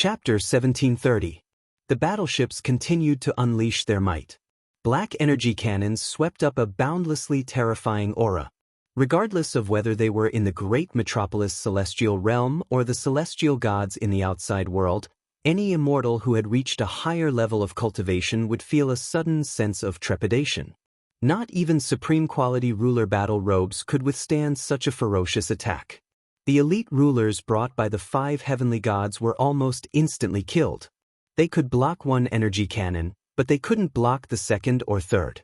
Chapter 1730. The battleships continued to unleash their might. Black energy cannons swept up a boundlessly terrifying aura. Regardless of whether they were in the great metropolis celestial realm or the celestial gods in the outside world, any immortal who had reached a higher level of cultivation would feel a sudden sense of trepidation. Not even supreme-quality ruler battle robes could withstand such a ferocious attack. The elite rulers brought by the 5 heavenly gods were almost instantly killed. They could block one energy cannon, but they couldn't block the second or third.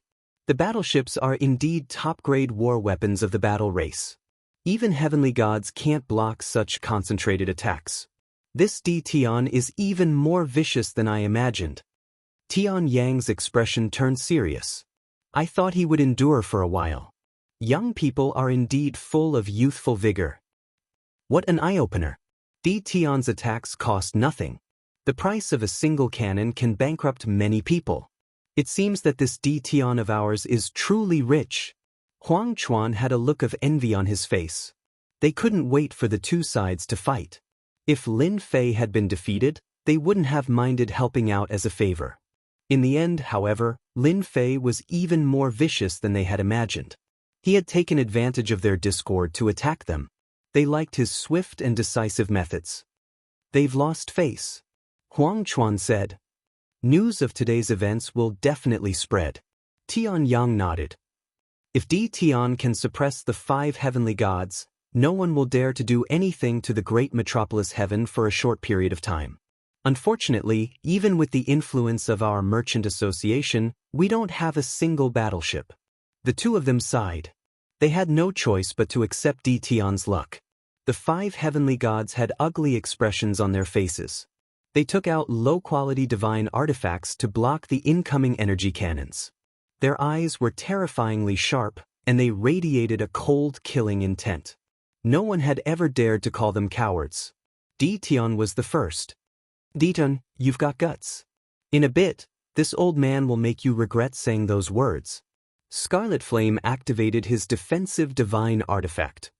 The battleships are indeed top-grade war weapons of the battle race. Even heavenly gods can't block such concentrated attacks. This Tian is even more vicious than I imagined. Tian Yang's expression turned serious. I thought he would endure for a while. Young people are indeed full of youthful vigor. What an eye-opener. Tian's attacks cost nothing. The price of a single cannon can bankrupt many people. It seems that this Tian of ours is truly rich. Huang Chuan had a look of envy on his face. They couldn't wait for the two sides to fight. If Lin Fei had been defeated, they wouldn't have minded helping out as a favor. In the end, however, Lin Fei was even more vicious than they had imagined. He had taken advantage of their discord to attack them. They liked his swift and decisive methods. They've lost face, Huang Chuan said. News of today's events will definitely spread. Tian Yang nodded. If Tian can suppress the 5 heavenly gods, no one will dare to do anything to the great metropolis heaven for a short period of time. Unfortunately, even with the influence of our merchant association, we don't have a single battleship. The two of them sighed. They had no choice but to accept Tian's luck. The 5 heavenly gods had ugly expressions on their faces. They took out low-quality divine artifacts to block the incoming energy cannons. Their eyes were terrifyingly sharp, and they radiated a cold, killing intent. No one had ever dared to call them cowards. Tian was the first. Tian, you've got guts. In a bit, this old man will make you regret saying those words. Scarlet Flame activated his defensive divine artifact.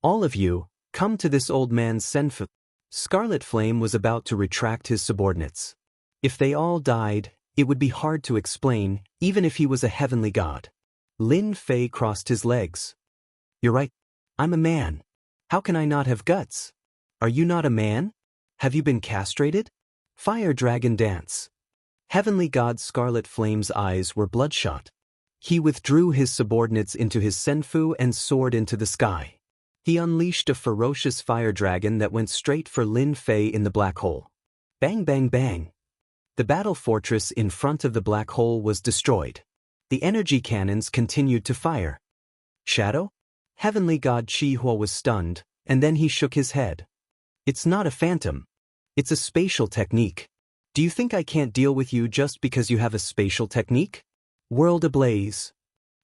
All of you, come to this old man's senfu. Scarlet Flame was about to retract his subordinates. If they all died, it would be hard to explain, even if he was a heavenly god. Lin Fei crossed his legs. You're right. I'm a man. How can I not have guts? Are you not a man? Have you been castrated? Fire Dragon Dance. Heavenly God Scarlet Flame's eyes were bloodshot. He withdrew his subordinates into his senfu and soared into the sky. He unleashed a ferocious fire dragon that went straight for Lin Fei in the black hole. Bang bang bang. The battle fortress in front of the black hole was destroyed. The energy cannons continued to fire. Shadow? Heavenly God Chi Hua was stunned, and then he shook his head. It's not a phantom. It's a spatial technique. Do you think I can't deal with you just because you have a spatial technique? World ablaze.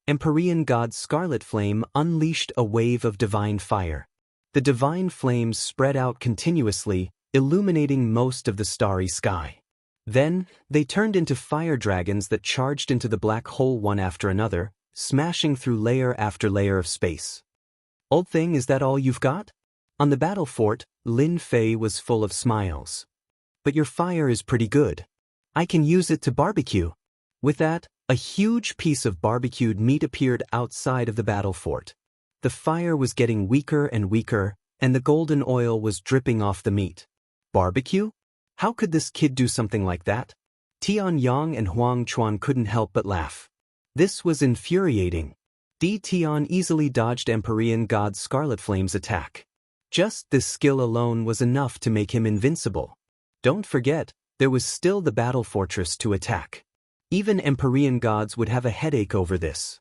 Empyrean God Scarlet Flame unleashed a wave of divine fire. The divine flames spread out continuously, illuminating most of the starry sky. Then, they turned into fire dragons that charged into the black hole one after another, smashing through layer after layer of space. Old thing, is that all you've got? On the battle fort, Lin Fei was full of smiles. But your fire is pretty good. I can use it to barbecue. With that, a huge piece of barbecued meat appeared outside of the battle fort. The fire was getting weaker and weaker, and the golden oil was dripping off the meat. Barbecue? How could this kid do something like that? Tian Yang and Huang Chuan couldn't help but laugh. This was infuriating. Tian easily dodged Empyrean God Scarlet Flame's attack. Just this skill alone was enough to make him invincible. Don't forget, there was still the battle fortress to attack. Even Empyrean gods would have a headache over this.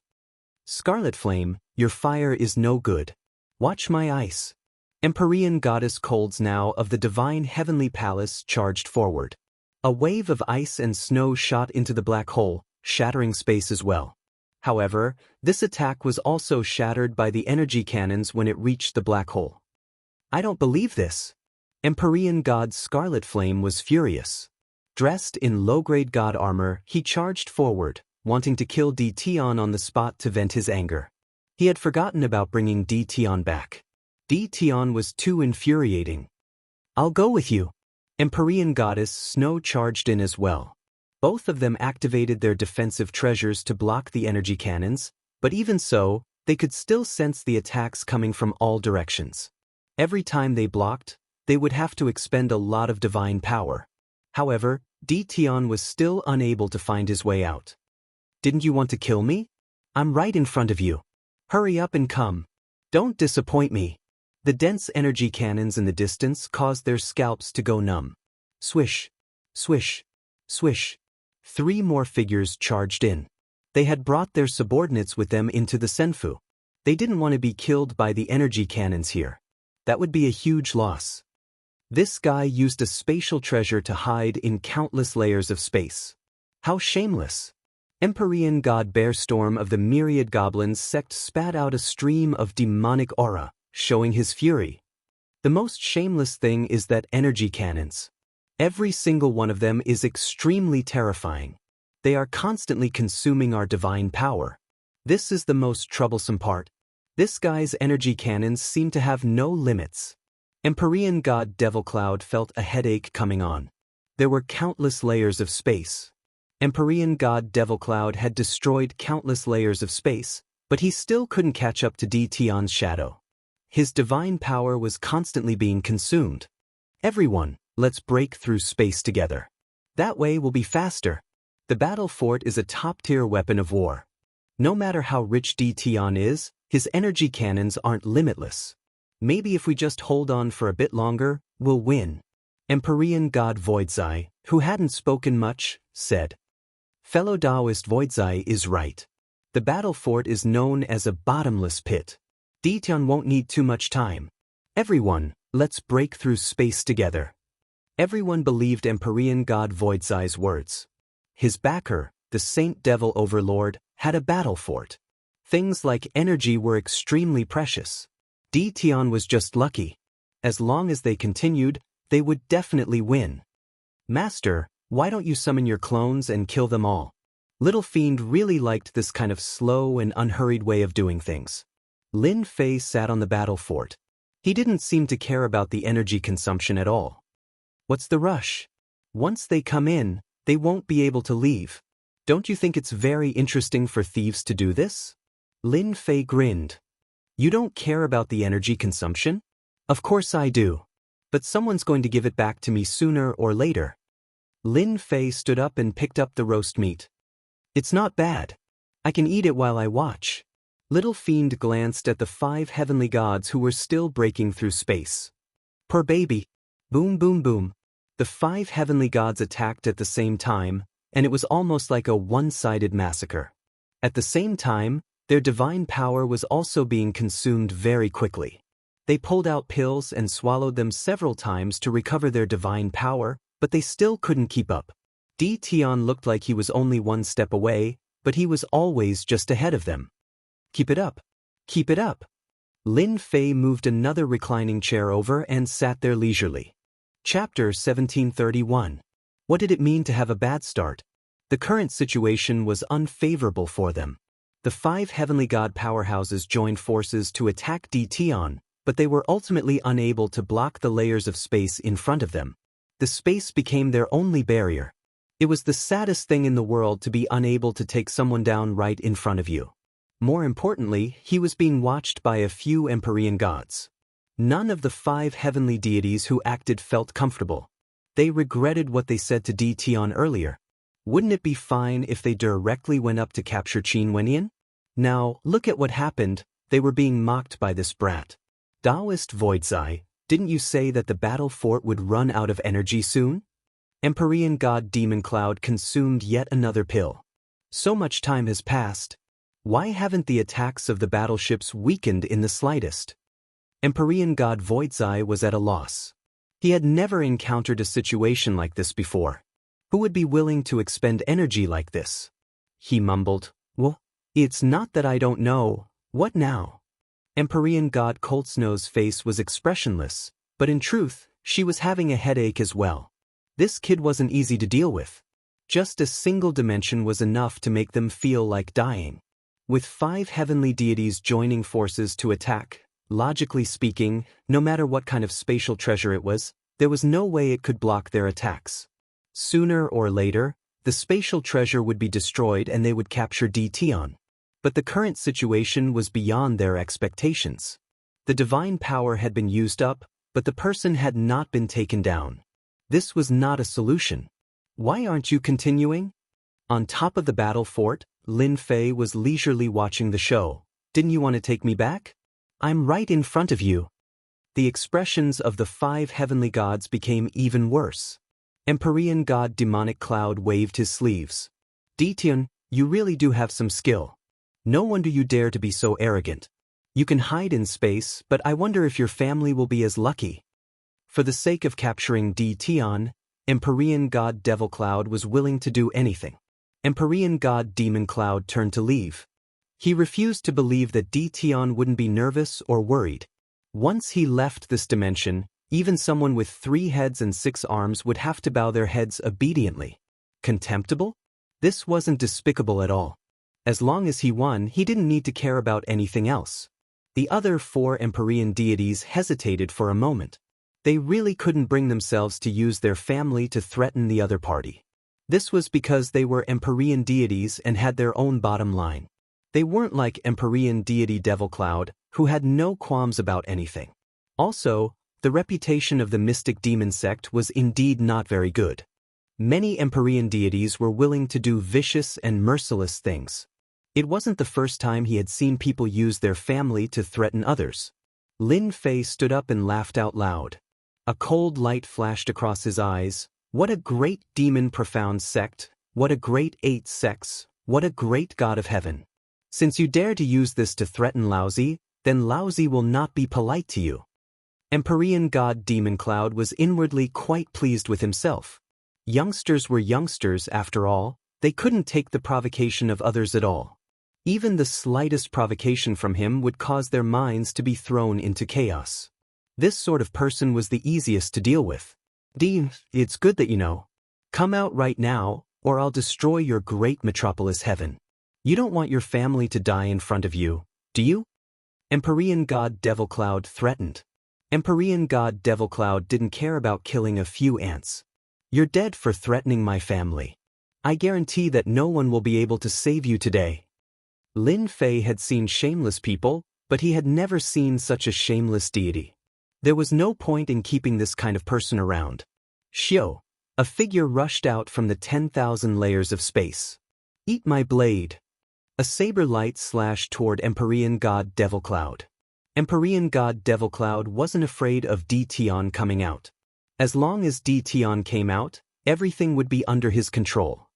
Scarlet Flame, your fire is no good. Watch my ice. Empyrean goddess Colds now of the divine heavenly palace charged forward. A wave of ice and snow shot into the black hole, shattering space as well. However, this attack was also shattered by the energy cannons when it reached the black hole. I don't believe this. Empyrean god Scarlet Flame was furious. Dressed in low-grade god armor, he charged forward, wanting to kill Tian on the spot to vent his anger. He had forgotten about bringing Tian back. Tian was too infuriating. I'll go with you. Empyrean goddess Snow charged in as well. Both of them activated their defensive treasures to block the energy cannons, but even so, they could still sense the attacks coming from all directions. Every time they blocked, they would have to expend a lot of divine power. However, Dition was still unable to find his way out. Didn't you want to kill me? I'm right in front of you. Hurry up and come. Don't disappoint me. The dense energy cannons in the distance caused their scalps to go numb. Swish, swish, swish. 3 more figures charged in. They had brought their subordinates with them into the Senfu. They didn't want to be killed by the energy cannons here. That would be a huge loss. This guy used a spatial treasure to hide in countless layers of space. How shameless! Empyrean god Bearstorm of the myriad goblins sect spat out a stream of demonic aura, showing his fury. The most shameless thing is that energy cannons. Every single one of them is extremely terrifying. They are constantly consuming our divine power. This is the most troublesome part. This guy's energy cannons seem to have no limits. Empyrean god Devilcloud felt a headache coming on. There were countless layers of space. Empyrean god Devilcloud had destroyed countless layers of space, but he still couldn't catch up to Dition's shadow. His divine power was constantly being consumed. Everyone, let's break through space together. That way we'll be faster. The battle fort is a top-tier weapon of war. No matter how rich Dition is, his energy cannons aren't limitless. Maybe if we just hold on for a bit longer, we'll win. Empyrean god Voidzai, who hadn't spoken much, said. Fellow Taoist Voidzai is right. The battle fort is known as a bottomless pit. Dition won't need too much time. Everyone, let's break through space together. Everyone believed Empyrean god Voidzai's words. His backer, the Saint Devil Overlord, had a battle fort. Things like energy were extremely precious. Dition was just lucky. As long as they continued, they would definitely win. Master, why don't you summon your clones and kill them all? Little Fiend really liked this kind of slow and unhurried way of doing things. Lin Fei sat on the battle fort. He didn't seem to care about the energy consumption at all. What's the rush? Once they come in, they won't be able to leave. Don't you think it's very interesting for thieves to do this? Lin Fei grinned. You don't care about the energy consumption? Of course I do. But someone's going to give it back to me sooner or later. Lin Fei stood up and picked up the roast meat. It's not bad. I can eat it while I watch. Little Fiend glanced at the 5 heavenly gods who were still breaking through space. Poor baby. Boom boom boom. The 5 heavenly gods attacked at the same time, and it was almost like a one-sided massacre. At the same time, their divine power was also being consumed very quickly. They pulled out pills and swallowed them several times to recover their divine power, but they still couldn't keep up. Dition looked like he was only 1 step away, but he was always just ahead of them. Keep it up. Keep it up. Lin Fei moved another reclining chair over and sat there leisurely. Chapter 1731. What did it mean to have a bad start? The current situation was unfavorable for them. The 5 heavenly god powerhouses joined forces to attack Dition, but they were ultimately unable to block the layers of space in front of them. The space became their only barrier. It was the saddest thing in the world to be unable to take someone down right in front of you. More importantly, he was being watched by a few Empyrean gods. None of the 5 heavenly deities who acted felt comfortable. They regretted what they said to Dition earlier. Wouldn't it be fine if they directly went up to capture Qin Wenyan? Now, look at what happened. They were being mocked by this brat. Taoist Voidzai, didn't you say that the battle fort would run out of energy soon? Empyrean god Demon Cloud consumed yet another pill. So much time has passed. Why haven't the attacks of the battleships weakened in the slightest? Empyrean god Voidzai was at a loss. He had never encountered a situation like this before. Who would be willing to expend energy like this? He mumbled, Well, it's not that I don't know. What now? Empyrean god Coltsnow's face was expressionless, but in truth, she was having a headache as well. This kid wasn't easy to deal with. Just a single dimension was enough to make them feel like dying. With 5 heavenly deities joining forces to attack, logically speaking, no matter what kind of spatial treasure it was, There was no way it could block their attacks. Sooner or later, the spatial treasure would be destroyed and they would capture Dition. But the current situation was beyond their expectations. The divine power had been used up, but the person had not been taken down. This was not a solution. Why aren't you continuing? On top of the battle fort, Lin Fei was leisurely watching the show. Didn't you want to take me back? I'm right in front of you. The expressions of the 5 heavenly gods became even worse. Empyrean god Demonic Cloud waved his sleeves. Dition, you really do have some skill. No wonder you dare to be so arrogant. You can hide in space, but I wonder if your family will be as lucky. For the sake of capturing Dition, Empyrean god Devil Cloud was willing to do anything. Empyrean god Demon Cloud turned to leave. He refused to believe that Dition wouldn't be nervous or worried. Once he left this dimension, even someone with 3 heads and 6 arms would have to bow their heads obediently. Contemptible? This wasn't despicable at all. As long as he won, he didn't need to care about anything else. The other 4 Empyrean deities hesitated for a moment. They really couldn't bring themselves to use their family to threaten the other party. This was because they were Empyrean deities and had their own bottom line. They weren't like Empyrean deity Devil Cloud, who had no qualms about anything. Also, the reputation of the mystic demon sect was indeed not very good. Many Empyrean deities were willing to do vicious and merciless things. It wasn't the first time he had seen people use their family to threaten others. Lin Fei stood up and laughed out loud. A cold light flashed across his eyes. What a great demon profound sect, what a great 8 sects, what a great god of heaven. Since you dare to use this to threaten Laozi, then Laozi will not be polite to you. Empyrean god Demon Cloud was inwardly quite pleased with himself. Youngsters were youngsters after all, they couldn't take the provocation of others at all. Even the slightest provocation from him would cause their minds to be thrown into chaos. This sort of person was the easiest to deal with. It's good that you know. Come out right now, or I'll destroy your great metropolis heaven. You don't want your family to die in front of you, do you? Empyrean god Devil Cloud threatened. Empyrean god Devil Cloud didn't care about killing a few ants. You're dead for threatening my family. I guarantee that no one will be able to save you today. Lin Fei had seen shameless people, but he had never seen such a shameless deity. There was no point in keeping this kind of person around. Xiao, a figure rushed out from the 10,000 layers of space. Eat my blade. A saber light slashed toward Empyrean god Devil Cloud. Empyrean god Devil Cloud wasn't afraid of Dition coming out. As long as Dition came out, everything would be under his control.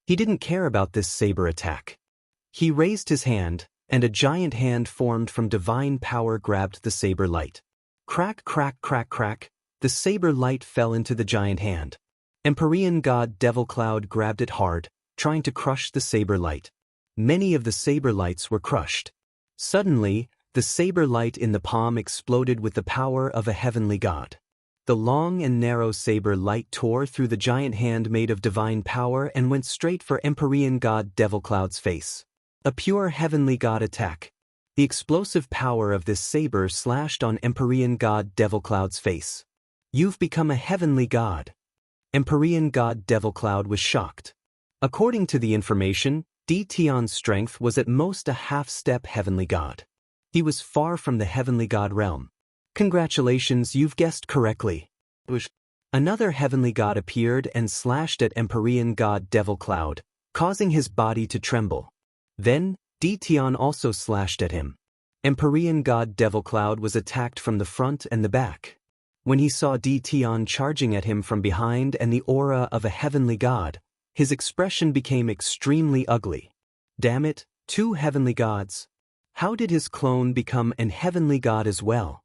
He didn't care about this saber attack. He raised his hand, and a giant hand formed from divine power grabbed the saber light. Crack, crack, crack, crack, the saber light fell into the giant hand. Empyrean god Devil Cloud grabbed it hard, trying to crush the saber light. Many of the saber lights were crushed. Suddenly, the saber light in the palm exploded with the power of a heavenly god. The long and narrow saber light tore through the giant hand made of divine power and went straight for Empyrean god Devil Cloud's face. A pure heavenly god attack. The explosive power of this saber slashed on Empyrean god Devil Cloud's face. You've become a heavenly god. Empyrean god Devil Cloud was shocked. According to the information, Dition's strength was at most a half-step heavenly god. He was far from the heavenly god realm. Congratulations, you've guessed correctly. Another heavenly god appeared and slashed at Empyrean god Devil Cloud, causing his body to tremble. Then, Dition also slashed at him. Empyrean god Devil Cloud was attacked from the front and the back. When he saw Dition charging at him from behind and the aura of a heavenly god, his expression became extremely ugly. Damn it, 2 heavenly gods. How did his clone become an heavenly god as well?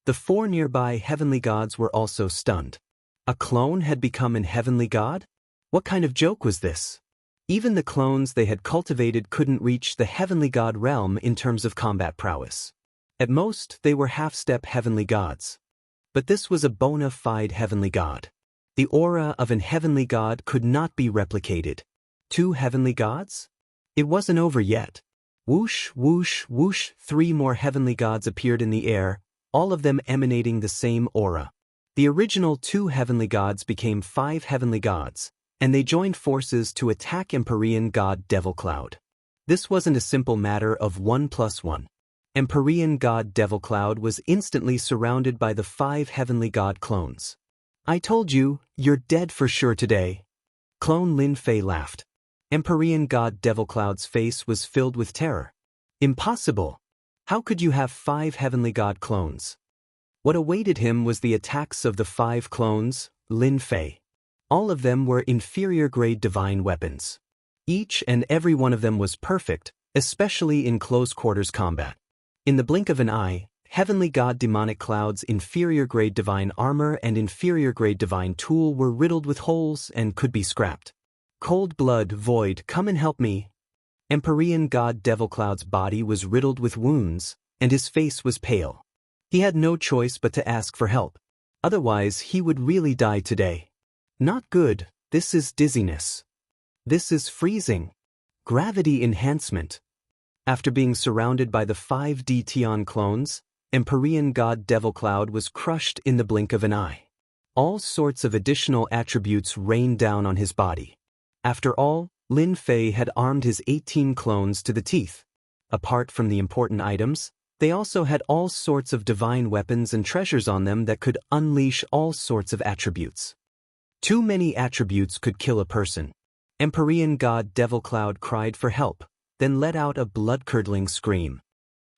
The 4 nearby heavenly gods were also stunned. A clone had become an heavenly god? What kind of joke was this? Even the clones they had cultivated couldn't reach the heavenly god realm in terms of combat prowess. At most, they were half-step heavenly gods. But this was a bona fide heavenly god. The aura of an heavenly god could not be replicated. 2 heavenly gods? It wasn't over yet. Whoosh, whoosh, whoosh, 3 more heavenly gods appeared in the air, all of them emanating the same aura. The original 2 heavenly gods became 5 heavenly gods, and they joined forces to attack Empyrean god Devil Cloud. This wasn't a simple matter of 1 plus 1. Empyrean god Devil Cloud was instantly surrounded by the 5 heavenly god clones. "I told you, you're dead for sure today." Clone Lin Fei laughed. Empyrean god Devil Cloud's face was filled with terror. "Impossible! How could you have 5 heavenly god clones?" What awaited him was the attacks of the 5 clones, Lin Fei. All of them were inferior-grade divine weapons. Each and every one of them was perfect, especially in close-quarters combat. In the blink of an eye, heavenly god Demonic Cloud's inferior-grade divine armor and inferior-grade divine tool were riddled with holes and could be scrapped. "Cold blood, Void, come and help me." Empyrean god Devil Cloud's body was riddled with wounds, and his face was pale. He had no choice but to ask for help. Otherwise, he would really die today. "Not good, this is dizziness. This is freezing. Gravity enhancement." After being surrounded by the 5D Tian clones, Empyrean god Devil Cloud was crushed in the blink of an eye. All sorts of additional attributes rained down on his body. After all, Lin Fei had armed his 18 clones to the teeth. Apart from the important items, they also had all sorts of divine weapons and treasures on them that could unleash all sorts of attributes. Too many attributes could kill a person. Empyrean god Devil Cloud cried for help, then let out a blood-curdling scream.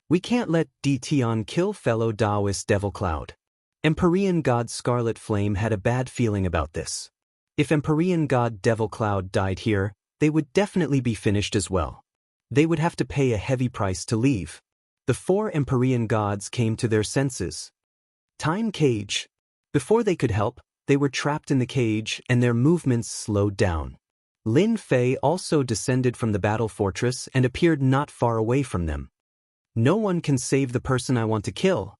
"We can't let Tian kill fellow Taoist Devil Cloud." Empyrean god Scarlet Flame had a bad feeling about this. If Empyrean god Devil Cloud died here, they would definitely be finished as well. They would have to pay a heavy price to leave. The 4 Empyrean gods came to their senses. Time cage. Before they could help, they were trapped in the cage and their movements slowed down. Lin Fei also descended from the battle fortress and appeared not far away from them. "No one can save the person I want to kill."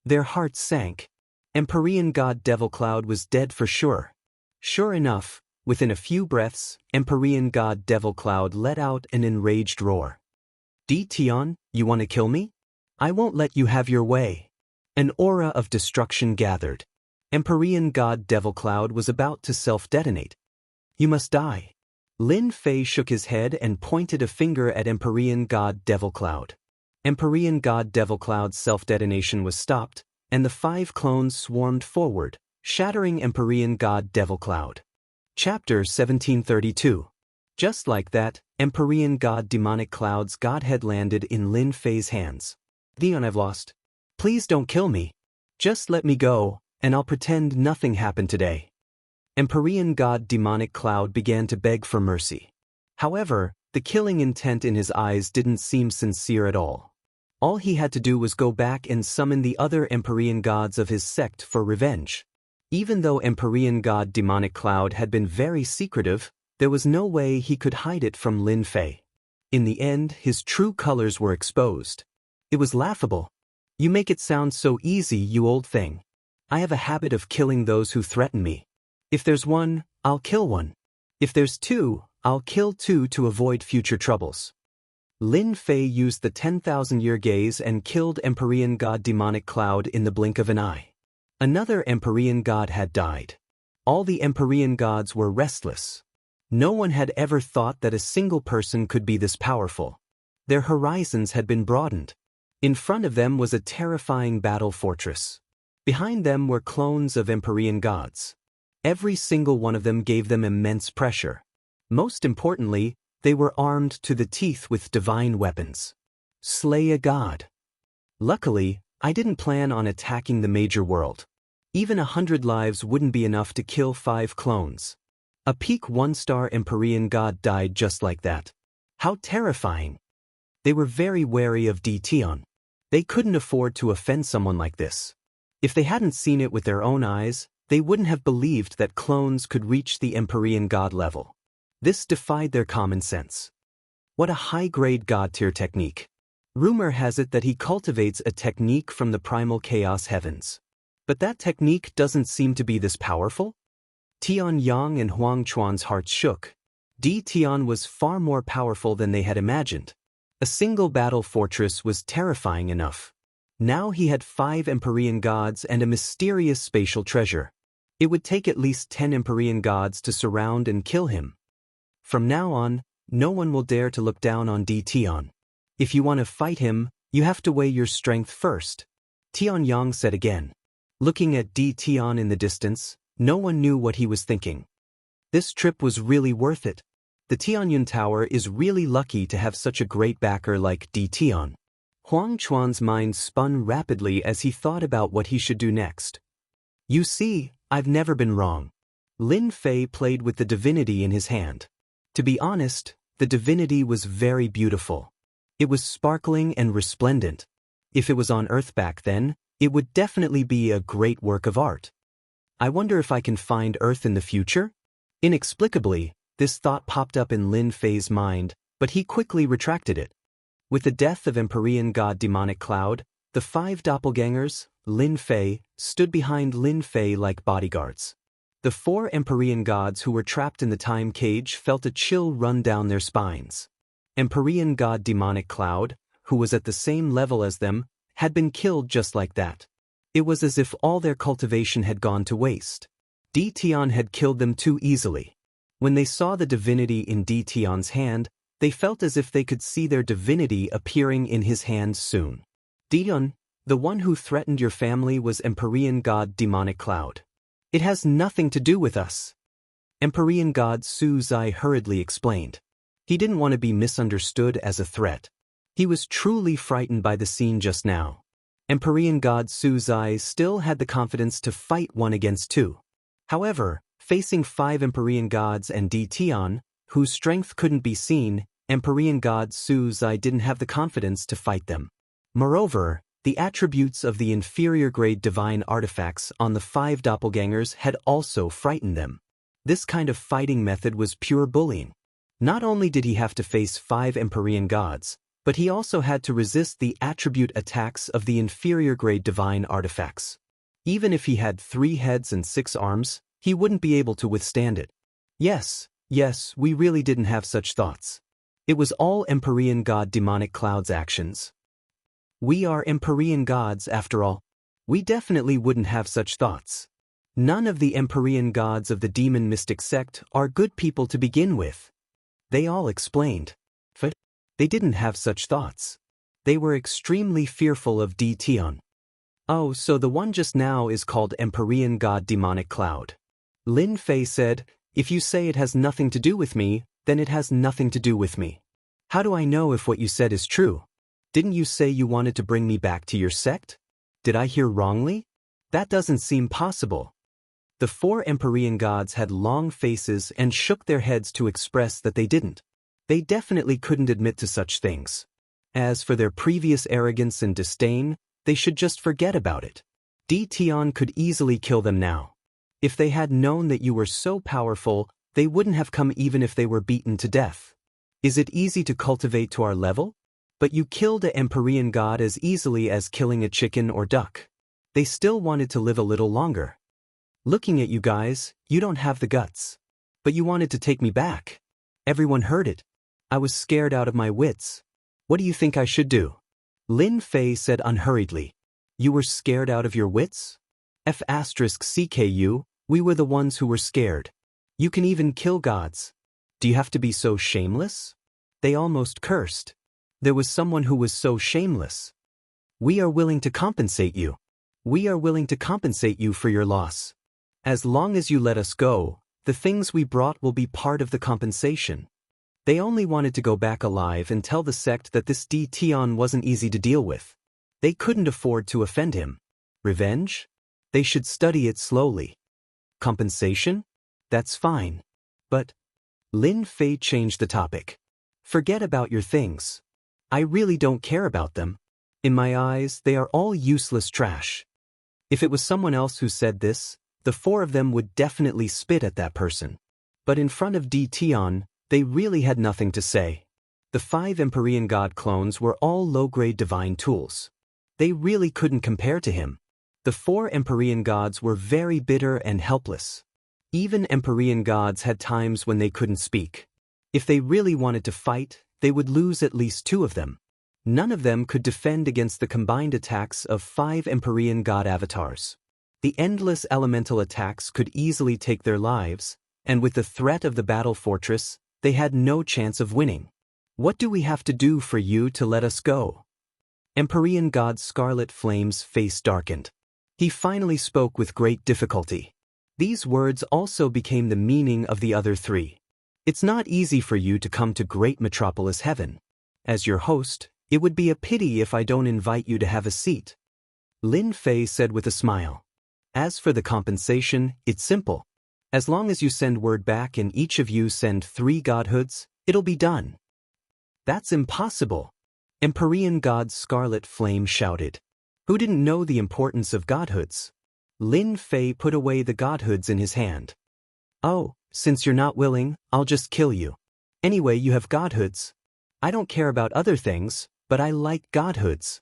Their hearts sank. Empyrean god Devil Cloud was dead for sure. Sure enough, within a few breaths, Empyrean god Devil Cloud let out an enraged roar. "Tian, you want to kill me? I won't let you have your way." An aura of destruction gathered. Empyrean god Devil Cloud was about to self-detonate. "You must die." Lin Fei shook his head and pointed a finger at Empyrean god Devil Cloud. Empyrean god Devil Cloud's self-detonation was stopped, and the 5 clones swarmed forward, shattering Empyrean god Devil Cloud. Chapter 1732. Just like that, Empyrean god Demonic Cloud's godhead landed in Lin Fei's hands. "Tian, I've lost. Please don't kill me. Just let me go, and I'll pretend nothing happened today." Empyrean god Demonic Cloud began to beg for mercy. However, the killing intent in his eyes didn't seem sincere at all. All he had to do was go back and summon the other Empyrean gods of his sect for revenge. Even though Empyrean god Demonic Cloud had been very secretive, there was no way he could hide it from Lin Fei. In the end, his true colors were exposed. It was laughable. "You make it sound so easy, you old thing. I have a habit of killing those who threaten me. If there's 1, I'll kill 1. If there's 2, I'll kill 2 to avoid future troubles." Lin Fei used the 10,000-year gaze and killed Empyrean god Demonic Cloud in the blink of an eye. Another Empyrean god had died. All the Empyrean gods were restless. No one had ever thought that a single person could be this powerful. Their horizons had been broadened. In front of them was a terrifying battle fortress. Behind them were clones of Empyrean gods. Every single one of them gave them immense pressure. Most importantly, they were armed to the teeth with divine weapons. Slay a god. Luckily, I didn't plan on attacking the major world. Even 100 lives wouldn't be enough to kill 5 clones. A peak 1-star Empyrean god died just like that. How terrifying. They were very wary of Tian. They couldn't afford to offend someone like this. If they hadn't seen it with their own eyes, they wouldn't have believed that clones could reach the Empyrean god level. This defied their common sense. What a high-grade god-tier technique. Rumor has it that he cultivates a technique from the primal chaos heavens. But that technique doesn't seem to be this powerful? Tian Yang and Huang Chuan's hearts shook. Tian was far more powerful than they had imagined. A single battle fortress was terrifying enough. Now he had 5 Empyrean gods and a mysterious spatial treasure. It would take at least 10 Empyrean gods to surround and kill him. From now on, no one will dare to look down on Tion. If you want to fight him, you have to weigh your strength first, Tianyang said again. Looking at Tion in the distance, no one knew what he was thinking. This trip was really worth it. The Tianyun Tower is really lucky to have such a great backer like Tion. Huang Chuan's mind spun rapidly as he thought about what he should do next. You see, I've never been wrong. Lin Fei played with the divinity in his hand. To be honest, the divinity was very beautiful. It was sparkling and resplendent. If it was on Earth back then, it would definitely be a great work of art. I wonder if I can find Earth in the future? Inexplicably, this thought popped up in Lin Fei's mind, but he quickly retracted it. With the death of Empyrean god Demonic Cloud, the 5 doppelgangers, Lin Fei, stood behind Lin Fei like bodyguards. The 4 Empyrean gods who were trapped in the time cage felt a chill run down their spines. Empyrean god Demonic Cloud, who was at the same level as them, had been killed just like that. It was as if all their cultivation had gone to waste. Tion had killed them too easily. When they saw the divinity in Tion's hand, they felt as if they could see their divinity appearing in his hand soon. Tion, the one who threatened your family was Empyrean god Demonic Cloud. It has nothing to do with us. Empyrean god Su Zai hurriedly explained. He didn't want to be misunderstood as a threat. He was truly frightened by the scene just now. Empyrean god Su Zai still had the confidence to fight 1 against 2. However, facing 5 Empyrean gods and Tion, whose strength couldn't be seen, Empyrean god Su Zai didn't have the confidence to fight them. Moreover, the attributes of the inferior-grade divine artifacts on the 5 doppelgangers had also frightened them. This kind of fighting method was pure bullying. Not only did he have to face 5 Empyrean gods, but he also had to resist the attribute attacks of the inferior-grade divine artifacts. Even if he had 3 heads and 6 arms, he wouldn't be able to withstand it. Yes, we really didn't have such thoughts. It was all Empyrean god Demonic Cloud's actions. We are Empyrean gods after all. We definitely wouldn't have such thoughts. None of the Empyrean gods of the demon mystic sect are good people to begin with. They all explained. But they didn't have such thoughts. They were extremely fearful of Tion. Oh, so the one just now is called Empyrean god Demonic Cloud. Lin Fei said, if you say it has nothing to do with me, then it has nothing to do with me. How do I know if what you said is true? Didn't you say you wanted to bring me back to your sect? Did I hear wrongly? That doesn't seem possible. The 4 Empyrean gods had long faces and shook their heads to express that they didn't. They definitely couldn't admit to such things. As for their previous arrogance and disdain, they should just forget about it. Tion could easily kill them now. If they had known that you were so powerful, they wouldn't have come even if they were beaten to death. Is it easy to cultivate to our level? But you killed an Empyrean god as easily as killing a chicken or duck. They still wanted to live a little longer. Looking at you guys, you don't have the guts. But you wanted to take me back. Everyone heard it. I was scared out of my wits. What do you think I should do? Lin Fei said unhurriedly. You were scared out of your wits? F*CKU, we were the ones who were scared. You can even kill gods. Do you have to be so shameless? They almost cursed. There was someone who was so shameless. We are willing to compensate you. We are willing to compensate you for your loss. As long as you let us go, the things we brought will be part of the compensation. They only wanted to go back alive and tell the sect that this Tion wasn't easy to deal with. They couldn't afford to offend him. Revenge? They should study it slowly. Compensation? That's fine. But Lin Fei changed the topic. Forget about your things. I really don't care about them. In my eyes, they are all useless trash. If it was someone else who said this, the 4 of them would definitely spit at that person. But in front of Tion, they really had nothing to say. The 5 Empyrean god clones were all low-grade divine tools. They really couldn't compare to him. The 4 Empyrean gods were very bitter and helpless. Even Empyrean gods had times when they couldn't speak. If they really wanted to fight, they would lose at least 2 of them. None of them could defend against the combined attacks of 5 Empyrean god avatars. The endless elemental attacks could easily take their lives, and with the threat of the battle fortress, they had no chance of winning. What do we have to do for you to let us go? Empyrean god Scarlet Flame's face darkened. He finally spoke with great difficulty. These words also became the meaning of the other 3. It's not easy for you to come to Great Metropolis Heaven. As your host, it would be a pity if I don't invite you to have a seat. Lin Fei said with a smile. As for the compensation, it's simple. As long as you send word back and each of you send 3 godhoods, it'll be done. That's impossible. Empyrean god Scarlet Flame shouted. Who didn't know the importance of godhoods? Lin Fei put away the godhoods in his hand. Oh, since you're not willing, I'll just kill you. Anyway, you have godhoods. I don't care about other things, but I like godhoods.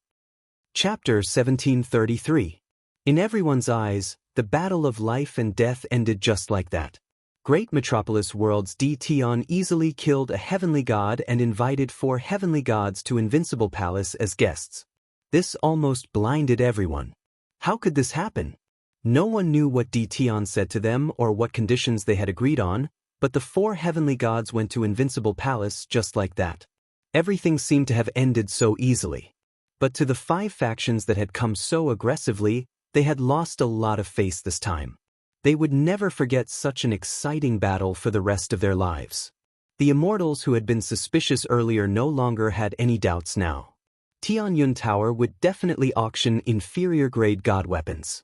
Chapter 1733. In everyone's eyes, the battle of life and death ended just like that. Great Metropolis World's Tion easily killed a heavenly god and invited 4 heavenly gods to Invincible Palace as guests. This almost blinded everyone. How could this happen? No one knew what Tion said to them or what conditions they had agreed on, but the 4 heavenly gods went to Invincible Palace just like that. Everything seemed to have ended so easily. But to the 5 factions that had come so aggressively, they had lost a lot of face this time. They would never forget such an exciting battle for the rest of their lives. The Immortals who had been suspicious earlier no longer had any doubts now. Tianyun Tower would definitely auction inferior-grade god weapons.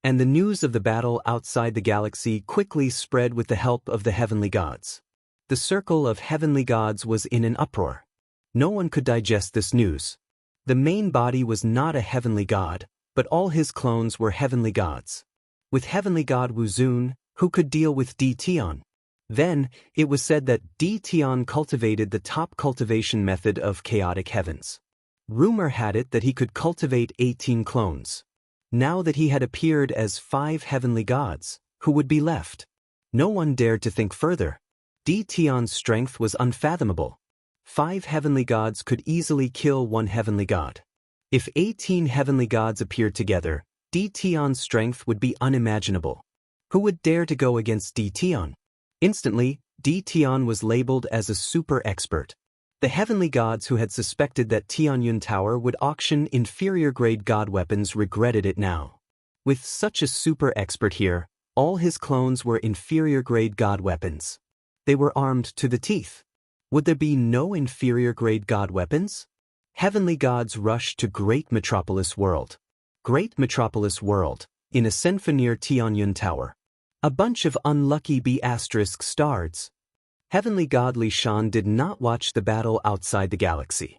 And the news of the battle outside the galaxy quickly spread with the help of the heavenly gods. The circle of heavenly gods was in an uproar. No one could digest this news. The main body was not a heavenly god, but all his clones were heavenly gods. With heavenly god Wuzun, who could deal with Tion? Then, it was said that Tion cultivated the top cultivation method of chaotic heavens. Rumor had it that he could cultivate 18 clones. Now that he had appeared as 5 heavenly gods, who would be left? No one dared to think further. Tion's strength was unfathomable. 5 heavenly gods could easily kill 1 heavenly god. If 18 heavenly gods appeared together, Tion's strength would be unimaginable. Who would dare to go against Tion? Instantly, Tion was labeled as a super expert. The heavenly gods who had suspected that Tianyun Tower would auction inferior-grade god weapons regretted it now. With such a super expert here, all his clones were inferior-grade god weapons. They were armed to the teeth. Would there be no inferior-grade god weapons? Heavenly gods rushed to Great Metropolis World. Great Metropolis World, in a senfa near Tianyun Tower. A bunch of unlucky B** stars. Heavenly god Li Shan did not watch the battle outside the galaxy.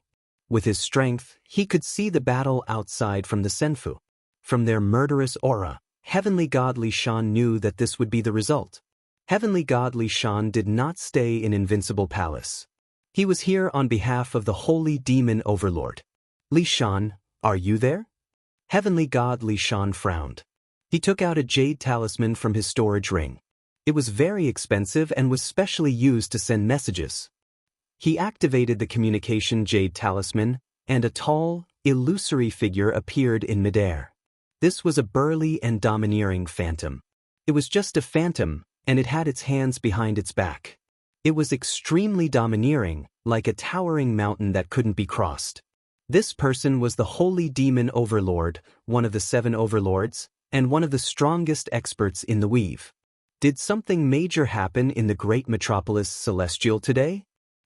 With his strength, he could see the battle outside from the senfu. From their murderous aura, Heavenly god Li Shan knew that this would be the result. Heavenly god Li Shan did not stay in Invincible Palace. He was here on behalf of the Holy Demon Overlord. Li Shan, are you there? Heavenly god Li Shan frowned. He took out a jade talisman from his storage ring. It was very expensive and was specially used to send messages. He activated the communication jade talisman, and a tall, illusory figure appeared in midair. This was a burly and domineering phantom. It was just a phantom, and it had its hands behind its back. It was extremely domineering, like a towering mountain that couldn't be crossed. This person was the Holy Demon Overlord, one of the 7 overlords, and one of the strongest experts in the weave. Did something major happen in the Great Metropolis Celestial today?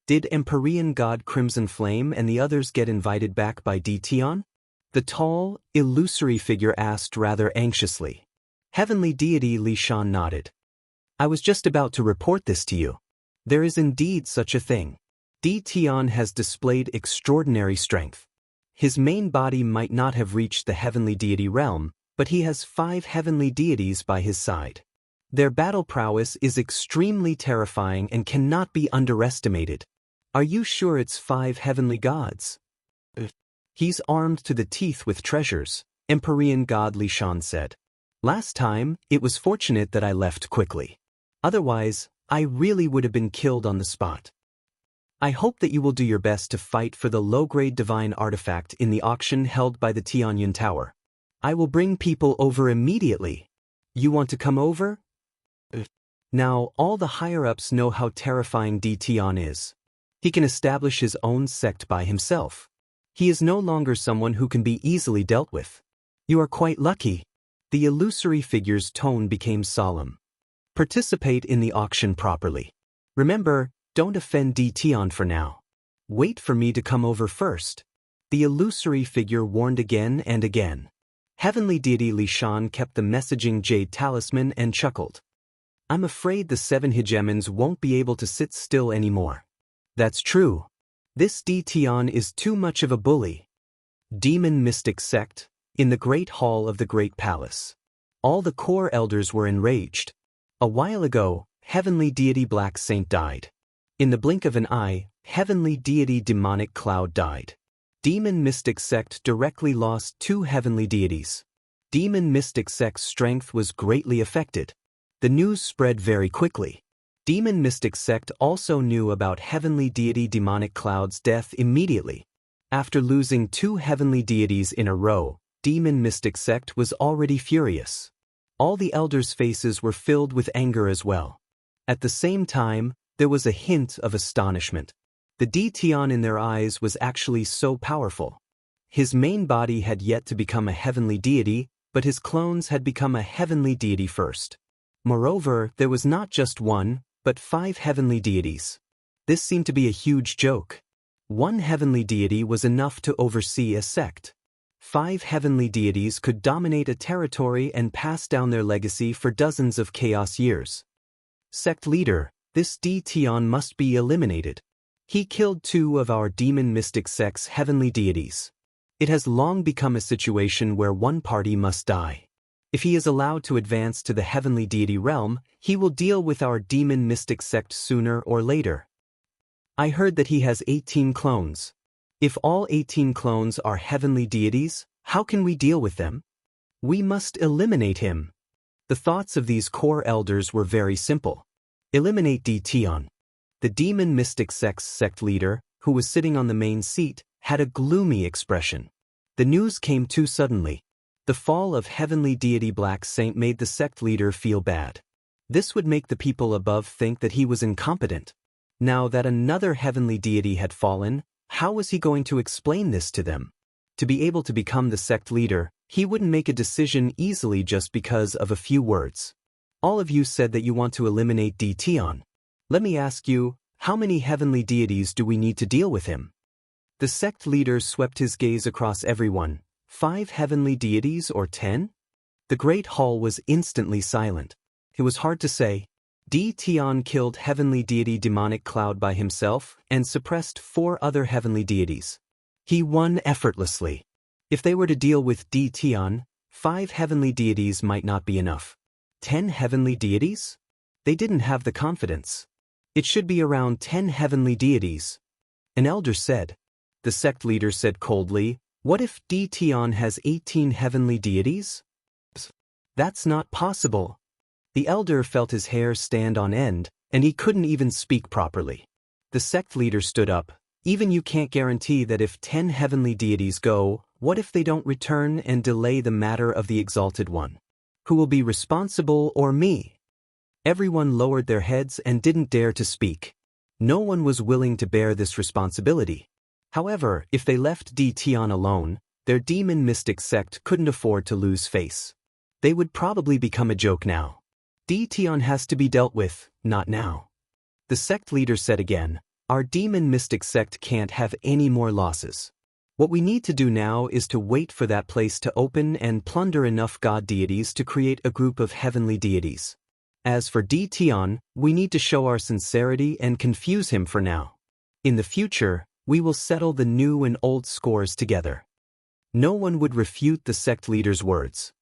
Did Empyrean god Crimson Flame and the others get invited back by Tion? The tall, illusory figure asked rather anxiously. Heavenly deity Li Shan nodded. I was just about to report this to you. There is indeed such a thing. Tion has displayed extraordinary strength. His main body might not have reached the heavenly deity realm, but he has 5 heavenly deities by his side. Their battle prowess is extremely terrifying and cannot be underestimated. Are you sure it's 5 heavenly gods? He's armed to the teeth with treasures, Empyrean god Li Shan said. Last time, it was fortunate that I left quickly. Otherwise, I really would have been killed on the spot. I hope that you will do your best to fight for the low-grade divine artifact in the auction held by the Tianyan Tower. I will bring people over immediately. You want to come over? Now, all the higher-ups know how terrifying Di Tian is. He can establish his own sect by himself. He is no longer someone who can be easily dealt with. You are quite lucky. The illusory figure's tone became solemn. Participate in the auction properly. Remember, don't offend Di Tian for now. Wait for me to come over first. The illusory figure warned again and again. Heavenly deity Li Shan kept the messaging jade talisman and chuckled. I'm afraid the 7 hegemons won't be able to sit still anymore. That's true. This Di Tian is too much of a bully. Demon Mystic Sect, in the Great Hall of the Great Palace. All the core elders were enraged. A while ago, Heavenly Deity Black Saint died. In the blink of an eye, Heavenly Deity Demonic Cloud died. Demon Mystic Sect directly lost 2 heavenly deities. Demon Mystic Sect's strength was greatly affected. The news spread very quickly. Demon Mystic Sect also knew about Heavenly Deity Demonic Cloud's death immediately. After losing 2 heavenly deities in a row, Demon Mystic Sect was already furious. All the elders' faces were filled with anger as well. At the same time, there was a hint of astonishment. The Di Tian in their eyes was actually so powerful. His main body had yet to become a heavenly deity, but his clones had become a heavenly deity first. Moreover, there was not just 1, but 5 heavenly deities. This seemed to be a huge joke. 1 heavenly deity was enough to oversee a sect. 5 heavenly deities could dominate a territory and pass down their legacy for dozens of chaos years. Sect leader, this Di Tian must be eliminated. He killed 2 of our demon mystic sect's heavenly deities. It has long become a situation where one party must die. If he is allowed to advance to the heavenly deity realm, he will deal with our demon mystic sect sooner or later. I heard that he has 18 clones. If all 18 clones are heavenly deities, how can we deal with them? We must eliminate him. The thoughts of these core elders were very simple. Eliminate Di Tian. The demon mystic sect's sect leader, who was sitting on the main seat, had a gloomy expression. The news came too suddenly. The fall of heavenly deity Black Saint made the sect leader feel bad. This would make the people above think that he was incompetent. Now that another heavenly deity had fallen, how was he going to explain this to them? To be able to become the sect leader, he wouldn't make a decision easily just because of a few words. All of you said that you want to eliminate Di Tian. Let me ask you, how many heavenly deities do we need to deal with him? The sect leader swept his gaze across everyone. 5 heavenly deities or 10? The great hall was instantly silent. It was hard to say. Di Tian killed heavenly deity Demonic Cloud by himself and suppressed 4 other heavenly deities. He won effortlessly. If they were to deal with Di Tian, 5 heavenly deities might not be enough. 10 heavenly deities? They didn't have the confidence. It should be around 10 heavenly deities. An elder said. The sect leader said coldly, what if Di Tian has 18 heavenly deities? That's not possible. The elder felt his hair stand on end, and he couldn't even speak properly. The sect leader stood up. Even you can't guarantee that if 10 heavenly deities go, what if they don't return and delay the matter of the Exalted One? Who will be responsible, or me? Everyone lowered their heads and didn't dare to speak. No one was willing to bear this responsibility. However, if they left Di Tian alone, their demon mystic sect couldn't afford to lose face. They would probably become a joke now. Di Tian has to be dealt with, not now. The sect leader said again, our demon mystic sect can't have any more losses. What we need to do now is to wait for that place to open and plunder enough god deities to create a group of heavenly deities. As for Di Tian, we need to show our sincerity and confuse him for now. In the future, we will settle the new and old scores together. No one would refute the sect leader's words.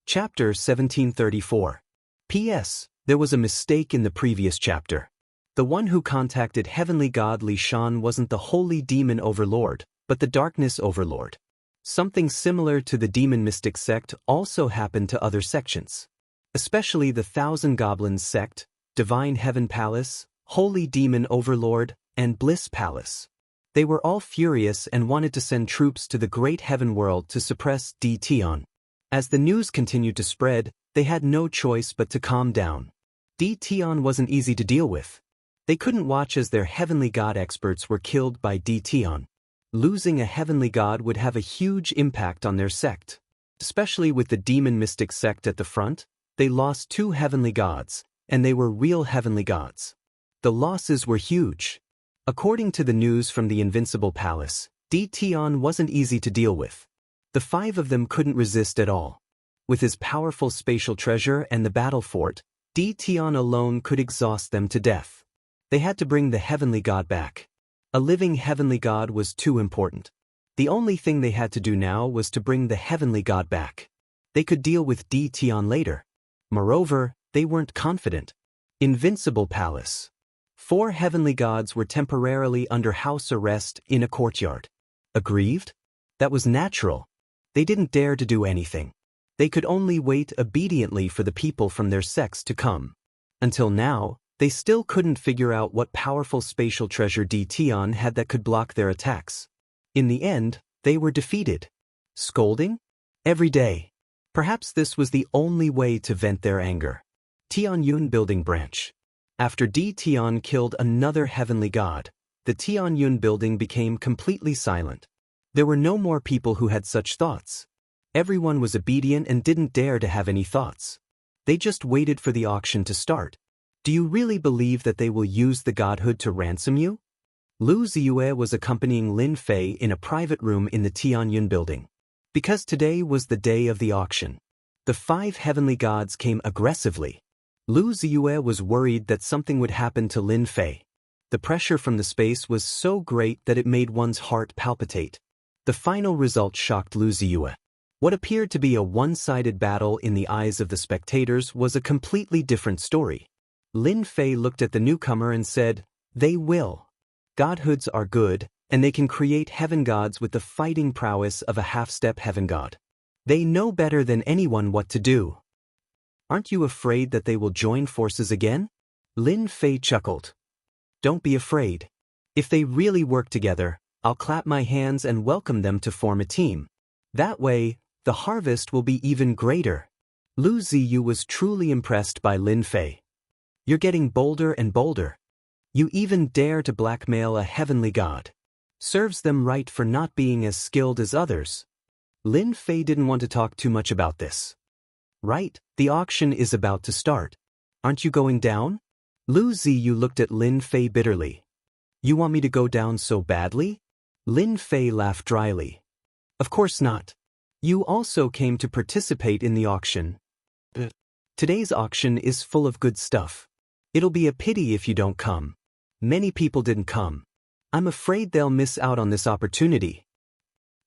Chapter 1734. P.S. There was a mistake in the previous chapter. The one who contacted Heavenly God Li Shan wasn't the Holy Demon Overlord, but the Darkness Overlord. Something similar to the Demon Mystic Sect also happened to other sections. Especially the Thousand Goblins Sect, Divine Heaven Palace, Holy Demon Overlord, and Bliss Palace. They were all furious and wanted to send troops to the great heaven world to suppress D. Tian. As the news continued to spread, they had no choice but to calm down. D. Tian wasn't easy to deal with. They couldn't watch as their heavenly god experts were killed by D. Tian. Losing a heavenly god would have a huge impact on their sect. Especially with the demon mystic sect at the front, they lost 2 heavenly gods, and they were real heavenly gods. The losses were huge. According to the news from the Invincible Palace, D. Tian wasn't easy to deal with. The 5 of them couldn't resist at all. With his powerful spatial treasure and the battle fort, D. Tian alone could exhaust them to death. They had to bring the heavenly god back. A living heavenly god was too important. The only thing they had to do now was to bring the heavenly god back. They could deal with D. Tian later. Moreover, they weren't confident. Invincible Palace. 4 heavenly gods were temporarily under house arrest in a courtyard. Aggrieved? That was natural. They didn't dare to do anything. They could only wait obediently for the people from their sects to come. Until now, they still couldn't figure out what powerful spatial treasure D. Tian had that could block their attacks. In the end, they were defeated. Scolding? Every day. Perhaps this was the only way to vent their anger. Tianyun Building Branch. After D. Tian killed another heavenly god, the Tianyun building became completely silent. There were no more people who had such thoughts. Everyone was obedient and didn't dare to have any thoughts. They just waited for the auction to start. Do you really believe that they will use the godhood to ransom you? Lu Ziyue was accompanying Lin Fei in a private room in the Tianyun building. Because today was the day of the auction. The 5 heavenly gods came aggressively. Lu Ziyue was worried that something would happen to Lin Fei. The pressure from the space was so great that it made one's heart palpitate. The final result shocked Lu Ziyue. What appeared to be a one-sided battle in the eyes of the spectators was a completely different story. Lin Fei looked at the newcomer and said, "They will. Godhoods are good, and they can create heaven gods with the fighting prowess of a half-step heaven god. They know better than anyone what to do. Aren't you afraid that they will join forces again?" Lin Fei chuckled. "Don't be afraid. If they really work together, I'll clap my hands and welcome them to form a team. That way, the harvest will be even greater." Lu Ziyu was truly impressed by Lin Fei. "You're getting bolder and bolder. You even dare to blackmail a heavenly god. Serves them right for not being as skilled as others." Lin Fei didn't want to talk too much about this. "Right, the auction is about to start. Aren't you going down?" Lu Ziyu looked at Lin Fei bitterly. "You want me to go down so badly?" Lin Fei laughed dryly. "Of course not. You also came to participate in the auction. Today's auction is full of good stuff. It'll be a pity if you don't come. Many people didn't come. I'm afraid they'll miss out on this opportunity.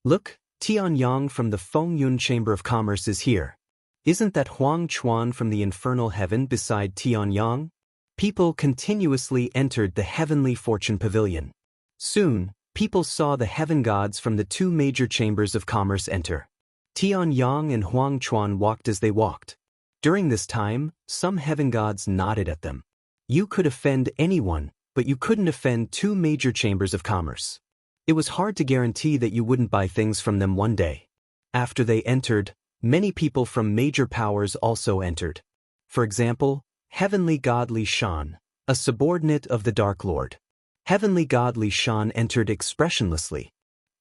Look, Tian Yang from the Fengyun Chamber of Commerce is here. Isn't that Huang Chuan from the Infernal Heaven beside Tian Yang?" People continuously entered the Heavenly Fortune Pavilion. Soon, people saw the heaven gods from the 2 major chambers of commerce enter. Tian Yang and Huang Chuan walked as they walked. During this time, some heaven gods nodded at them. You could offend anyone, but you couldn't offend 2 major chambers of commerce. It was hard to guarantee that you wouldn't buy things from them one day. After they entered, many people from major powers also entered. For example, Heavenly God Li Shan, a subordinate of the Dark Lord. Heavenly God Li Shan entered expressionlessly.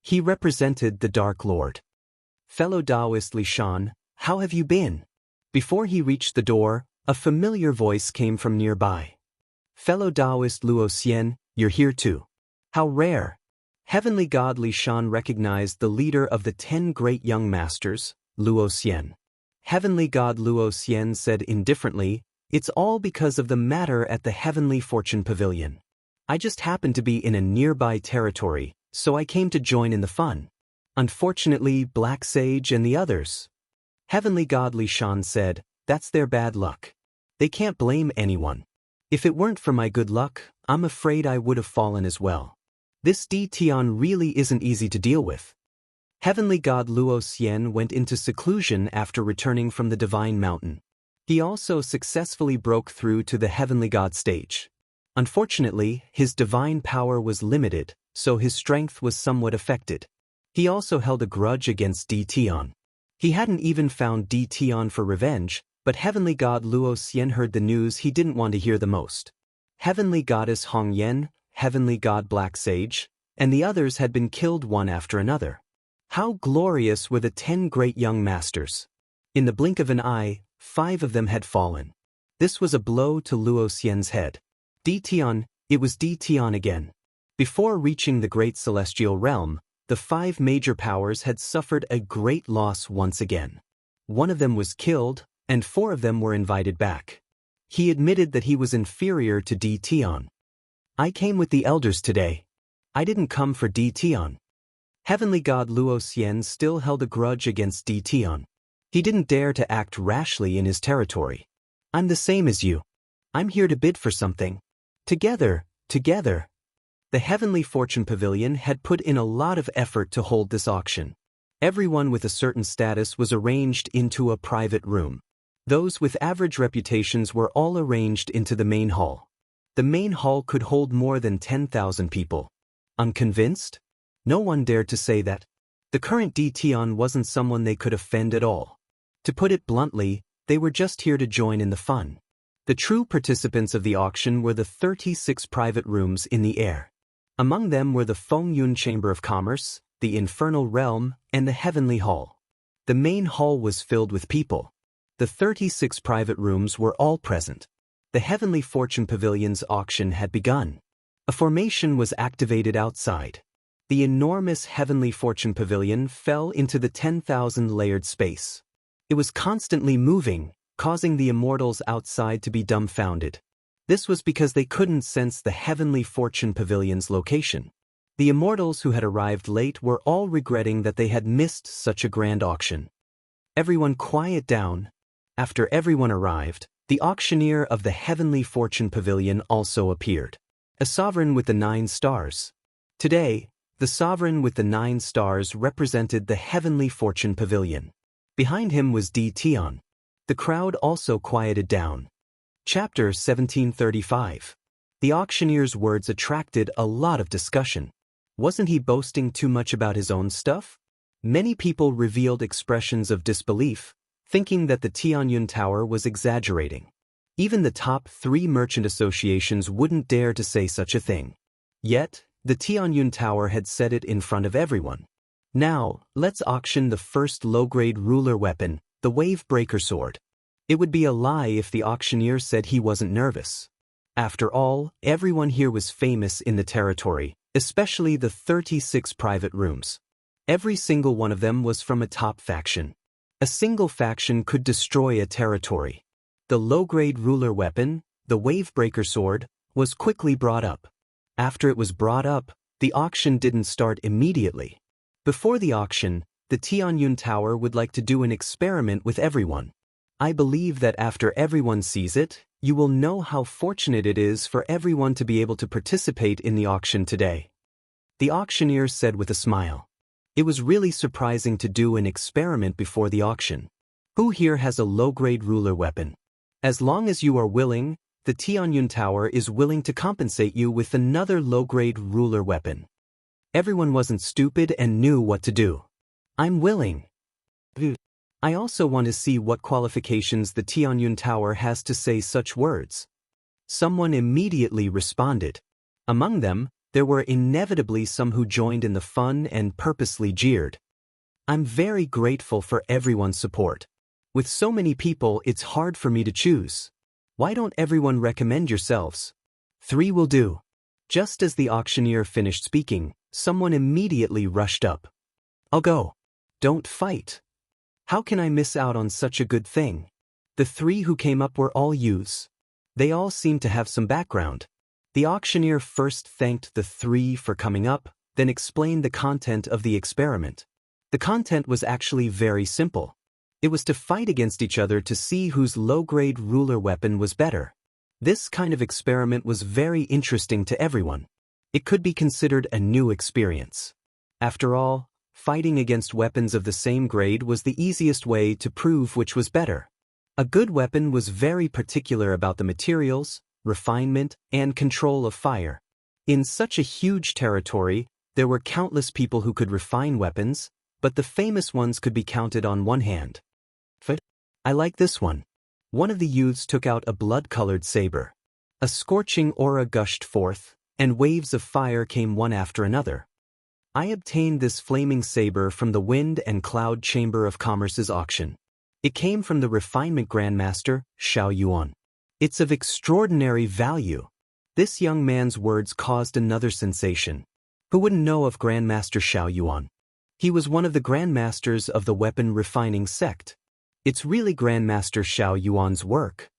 He represented the Dark Lord. "Fellow Taoist Li Shan, how have you been?" Before he reached the door, a familiar voice came from nearby. "Fellow Taoist Luo Xian, you're here too. How rare." Heavenly God Li Shan recognized the leader of the 10 great young masters, Luo Xian. Heavenly God Luo Xian said indifferently, "It's all because of the matter at the Heavenly Fortune Pavilion. I just happened to be in a nearby territory, so I came to join in the fun. Unfortunately, Black Sage and the others." Heavenly God Li Shan said, "That's their bad luck. They can't blame anyone. If it weren't for my good luck, I'm afraid I would have fallen as well. This D. Tian really isn't easy to deal with." Heavenly God Luo Xian went into seclusion after returning from the Divine Mountain. He also successfully broke through to the Heavenly God stage. Unfortunately, his divine power was limited, so his strength was somewhat affected. He also held a grudge against Tion. He hadn't even found Tion for revenge, but heavenly god Luo Xian heard the news he didn't want to hear the most. Heavenly goddess Hong Yan, heavenly god Black Sage, and the others had been killed one after another. How glorious were the 10 great young masters! In the blink of an eye, 5 of them had fallen. This was a blow to Luo Xian's head. Tion, it was Tion again. Before reaching the great celestial realm, the 5 major powers had suffered a great loss once again. One of them was killed, and 4 of them were invited back. He admitted that he was inferior to Tion. I came with the elders today. I didn't come for Tion. Heavenly god Luo Xian still held a grudge against Tion. He didn't dare to act rashly in his territory. I'm the same as you. I'm here to bid for something. Together. The Heavenly Fortune Pavilion had put in a lot of effort to hold this auction. Everyone with a certain status was arranged into a private room. Those with average reputations were all arranged into the main hall. The main hall could hold more than 10,000 people. Unconvinced? No one dared to say that. The current Tion wasn't someone they could offend at all. To put it bluntly, they were just here to join in the fun. The true participants of the auction were the 36 private rooms in the air. Among them were the Fengyun Chamber of Commerce, the Infernal Realm, and the Heavenly Hall. The main hall was filled with people. The 36 private rooms were all present. The Heavenly Fortune Pavilion's auction had begun. A formation was activated outside. The enormous Heavenly Fortune Pavilion fell into the 10,000-layered space. It was constantly moving, causing the immortals outside to be dumbfounded. This was because they couldn't sense the Heavenly Fortune Pavilion's location. The immortals who had arrived late were all regretting that they had missed such a grand auction. Everyone quiet down. After everyone arrived, the auctioneer of the Heavenly Fortune Pavilion also appeared. A sovereign with the 9 stars. Today, the sovereign with the 9 stars represented the Heavenly Fortune Pavilion. Behind him was Tion. The crowd also quieted down. Chapter 1735. The auctioneer's words attracted a lot of discussion. Wasn't he boasting too much about his own stuff? Many people revealed expressions of disbelief, thinking that the Tianyun Tower was exaggerating. Even the top 3 merchant associations wouldn't dare to say such a thing. Yet, the Tianyun Tower had said it in front of everyone. Now, let's auction the first low-grade ruler weapon, the Wave Breaker Sword. It would be a lie if the auctioneer said he wasn't nervous. After all, everyone here was famous in the territory, especially the 36 private rooms. Every single one of them was from a top faction. A single faction could destroy a territory. The low-grade ruler weapon, the Wave Breaker Sword, was quickly brought up. After it was brought up, the auction didn't start immediately. Before the auction, the Tianyun Tower would like to do an experiment with everyone. I believe that after everyone sees it, you will know how fortunate it is for everyone to be able to participate in the auction today. The auctioneer said with a smile. It was really surprising to do an experiment before the auction. Who here has a low-grade ruler weapon? As long as you are willing, the Tianyun Tower is willing to compensate you with another low-grade ruler weapon. Everyone wasn't stupid and knew what to do. I'm willing. I also want to see what qualifications the Tianyun Tower has to say such words. Someone immediately responded. Among them, there were inevitably some who joined in the fun and purposely jeered. I'm very grateful for everyone's support. With so many people, it's hard for me to choose. Why don't everyone recommend yourselves? 3 will do. Just as the auctioneer finished speaking, someone immediately rushed up. I'll go. Don't fight. How can I miss out on such a good thing? The 3 who came up were all youths. They all seemed to have some background. The auctioneer first thanked the 3 for coming up, then explained the content of the experiment. The content was actually very simple. It was to fight against each other to see whose low-grade ruler weapon was better. This kind of experiment was very interesting to everyone. It could be considered a new experience. After all, fighting against weapons of the same grade was the easiest way to prove which was better. A good weapon was very particular about the materials, refinement, and control of fire. In such a huge territory, there were countless people who could refine weapons, but the famous ones could be counted on one hand. I like this one. One of the youths took out a blood-colored saber. A scorching aura gushed forth, and waves of fire came one after another. I obtained this flaming saber from the Wind and Cloud Chamber of Commerce's auction. It came from the Refinement Grandmaster, Xiao Yuan. It's of extraordinary value. This young man's words caused another sensation. Who wouldn't know of Grandmaster Xiao Yuan? He was one of the Grandmasters of the weapon refining sect. It's really Grandmaster Xiao Yuan's work.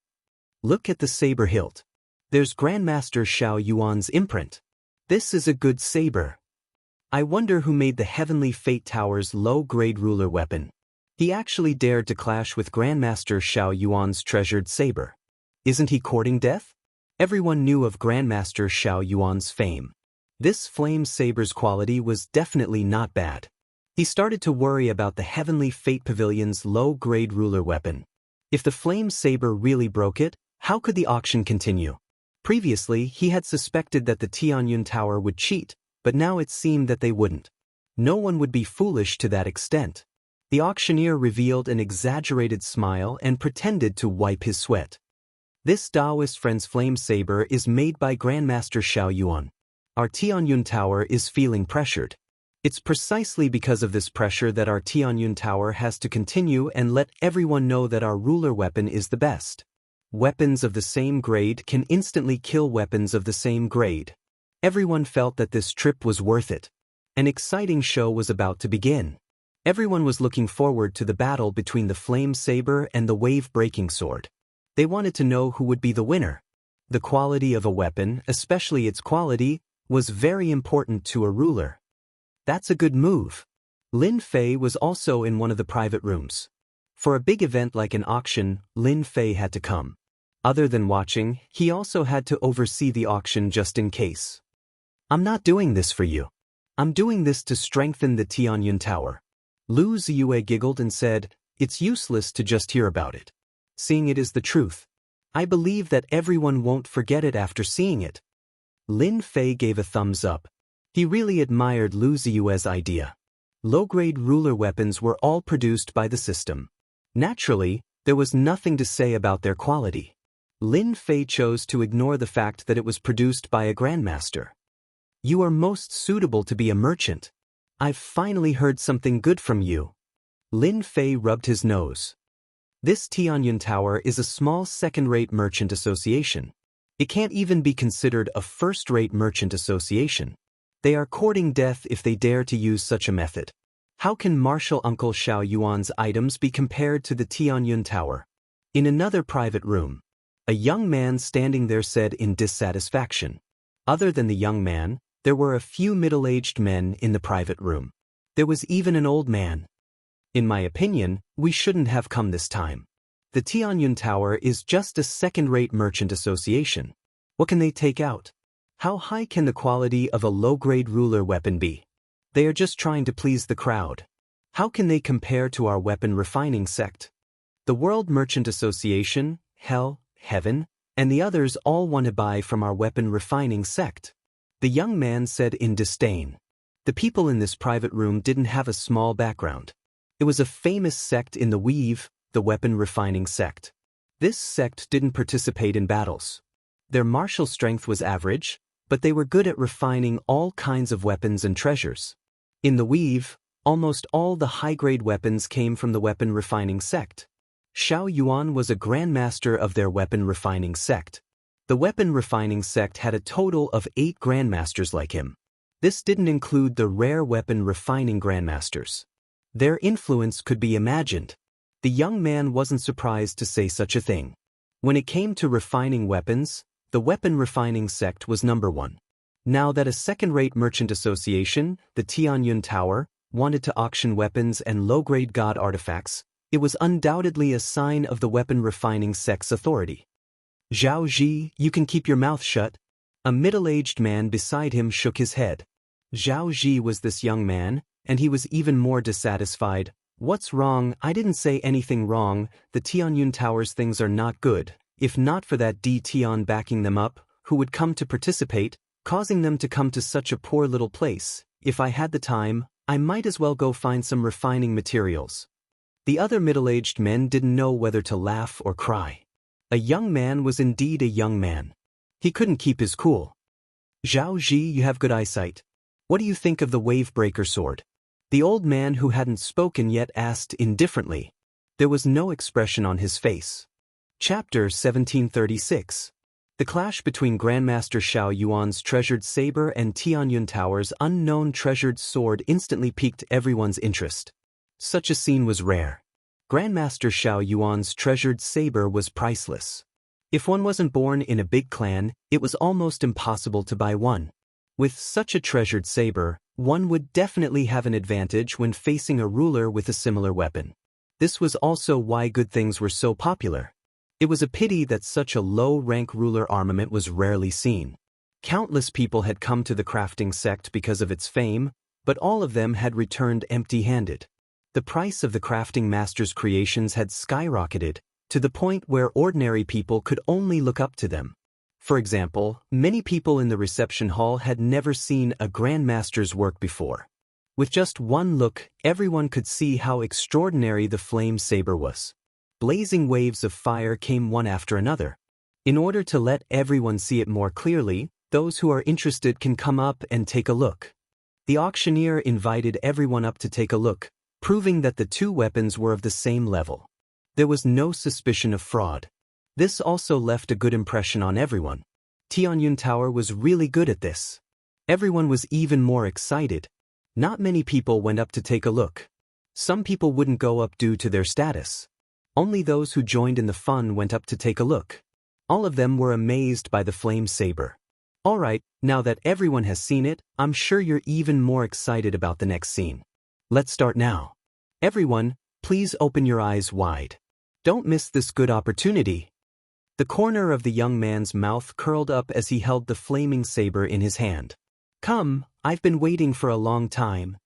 Look at the saber hilt. There's Grandmaster Xiao Yuan's imprint. This is a good saber. I wonder who made the Heavenly Fate Tower's low-grade ruler weapon. He actually dared to clash with Grandmaster Xiao Yuan's treasured saber. Isn't he courting death? Everyone knew of Grandmaster Xiao Yuan's fame. This flame saber's quality was definitely not bad. He started to worry about the Heavenly Fate Pavilion's low-grade ruler weapon. If the flame saber really broke it, how could the auction continue? Previously, he had suspected that the Tianyun Tower would cheat, but now it seemed that they wouldn't. No one would be foolish to that extent. The auctioneer revealed an exaggerated smile and pretended to wipe his sweat. This Taoist friend's flame saber is made by Grandmaster Xiao Yuan. Our Tianyun Tower is feeling pressured. It's precisely because of this pressure that our Tianyun Tower has to continue and let everyone know that our ruler weapon is the best. Weapons of the same grade can instantly kill weapons of the same grade. Everyone felt that this trip was worth it. An exciting show was about to begin. Everyone was looking forward to the battle between the flame saber and the wave-breaking sword. They wanted to know who would be the winner. The quality of a weapon, especially its quality, was very important to a ruler. That's a good move. Lin Fei was also in one of the private rooms. For a big event like an auction, Lin Fei had to come. Other than watching, he also had to oversee the auction just in case. I'm not doing this for you. I'm doing this to strengthen the Tianyun Tower. Lu Ziyue giggled and said, it's useless to just hear about it. Seeing it is the truth. I believe that everyone won't forget it after seeing it. Lin Fei gave a thumbs up. He really admired Lu Ziyue's idea. Low-grade ruler weapons were all produced by the system. Naturally, there was nothing to say about their quality. Lin Fei chose to ignore the fact that it was produced by a grandmaster. You are most suitable to be a merchant. I've finally heard something good from you. Lin Fei rubbed his nose. This Tianyun Tower is a small second-rate merchant association. It can't even be considered a first-rate merchant association. They are courting death if they dare to use such a method. How can Martial Uncle Xiao Yuan's items be compared to the Tianyun Tower? In another private room, a young man standing there said in dissatisfaction. Other than the young man, there were a few middle-aged men in the private room. There was even an old man. In my opinion, we shouldn't have come this time. The Tianyun Tower is just a second-rate merchant association. What can they take out? How high can the quality of a low-grade ruler weapon be? They are just trying to please the crowd. How can they compare to our weapon refining sect? The World Merchant Association, Hell, Heaven, and the others all want to buy from our weapon refining sect. The young man said in disdain. The people in this private room didn't have a small background. It was a famous sect in the Weave, the weapon refining sect. This sect didn't participate in battles. Their martial strength was average, but they were good at refining all kinds of weapons and treasures. In the Weave, almost all the high-grade weapons came from the weapon refining sect. Xiao Yuan was a grandmaster of their weapon refining sect. The weapon refining sect had a total of 8 grandmasters like him. This didn't include the rare weapon refining grandmasters. Their influence could be imagined. The young man wasn't surprised to say such a thing. When it came to refining weapons, the weapon refining sect was number 1. Now that a second-rate merchant association, the Tianyun Tower, wanted to auction weapons and low-grade god artifacts, it was undoubtedly a sign of the weapon refining sect's authority. Zhao Ji, you can keep your mouth shut. A middle-aged man beside him shook his head. Zhao Ji was this young man, and he was even more dissatisfied. What's wrong? I didn't say anything wrong. The Tianyun Tower's things are not good. if not for that Tion backing them up, who would come to participate, causing them to come to such a poor little place. If I had the time, I might as well go find some refining materials. The other middle-aged men didn't know whether to laugh or cry. A young man was indeed a young man. He couldn't keep his cool. Zhao Ji, you have good eyesight. What do you think of the wave-breaker sword? The old man who hadn't spoken yet asked indifferently. There was no expression on his face. Chapter 1736. The clash between Grandmaster Xiao Yuan's treasured saber and Tianyun Tower's unknown treasured sword instantly piqued everyone's interest. Such a scene was rare. Grandmaster Xiao Yuan's treasured saber was priceless. If one wasn't born in a big clan, it was almost impossible to buy one. With such a treasured saber, one would definitely have an advantage when facing a ruler with a similar weapon. This was also why good things were so popular. It was a pity that such a low-rank ruler armament was rarely seen. Countless people had come to the crafting sect because of its fame, but all of them had returned empty-handed. The price of the crafting master's creations had skyrocketed, to the point where ordinary people could only look up to them. For example, many people in the reception hall had never seen a grandmaster's work before. With just one look, everyone could see how extraordinary the flame saber was. Blazing waves of fire came one after another. In order to let everyone see it more clearly, those who are interested can come up and take a look. The auctioneer invited everyone up to take a look, proving that the two weapons were of the same level. There was no suspicion of fraud. This also left a good impression on everyone. Tianyun Tower was really good at this. Everyone was even more excited. Not many people went up to take a look. Some people wouldn't go up due to their status. Only those who joined in the fun went up to take a look. All of them were amazed by the flame saber. Alright, now that everyone has seen it, I'm sure you're even more excited about the next scene. Let's start now. Everyone, please open your eyes wide. Don't miss this good opportunity. The corner of the young man's mouth curled up as he held the flaming saber in his hand. Come, I've been waiting for a long time.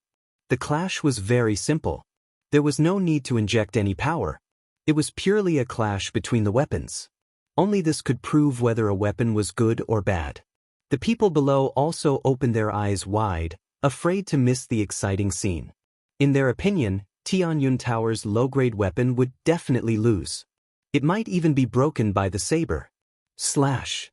The clash was very simple. There was no need to inject any power. It was purely a clash between the weapons. Only this could prove whether a weapon was good or bad. The people below also opened their eyes wide, afraid to miss the exciting scene. In their opinion, Tianyun Tower's low-grade weapon would definitely lose. It might even be broken by the saber. Slash.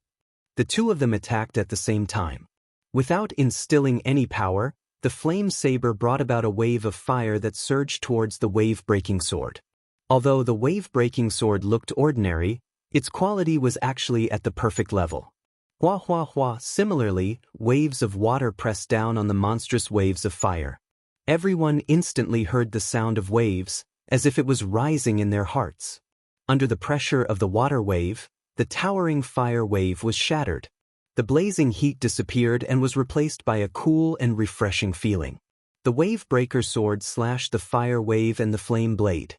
The two of them attacked at the same time. Without instilling any power, the flame saber brought about a wave of fire that surged towards the wave-breaking sword. Although the wave-breaking sword looked ordinary, its quality was actually at the perfect level. Hua hua hua. Similarly, waves of water pressed down on the monstrous waves of fire. Everyone instantly heard the sound of waves, as if it was rising in their hearts. Under the pressure of the water wave, the towering fire wave was shattered. The blazing heat disappeared and was replaced by a cool and refreshing feeling. The wave-breaker sword slashed the fire wave and the flame blade.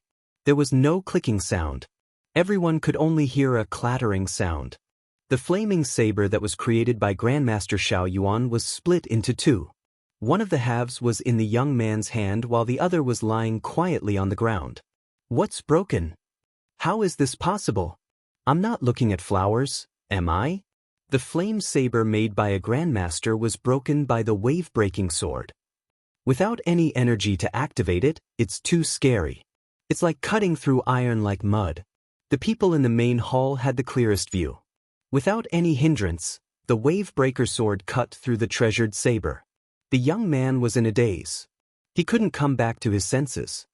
There was no clicking sound. Everyone could only hear a clattering sound. The flaming saber that was created by Grandmaster Xiao Yuan was split into two. One of the halves was in the young man's hand while the other was lying quietly on the ground. What's broken? How is this possible? I'm not looking at flowers, am I? The flame saber made by a grandmaster was broken by the wave-breaking sword. Without any energy to activate it, it's too scary. It's like cutting through iron like mud. The people in the main hall had the clearest view. Without any hindrance, the wave-breaker sword cut through the treasured saber. The young man was in a daze. He couldn't come back to his senses.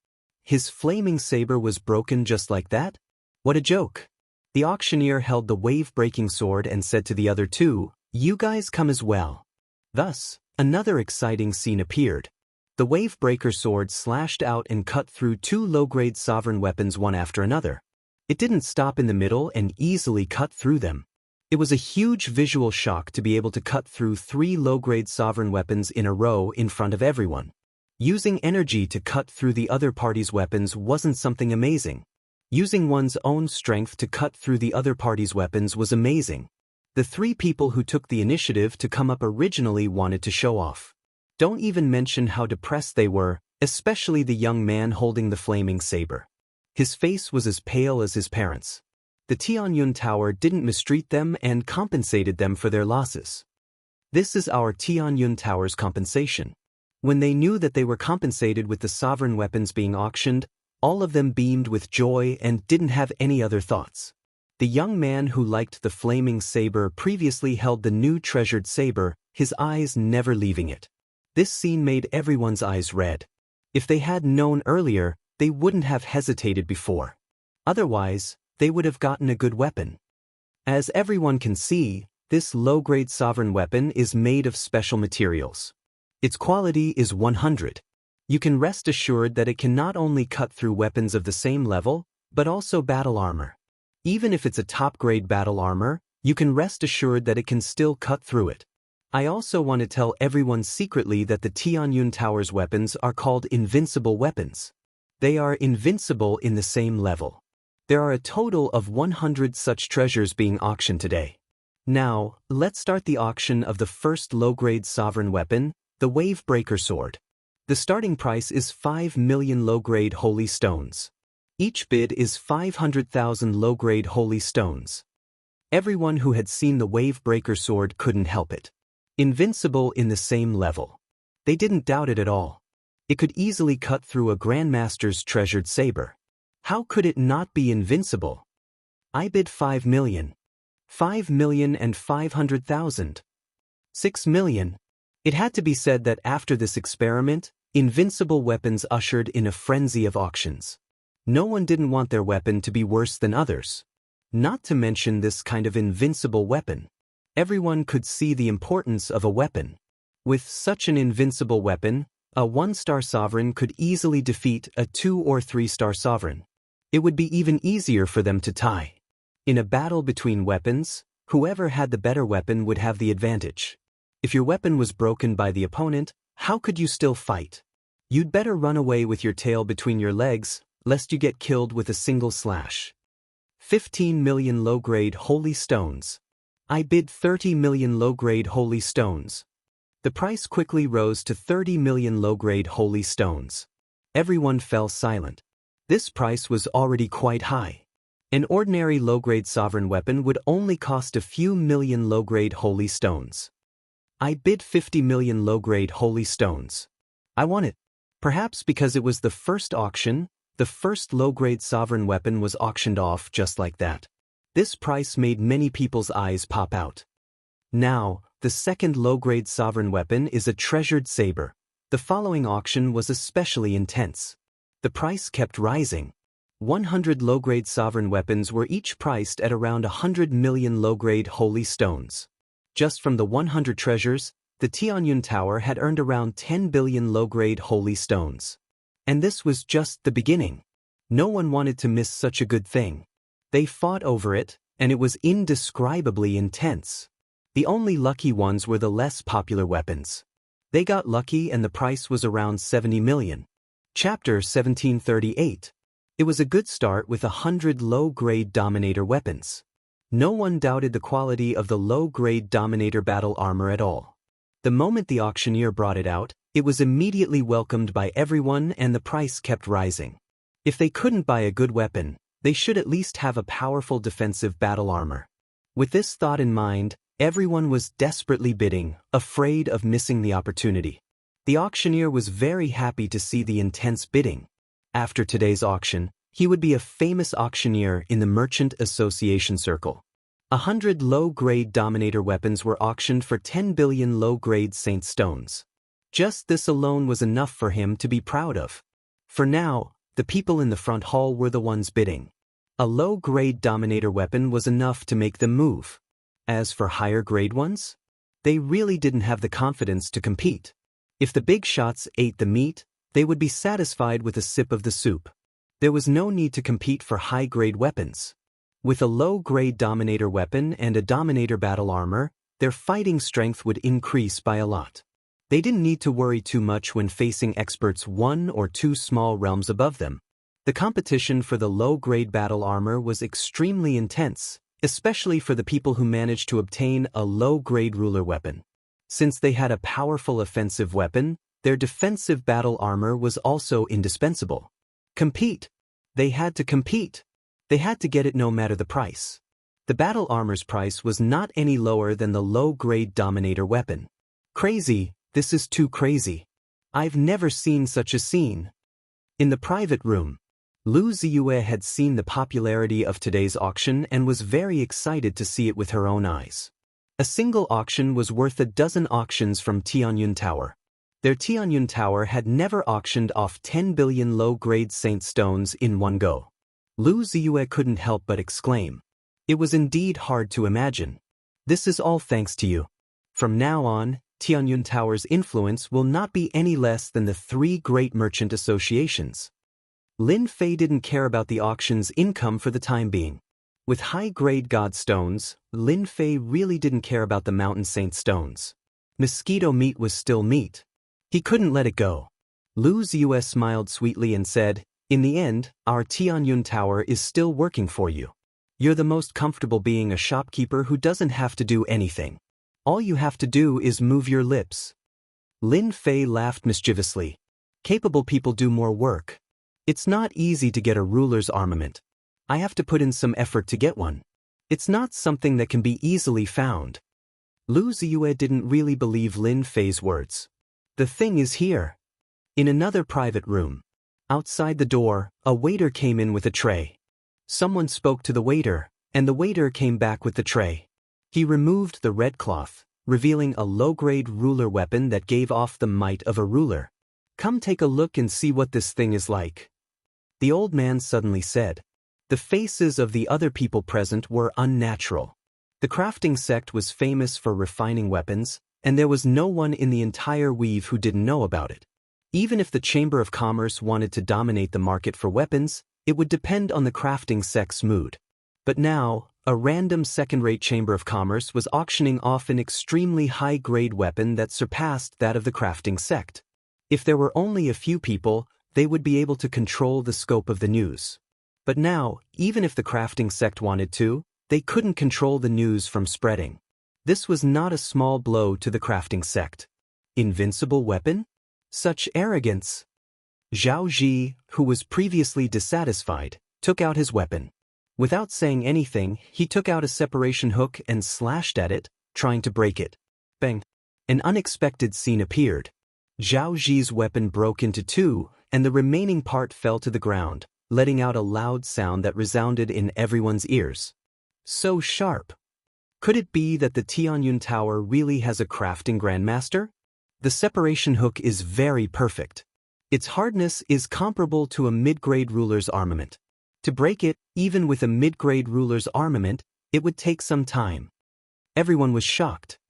His flaming saber was broken just like that? What a joke! The auctioneer held the wave-breaking sword and said to the other two, "You guys come as well." Thus, another exciting scene appeared. The wave-breaker sword slashed out and cut through two low-grade sovereign weapons one after another. It didn't stop in the middle and easily cut through them. It was a huge visual shock to be able to cut through three low-grade sovereign weapons in a row in front of everyone. Using energy to cut through the other party's weapons wasn't something amazing. Using one's own strength to cut through the other party's weapons was amazing. The three people who took the initiative to come up originally wanted to show off. Don't even mention how depressed they were, especially the young man holding the flaming saber. His face was as pale as his parents. The Tianyun Tower didn't mistreat them and compensated them for their losses. This is our Tianyun Tower's compensation. When they knew that they were compensated with the sovereign weapons being auctioned, all of them beamed with joy and didn't have any other thoughts. The young man who liked the flaming saber previously held the new treasured saber, his eyes never leaving it. This scene made everyone's eyes red. If they had known earlier, they wouldn't have hesitated before. Otherwise, they would have gotten a good weapon. As everyone can see, this low-grade sovereign weapon is made of special materials. Its quality is 100. You can rest assured that it can not only cut through weapons of the same level, but also battle armor. Even if it's a top-grade battle armor, you can rest assured that it can still cut through it. I also want to tell everyone secretly that the Tianyun Tower's weapons are called invincible weapons. They are invincible in the same level. There are a total of 100 such treasures being auctioned today. Now, let's start the auction of the first low-grade sovereign weapon, the Wavebreaker Sword. The starting price is 5 million low-grade holy stones. Each bid is 500,000 low-grade holy stones. Everyone who had seen the Wavebreaker Sword couldn't help it. Invincible in the same level. They didn't doubt it at all. It could easily cut through a Grandmaster's treasured saber. How could it not be invincible? I bid 5 million. 5,500,000. 6 million. It had to be said that after this experiment, invincible weapons ushered in a frenzy of auctions. No one didn't want their weapon to be worse than others. Not to mention this kind of invincible weapon. Everyone could see the importance of a weapon. With such an invincible weapon, a 1-star sovereign could easily defeat a 2- or 3-star sovereign. It would be even easier for them to tie. In a battle between weapons, whoever had the better weapon would have the advantage. If your weapon was broken by the opponent, how could you still fight? You'd better run away with your tail between your legs, lest you get killed with a single slash. 15 million low-grade holy stones. I bid 30 million low-grade holy stones. The price quickly rose to 30 million low-grade holy stones. Everyone fell silent. This price was already quite high. An ordinary low-grade sovereign weapon would only cost a few million low-grade holy stones. I bid 50 million low-grade holy stones. I won it. Perhaps because it was the first auction, the first low-grade sovereign weapon was auctioned off just like that. This price made many people's eyes pop out. Now, the second low-grade sovereign weapon is a treasured saber. The following auction was especially intense. The price kept rising. 100 low-grade sovereign weapons were each priced at around 100 million low-grade holy stones. Just from the 100 treasures, the Tianyun Tower had earned around 10 billion low-grade holy stones. And this was just the beginning. No one wanted to miss such a good thing. They fought over it, and it was indescribably intense. The only lucky ones were the less popular weapons. They got lucky and the price was around 70 million. Chapter 1738. It was a good start with 100 low-grade Dominator weapons. No one doubted the quality of the low-grade Dominator battle armor at all. The moment the auctioneer brought it out, it was immediately welcomed by everyone and the price kept rising. If they couldn't buy a good weapon, they should at least have a powerful defensive battle armor. With this thought in mind, everyone was desperately bidding, afraid of missing the opportunity. The auctioneer was very happy to see the intense bidding. After today's auction, he would be a famous auctioneer in the Merchant Association circle. 100 low-grade Dominator weapons were auctioned for 10 billion low-grade Saint stones. Just this alone was enough for him to be proud of. For now, the people in the front hall were the ones bidding. A low-grade Dominator weapon was enough to make them move. As for higher-grade ones, they really didn't have the confidence to compete. If the big shots ate the meat, they would be satisfied with a sip of the soup. There was no need to compete for high-grade weapons. With a low-grade Dominator weapon and a Dominator battle armor, their fighting strength would increase by a lot. They didn't need to worry too much when facing experts 1 or 2 small realms above them. The competition for the low-grade battle armor was extremely intense, especially for the people who managed to obtain a low-grade ruler weapon. Since they had a powerful offensive weapon, their defensive battle armor was also indispensable. Compete. They had to compete. They had to get it no matter the price. The battle armor's price was not any lower than the low-grade Dominator weapon. Crazy, this is too crazy. I've never seen such a scene. In the private room, Lu Ziyue had seen the popularity of today's auction and was very excited to see it with her own eyes. A single auction was worth a dozen auctions from Tianyun Tower. Their Tianyun Tower had never auctioned off 10 billion low-grade saint stones in one go. Lu Ziyue couldn't help but exclaim. It was indeed hard to imagine. This is all thanks to you. From now on, Tianyun Tower's influence will not be any less than the 3 great merchant associations. Lin Fei didn't care about the auction's income for the time being. With high-grade god stones, Lin Fei really didn't care about the mountain saint stones. Mosquito meat was still meat. He couldn't let it go. Lu Ziyue smiled sweetly and said, "In the end, our Tianyun Tower is still working for you. You're the most comfortable being a shopkeeper who doesn't have to do anything. All you have to do is move your lips." Lin Fei laughed mischievously. Capable people do more work. It's not easy to get a ruler's armament. I have to put in some effort to get one. It's not something that can be easily found. Lu Ziyue didn't really believe Lin Fei's words. The thing is here. In another private room. Outside the door, a waiter came in with a tray. Someone spoke to the waiter, and the waiter came back with the tray. He removed the red cloth, revealing a low-grade ruler weapon that gave off the might of a ruler. "Come take a look and see what this thing is like," the old man suddenly said. The faces of the other people present were unnatural. The crafting sect was famous for refining weapons, and there was no one in the entire weave who didn't know about it. Even if the Chamber of Commerce wanted to dominate the market for weapons, it would depend on the crafting sect's mood. But now, a random second-rate Chamber of Commerce was auctioning off an extremely high-grade weapon that surpassed that of the crafting sect. If there were only a few people, they would be able to control the scope of the news. But now, even if the crafting sect wanted to, they couldn't control the news from spreading. This was not a small blow to the crafting sect. Invincible weapon? Such arrogance! Zhao Ji, who was previously dissatisfied, took out his weapon. Without saying anything, he took out a separation hook and slashed at it, trying to break it. Bang! An unexpected scene appeared. Zhao Ji's weapon broke into two, and the remaining part fell to the ground, letting out a loud sound that resounded in everyone's ears. So sharp! Could it be that the Tianyun Tower really has a crafting grandmaster? The separation hook is very perfect. Its hardness is comparable to a mid-grade ruler's armament. To break it, even with a mid-grade ruler's armament, it would take some time. Everyone was shocked.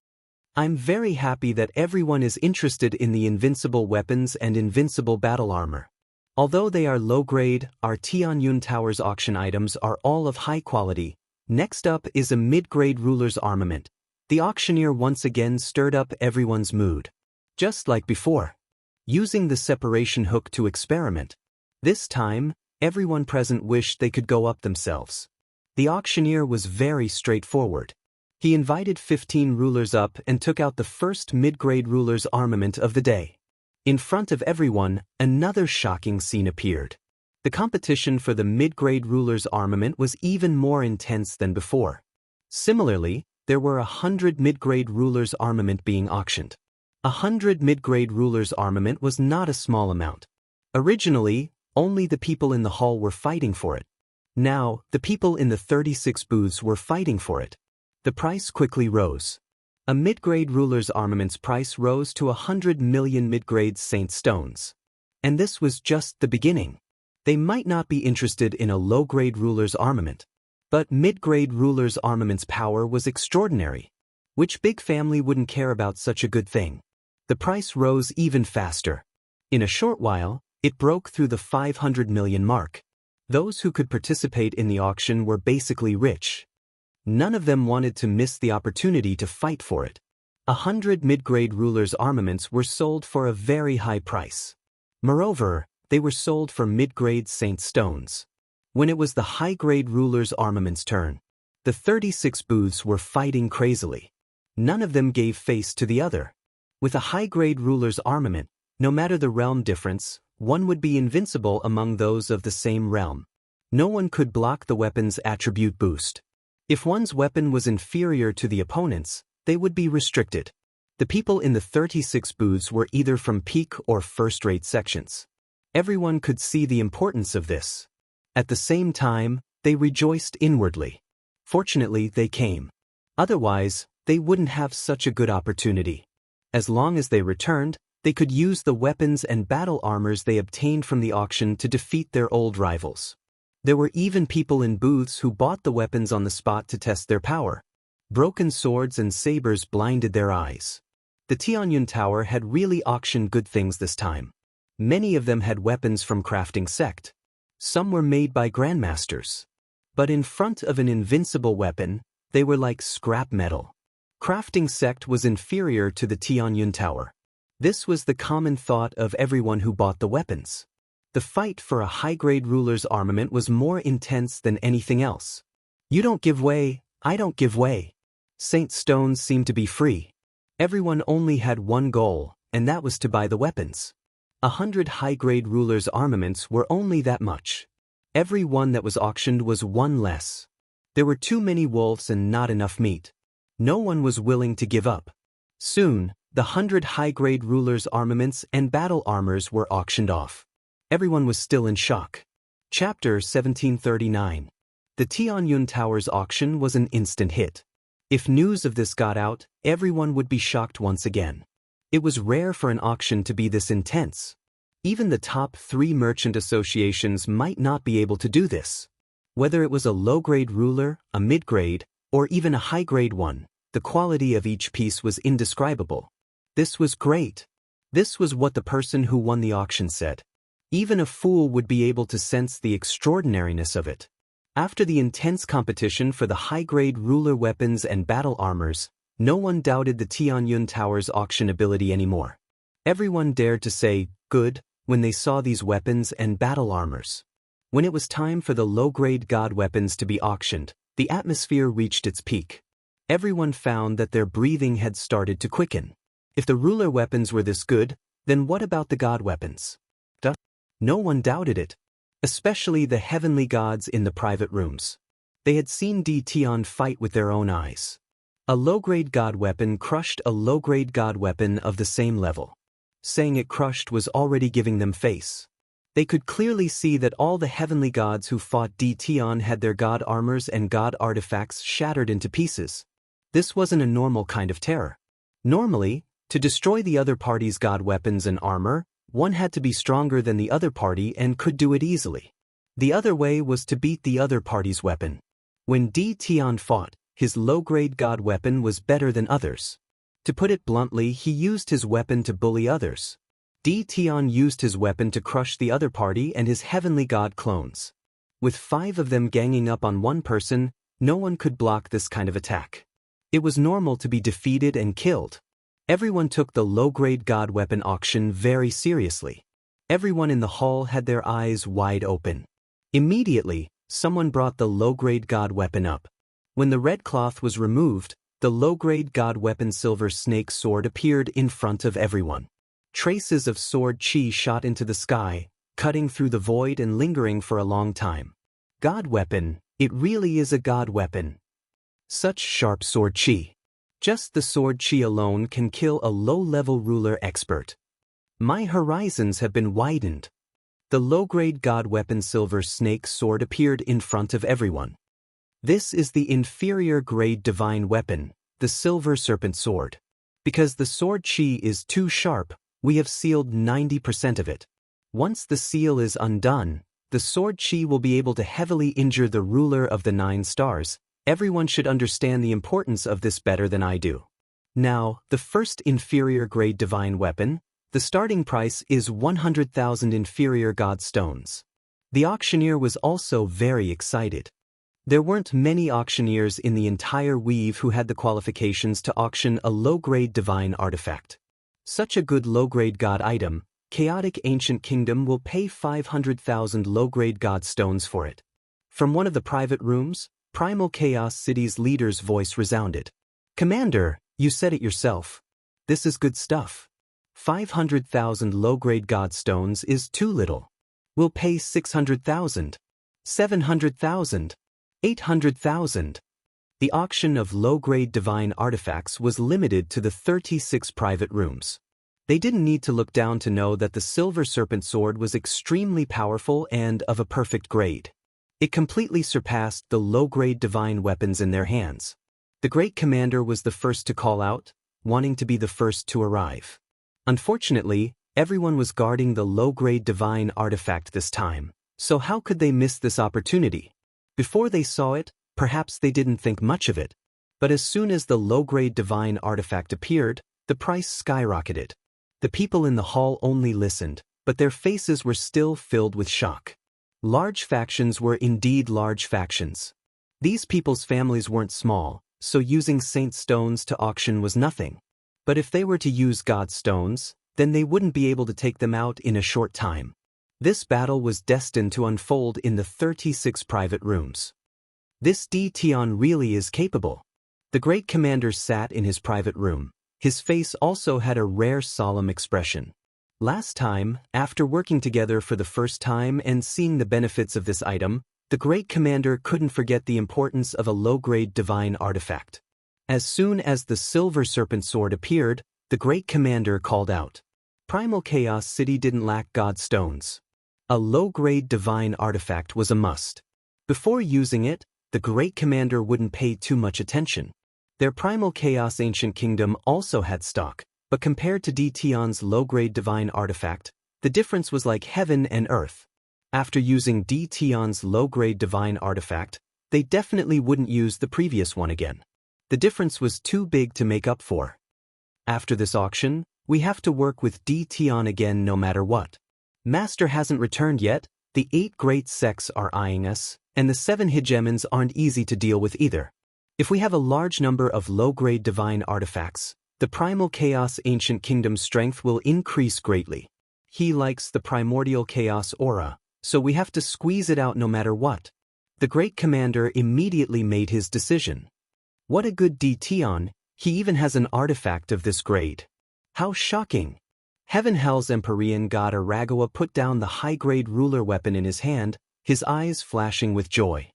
I'm very happy that everyone is interested in the invincible weapons and invincible battle armor. Although they are low-grade, our Tianyun Tower's auction items are all of high quality. Next up is a mid-grade ruler's armament. The auctioneer once again stirred up everyone's mood. Just like before. Using the separation hook to experiment. This time, everyone present wished they could go up themselves. The auctioneer was very straightforward. He invited 15 rulers up and took out the first mid-grade ruler's armament of the day. In front of everyone, another shocking scene appeared. The competition for the mid-grade ruler's armament was even more intense than before. Similarly, there were 100 mid-grade ruler's armament being auctioned. 100 mid-grade ruler's armament was not a small amount. Originally, only the people in the hall were fighting for it. Now, the people in the 36 booths were fighting for it. The price quickly rose. A mid-grade ruler's armament's price rose to 100 million mid-grade saint stones. And this was just the beginning. They might not be interested in a low-grade ruler's armament. But mid-grade ruler's armament's power was extraordinary. Which big family wouldn't care about such a good thing? The price rose even faster. In a short while, it broke through the 500 million mark. Those who could participate in the auction were basically rich. None of them wanted to miss the opportunity to fight for it. 100 mid-grade rulers' armaments were sold for a very high price. Moreover, they were sold for mid-grade saint stones. When it was the high-grade rulers' armaments' turn, the 36 booths were fighting crazily. None of them gave face to the other. With a high-grade ruler's armament, no matter the realm difference, one would be invincible among those of the same realm. No one could block the weapon's attribute boost. If one's weapon was inferior to the opponent's, they would be restricted. The people in the 36 booths were either from peak or first-rate sections. Everyone could see the importance of this. At the same time, they rejoiced inwardly. Fortunately, they came. Otherwise, they wouldn't have such a good opportunity. As long as they returned, they could use the weapons and battle armors they obtained from the auction to defeat their old rivals. There were even people in booths who bought the weapons on the spot to test their power. Broken swords and sabers blinded their eyes. The Tianyun Tower had really auctioned good things this time. Many of them had weapons from crafting sect. Some were made by grandmasters. But in front of an invincible weapon, they were like scrap metal. Crafting sect was inferior to the Tianyun Tower. This was the common thought of everyone who bought the weapons. The fight for a high-grade ruler's armament was more intense than anything else. You don't give way, I don't give way. Saint Stones seemed to be free. Everyone only had one goal, and that was to buy the weapons. 100 high-grade rulers' armaments were only that much. Every one that was auctioned was one less. There were too many wolves and not enough meat. No one was willing to give up. Soon, the 100 high-grade rulers' armaments and battle armors were auctioned off. Everyone was still in shock. Chapter 1739. The Tianyun Tower's auction was an instant hit. If news of this got out, everyone would be shocked once again. It was rare for an auction to be this intense. Even the top 3 merchant associations might not be able to do this. Whether it was a low-grade ruler, a mid-grade, or even a high-grade one, the quality of each piece was indescribable. This was great. This was what the person who won the auction said. Even a fool would be able to sense the extraordinariness of it. After the intense competition for the high-grade ruler weapons and battle armors, no one doubted the Tianyun Tower's auctionability anymore. Everyone dared to say, good, when they saw these weapons and battle armors. When it was time for the low-grade god weapons to be auctioned, the atmosphere reached its peak. Everyone found that their breathing had started to quicken. If the ruler weapons were this good, then what about the god weapons? No one doubted it. Especially the heavenly gods in the private rooms. They had seen Tian fight with their own eyes. A low-grade god weapon crushed a low-grade god weapon of the same level. Saying it crushed was already giving them face. They could clearly see that all the heavenly gods who fought Tian had their god armors and god artifacts shattered into pieces. This wasn't a normal kind of terror. Normally, to destroy the other party's god weapons and armor, one had to be stronger than the other party and could do it easily. The other way was to beat the other party's weapon. When Tian fought, his low-grade god weapon was better than others. To put it bluntly, he used his weapon to bully others. Tian used his weapon to crush the other party and his heavenly god clones. With 5 of them ganging up on one person, no one could block this kind of attack. It was normal to be defeated and killed. Everyone took the low-grade god weapon auction very seriously. Everyone in the hall had their eyes wide open. Immediately, someone brought the low-grade god weapon up. When the red cloth was removed, the low-grade god weapon silver snake sword appeared in front of everyone. Traces of sword chi shot into the sky, cutting through the void and lingering for a long time. God weapon, it really is a god weapon. Such sharp sword chi. Just the sword chi alone can kill a low-level ruler expert. My horizons have been widened. The low-grade god weapon silver snake sword appeared in front of everyone. This is the inferior grade divine weapon, the silver serpent sword. Because the sword chi is too sharp, we have sealed 90% of it. Once the seal is undone, the sword chi will be able to heavily injure the ruler of the 9 stars. Everyone should understand the importance of this better than I do. Now, the first inferior grade divine weapon, the starting price is 100,000 inferior god stones. The auctioneer was also very excited. There weren't many auctioneers in the entire weave who had the qualifications to auction a low-grade divine artifact. Such a good low-grade god item, Chaotic Ancient Kingdom will pay 500,000 low-grade god stones for it. From one of the private rooms, Primal Chaos City's leader's voice resounded. Commander, you said it yourself. This is good stuff. 500,000 low-grade god stones is too little. We'll pay 600,000. 700,000. 800,000. The auction of low-grade divine artifacts was limited to the 36 private rooms. They didn't need to look down to know that the silver serpent sword was extremely powerful and of a perfect grade. It completely surpassed the low-grade divine weapons in their hands. The great commander was the first to call out, wanting to be the first to arrive. Unfortunately, everyone was guarding the low-grade divine artifact this time, so how could they miss this opportunity? Before they saw it, perhaps they didn't think much of it. But as soon as the low-grade divine artifact appeared, the price skyrocketed. The people in the hall only listened, but their faces were still filled with shock. Large factions were indeed large factions. These people's families weren't small, so using saint stones to auction was nothing. But if they were to use god stones, then they wouldn't be able to take them out in a short time. This battle was destined to unfold in the 36 private rooms. This Tian really is capable. The great commander sat in his private room. His face also had a rare solemn expression. Last time, after working together for the first time and seeing the benefits of this item, the great commander couldn't forget the importance of a low-grade divine artifact. As soon as the silver serpent sword appeared, the great commander called out. Primal Chaos City didn't lack god stones. A low-grade divine artifact was a must. Before using it, the great commander wouldn't pay too much attention. Their Primal Chaos Ancient Kingdom also had stock, but compared to Tian's low-grade divine artifact, the difference was like heaven and earth. After using Tian's low-grade divine artifact, they definitely wouldn't use the previous one again. The difference was too big to make up for. After this auction, we have to work with Tian again no matter what. Master hasn't returned yet, the 8 great sects are eyeing us, and the 7 hegemons aren't easy to deal with either. If we have a large number of low-grade divine artifacts, the Primal Chaos Ancient Kingdom's strength will increase greatly. He likes the primordial chaos aura, so we have to squeeze it out no matter what. The great commander immediately made his decision. What a good Tian, he even has an artifact of this grade. How shocking! Heaven Hell's Empyrean god Aragawa put down the high-grade ruler weapon in his hand, his eyes flashing with joy.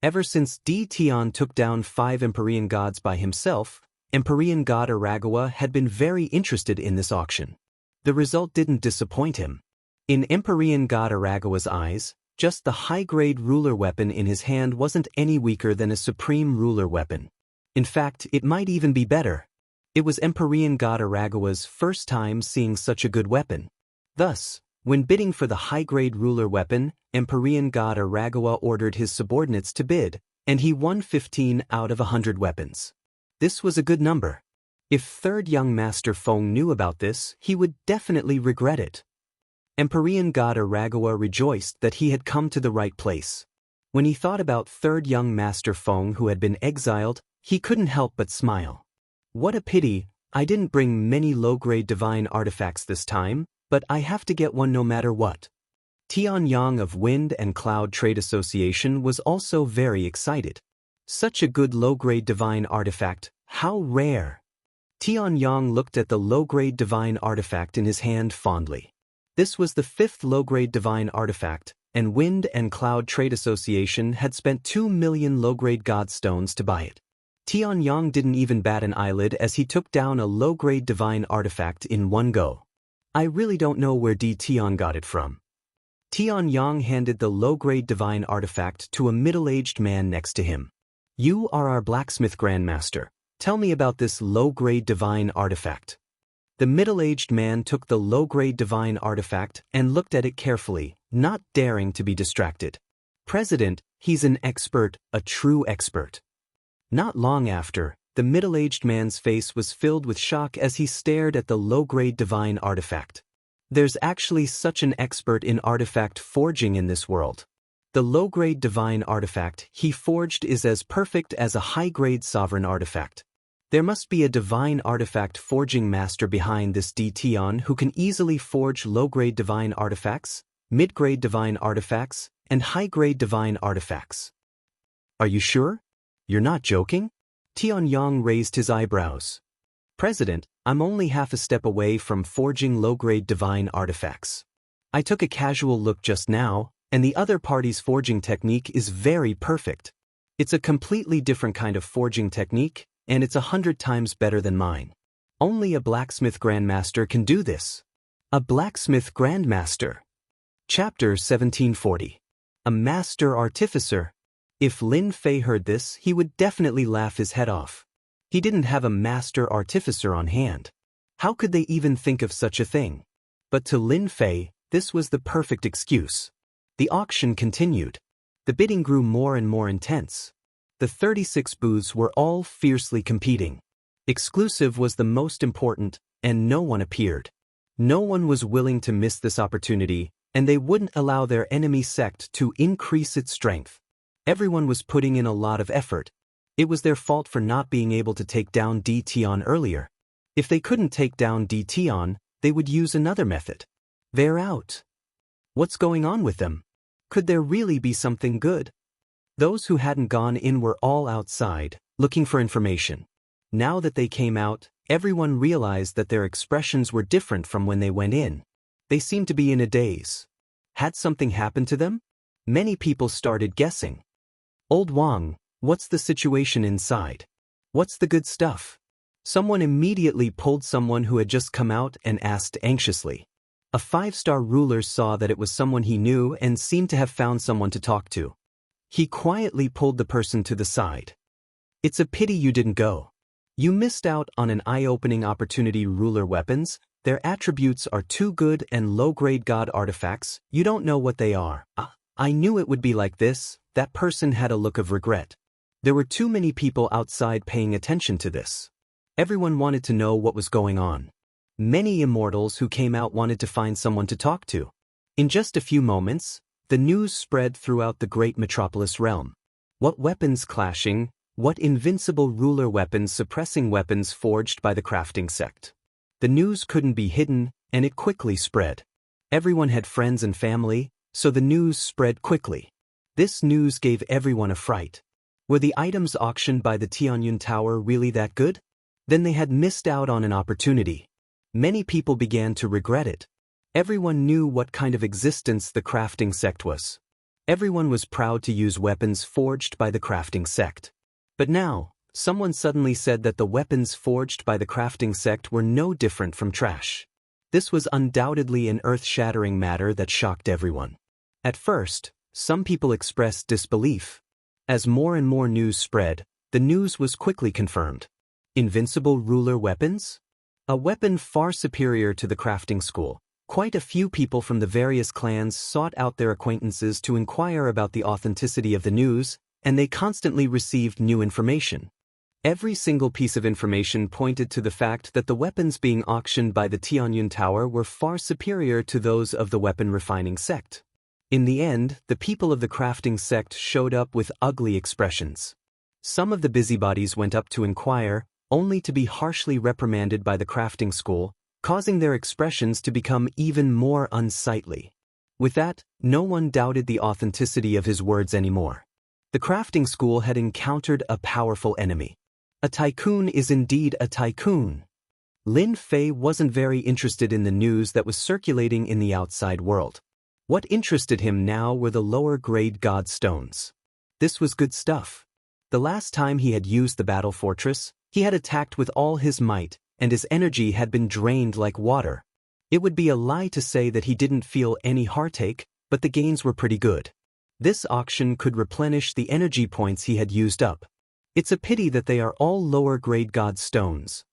Ever since Tian took down 5 Empyrean gods by himself, Empyrean god Aragawa had been very interested in this auction. The result didn't disappoint him. In Empyrean god Aragawa's eyes, just the high-grade ruler weapon in his hand wasn't any weaker than a supreme ruler weapon. In fact, it might even be better. It was Empyrean god Aragawa's first time seeing such a good weapon. Thus, when bidding for the high-grade ruler weapon, Empyrean god Aragawa ordered his subordinates to bid, and he won 15 out of 100 weapons. This was a good number. If third young Master Feng knew about this, he would definitely regret it. Empyrean god Aragawa rejoiced that he had come to the right place. When he thought about third young Master Feng who had been exiled, he couldn't help but smile. What a pity, I didn't bring many low-grade divine artifacts this time, but I have to get one no matter what. Tian Yang of Wind and Cloud Trade Association was also very excited. Such a good low-grade divine artifact, how rare! Tian Yang looked at the low-grade divine artifact in his hand fondly. This was the 5th low-grade divine artifact, and Wind and Cloud Trade Association had spent 2 million low-grade god stones to buy it. Tian Yang didn't even bat an eyelid as he took down a low-grade divine artifact in one go. I really don't know where Tian got it from. Tian Yang handed the low-grade divine artifact to a middle-aged man next to him. You are our blacksmith grandmaster. Tell me about this low-grade divine artifact. The middle-aged man took the low-grade divine artifact and looked at it carefully, not daring to be distracted. President, he's an expert, a true expert. Not long after, the middle-aged man's face was filled with shock as he stared at the low-grade divine artifact. There's actually such an expert in artifact forging in this world. The low-grade divine artifact he forged is as perfect as a high-grade sovereign artifact. There must be a divine artifact forging master behind this Tian who can easily forge low-grade divine artifacts, mid-grade divine artifacts, and high-grade divine artifacts. Are you sure? You're not joking? Tian Yang raised his eyebrows. President, I'm only half a step away from forging low-grade divine artifacts. I took a casual look just now, and the other party's forging technique is very perfect. It's a completely different kind of forging technique, and it's 100 times better than mine. Only a blacksmith grandmaster can do this. A blacksmith grandmaster. Chapter 1740. A master artificer. If Lin Fei heard this, he would definitely laugh his head off. He didn't have a master artificer on hand. How could they even think of such a thing? But to Lin Fei, this was the perfect excuse. The auction continued. The bidding grew more and more intense. The 36 booths were all fiercely competing. Exclusive was the most important, and no one appeared. No one was willing to miss this opportunity, and they wouldn't allow their enemy sect to increase its strength. Everyone was putting in a lot of effort. It was their fault for not being able to take down D Tian earlier. If they couldn't take down D Tian, they would use another method. They're out. What's going on with them? Could there really be something good? Those who hadn't gone in were all outside, looking for information. Now that they came out, everyone realized that their expressions were different from when they went in. They seemed to be in a daze. Had something happened to them? Many people started guessing. Old Wang, what's the situation inside? What's the good stuff? Someone immediately pulled someone who had just come out and asked anxiously. A 5-star ruler saw that it was someone he knew and seemed to have found someone to talk to. He quietly pulled the person to the side. It's a pity you didn't go. You missed out on an eye-opening opportunity. Ruler weapons, their attributes are too good, and low-grade god artifacts, you don't know what they are. I knew it would be like this. That person had a look of regret. There were too many people outside paying attention to this. Everyone wanted to know what was going on. Many immortals who came out wanted to find someone to talk to. In just a few moments, the news spread throughout the great metropolis realm. What weapons clashing, what invincible ruler weapons suppressing weapons forged by the crafting sect. The news couldn't be hidden, and it quickly spread. Everyone had friends and family, so the news spread quickly. This news gave everyone a fright. Were the items auctioned by the Tianyun Tower really that good? Then they had missed out on an opportunity. Many people began to regret it. Everyone knew what kind of existence the crafting sect was. Everyone was proud to use weapons forged by the crafting sect. But now, someone suddenly said that the weapons forged by the crafting sect were no different from trash. This was undoubtedly an earth-shattering matter that shocked everyone. At first, some people expressed disbelief. As more and more news spread, the news was quickly confirmed. Invincible ruler weapons? A weapon far superior to the crafting school. Quite a few people from the various clans sought out their acquaintances to inquire about the authenticity of the news, and they constantly received new information. Every single piece of information pointed to the fact that the weapons being auctioned by the Tianyun Tower were far superior to those of the weapon refining sect. In the end, the people of the crafting sect showed up with ugly expressions. Some of the busybodies went up to inquire, only to be harshly reprimanded by the crafting school, causing their expressions to become even more unsightly. With that, no one doubted the authenticity of his words anymore. The crafting school had encountered a powerful enemy. A tycoon is indeed a tycoon. Lin Fei wasn't very interested in the news that was circulating in the outside world. What interested him now were the lower-grade god stones. This was good stuff. The last time he had used the battle fortress, he had attacked with all his might, and his energy had been drained like water. It would be a lie to say that he didn't feel any heartache, but the gains were pretty good. This auction could replenish the energy points he had used up. It's a pity that they are all lower-grade god stones.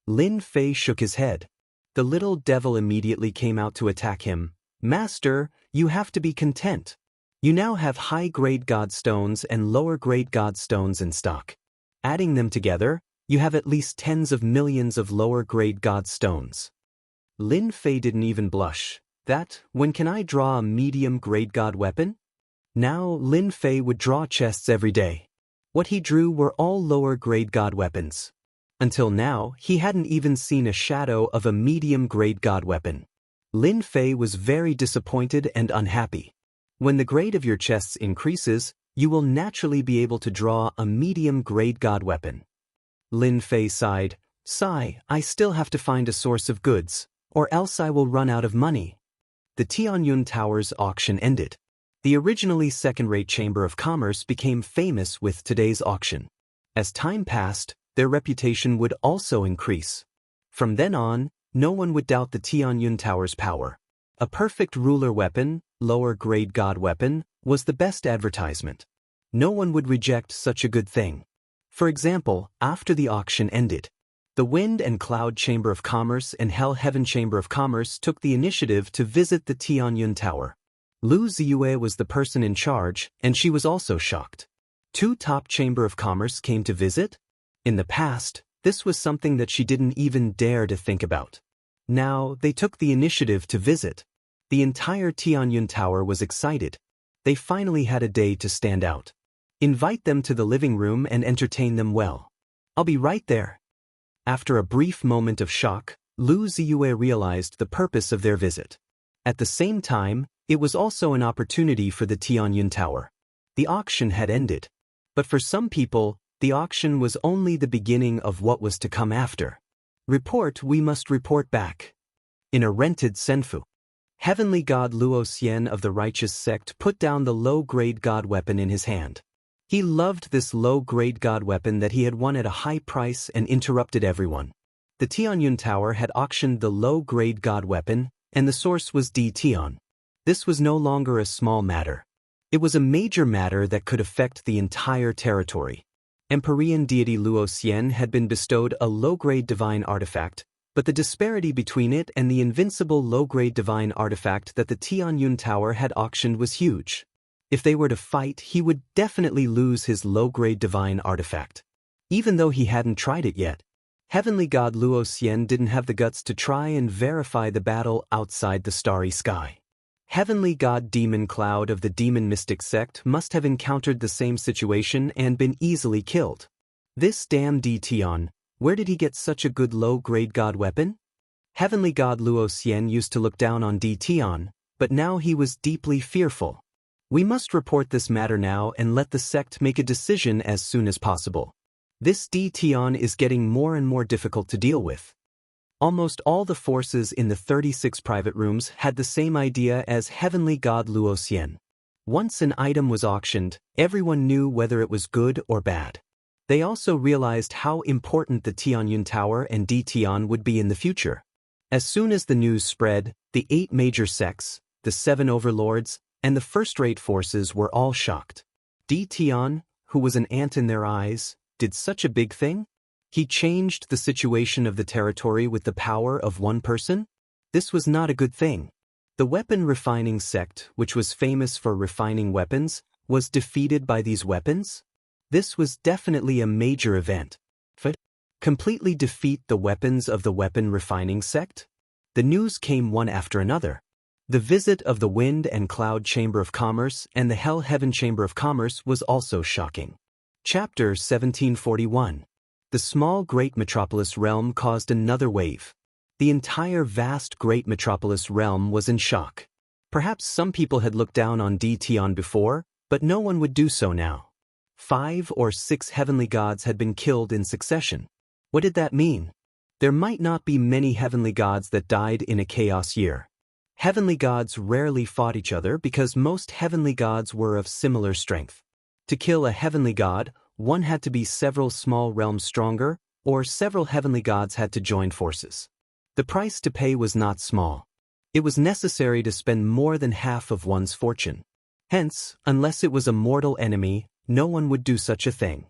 Lin Fei shook his head. The little devil immediately came out to attack him. Master, you have to be content. You now have high-grade god stones and lower-grade god stones in stock. Adding them together, you have at least tens of millions of lower-grade god stones. Lin Fei didn't even blush. When can I draw a medium-grade god weapon? Now, Lin Fei would draw chests every day. What he drew were all lower-grade god weapons. Until now, he hadn't even seen a shadow of a medium-grade god weapon. Lin Fei was very disappointed and unhappy. When the grade of your chests increases, you will naturally be able to draw a medium-grade god weapon. Lin Fei sighed. I still have to find a source of goods, or else I will run out of money. The Tianyun Tower's auction ended. The originally second-rate Chamber of Commerce became famous with today's auction. As time passed, their reputation would also increase. From then on, no one would doubt the Tianyun Tower's power. A perfect ruler weapon, lower-grade god weapon, was the best advertisement. No one would reject such a good thing. For example, after the auction ended, the Wind and Cloud Chamber of Commerce and Hell Heaven Chamber of Commerce took the initiative to visit the Tianyun Tower. Lu Ziyue was the person in charge, and she was also shocked. 2 top Chamber of Commerce came to visit? In the past, this was something that she didn't even dare to think about. Now, they took the initiative to visit. The entire Tianyun Tower was excited. They finally had a day to stand out. Invite them to the living room and entertain them well. I'll be right there. After a brief moment of shock, Lu Ziyue realized the purpose of their visit. At the same time, it was also an opportunity for the Tianyun Tower. The auction had ended. But for some people, the auction was only the beginning of what was to come after. We must report back. In a rented senfu, Heavenly God Luo Xian of the Righteous Sect put down the low-grade god weapon in his hand. He loved this low-grade god weapon that he had won at a high price and interrupted everyone. The Tianyun Tower had auctioned the low-grade god weapon, and the source was D. Tian. This was no longer a small matter. It was a major matter that could affect the entire territory. Empyrean deity Luo Xian had been bestowed a low-grade divine artifact, but the disparity between it and the invincible low-grade divine artifact that the Tianyun Tower had auctioned was huge. If they were to fight, he would definitely lose his low-grade divine artifact. Even though he hadn't tried it yet, Heavenly God Luo Xian didn't have the guts to try and verify the battle outside the starry sky. Heavenly God Demon Cloud of the Demon Mystic Sect must have encountered the same situation and been easily killed. This damn D. Tian, where did he get such a good low-grade god weapon? Heavenly God Luo Xian used to look down on D. Tian, but now he was deeply fearful. We must report this matter now and let the sect make a decision as soon as possible. This D. Tian is getting more and more difficult to deal with. Almost all the forces in the 36 private rooms had the same idea as Heavenly God Luo Xian. Once an item was auctioned, everyone knew whether it was good or bad. They also realized how important the Tianyun Tower and D. Tian would be in the future. As soon as the news spread, the 8 major sects, the 7 overlords, and the first-rate forces were all shocked. D. Tian, who was an ant in their eyes, did such a big thing? He changed the situation of the territory with the power of one person? This was not a good thing. The weapon refining sect, which was famous for refining weapons, was defeated by these weapons? This was definitely a major event. Completely defeat the weapons of the weapon refining sect? The news came one after another. The visit of the Wind and Cloud Chamber of Commerce and the Hell Heaven Chamber of Commerce was also shocking. Chapter 1741. The small Great Metropolis realm caused another wave. The entire vast Great Metropolis realm was in shock. Perhaps some people had looked down on D. Tian before, but no one would do so now. 5 or 6 heavenly gods had been killed in succession. What did that mean? There might not be many heavenly gods that died in a chaos year. Heavenly gods rarely fought each other because most heavenly gods were of similar strength. To kill a heavenly god, one had to be several small realms stronger, or several heavenly gods had to join forces. The price to pay was not small. It was necessary to spend more than half of one's fortune. Hence, unless it was a mortal enemy, no one would do such a thing.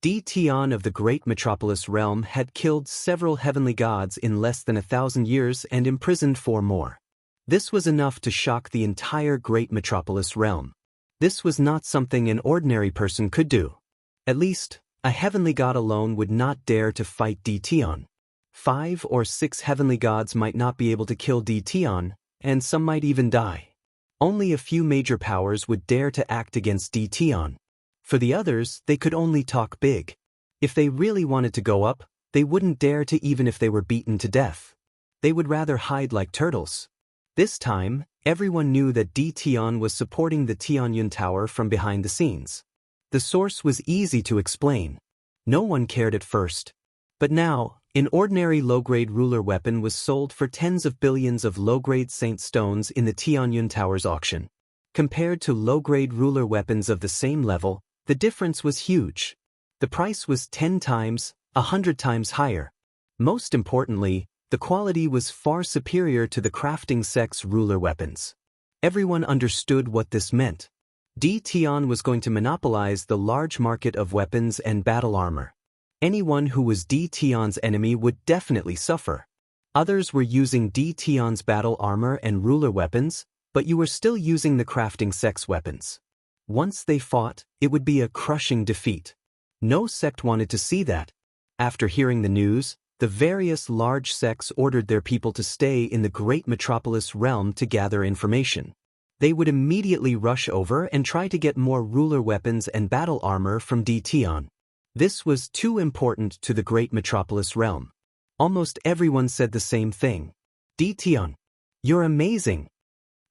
D. Tian of the Great Metropolis realm had killed several heavenly gods in less than 1,000 years and imprisoned 4 more. This was enough to shock the entire Great Metropolis realm. This was not something an ordinary person could do. At least, a heavenly god alone would not dare to fight D. Tian. 5 or 6 heavenly gods might not be able to kill D. Tian, and some might even die. Only a few major powers would dare to act against D. Tian. For the others, they could only talk big. If they really wanted to go up, they wouldn't dare to even if they were beaten to death. They would rather hide like turtles. This time, everyone knew that D. Tian was supporting the Tianyun Tower from behind the scenes. The source was easy to explain. No one cared at first. But now, an ordinary low-grade ruler weapon was sold for tens of billions of low-grade saint stones in the Tianyun Tower's auction. Compared to low-grade ruler weapons of the same level, the difference was huge. The price was 10 times, 100 times higher. Most importantly, the quality was far superior to the crafting sect's ruler weapons. Everyone understood what this meant. Tian was going to monopolize the large market of weapons and battle armor. Anyone who was Tian's enemy would definitely suffer. Others were using Tian's battle armor and ruler weapons, but you were still using the crafting sect's weapons. Once they fought, it would be a crushing defeat. No sect wanted to see that. After hearing the news, the various large sects ordered their people to stay in the great metropolis realm to gather information. They would immediately rush over and try to get more ruler weapons and battle armor from Tian. This was too important to the great metropolis realm. Almost everyone said the same thing. Tian, you're amazing.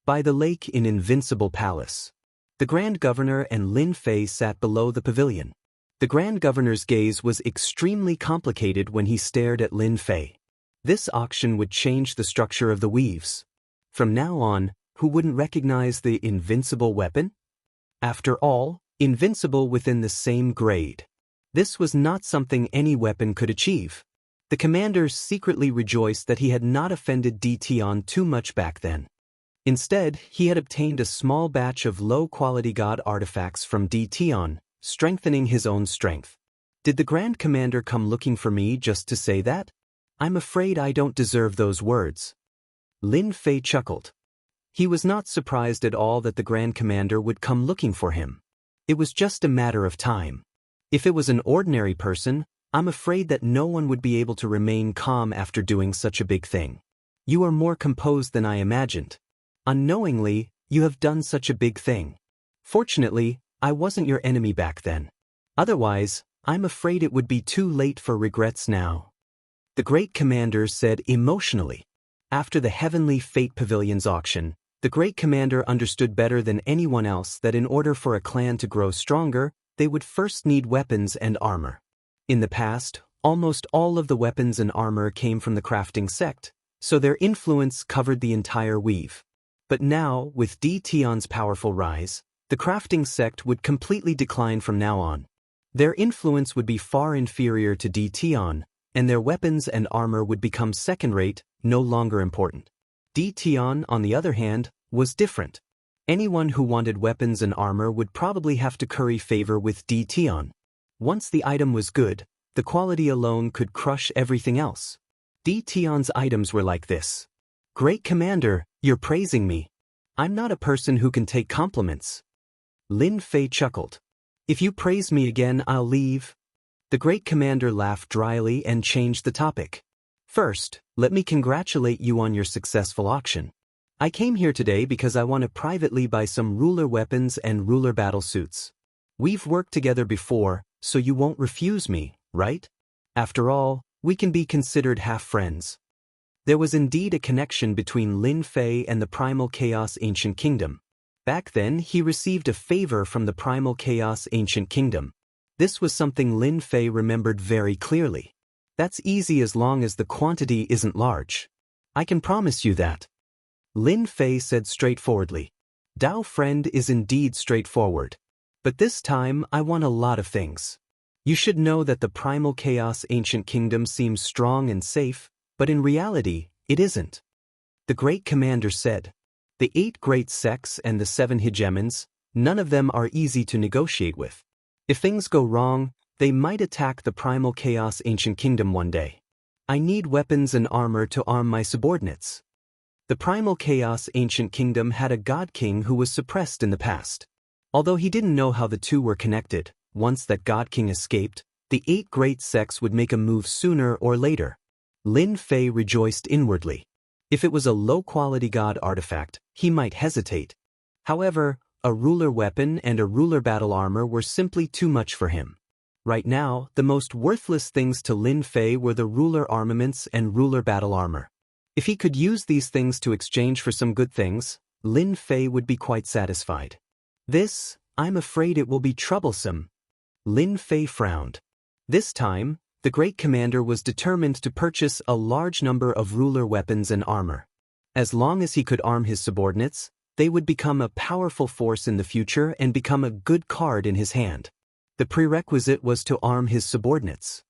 By the lake in Invincible Palace. The Grand Governor and Lin Fei sat below the pavilion. The Grand Governor's gaze was extremely complicated when he stared at Lin Fei. This auction would change the structure of the weaves. From now on, who wouldn't recognize the invincible weapon? After all, invincible within the same grade. This was not something any weapon could achieve. The commander secretly rejoiced that he had not offended Tian too much back then. Instead, he had obtained a small batch of low-quality god artifacts from Tian, strengthening his own strength. Did the Grand Commander come looking for me just to say that? I'm afraid I don't deserve those words. Lin Fei chuckled. He was not surprised at all that the Grand Commander would come looking for him. It was just a matter of time. If it was an ordinary person, I'm afraid that no one would be able to remain calm after doing such a big thing. You are more composed than I imagined. Unknowingly, you have done such a big thing. Fortunately, I wasn't your enemy back then. Otherwise, I'm afraid it would be too late for regrets now. The Great Commander said emotionally. After the Heavenly Fate Pavilion's auction, the Great Commander understood better than anyone else that in order for a clan to grow stronger, they would first need weapons and armor. In the past, almost all of the weapons and armor came from the crafting sect, so their influence covered the entire weave. But now, with Tian's powerful rise, the crafting sect would completely decline from now on. Their influence would be far inferior to Tian, and their weapons and armor would become second-rate, no longer important. Tian, on the other hand, was different. Anyone who wanted weapons and armor would probably have to curry favor with Tian. Once the item was good, the quality alone could crush everything else. Tian's items were like this. Great Commander, you're praising me. I'm not a person who can take compliments. Lin Fei chuckled. If you praise me again, I'll leave. The Great Commander laughed dryly and changed the topic. First, let me congratulate you on your successful auction. I came here today because I want to privately buy some ruler weapons and ruler battle suits. We've worked together before, so you won't refuse me, right? After all, we can be considered half-friends. There was indeed a connection between Lin Fei and the Primal Chaos Ancient Kingdom. Back then, he received a favor from the Primal Chaos Ancient Kingdom. This was something Lin Fei remembered very clearly. That's easy as long as the quantity isn't large. I can promise you that. Lin Fei said straightforwardly. Dao friend is indeed straightforward. But this time, I want a lot of things. You should know that the Primal Chaos Ancient Kingdom seems strong and safe, but in reality, it isn't. The Great Commander said. The 8 great sects and the 7 hegemons, none of them are easy to negotiate with. If things go wrong, they might attack the Primal Chaos Ancient Kingdom one day. I need weapons and armor to arm my subordinates. The Primal Chaos Ancient Kingdom had a God King who was suppressed in the past. Although he didn't know how the two were connected, once that God King escaped, the 8 great sects would make a move sooner or later. Lin Fei rejoiced inwardly. If it was a low-quality god artifact, he might hesitate. However, a ruler weapon and a ruler battle armor were simply too much for him. Right now, the most worthless things to Lin Fei were the ruler armaments and ruler battle armor. If he could use these things to exchange for some good things, Lin Fei would be quite satisfied. This, I'm afraid it will be troublesome. Lin Fei frowned. This time, the Great Commander was determined to purchase a large number of ruler weapons and armor. As long as he could arm his subordinates, they would become a powerful force in the future and become a good card in his hand. The prerequisite was to arm his subordinates.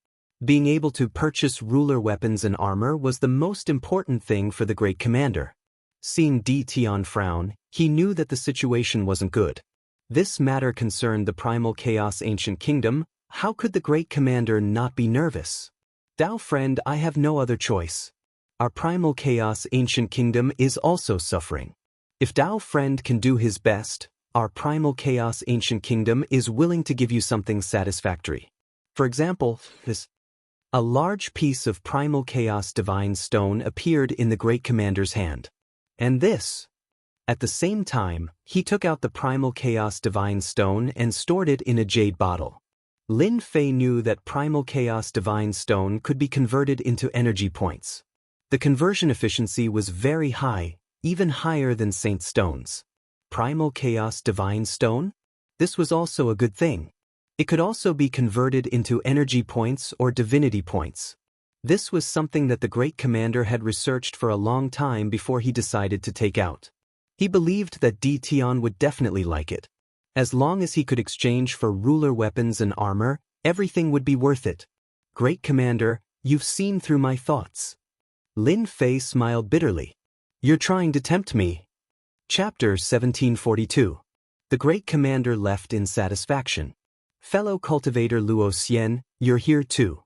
Being able to purchase ruler weapons and armor was the most important thing for the great commander. Seeing Di Tian frown, he knew that the situation wasn't good. This matter concerned the primal chaos ancient kingdom. How could the great commander not be nervous? Dao friend, I have no other choice. Our primal chaos ancient kingdom is also suffering. If Dao friend can do his best, our primal chaos ancient kingdom is willing to give you something satisfactory. For example, a large piece of primal chaos divine stone appeared in the great commander's hand. And this. At the same time, he took out the primal chaos divine stone and stored it in a jade bottle. Lin Fei knew that primal chaos divine stone could be converted into energy points. The conversion efficiency was very high, even higher than Saint Stone's. Primal chaos divine stone? This was also a good thing. It could also be converted into energy points or divinity points. This was something that the great commander had researched for a long time before he decided to take out. He believed that Di Tian would definitely like it. As long as he could exchange for ruler weapons and armor, everything would be worth it. Great commander, you've seen through my thoughts. Lin Fei smiled bitterly. You're trying to tempt me. Chapter 1742. The great commander left in satisfaction. Fellow cultivator Luo Xian, you're here too.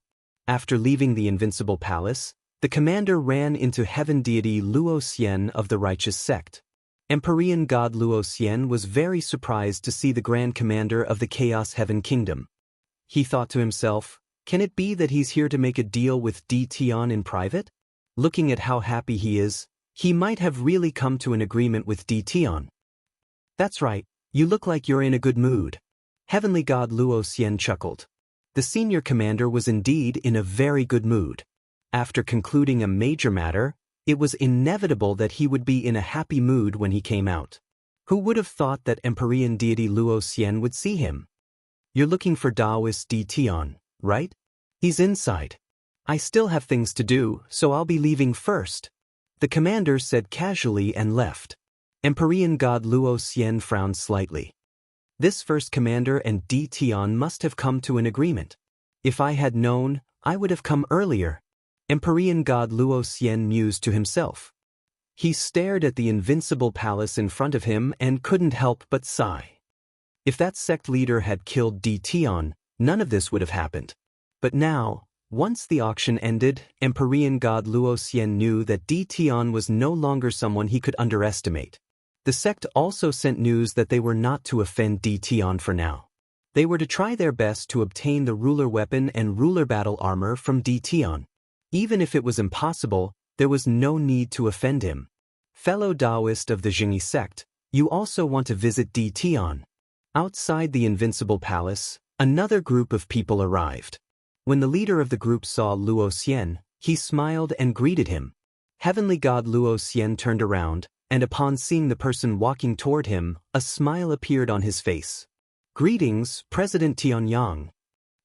After leaving the invincible palace, the commander ran into heaven deity Luo Xian of the righteous sect. Empyrean god Luo Xian was very surprised to see the grand commander of the Chaos Heaven Kingdom. He thought to himself, can it be that he's here to make a deal with Di Tian in private? Looking at how happy he is, he might have really come to an agreement with Di Tian. That's right, you look like you're in a good mood. Heavenly god Luo Xian chuckled. The senior commander was indeed in a very good mood. After concluding a major matter, it was inevitable that he would be in a happy mood when he came out. Who would have thought that Empyrean deity Luo Xian would see him? You're looking for Taoist Di Tian, right? He's inside. I still have things to do, so I'll be leaving first. The commander said casually and left. Empyrean god Luo Xian frowned slightly. This first commander and Di Tian must have come to an agreement. If I had known, I would have come earlier. Empyrean god Luo Xian mused to himself. He stared at the invincible palace in front of him and couldn't help but sigh. If that sect leader had killed Di Tian, none of this would have happened. But now, once the auction ended, Empyrean god Luo Xian knew that Di Tian was no longer someone he could underestimate. The sect also sent news that they were not to offend Di Tian for now. They were to try their best to obtain the ruler weapon and ruler battle armor from Di Tian. Even if it was impossible, there was no need to offend him. Fellow Taoist of the Jingyi sect, you also want to visit Di Tian. Outside the invincible palace, another group of people arrived. When the leader of the group saw Luo Xian, he smiled and greeted him. Heavenly god Luo Xian turned around, and upon seeing the person walking toward him, a smile appeared on his face. Greetings, President Tianyang.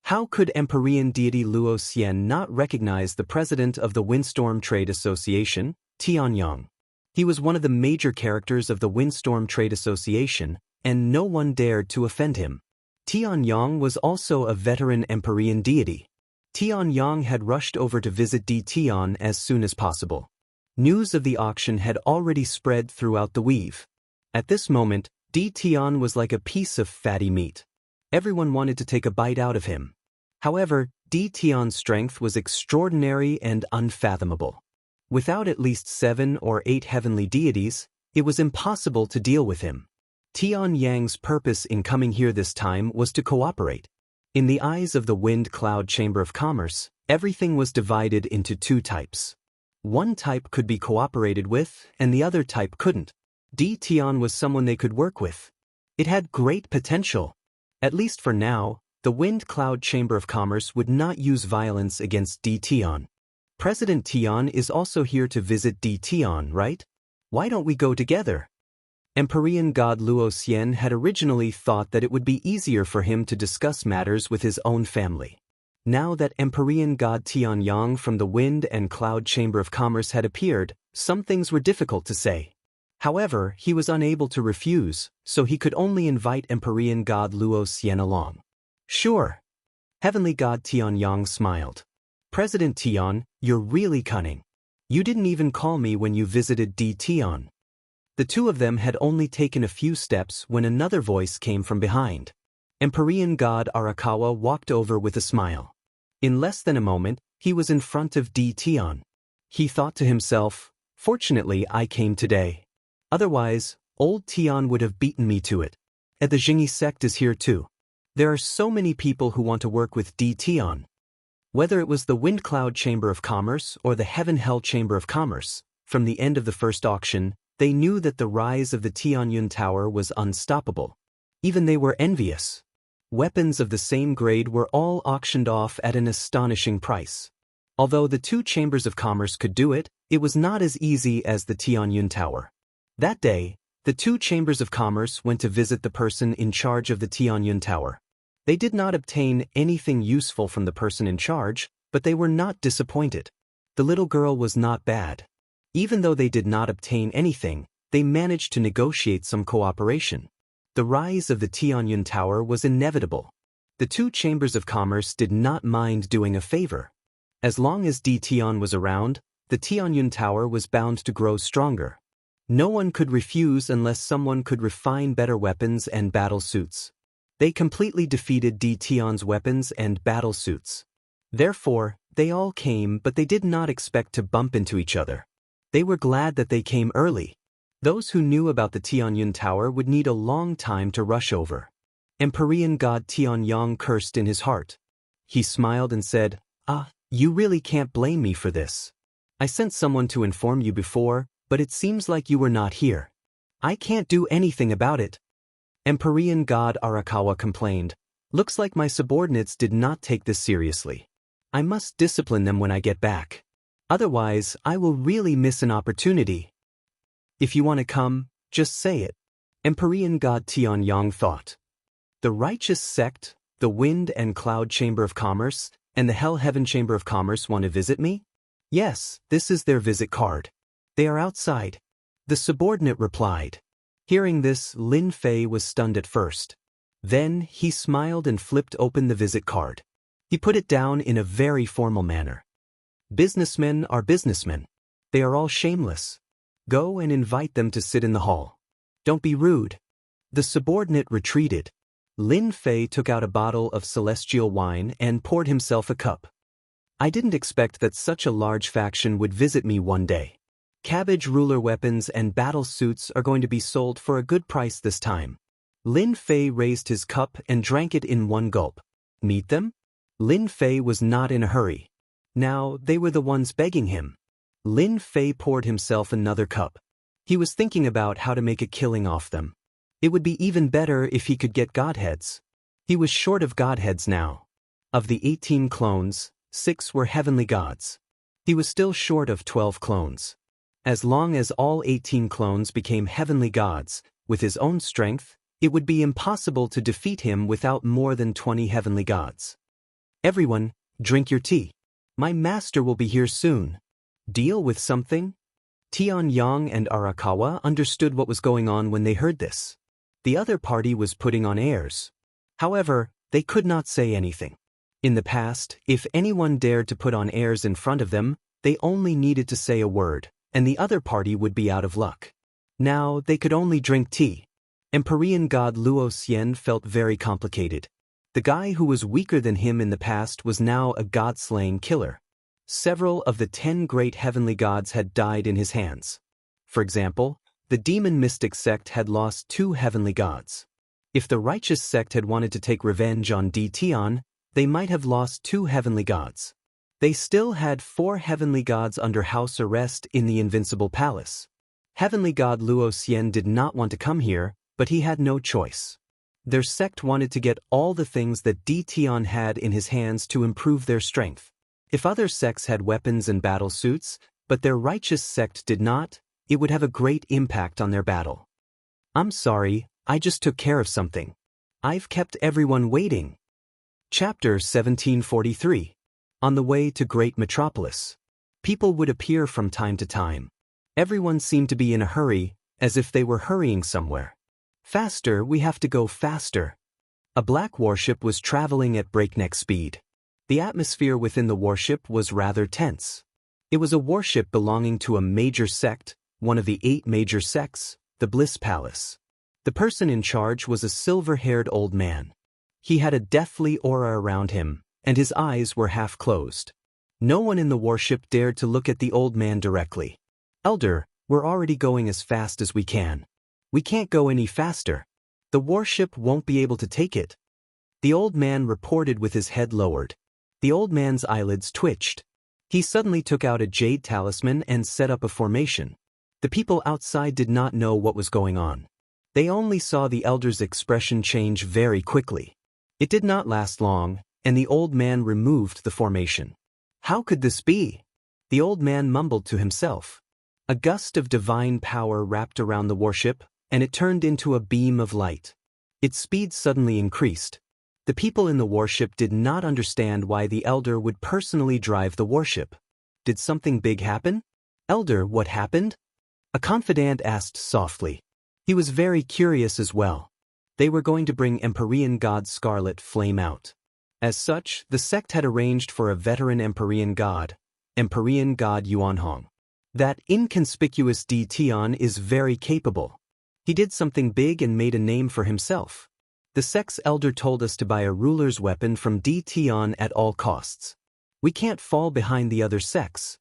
How could Empyrean deity Luo Xian not recognize the president of the Windstorm Trade Association, Tianyang? He was one of the major characters of the Windstorm Trade Association, and no one dared to offend him. Tianyang was also a veteran Empyrean deity. Tianyang had rushed over to visit Di Tian as soon as possible. News of the auction had already spread throughout the weave. At this moment, Di Tian was like a piece of fatty meat. Everyone wanted to take a bite out of him. However, Di Tian's strength was extraordinary and unfathomable. Without at least 7 or 8 heavenly deities, it was impossible to deal with him. Tianyang's purpose in coming here this time was to cooperate. In the eyes of the Wind Cloud Chamber of Commerce, everything was divided into 2 types. One type could be cooperated with, and the other type couldn't. Di Tian was someone they could work with. It had great potential. At least for now, the Wind Cloud Chamber of Commerce would not use violence against Di Tian. President Tian is also here to visit Di Tian, right? Why don't we go together? Empyrean god Luo Xian had originally thought that it would be easier for him to discuss matters with his own family. Now that Empyrean god Tianyang from the Wind and Cloud Chamber of Commerce had appeared, some things were difficult to say. However, he was unable to refuse, so he could only invite Empyrean god Luo Xian along. Sure. Heavenly god Tianyang smiled. President Tian, you're really cunning. You didn't even call me when you visited D. Tian. The two of them had only taken a few steps when another voice came from behind. Empyrean god Arakawa walked over with a smile. In less than a moment, he was in front of D. Tian. He thought to himself, fortunately I came today. Otherwise, old Tian would have beaten me to it. And the Jingyi sect is here too. There are so many people who want to work with D. Tian. Whether it was the Wind Cloud Chamber of Commerce or the Heaven Hell Chamber of Commerce, from the end of the first auction, they knew that the rise of the Tianyun Tower was unstoppable. Even they were envious. Weapons of the same grade were all auctioned off at an astonishing price. Although the two chambers of commerce could do it, it was not as easy as the Tianyun Tower. That day, the two chambers of commerce went to visit the person in charge of the Tianyun Tower. They did not obtain anything useful from the person in charge, but they were not disappointed. The little girl was not bad. Even though they did not obtain anything, they managed to negotiate some cooperation. The rise of the Tianyun Tower was inevitable. The two chambers of commerce did not mind doing a favor. As long as D. Tian was around, the Tianyun Tower was bound to grow stronger. No one could refuse unless someone could refine better weapons and battle suits. They completely defeated D. Tian's weapons and battle suits. Therefore, they all came, but they did not expect to bump into each other. They were glad that they came early. Those who knew about the Tianyun Tower would need a long time to rush over. Empyrean god Tianyang cursed in his heart. He smiled and said, you really can't blame me for this. I sent someone to inform you before, but it seems like you were not here. I can't do anything about it. Empyrean god Arakawa complained. Looks like my subordinates did not take this seriously. I must discipline them when I get back. Otherwise, I will really miss an opportunity. If you want to come, just say it. Empyrean god Tianyang thought. The righteous sect, the Wind and Cloud Chamber of Commerce, and the Hell Heaven Chamber of Commerce want to visit me? Yes, this is their visit card. They are outside. The subordinate replied. Hearing this, Lin Fei was stunned at first. Then, he smiled and flipped open the visit card. He put it down in a very formal manner. Businessmen are businessmen. They are all shameless. Go and invite them to sit in the hall. Don't be rude. The subordinate retreated. Lin Fei took out a bottle of celestial wine and poured himself a cup. I didn't expect that such a large faction would visit me one day. Cabbage ruler weapons and battle suits are going to be sold for a good price this time. Lin Fei raised his cup and drank it in one gulp. Meet them? Lin Fei was not in a hurry. Now, they were the ones begging him. Lin Fei poured himself another cup. He was thinking about how to make a killing off them. It would be even better if he could get godheads. He was short of godheads now. Of the 18 clones, 6 were heavenly gods. He was still short of 12 clones. As long as all 18 clones became heavenly gods, with his own strength, it would be impossible to defeat him without more than 20 heavenly gods. Everyone, drink your tea. My master will be here soon. Deal with something? Tianyang and Arakawa understood what was going on when they heard this. The other party was putting on airs. However, they could not say anything. In the past, if anyone dared to put on airs in front of them, they only needed to say a word, and the other party would be out of luck. Now, they could only drink tea. Empyrean god Luo Xian felt very complicated. The guy who was weaker than him in the past was now a god-slaying killer. Several of the 10 great heavenly gods had died in his hands. For example, the demon mystic sect had lost 2 heavenly gods. If the righteous sect had wanted to take revenge on D. Tian, they might have lost 2 heavenly gods. They still had 4 heavenly gods under house arrest in the Invincible Palace. Heavenly god Luo Xian did not want to come here, but he had no choice. Their sect wanted to get all the things that D. Tian had in his hands to improve their strength. If other sects had weapons and battle suits, but their righteous sect did not, it would have a great impact on their battle. I'm sorry, I just took care of something. I've kept everyone waiting. Chapter 1743. On the way to Great Metropolis. People would appear from time to time. Everyone seemed to be in a hurry, as if they were hurrying somewhere. Faster, we have to go faster. A black warship was traveling at breakneck speed. The atmosphere within the warship was rather tense. It was a warship belonging to a major sect, one of the 8 major sects, the Bliss Palace. The person in charge was a silver-haired old man. He had a deathly aura around him, and his eyes were half closed. No one in the warship dared to look at the old man directly. "Elder, we're already going as fast as we can. We can't go any faster. The warship won't be able to take it." The old man reported with his head lowered. The old man's eyelids twitched. He suddenly took out a jade talisman and set up a formation. The people outside did not know what was going on. They only saw the elder's expression change very quickly. It did not last long, and the old man removed the formation. "How could this be?" The old man mumbled to himself. A gust of divine power wrapped around the warship, and it turned into a beam of light. Its speed suddenly increased. The people in the warship did not understand why the elder would personally drive the warship. Did something big happen? "Elder, what happened?" A confidant asked softly. He was very curious as well. They were going to bring Empyrean god Scarlet Flame out. As such, the sect had arranged for a veteran Empyrean god Yuanhong. That inconspicuous D. Tian is very capable. He did something big and made a name for himself. The sect's elder told us to buy a ruler's weapon from D. Tian at all costs. We can't fall behind the other sects.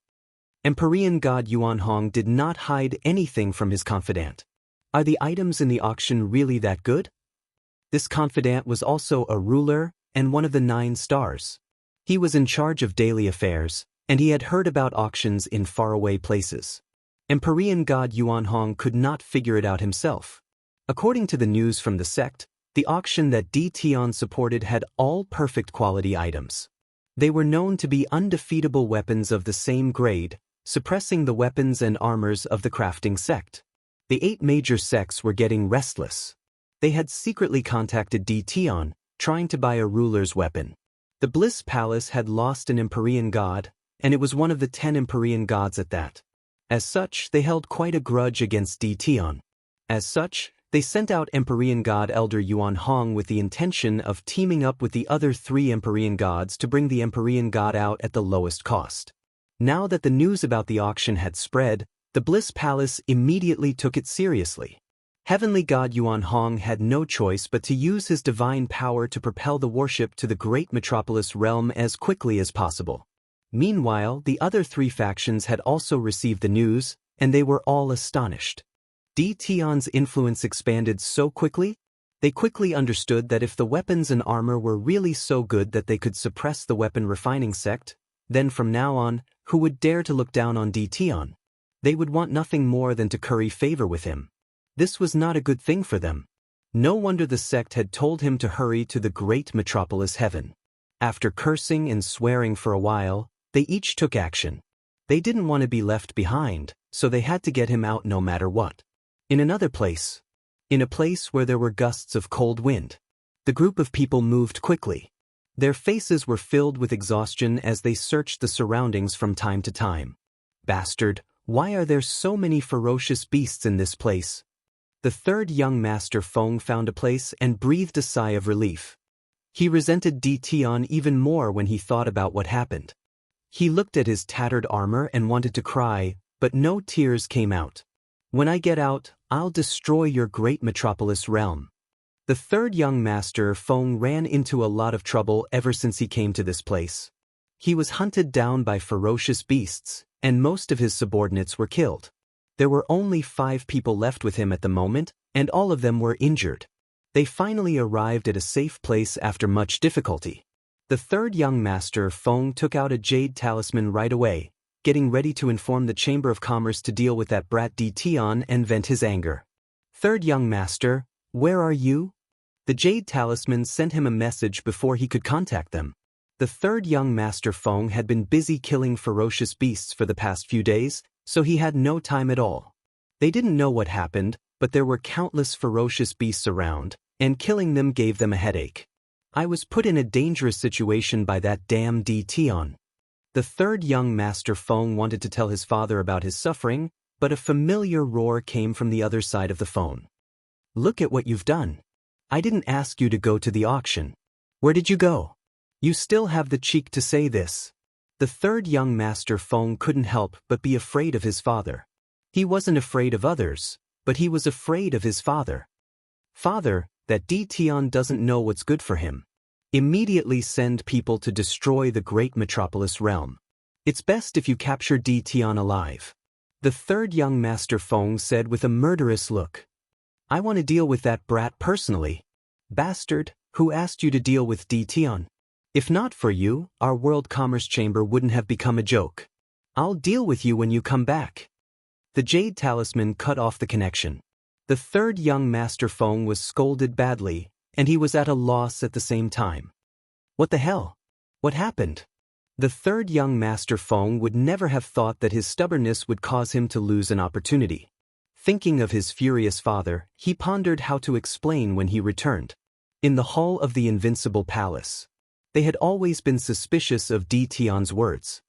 Empyrean god Yuanhong did not hide anything from his confidant. Are the items in the auction really that good? This confidant was also a ruler and one of the 9 stars. He was in charge of daily affairs, and he had heard about auctions in faraway places. Empyrean god Yuanhong could not figure it out himself. According to the news from the sect, the auction that D. Tian supported had all perfect quality items. They were known to be undefeatable weapons of the same grade, suppressing the weapons and armors of the crafting sect. The 8 major sects were getting restless. They had secretly contacted D. Tian, trying to buy a ruler's weapon. The Bliss Palace had lost an Empyrean god, and it was one of the 10 Empyrean gods at that. As such, they held quite a grudge against D. Tian. As such, they sent out Empyrean god Elder Yuanhong with the intention of teaming up with the other 3 Empyrean gods to bring the Empyrean god out at the lowest cost. Now that the news about the auction had spread, the Bliss Palace immediately took it seriously. Heavenly god Yuanhong had no choice but to use his divine power to propel the warship to the great metropolis realm as quickly as possible. Meanwhile, the other 3 factions had also received the news, and they were all astonished. D. Tian's influence expanded so quickly. They quickly understood that if the weapons and armor were really so good that they could suppress the weapon refining sect, then from now on, who would dare to look down on D. Tian? They would want nothing more than to curry favor with him. This was not a good thing for them. No wonder the sect had told him to hurry to the great metropolis heaven. After cursing and swearing for a while, they each took action. They didn't want to be left behind, so they had to get him out no matter what. In another place. In a place where there were gusts of cold wind. The group of people moved quickly. Their faces were filled with exhaustion as they searched the surroundings from time to time. Bastard, why are there so many ferocious beasts in this place? The 3rd young master Feng found a place and breathed a sigh of relief. He resented D. Tian even more when he thought about what happened. He looked at his tattered armor and wanted to cry, but no tears came out. "When I get out, I'll destroy your great metropolis realm." The 3rd young master Feng ran into a lot of trouble ever since he came to this place. He was hunted down by ferocious beasts, and most of his subordinates were killed. There were only 5 people left with him at the moment, and all of them were injured. They finally arrived at a safe place after much difficulty. The 3rd young master Feng took out a jade talisman right away, getting ready to inform the Chamber of Commerce to deal with that brat D. Tian and vent his anger. "3rd young master, where are you?" The jade talisman sent him a message before he could contact them. The 3rd young master Feng had been busy killing ferocious beasts for the past few days, so he had no time at all. They didn't know what happened, but there were countless ferocious beasts around, and killing them gave them a headache. "I was put in a dangerous situation by that damn D. Tian." The 3rd young master Feng wanted to tell his father about his suffering, but a familiar roar came from the other side of the phone. "Look at what you've done. I didn't ask you to go to the auction. Where did you go? You still have the cheek to say this." The third young master Feng couldn't help but be afraid of his father. He wasn't afraid of others, but he was afraid of his father. "Father, that Di Tian doesn't know what's good for him. Immediately send people to destroy the great metropolis realm. It's best if you capture Di Tian alive," the third young master Feng said with a murderous look. "I want to deal with that brat personally. Bastard, who asked you to deal with Di Tian? If not for you, our World Commerce Chamber wouldn't have become a joke. I'll deal with you when you come back." The Jade Talisman cut off the connection. The third young master Feng was scolded badly, and he was at a loss at the same time. What the hell? What happened? The third young master Feng would never have thought that his stubbornness would cause him to lose an opportunity. Thinking of his furious father, he pondered how to explain when he returned. In the hall of the Invincible Palace, they had always been suspicious of Di Tian's words.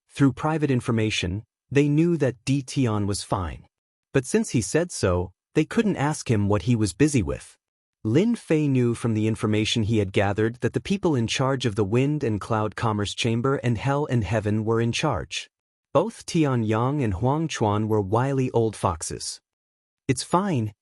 Through private information, they knew that Di Tian was fine. But since he said so, they couldn't ask him what he was busy with. Lin Fei knew from the information he had gathered that the people in charge of the Wind and Cloud Commerce Chamber and Hell and Heaven were in charge. Both Tian Yang and Huang Chuan were wily old foxes. It's fine.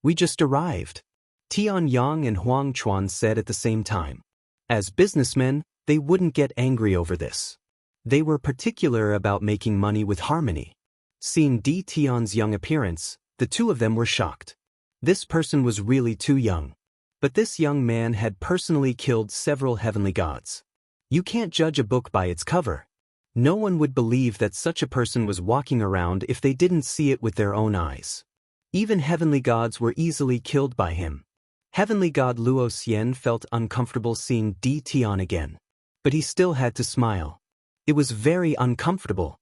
We just arrived," Tian Yang and Huang Chuan said at the same time. As businessmen, they wouldn't get angry over this. They were particular about making money with harmony. Seeing Di Tian's young appearance, the two of them were shocked. This person was really too young. But this young man had personally killed several heavenly gods. You can't judge a book by its cover. No one would believe that such a person was walking around if they didn't see it with their own eyes. Even heavenly gods were easily killed by him. Heavenly god Luo Xian felt uncomfortable seeing Di Tian again. But he still had to smile. It was very uncomfortable.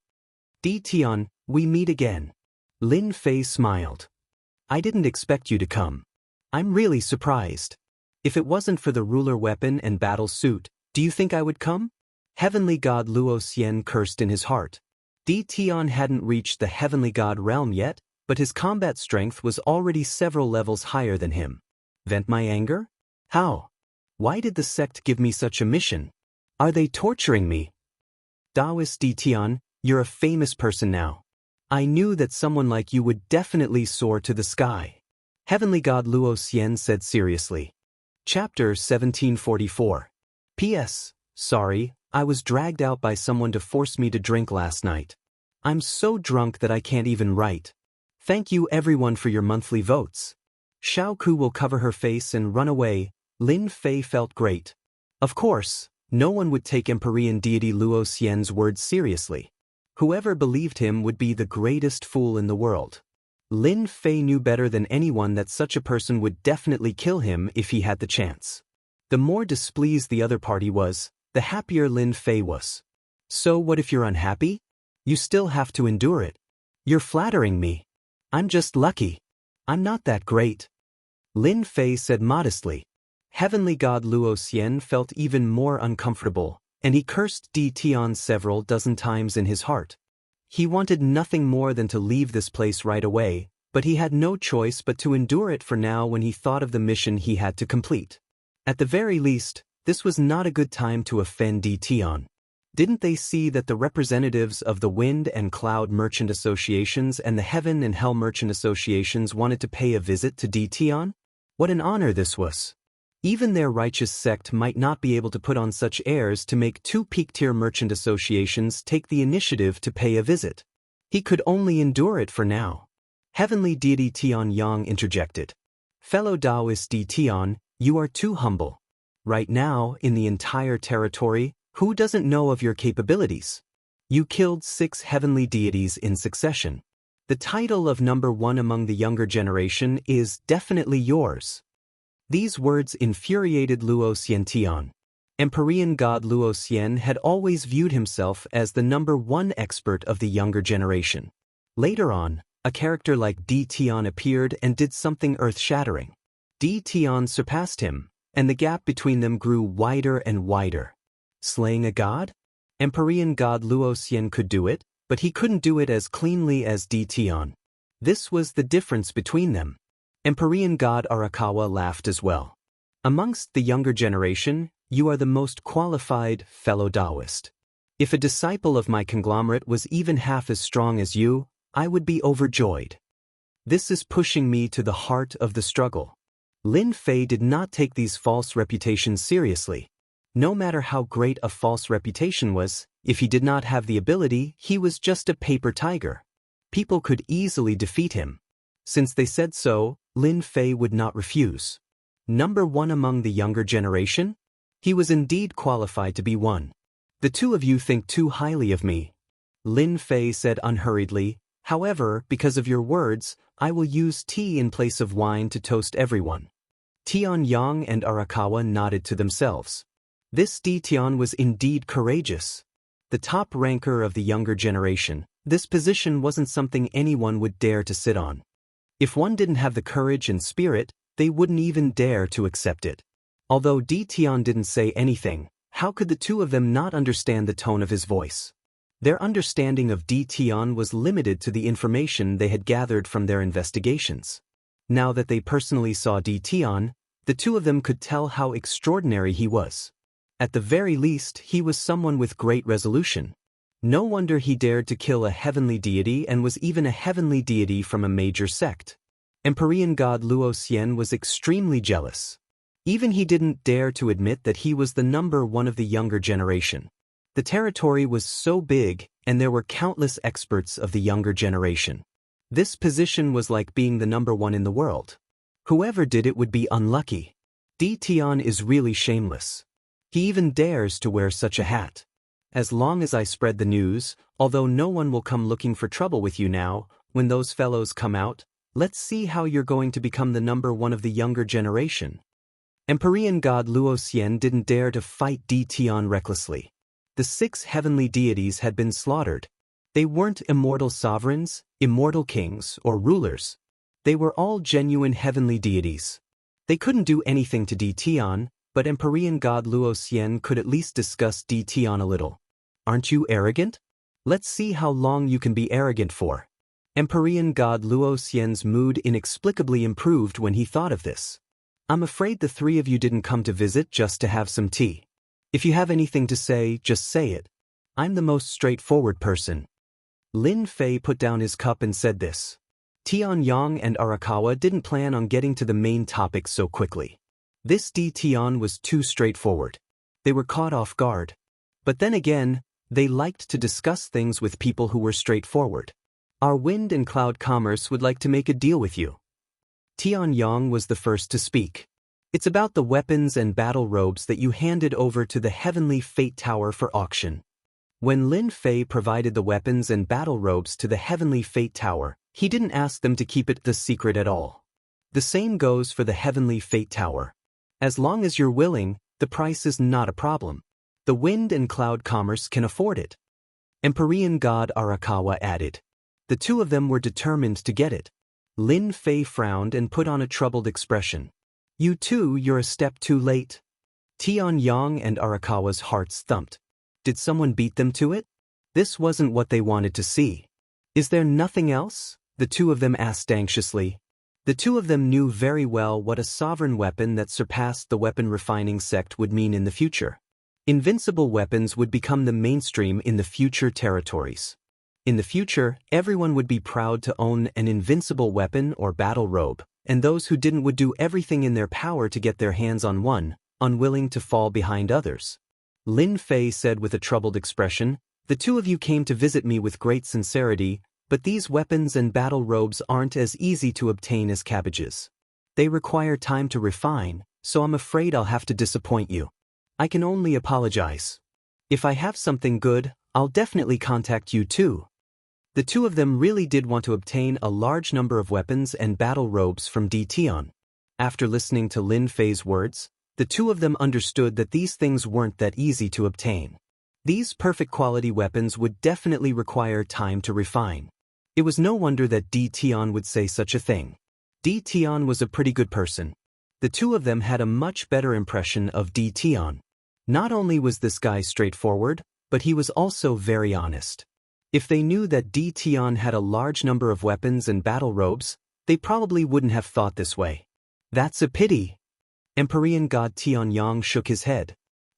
"Di Tian, we meet again." Lin Fei smiled. "I didn't expect you to come. I'm really surprised. If it wasn't for the ruler weapon and battle suit, do you think I would come?" Heavenly god Luo Xian cursed in his heart. Di Tian hadn't reached the heavenly god realm yet, but his combat strength was already several levels higher than him. Vent my anger? How? Why did the sect give me such a mission? Are they torturing me? Taoist Di Tian, you're a famous person now. I knew that someone like you would definitely soar to the sky. Heavenly god Luo Xian said seriously. Chapter 1744. P.S. Sorry, I was dragged out by someone to force me to drink last night. I'm so drunk that I can't even write. Thank you everyone for your monthly votes. Xiao Ku will cover her face and run away. Lin Fei felt great. Of course, no one would take Empyrean deity Luo Xian's words seriously. Whoever believed him would be the greatest fool in the world. Lin Fei knew better than anyone that such a person would definitely kill him if he had the chance. The more displeased the other party was, the happier Lin Fei was. So what if you're unhappy? You still have to endure it. You're flattering me. I'm just lucky. I'm not that great. Lin Fei said modestly. Heavenly god Luo Xian felt even more uncomfortable, and he cursed Di Tian several dozen times in his heart. He wanted nothing more than to leave this place right away, but he had no choice but to endure it for now when he thought of the mission he had to complete. At the very least, this was not a good time to offend Di Tian. Didn't they see that the representatives of the Wind and Cloud Merchant Associations and the Heaven and Hell Merchant Associations wanted to pay a visit to Di Tian? What an honor this was. Even their righteous sect might not be able to put on such airs to make two peak-tier merchant associations take the initiative to pay a visit. He could only endure it for now. Heavenly deity Tian Yang interjected. Fellow Taoist Di Tian, you are too humble. Right now, in the entire territory, who doesn't know of your capabilities? You killed 6 heavenly deities in succession. The title of number 1 among the younger generation is definitely yours. These words infuriated Luo Xian. Empyrean god Luo Xian had always viewed himself as the number 1 expert of the younger generation. Later on, a character like Di Tian appeared and did something earth-shattering. Di Tian surpassed him, and the gap between them grew wider and wider. Slaying a god? Empyrean god Luo Xian could do it, but he couldn't do it as cleanly as Di Tian. This was the difference between them. Empyrean god Arakawa laughed as well. Amongst the younger generation, you are the most qualified, fellow Taoist. If a disciple of my conglomerate was even half as strong as you, I would be overjoyed. This is pushing me to the heart of the struggle. Lin Fei did not take these false reputations seriously. No matter how great a false reputation was, if he did not have the ability, he was just a paper tiger. People could easily defeat him. Since they said so, Lin Fei would not refuse. Number one among the younger generation? He was indeed qualified to be one. The two of you think too highly of me. Lin Fei said unhurriedly, however, because of your words, I will use tea in place of wine to toast everyone. Tian Yang and Arakawa nodded to themselves. This Di Tian was indeed courageous. The top ranker of the younger generation, this position wasn't something anyone would dare to sit on. If one didn't have the courage and spirit, they wouldn't even dare to accept it. Although Di Tian didn't say anything, how could the two of them not understand the tone of his voice? Their understanding of Di Tian was limited to the information they had gathered from their investigations. Now that they personally saw Di Tian, the two of them could tell how extraordinary he was. At the very least, he was someone with great resolution. No wonder he dared to kill a heavenly deity and was even a heavenly deity from a major sect. Empyrean god Luo Xian was extremely jealous. Even he didn't dare to admit that he was the number one of the younger generation. The territory was so big, and there were countless experts of the younger generation. This position was like being the number one in the world. Whoever did it would be unlucky. Di Tian is really shameless. He even dares to wear such a hat. As long as I spread the news, although no one will come looking for trouble with you now, when those fellows come out, let's see how you're going to become the number one of the younger generation. Empyrean god Luo Xian didn't dare to fight Di Tian recklessly. The 6 heavenly deities had been slaughtered. They weren't immortal sovereigns, immortal kings, or rulers. They were all genuine heavenly deities. They couldn't do anything to Di Tian, but Empyrean god Luo Xian could at least discuss Di Tian a little. Aren't you arrogant? Let's see how long you can be arrogant for. Empyrean god Luo Xian's mood inexplicably improved when he thought of this. I'm afraid the 3 of you didn't come to visit just to have some tea. If you have anything to say, just say it. I'm the most straightforward person. Lin Fei put down his cup and said this. Tian Yang and Arakawa didn't plan on getting to the main topic so quickly. This Di Tian was too straightforward. They were caught off guard. But then again, they liked to discuss things with people who were straightforward. Our wind and cloud commerce would like to make a deal with you. Tian Yang was the first to speak. It's about the weapons and battle robes that you handed over to the Heavenly Fate Tower for auction. When Lin Fei provided the weapons and battle robes to the Heavenly Fate Tower, he didn't ask them to keep it the secret at all. The same goes for the Heavenly Fate Tower. As long as you're willing, the price is not a problem. The wind and cloud commerce can afford it. Empyrean god Arakawa added. The two of them were determined to get it. Lin Fei frowned and put on a troubled expression. You too, you're a step too late. Tian Yang and Arakawa's hearts thumped. Did someone beat them to it? This wasn't what they wanted to see. Is there nothing else? The two of them asked anxiously. The two of them knew very well what a sovereign weapon that surpassed the weapon refining sect would mean in the future. Invincible weapons would become the mainstream in the future territories. In the future, everyone would be proud to own an invincible weapon or battle robe, and those who didn't would do everything in their power to get their hands on one, unwilling to fall behind others. Lin Fei said with a troubled expression, the two of you came to visit me with great sincerity, but these weapons and battle robes aren't as easy to obtain as cabbages. They require time to refine, so I'm afraid I'll have to disappoint you. I can only apologize. If I have something good, I'll definitely contact you too. The two of them really did want to obtain a large number of weapons and battle robes from Di Tian. After listening to Lin Fei's words, the two of them understood that these things weren't that easy to obtain. These perfect quality weapons would definitely require time to refine. It was no wonder that Di Tian would say such a thing. Di Tian was a pretty good person. The two of them had a much better impression of Di Tian. Not only was this guy straightforward, but he was also very honest. If they knew that Di Tian had a large number of weapons and battle robes, they probably wouldn't have thought this way. That's a pity. Empyrean god Tianyang shook his head.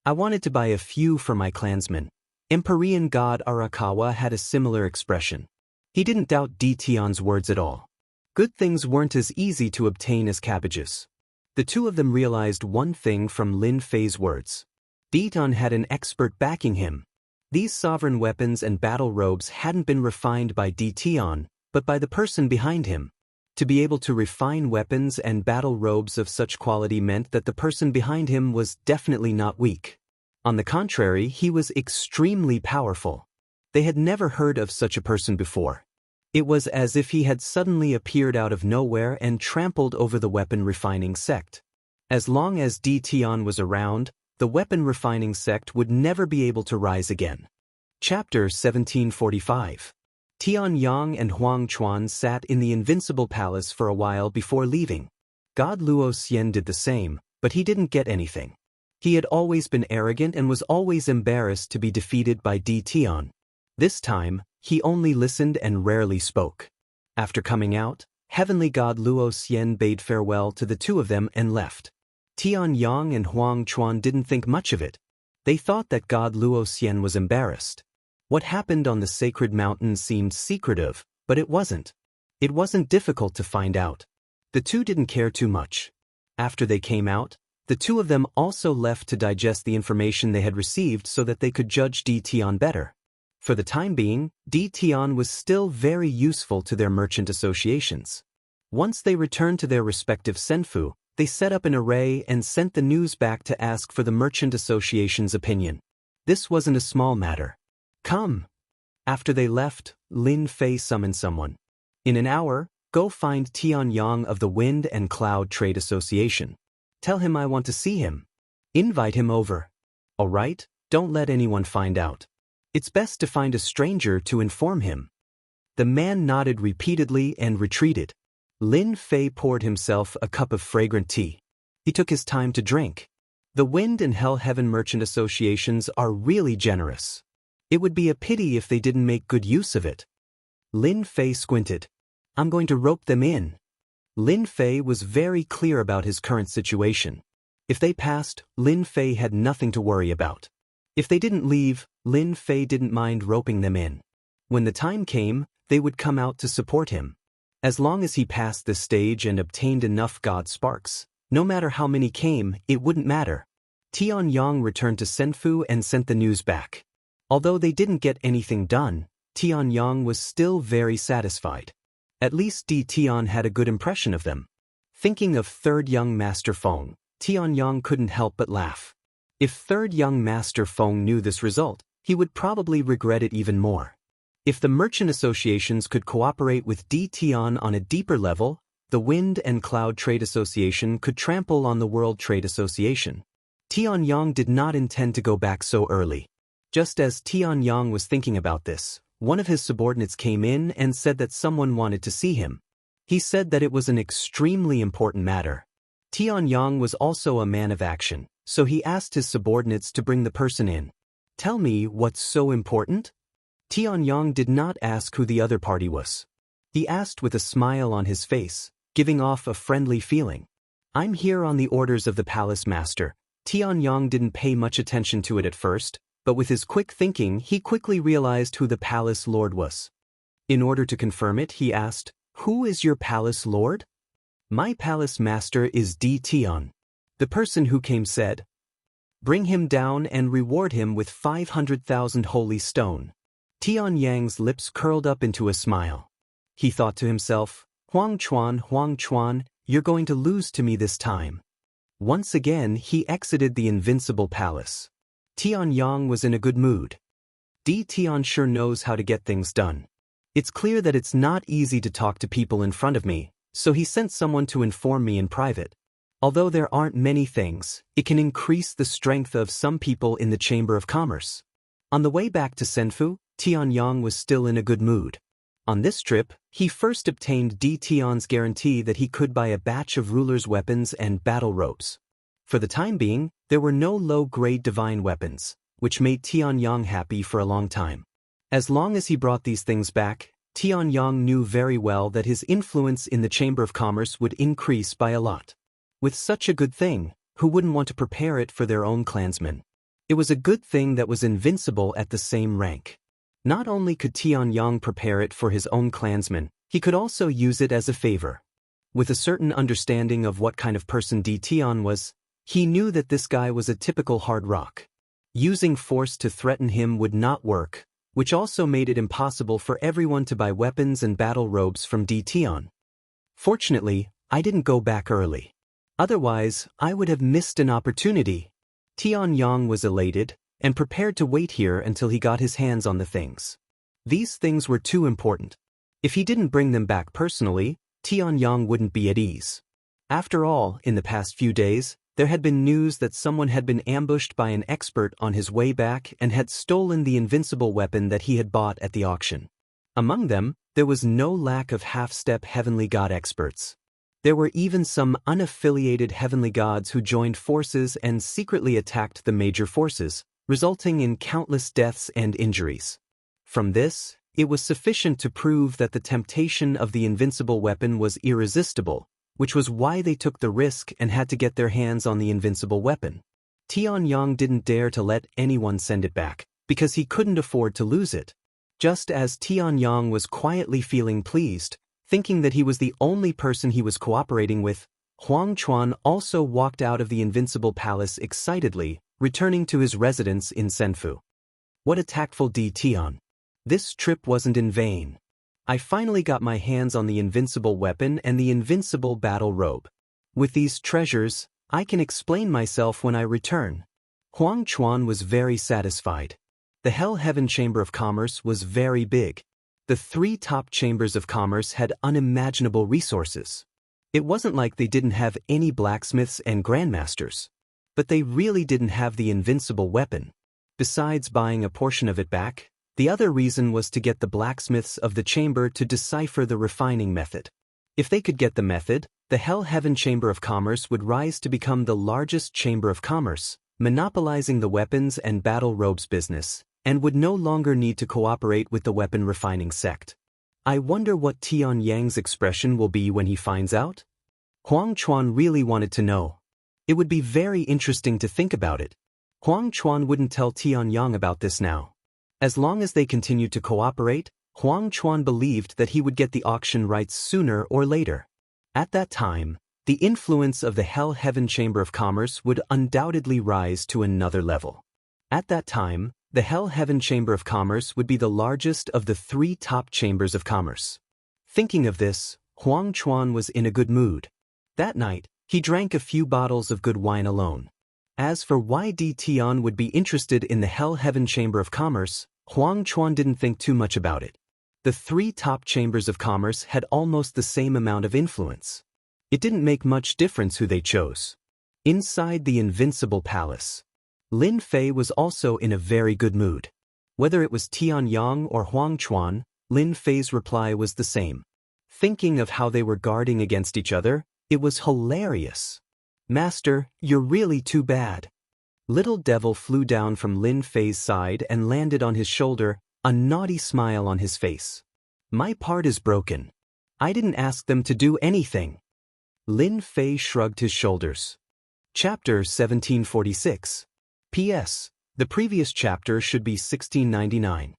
I wanted to buy a few for my clansmen. Empyrean god Arakawa had a similar expression. He didn't doubt Di Tian's words at all. Good things weren't as easy to obtain as cabbages. The two of them realized one thing from Lin Fei's words. Di Tian had an expert backing him. These sovereign weapons and battle robes hadn't been refined by Di Tian, but by the person behind him. To be able to refine weapons and battle robes of such quality meant that the person behind him was definitely not weak. On the contrary, he was extremely powerful. They had never heard of such a person before. It was as if he had suddenly appeared out of nowhere and trampled over the weapon refining sect. As long as Di Tian was around, the weapon refining sect would never be able to rise again. Chapter 1745. Tianyang and Huang Chuan sat in the Invincible Palace for a while before leaving. God Luo Xian did the same, but he didn't get anything. He had always been arrogant and was always embarrassed to be defeated by Di Tian. This time, he only listened and rarely spoke. After coming out, Heavenly God Luo Xian bade farewell to the two of them and left. Tianyang and Huang Chuan didn't think much of it. They thought that God Luo Xian was embarrassed. What happened on the sacred mountain seemed secretive, but it wasn't. It wasn't difficult to find out. The two didn't care too much. After they came out, the two of them also left to digest the information they had received so that they could judge Di Tian better. For the time being, Di Tian was still very useful to their merchant associations. Once they returned to their respective senfu, they set up an array and sent the news back to ask for the merchant association's opinion. This wasn't a small matter. Come. After they left, Lin Fei summoned someone. In an hour, go find Tianyang of the Wind and Cloud Trade Association. Tell him I want to see him. Invite him over. All right, don't let anyone find out. It's best to find a stranger to inform him. The man nodded repeatedly and retreated. Lin Fei poured himself a cup of fragrant tea. He took his time to drink. The Wind and Hell Heaven merchant associations are really generous. It would be a pity if they didn't make good use of it. Lin Fei squinted. I'm going to rope them in. Lin Fei was very clear about his current situation. If they passed, Lin Fei had nothing to worry about. If they didn't leave, Lin Fei didn't mind roping them in. When the time came, they would come out to support him. As long as he passed this stage and obtained enough God sparks, no matter how many came, it wouldn't matter. Tianyang returned to Senfu and sent the news back. Although they didn't get anything done, Tianyang was still very satisfied. At least Di Tian had a good impression of them. Thinking of Third Young Master Feng, Tianyang couldn't help but laugh. If Third Young Master Feng knew this result, he would probably regret it even more. If the merchant associations could cooperate with Di Tian on a deeper level, the Wind and Cloud Trade Association could trample on the World Trade Association. Tianyang did not intend to go back so early. Just as Tianyang was thinking about this, one of his subordinates came in and said that someone wanted to see him. He said that it was an extremely important matter. Tianyang was also a man of action, so he asked his subordinates to bring the person in. Tell me what's so important? Tianyang did not ask who the other party was. He asked with a smile on his face, giving off a friendly feeling. I'm here on the orders of the palace master. Tianyang didn't pay much attention to it at first, but with his quick thinking he quickly realized who the palace lord was. In order to confirm it, he asked, Who is your palace lord? My palace master is Di Tian. The person who came said, Bring him down and reward him with 500,000 holy stone. Tianyang's lips curled up into a smile. He thought to himself, Huang Chuan, you're going to lose to me this time. Once again he exited the Invincible Palace. Tianyang was in a good mood. Di Tian sure knows how to get things done. It's clear that it's not easy to talk to people in front of me, so he sent someone to inform me in private. Although there aren't many things, it can increase the strength of some people in the Chamber of Commerce. On the way back to Senfu, Tianyang was still in a good mood. On this trip, he first obtained Di Tian's guarantee that he could buy a batch of rulers' weapons and battle robes. For the time being, there were no low-grade divine weapons, which made Tianyang happy for a long time. As long as he brought these things back, Tianyang knew very well that his influence in the Chamber of Commerce would increase by a lot. With such a good thing, who wouldn't want to prepare it for their own clansmen? It was a good thing that was invincible at the same rank. Not only could Tianyang prepare it for his own clansmen, he could also use it as a favor. With a certain understanding of what kind of person Tian was, he knew that this guy was a typical hard rock. Using force to threaten him would not work, which also made it impossible for everyone to buy weapons and battle robes from Tian. Fortunately, I didn't go back early. Otherwise, I would have missed an opportunity. Tianyang was elated and prepared to wait here until he got his hands on the things. These things were too important. If he didn't bring them back personally, Tianyang wouldn't be at ease. After all, in the past few days, there had been news that someone had been ambushed by an expert on his way back and had stolen the invincible weapon that he had bought at the auction. Among them, there was no lack of half-step heavenly god experts. There were even some unaffiliated heavenly gods who joined forces and secretly attacked the major forces, resulting in countless deaths and injuries. From this, it was sufficient to prove that the temptation of the invincible weapon was irresistible, which was why they took the risk and had to get their hands on the invincible weapon. Tianyang didn't dare to let anyone send it back, because he couldn't afford to lose it. Just as Tianyang was quietly feeling pleased, thinking that he was the only person he was cooperating with, Huang Chuan also walked out of the invincible palace excitedly, returning to his residence in Senfu. What a tactful Tian. This trip wasn't in vain. I finally got my hands on the invincible weapon and the invincible battle robe. With these treasures, I can explain myself when I return. Huang Chuan was very satisfied. The Hell Heaven Chamber of Commerce was very big. The 3 top chambers of commerce had unimaginable resources. It wasn't like they didn't have any blacksmiths and grandmasters. But they really didn't have the invincible weapon. Besides buying a portion of it back, the other reason was to get the blacksmiths of the chamber to decipher the refining method. If they could get the method, the Hell Heaven Chamber of Commerce would rise to become the largest chamber of commerce, monopolizing the weapons and battle robes business, and would no longer need to cooperate with the weapon refining sect. I wonder what Tianyang's expression will be when he finds out? Huang Chuan really wanted to know. It would be very interesting to think about it. Huang Chuan wouldn't tell Tianyang about this now. As long as they continued to cooperate, Huang Chuan believed that he would get the auction rights sooner or later. At that time, the influence of the Hell Heaven Chamber of Commerce would undoubtedly rise to another level. At that time, the Hell Heaven Chamber of Commerce would be the largest of the 3 top chambers of commerce. Thinking of this, Huang Chuan was in a good mood. That night, he drank a few bottles of good wine alone. As for why Tian would be interested in the Hell Heaven Chamber of Commerce, Huang Chuan didn't think too much about it. The 3 top chambers of commerce had almost the same amount of influence. It didn't make much difference who they chose. Inside the Invincible Palace, Lin Fei was also in a very good mood. Whether it was Tianyang or Huang Chuan, Lin Fei's reply was the same. Thinking of how they were guarding against each other, it was hilarious. Master, you're really too bad. Little Devil flew down from Lin Fei's side and landed on his shoulder, a naughty smile on his face. My part is broken. I didn't ask them to do anything. Lin Fei shrugged his shoulders. Chapter 1746. P.S. The previous chapter should be 1699.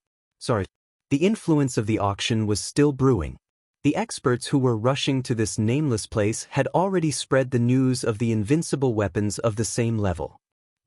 The influence of the auction was still brewing. The experts who were rushing to this nameless place had already spread the news of the invincible weapons of the same level.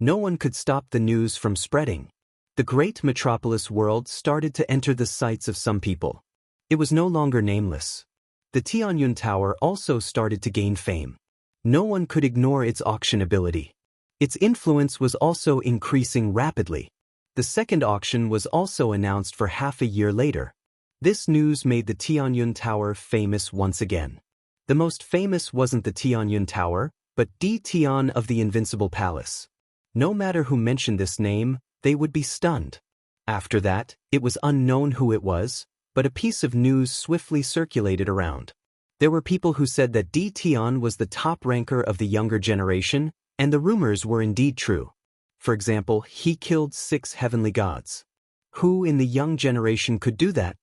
No one could stop the news from spreading. The great metropolis world started to enter the sights of some people. It was no longer nameless. The Tianyun Tower also started to gain fame. No one could ignore its auction ability. Its influence was also increasing rapidly. The second auction was also announced for half a year later. This news made the Tianyun Tower famous once again. The most famous wasn't the Tianyun Tower, but Tian of the Invincible Palace. No matter who mentioned this name, they would be stunned. After that, it was unknown who it was, but a piece of news swiftly circulated around. There were people who said that Tian was the top ranker of the younger generation, and the rumors were indeed true. For example, he killed 6 heavenly gods. Who in the young generation could do that?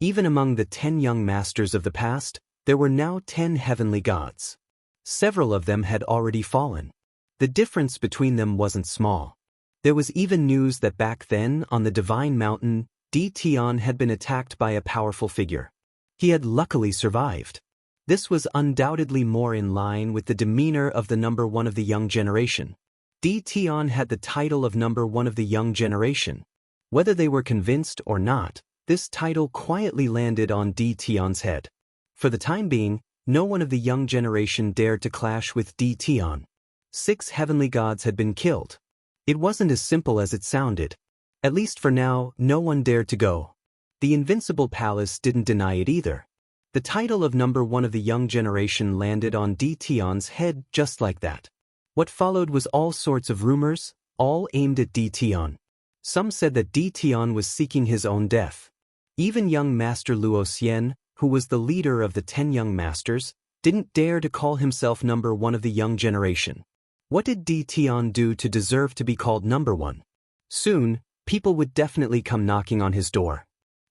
Even among the 10 young masters of the past, there were now 10 heavenly gods. Several of them had already fallen. The difference between them wasn't small. There was even news that back then, on the Divine Mountain, Di Tian had been attacked by a powerful figure. He had luckily survived. This was undoubtedly more in line with the demeanor of the number one of the young generation. Di Tian had the title of number one of the young generation. Whether they were convinced or not, this title quietly landed on Di Tian's head. For the time being, no one of the young generation dared to clash with Di Tian. 6 heavenly gods had been killed. It wasn't as simple as it sounded. At least for now, no one dared to go. The Invincible Palace didn't deny it either. The title of number one of the young generation landed on Di Tian's head just like that. What followed was all sorts of rumors, all aimed at Di Tian. Some said that Di Tian was seeking his own death. Even young Master Luo Xian, who was the leader of the 10 young masters, didn't dare to call himself number one of the young generation. What did Di Tian do to deserve to be called number one? Soon, people would definitely come knocking on his door.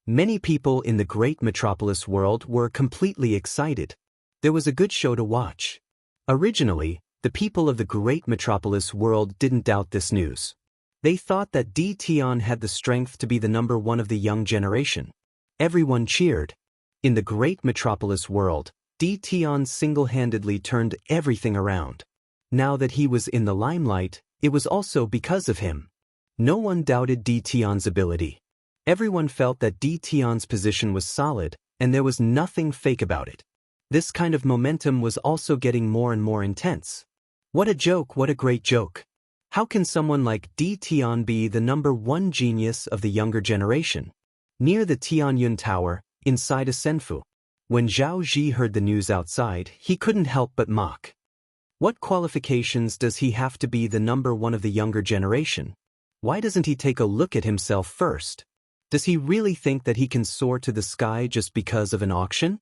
Many people in the great metropolis world were completely excited. There was a good show to watch. Originally, the people of the great metropolis world didn't doubt this news. They thought that Di Tian had the strength to be the number one of the young generation. Everyone cheered. In the great metropolis world, Di Tian single-handedly turned everything around. Now that he was in the limelight, it was also because of him. No one doubted Di Tian's ability. Everyone felt that Di Tian's position was solid, and there was nothing fake about it. This kind of momentum was also getting more and more intense. What a joke, what a great joke. How can someone like Di Tian be the number one genius of the younger generation? Near the Tianyun Tower, inside a senfu. When Zhao Ji heard the news outside, he couldn't help but mock. What qualifications does he have to be the number one of the younger generation? Why doesn't he take a look at himself first? Does he really think that he can soar to the sky just because of an auction?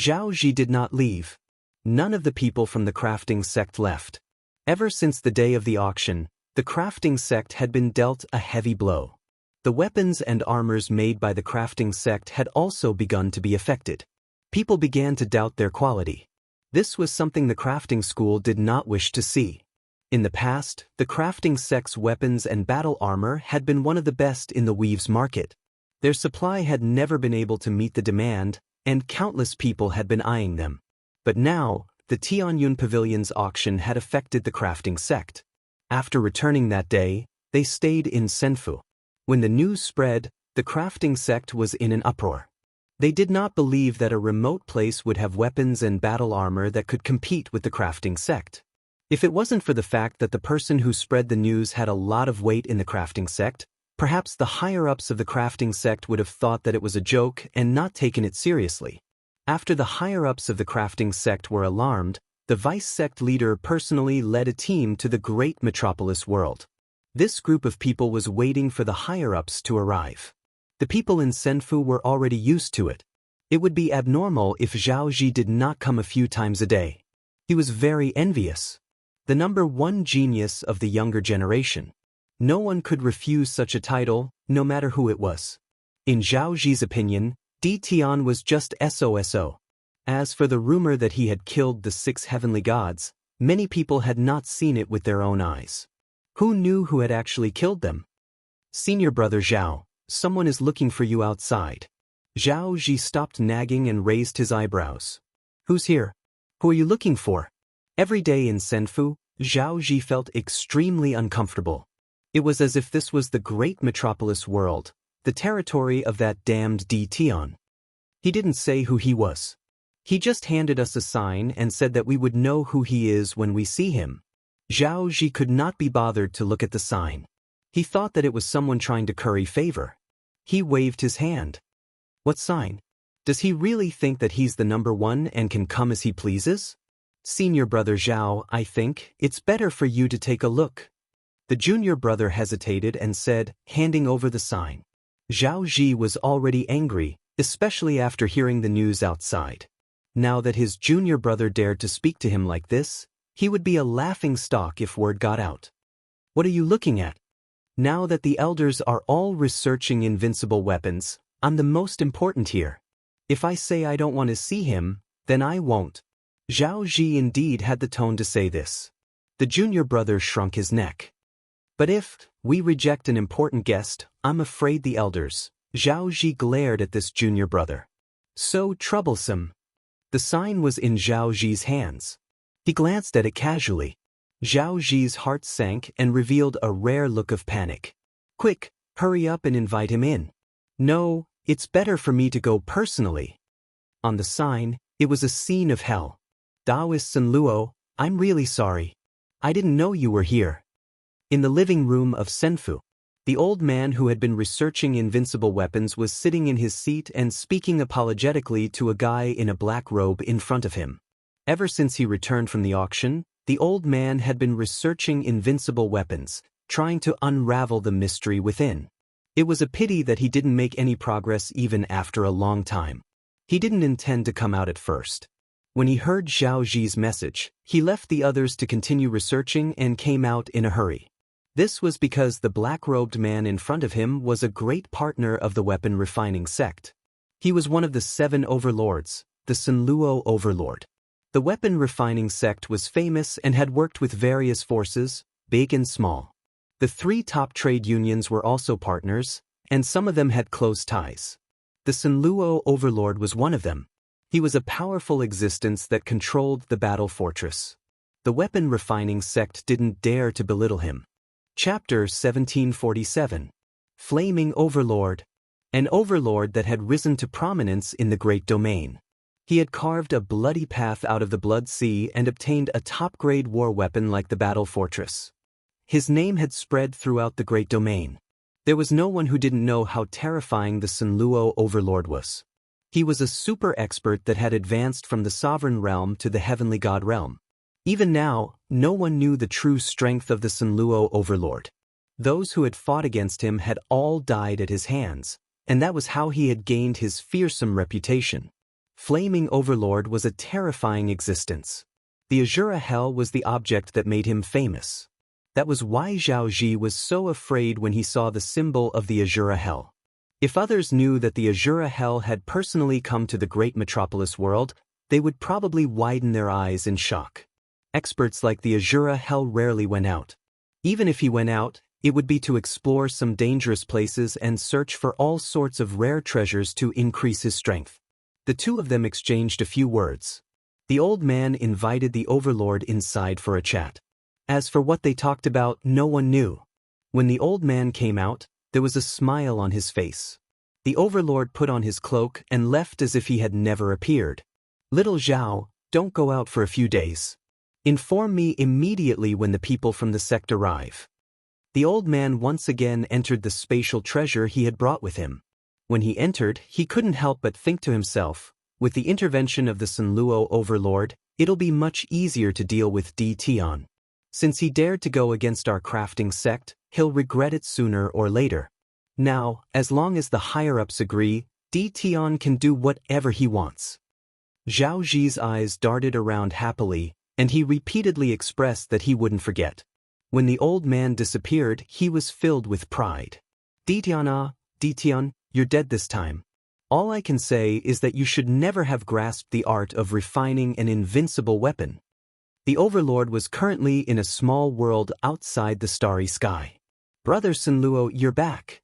Zhao Ji did not leave. None of the people from the crafting sect left. Ever since the day of the auction, the crafting sect had been dealt a heavy blow. The weapons and armors made by the crafting sect had also begun to be affected. People began to doubt their quality. This was something the crafting school did not wish to see. In the past, the crafting sect's weapons and battle armor had been one of the best in the weaves market. Their supply had never been able to meet the demand, and countless people had been eyeing them. But now, the Tianyun Pavilion's auction had affected the crafting sect. After returning that day, they stayed in Senfu. When the news spread, the crafting sect was in an uproar. They did not believe that a remote place would have weapons and battle armor that could compete with the crafting sect. If it wasn't for the fact that the person who spread the news had a lot of weight in the crafting sect, perhaps the higher-ups of the crafting sect would have thought that it was a joke and not taken it seriously. After the higher-ups of the crafting sect were alarmed, the vice-sect leader personally led a team to the great metropolis world. This group of people was waiting for the higher-ups to arrive. The people in Senfu were already used to it. It would be abnormal if Zhao Ji did not come a few times a day. He was very envious. The number one genius of the younger generation. No one could refuse such a title, no matter who it was. In Zhao Ji's opinion, Di Tian was just SOSO. As for the rumor that he had killed the 6 heavenly gods, many people had not seen it with their own eyes. Who knew who had actually killed them? Senior brother Zhao, someone is looking for you outside. Zhao Ji stopped nagging and raised his eyebrows. Who's here? Who are you looking for? Every day in Senfu, Zhao Ji felt extremely uncomfortable. It was as if this was the great metropolis world, the territory of that damned Di Tian. He didn't say who he was. He just handed us a sign and said that we would know who he is when we see him. Zhao Ji could not be bothered to look at the sign. He thought that it was someone trying to curry favor. He waved his hand. What sign? Does he really think that he's the number one and can come as he pleases? Senior brother Zhao, I think it's better for you to take a look. The junior brother hesitated and said, handing over the sign. Zhao Ji was already angry, especially after hearing the news outside. Now that his junior brother dared to speak to him like this, he would be a laughing stock if word got out. What are you looking at? Now that the elders are all researching invincible weapons, I'm the most important here. If I say I don't want to see him, then I won't. Zhao Ji indeed had the tone to say this. The junior brother shrunk his neck. But if we reject an important guest, I'm afraid the elders. Zhao Ji glared at this junior brother. So troublesome. The sign was in Zhao Ji's hands. He glanced at it casually. Zhao Ji's heart sank and revealed a rare look of panic. Quick, hurry up and invite him in. No, it's better for me to go personally. On the sign, it was a scene of hell. Daoist Sun Luo, I'm really sorry. I didn't know you were here. In the living room of Senfu, the old man who had been researching invincible weapons was sitting in his seat and speaking apologetically to a guy in a black robe in front of him. Ever since he returned from the auction, the old man had been researching invincible weapons, trying to unravel the mystery within. It was a pity that he didn't make any progress even after a long time. He didn't intend to come out at first. When he heard Zhao Ji's message, he left the others to continue researching and came out in a hurry. This was because the black-robed man in front of him was a great partner of the weapon refining sect. He was one of the 7 overlords, the Sun Luo overlord. The weapon refining sect was famous and had worked with various forces, big and small. The 3 top trade unions were also partners, and some of them had close ties. The Sun Luo overlord was one of them. He was a powerful existence that controlled the battle fortress. The weapon refining sect didn't dare to belittle him. Chapter 1747. Flaming Overlord. An overlord that had risen to prominence in the Great Domain. He had carved a bloody path out of the Blood Sea and obtained a top-grade war weapon like the Battle Fortress. His name had spread throughout the Great Domain. There was no one who didn't know how terrifying the Sun Luo overlord was. He was a super expert that had advanced from the sovereign realm to the heavenly god realm. Even now, no one knew the true strength of the Sun Luo overlord. Those who had fought against him had all died at his hands, and that was how he had gained his fearsome reputation. Flaming Overlord was a terrifying existence. The Azura Hell was the object that made him famous. That was why Zhao Ji was so afraid when he saw the symbol of the Azura Hell. If others knew that the Azura Hell had personally come to the great metropolis world, they would probably widen their eyes in shock. Experts like the Azura Hell rarely went out. Even if he went out, it would be to explore some dangerous places and search for all sorts of rare treasures to increase his strength. The two of them exchanged a few words. The old man invited the overlord inside for a chat. As for what they talked about, no one knew. When the old man came out, there was a smile on his face. The overlord put on his cloak and left as if he had never appeared. Little Zhao, don't go out for a few days. Inform me immediately when the people from the sect arrive. The old man once again entered the spatial treasure he had brought with him. When he entered, he couldn't help but think to himself, with the intervention of the Sun Luo overlord, it'll be much easier to deal with Di Tian. Since he dared to go against our crafting sect, he'll regret it sooner or later. Now, as long as the higher-ups agree, Di Tian can do whatever he wants. Zhao Ji's eyes darted around happily, and he repeatedly expressed that he wouldn't forget. When the old man disappeared, he was filled with pride. Di Tian, you're dead this time. All I can say is that you should never have grasped the art of refining an invincible weapon. The overlord was currently in a small world outside the starry sky. Brother Sun Luo, you're back.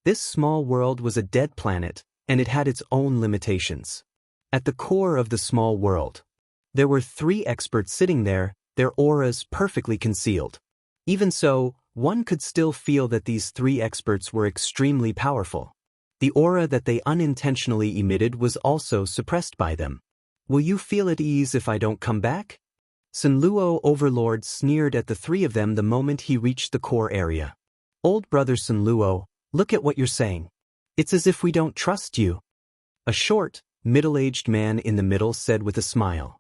This small world was a dead planet, and it had its own limitations. At the core of the small world, there were 3 experts sitting there, their auras perfectly concealed. Even so, one could still feel that these 3 experts were extremely powerful. The aura that they unintentionally emitted was also suppressed by them. Will you feel at ease if I don't come back? Sun Luo overlord sneered at the 3 of them the moment he reached the core area. Old brother Sun Luo, look at what you're saying. It's as if we don't trust you. A short, middle-aged man in the middle said with a smile.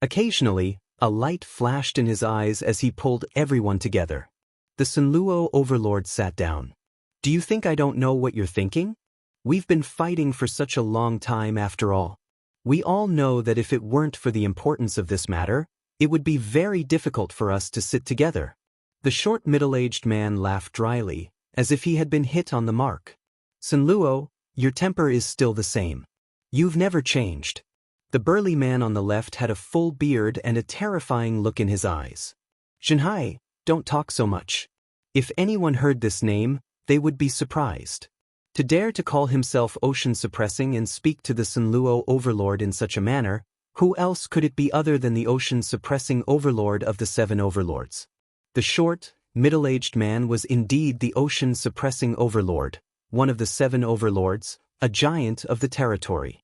Occasionally, a light flashed in his eyes as he pulled everyone together. The Sun Luo overlord sat down. Do you think I don't know what you're thinking? We've been fighting for such a long time after all. We all know that if it weren't for the importance of this matter, it would be very difficult for us to sit together. The short middle-aged man laughed dryly, as if he had been hit on the mark. "Sun Luo, your temper is still the same. You've never changed." The burly man on the left had a full beard and a terrifying look in his eyes. "Xianxia, don't talk so much." If anyone heard this name, they would be surprised. To dare to call himself ocean-suppressing and speak to the Sun Luo overlord in such a manner, who else could it be other than the ocean-suppressing overlord of the 7 overlords? The short, middle-aged man was indeed the ocean-suppressing overlord, one of the 7 overlords, a giant of the territory.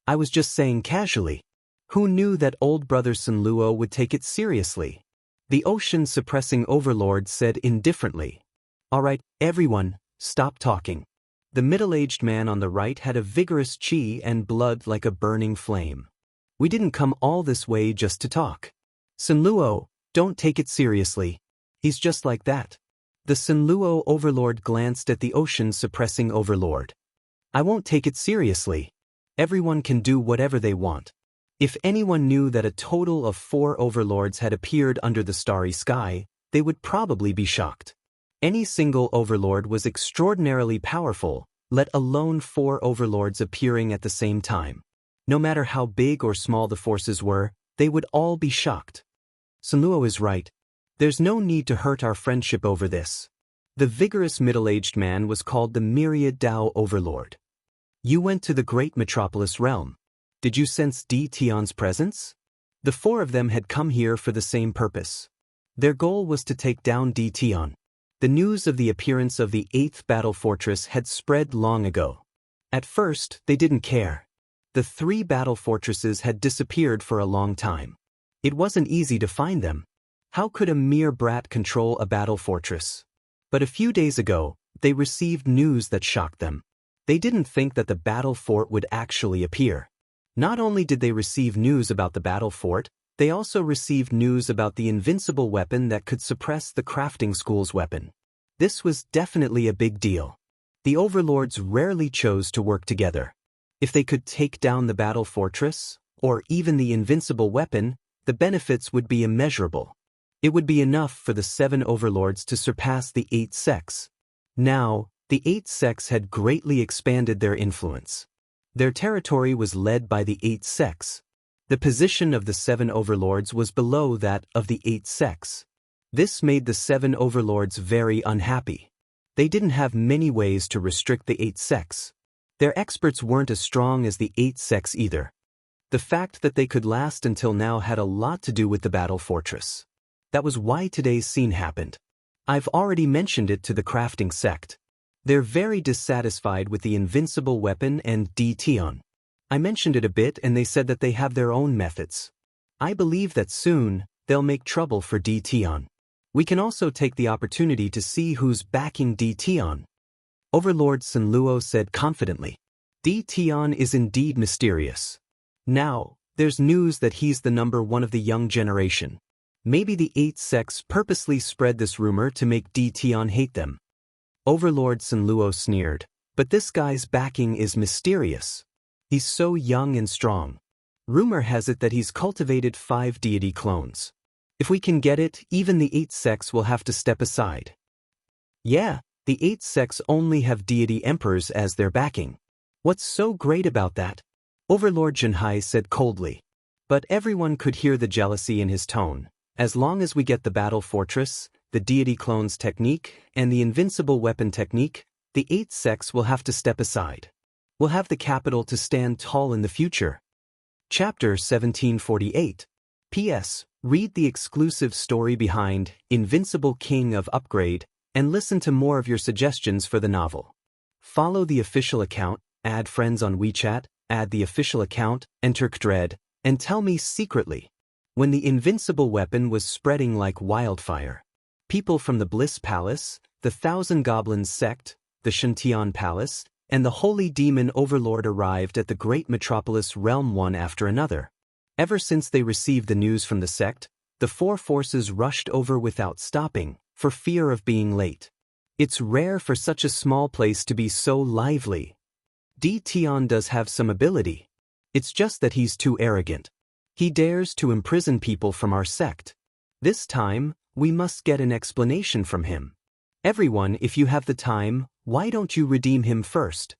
"I was just saying casually. Who knew that old brother Sun Luo would take it seriously?" The ocean-suppressing overlord said indifferently. "All right, everyone, stop talking." The middle-aged man on the right had a vigorous chi and blood like a burning flame. "We didn't come all this way just to talk. Sun Luo, don't take it seriously. He's just like that." The Sun Luo overlord glanced at the ocean-suppressing overlord. "I won't take it seriously. Everyone can do whatever they want." If anyone knew that a total of 4 overlords had appeared under the starry sky, they would probably be shocked. Any single overlord was extraordinarily powerful, let alone 4 overlords appearing at the same time. No matter how big or small the forces were, they would all be shocked. "Sun Luo is right. There's no need to hurt our friendship over this." The vigorous middle-aged man was called the Myriad Dao Overlord. "You went to the great metropolis realm. Did you sense Di Tian's presence?" The 4 of them had come here for the same purpose. Their goal was to take down Di Tian. The news of the appearance of the 8th battle fortress had spread long ago. At first, they didn't care. The 3 battle fortresses had disappeared for a long time. It wasn't easy to find them. How could a mere brat control a battle fortress? But a few days ago, they received news that shocked them. They didn't think that the battle fort would actually appear. Not only did they receive news about the battle fort, they also received news about the invincible weapon that could suppress the crafting school's weapon. This was definitely a big deal. The overlords rarely chose to work together. If they could take down the battle fortress, or even the invincible weapon, the benefits would be immeasurable. It would be enough for the 7 overlords to surpass the 8 sects. Now, the 8 sects had greatly expanded their influence. Their territory was led by the 8 sects. The position of the 7 overlords was below that of the 8 sects. This made the 7 overlords very unhappy. They didn't have many ways to restrict the 8 sects. Their experts weren't as strong as the 8 sects either. The fact that they could last until now had a lot to do with the battle fortress. That was why today's scene happened. I've already mentioned it to the crafting sect. They're very dissatisfied with the invincible weapon and Di Tian. I mentioned it a bit and they said that they have their own methods. I believe that soon, they'll make trouble for Di Tian. We can also take the opportunity to see who's backing Di Tian. Overlord Sun Luo said confidently. Di Tian is indeed mysterious. Now, there's news that he's the number 1 of the young generation. Maybe the 8 sects purposely spread this rumor to make Di Tian hate them. Overlord Sun Luo sneered, but this guy's backing is mysterious. He's so young and strong. Rumor has it that he's cultivated 5 deity clones. If we can get it, even the 8 sects will have to step aside. Yeah, the 8 sects only have deity emperors as their backing. What's so great about that? Overlord Xianxia said coldly. But everyone could hear the jealousy in his tone. As long as we get the battle fortress, the deity clones technique, and the invincible weapon technique, the 8 sects will have to step aside. We'll have the capital to stand tall in the future. Chapter 1748. P.S. Read the exclusive story behind Invincible King of Upgrade and listen to more of your suggestions for the novel. Follow the official account, add friends on WeChat, add the official account, enter Kdred, and tell me secretly. When the invincible weapon was spreading like wildfire, people from the Bliss Palace, the Thousand Goblins sect, the Xianxia Palace, and the Holy Demon Overlord arrived at the great metropolis realm one after another. Ever since they received the news from the sect, the 4 forces rushed over without stopping, for fear of being late. It's rare for such a small place to be so lively. Di Tian does have some ability. It's just that he's too arrogant. He dares to imprison people from our sect. This time, we must get an explanation from him. Everyone, if you have the time, why don't you redeem him first?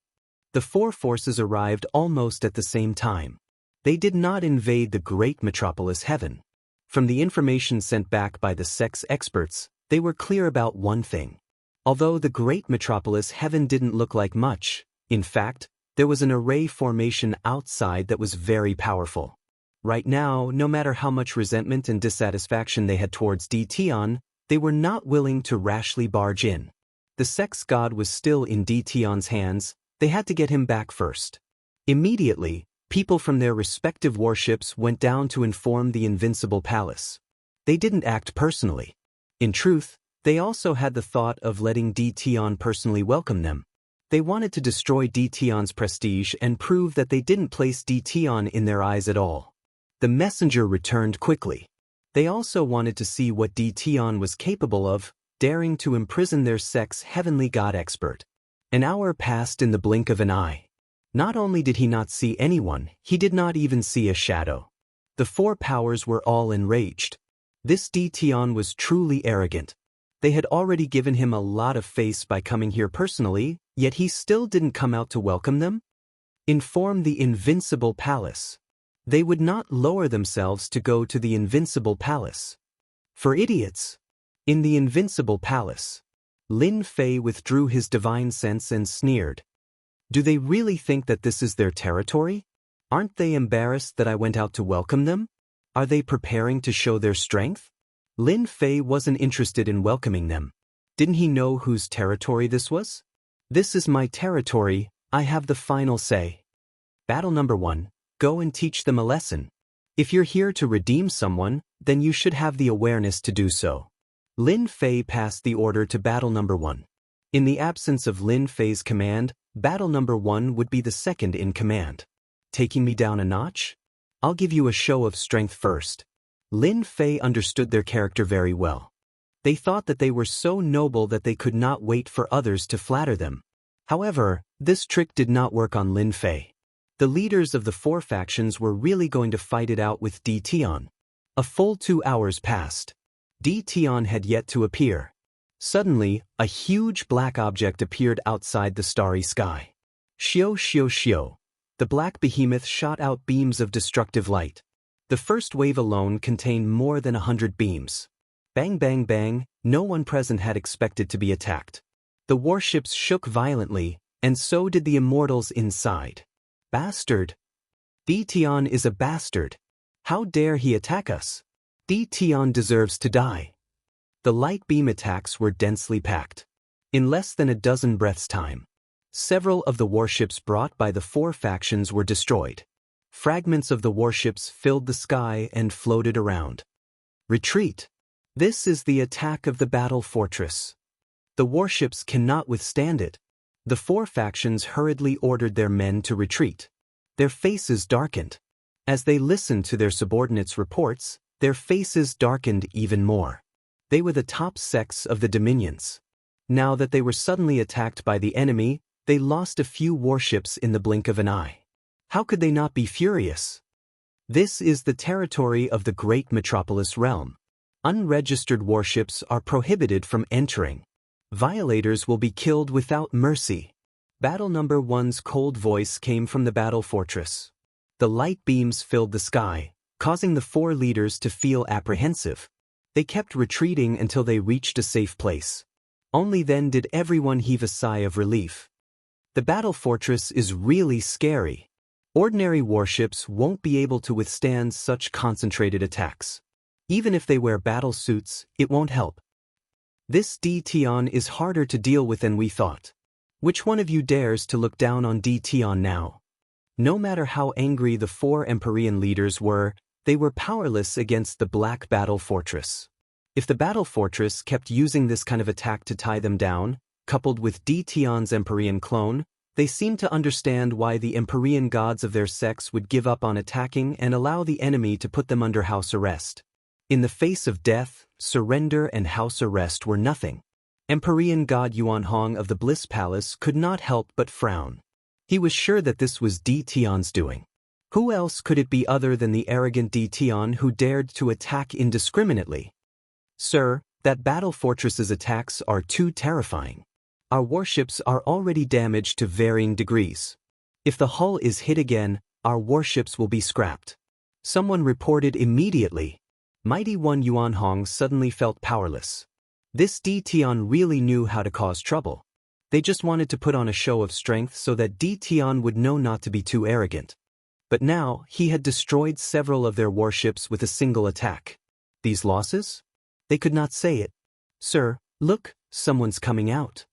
The four forces arrived almost at the same time. They did not invade the great metropolis heaven. From the information sent back by the sects experts, they were clear about one thing. Although the great metropolis heaven didn't look like much, in fact, there was an array formation outside that was very powerful. Right now, no matter how much resentment and dissatisfaction they had towards Dtion, they were not willing to rashly barge in. The sect's god was still in Dtion's hands. They had to get him back first. Immediately, people from their respective warships went down to inform the Invincible Palace. They didn't act personally. In truth, they also had the thought of letting Dtion personally welcome them. They wanted to destroy Dtion's prestige and prove that they didn't place Dtion in their eyes at all. The messenger returned quickly. They also wanted to see what Dtion was capable of, daring to imprison their sect's heavenly god expert. An hour passed in the blink of an eye. Not only did he not see anyone, he did not even see a shadow. The four powers were all enraged. This Dtion was truly arrogant. They had already given him a lot of face by coming here personally, yet he still didn't come out to welcome them? Inform the Invincible Palace. They would not lower themselves to go to the Invincible Palace. For idiots. In the Invincible Palace, Lin Fei withdrew his divine sense and sneered. Do they really think that this is their territory? Aren't they embarrassed that I went out to welcome them? Are they preparing to show their strength? Lin Fei wasn't interested in welcoming them. Didn't he know whose territory this was? This is my territory, I have the final say. Battle number 1, go and teach them a lesson. If you're here to redeem someone, then you should have the awareness to do so. Lin Fei passed the order to battle number 1. In the absence of Lin Fei's command, battle number 1 would be the second in command. Taking me down a notch? I'll give you a show of strength first. Lin Fei understood their character very well. They thought that they were so noble that they could not wait for others to flatter them. However, this trick did not work on Lin Fei. The leaders of the four factions were really going to fight it out with Dtion. A full 2 hours passed. Dtion had yet to appear. Suddenly, a huge black object appeared outside the starry sky. Xiao xiao xiao. The black behemoth shot out beams of destructive light. The first wave alone contained more than 100 beams. Bang bang bang, no one present had expected to be attacked. The warships shook violently, and so did the immortals inside. Bastard! Dtion is a bastard. How dare he attack us? Dtion deserves to die. The light beam attacks were densely packed. In less than a dozen breaths' time, several of the warships brought by the four factions were destroyed. Fragments of the warships filled the sky and floated around. Retreat! This is the attack of the battle fortress. The warships cannot withstand it. The four factions hurriedly ordered their men to retreat. Their faces darkened. As they listened to their subordinates' reports, their faces darkened even more. They were the top sects of the dominions. Now that they were suddenly attacked by the enemy, they lost a few warships in the blink of an eye. How could they not be furious? This is the territory of the great metropolis realm. Unregistered warships are prohibited from entering. Violators will be killed without mercy. Battle number 1's cold voice came from the battle fortress. The light beams filled the sky, causing the four leaders to feel apprehensive. They kept retreating until they reached a safe place. Only then did everyone heave a sigh of relief. The battle fortress is really scary. Ordinary warships won't be able to withstand such concentrated attacks. Even if they wear battle suits, it won't help. This Dtion is harder to deal with than we thought. Which one of you dares to look down on Dtion now? No matter how angry the four Empyrean leaders were, they were powerless against the Black Battle Fortress. If the Battle Fortress kept using this kind of attack to tie them down, coupled with Dtion's Empyrean clone, they seemed to understand why the Empyrean gods of their sects would give up on attacking and allow the enemy to put them under house arrest. In the face of death, surrender and house arrest were nothing. Empyrean god Yuan Hong of the Bliss Palace could not help but frown. He was sure that this was Dtion's doing. Who else could it be other than the arrogant Dtion who dared to attack indiscriminately? Sir, That battle fortress's attacks are too terrifying. Our warships are already damaged to varying degrees. If the hull is hit again, our warships will be scrapped. Someone reported immediately. Mighty One Yuanhong suddenly felt powerless. This D Tian really knew how to cause trouble. They just wanted to put on a show of strength so that D Tian would know not to be too arrogant. But now, he had destroyed several of their warships with a single attack. These losses? They could not say it. Sir, look, someone's coming out.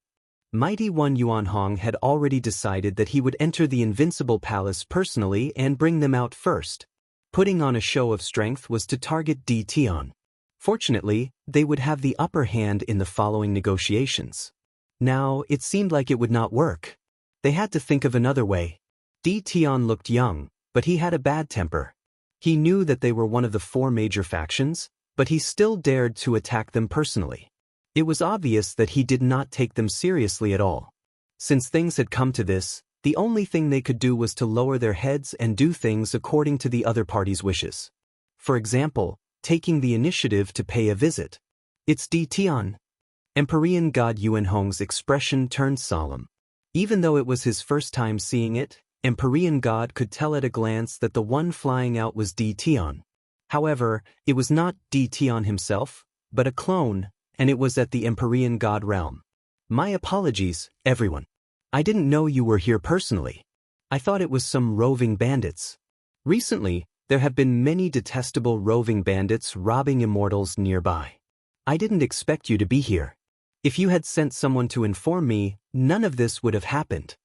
Mighty One Yuanhong had already decided that he would enter the Invincible Palace personally and bring them out first. Putting on a show of strength was to target D Tian. Fortunately, they would have the upper hand in the following negotiations. Now, it seemed like it would not work. They had to think of another way. D Tian looked young, but he had a bad temper. He knew that they were one of the 4 major factions, but he still dared to attack them personally. It was obvious that he did not take them seriously at all. Since things had come to this, the only thing they could do was to lower their heads and do things according to the other party's wishes. For example, taking the initiative to pay a visit. It's D Tian. Empyrean God Yuanhong's expression turned solemn. Even though it was his first time seeing it, Empyrean God could tell at a glance that the one flying out was D Tian. However, it was not D Tian himself, but a clone, and it was at the Empyrean God realm. My apologies, everyone. I didn't know you were here personally. I thought it was some roving bandits. Recently, there have been many detestable roving bandits robbing immortals nearby. I didn't expect you to be here. If you had sent someone to inform me, none of this would have happened.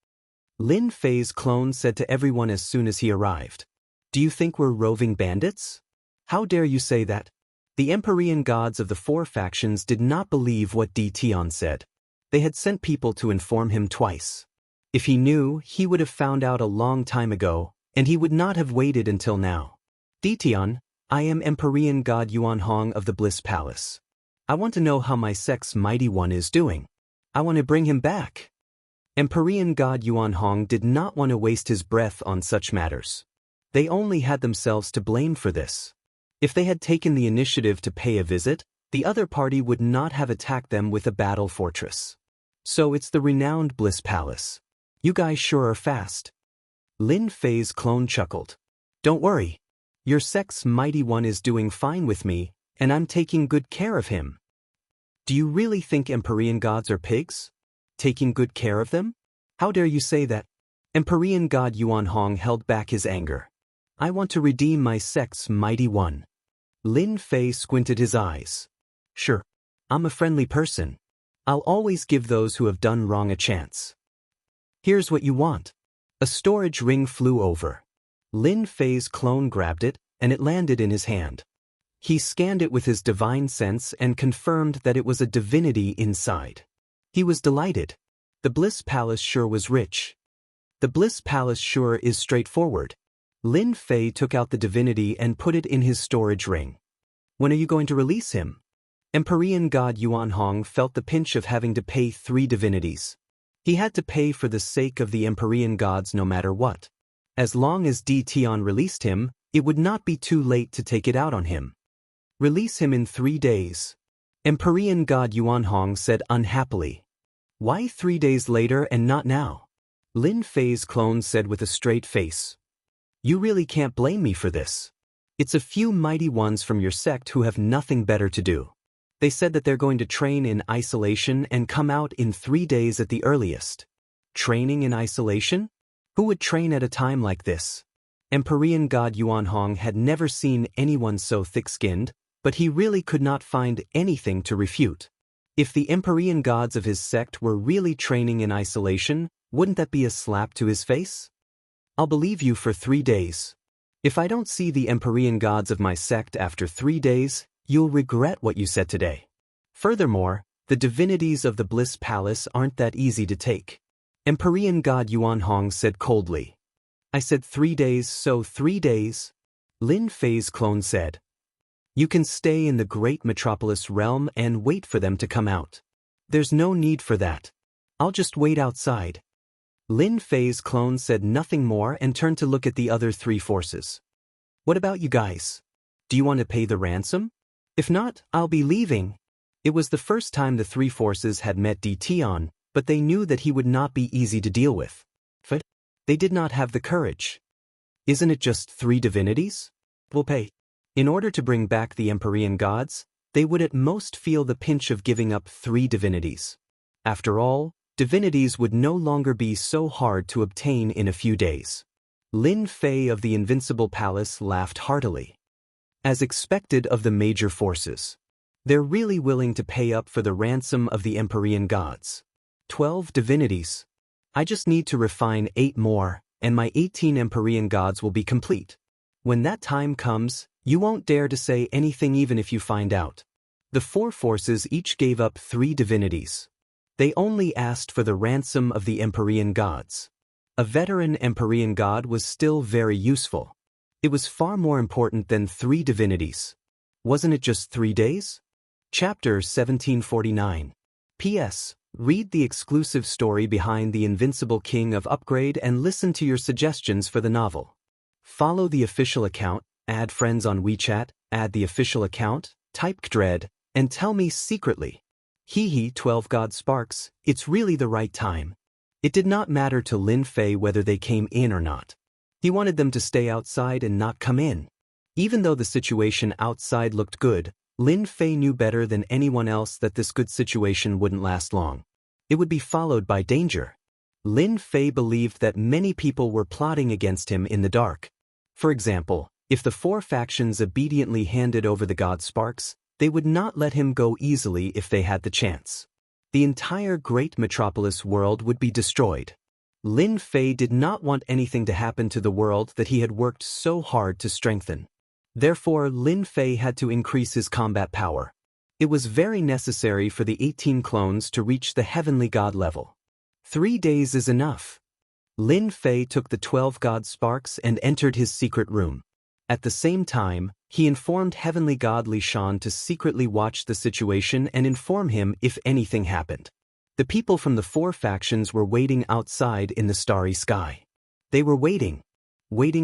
Lin Fei's clone said to everyone as soon as he arrived. Do you think we're roving bandits? How dare you say that? The Empyrean gods of the 4 factions did not believe what D Tian said. They had sent people to inform him twice. If he knew, he would have found out a long time ago, and he would not have waited until now. D Tian, I am Empyrean God Yuanhong of the Bliss Palace. I want to know how my sect's Mighty One is doing. I want to bring him back. Empyrean God Yuanhong did not want to waste his breath on such matters. They only had themselves to blame for this. If they had taken the initiative to pay a visit, the other party would not have attacked them with a battle fortress. So it's the renowned Bliss Palace. You guys sure are fast. Lin Fei's clone chuckled. Don't worry. Your sect's Mighty One is doing fine with me, and I'm taking good care of him. Do you really think Empyrean gods are pigs? Taking good care of them? How dare you say that? Empyrean God Yuanhong held back his anger. I want to redeem my sect's Mighty One. Lin Fei squinted his eyes. Sure. I'm a friendly person. I'll always give those who have done wrong a chance. Here's what you want. A storage ring flew over. Lin Fei's clone grabbed it, and it landed in his hand. He scanned it with his divine sense and confirmed that it was a divinity inside. He was delighted. The Bliss Palace sure was rich. The Bliss Palace sure is straightforward. Lin Fei took out the divinity and put it in his storage ring. When are you going to release him? Empyrean God Yuanhong felt the pinch of having to pay 3 divinities. He had to pay for the sake of the Empyrean gods no matter what. As long as D Tian released him, it would not be too late to take it out on him. Release him in 3 days. Empyrean God Yuanhong said unhappily. Why 3 days later and not now? Lin Fei's clone said with a straight face. You really can't blame me for this. It's a few mighty ones from your sect who have nothing better to do. They said that they're going to train in isolation and come out in 3 days at the earliest. Training in isolation? Who would train at a time like this? Empyrean God Yuanhong had never seen anyone so thick-skinned, but he really could not find anything to refute. If the Empyrean gods of his sect were really training in isolation, wouldn't that be a slap to his face? I'll believe you for 3 days. If I don't see the Empyrean gods of my sect after 3 days, you'll regret what you said today. Furthermore, the divinities of the Bliss Palace aren't that easy to take. Empyrean God Yuanhong said coldly. I said 3 days, so 3 days. Lin Fei's clone said. You can stay in the great metropolis realm and wait for them to come out. There's no need for that. I'll just wait outside. Lin Fei's clone said nothing more and turned to look at the other 3 forces. What about you guys? Do you want to pay the ransom? If not, I'll be leaving. It was the first time the three forces had met Tian, but they knew that he would not be easy to deal with. But they did not have the courage. Isn't it just 3 divinities? We'll pay. In order to bring back the Empyrean gods, they would at most feel the pinch of giving up 3 divinities. After all, divinities would no longer be so hard to obtain in a few days. Lin Fei of the Invincible Palace laughed heartily. As expected of the major forces, they're really willing to pay up for the ransom of the Empyrean gods. 12 divinities. I just need to refine 8 more, and my 18 Empyrean gods will be complete. When that time comes, you won't dare to say anything even if you find out. The 4 forces each gave up 3 divinities. They only asked for the ransom of the Empyrean gods. A veteran Empyrean god was still very useful. It was far more important than 3 divinities. Wasn't it just 3 days? Chapter 1749. P.S. Read the exclusive story behind The Invincible King of Upgrade and listen to your suggestions for the novel. Follow the official account, add friends on WeChat, add the official account, type Dread, and tell me secretly. 12 God Sparks, it's really the right time. It did not matter to Lin Fei whether they came in or not. He wanted them to stay outside and not come in. Even though the situation outside looked good, Lin Fei knew better than anyone else that this good situation wouldn't last long. It would be followed by danger. Lin Fei believed that many people were plotting against him in the dark. For example, if the 4 factions obediently handed over the God Sparks, they would not let him go easily if they had the chance. The entire great metropolis world would be destroyed. Lin Fei did not want anything to happen to the world that he had worked so hard to strengthen. Therefore, Lin Fei had to increase his combat power. It was very necessary for the 18 clones to reach the heavenly god level. 3 days is enough. Lin Fei took the 12 God Sparks and entered his secret room. At the same time, he informed Heavenly God Li Shan to secretly watch the situation and inform him if anything happened. The people from the 4 factions were waiting outside in the starry sky. They were waiting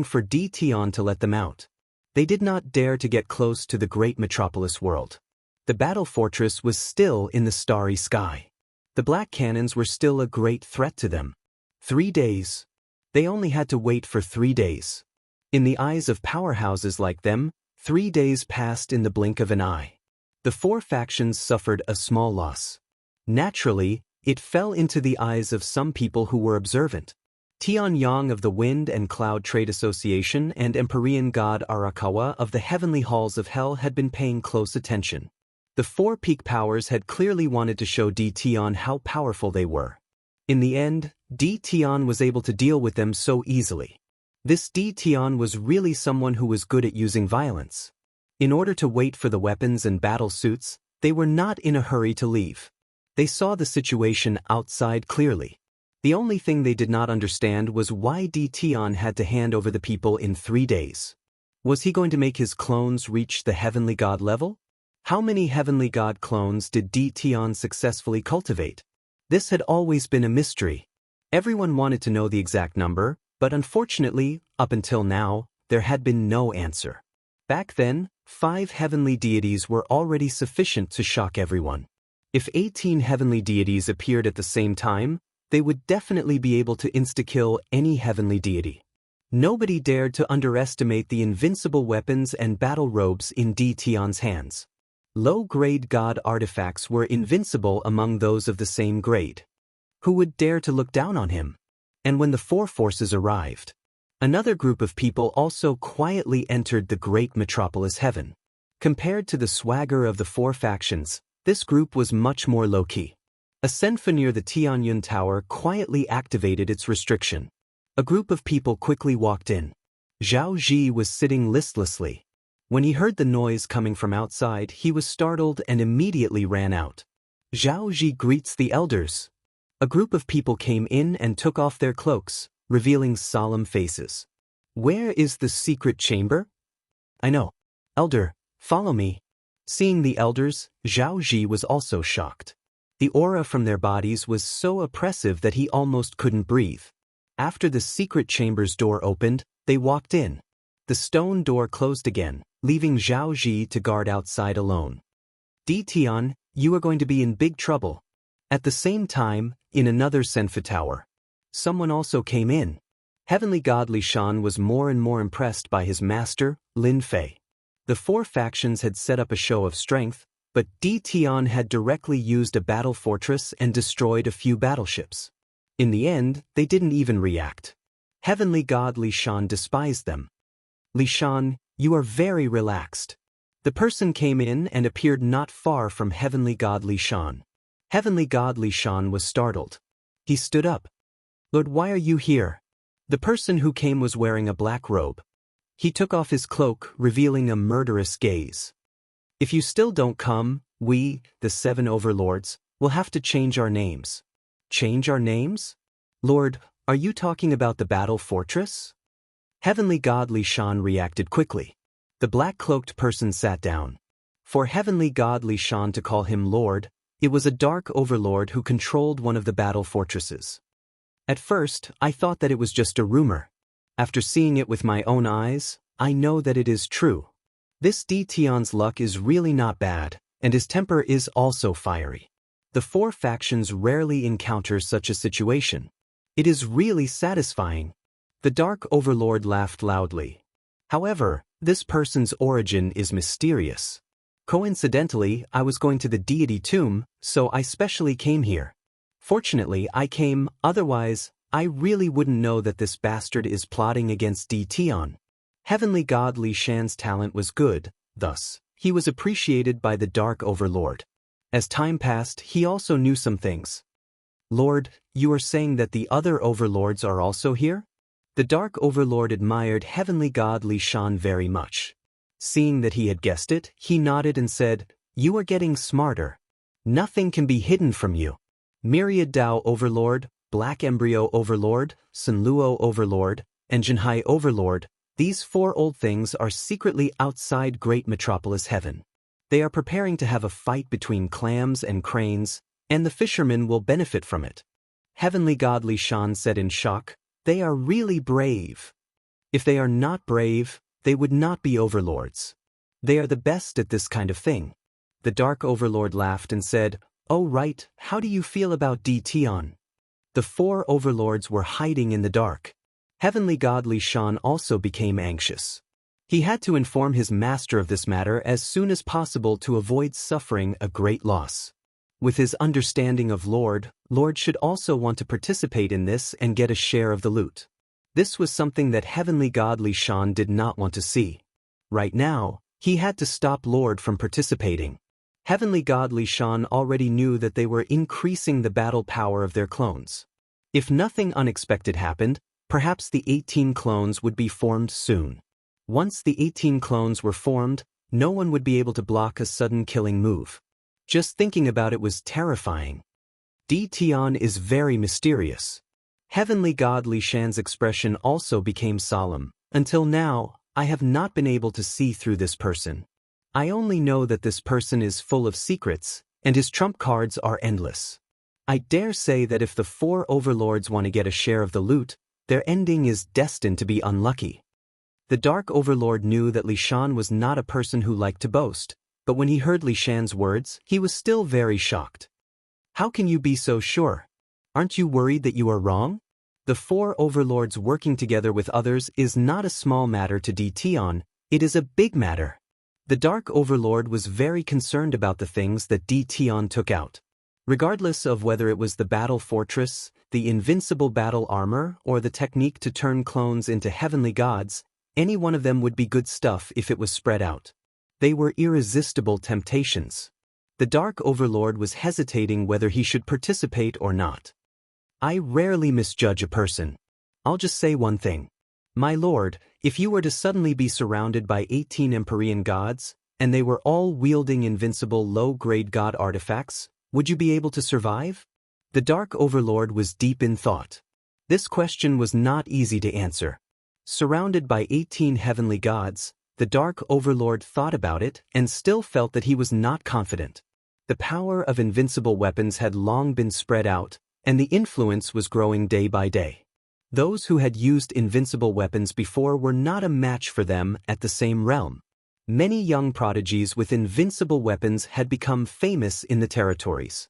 for Tian to let them out. They did not dare to get close to the great metropolis world. The battle fortress was still in the starry sky. The black cannons were still a great threat to them. 3 days. They only had to wait for 3 days. In the eyes of powerhouses like them, 3 days passed in the blink of an eye. The 4 factions suffered a small loss. Naturally, it fell into the eyes of some people who were observant. Tian Yang of the Wind and Cloud Trade Association and Empyrean god Arakawa of the Heavenly Halls of Hell had been paying close attention. The 4 peak powers had clearly wanted to show Tian how powerful they were. In the end, Tian was able to deal with them so easily. This Tian was really someone who was good at using violence. In order to wait for the weapons and battle suits, they were not in a hurry to leave. They saw the situation outside clearly. The only thing they did not understand was why Tian had to hand over the people in 3 days. Was he going to make his clones reach the heavenly god level? How many heavenly god clones did Tian successfully cultivate? This had always been a mystery. Everyone wanted to know the exact number, but unfortunately, up until now, there had been no answer. Back then, 5 heavenly deities were already sufficient to shock everyone. If 18 heavenly deities appeared at the same time, they would definitely be able to insta-kill any heavenly deity. Nobody dared to underestimate the invincible weapons and battle robes in Tian's hands. Low-grade god artifacts were invincible among those of the same grade. Who would dare to look down on him? And when the 4 forces arrived, another group of people also quietly entered the great metropolis heaven. Compared to the swagger of the 4 factions, this group was much more low-key. A senfa near the Tianyun Tower quietly activated its restriction. A group of people quickly walked in. Zhao Ji was sitting listlessly. When he heard the noise coming from outside, he was startled and immediately ran out. Zhao Ji greets the elders. A group of people came in and took off their cloaks, revealing solemn faces. Where is the secret chamber? I know. Elder, follow me. Seeing the elders, Zhao Ji was also shocked. The aura from their bodies was so oppressive that he almost couldn't breathe. After the secret chamber's door opened, they walked in. The stone door closed again, leaving Zhao Ji to guard outside alone. Tian, you are going to be in big trouble. At the same time, in another Senfa tower, someone also came in. Heavenly God Li Shan was more and more impressed by his master, Lin Fei. The four factions had set up a show of strength, but Di Tian had directly used a battle fortress and destroyed a few battleships. In the end, they didn't even react. Heavenly God Li Shan despised them. Li Shan, you are very relaxed. The person came in and appeared not far from Heavenly God Li Shan. Heavenly God Li Shan was startled. He stood up. Lord, why are you here? The person who came was wearing a black robe. He took off his cloak, revealing a murderous gaze. If you still don't come, we, the 7 overlords, will have to change our names. Change our names? Lord, are you talking about the battle fortress? Heavenly God Li Shan reacted quickly. The black-cloaked person sat down. For Heavenly God Li Shan to call him Lord, it was a dark overlord who controlled one of the battle fortresses. At first, I thought that it was just a rumor. After seeing it with my own eyes, I know that it is true. This Di Tian's luck is really not bad, and his temper is also fiery. The four factions rarely encounter such a situation. It is really satisfying. The Dark Overlord laughed loudly. However, this person's origin is mysterious. Coincidentally, I was going to the deity tomb, so I specially came here. Fortunately, I came, otherwise, I really wouldn't know that this bastard is plotting against Di Tian. Heavenly God Li Shan's talent was good, thus, he was appreciated by the Dark Overlord. As time passed, he also knew some things. Lord, you are saying that the other overlords are also here? The Dark Overlord admired Heavenly God Li Shan very much. Seeing that he had guessed it, he nodded and said, you are getting smarter. Nothing can be hidden from you. Myriad Dao Overlord, Black Embryo Overlord, Sunluo Overlord, and Jinhai Overlord, these 4 old things are secretly outside Great Metropolis Heaven. They are preparing to have a fight between clams and cranes, and the fishermen will benefit from it. Heavenly God Li Shan said in shock, they are really brave. If they are not brave, they would not be overlords. They are the best at this kind of thing. The Dark Overlord laughed and said, oh right, how do you feel about Di Tian? The 4 overlords were hiding in the dark. Heavenly God Li Shan also became anxious. He had to inform his master of this matter as soon as possible to avoid suffering a great loss. With his understanding of Lord should also want to participate in this and get a share of the loot. This was something that Heavenly God Li Shan did not want to see. Right now, he had to stop Lord from participating. Heavenly God Li Shan already knew that they were increasing the battle power of their clones. If nothing unexpected happened, perhaps the 18 clones would be formed soon. Once the 18 clones were formed, no one would be able to block a sudden killing move. Just thinking about it was terrifying. Di Tian is very mysterious. Heavenly God Li Shan's expression also became solemn. Until now, I have not been able to see through this person. I only know that this person is full of secrets, and his trump cards are endless. I dare say that if the 4 overlords want to get a share of the loot, their ending is destined to be unlucky. The Dark Overlord knew that Li Shan was not a person who liked to boast, but when he heard Li Shan's words, he was still very shocked. How can you be so sure? Aren't you worried that you are wrong? The 4 overlords working together with others is not a small matter to Di Tian, it is a big matter. The Dark Overlord was very concerned about the things that Di Tian took out. Regardless of whether it was the battle fortress, the invincible battle armor, or the technique to turn clones into heavenly gods, any one of them would be good stuff if it was spread out. They were irresistible temptations. The Dark Overlord was hesitating whether he should participate or not. I rarely misjudge a person. I'll just say one thing. My lord, if you were to suddenly be surrounded by 18 Empyrean gods, and they were all wielding invincible low-grade god artifacts, would you be able to survive? The Dark Overlord was deep in thought. This question was not easy to answer. Surrounded by 18 heavenly gods, the Dark Overlord thought about it and still felt that he was not confident. The power of invincible weapons had long been spread out, and the influence was growing day by day. Those who had used invincible weapons before were not a match for them at the same realm. Many young prodigies with invincible weapons had become famous in the territories.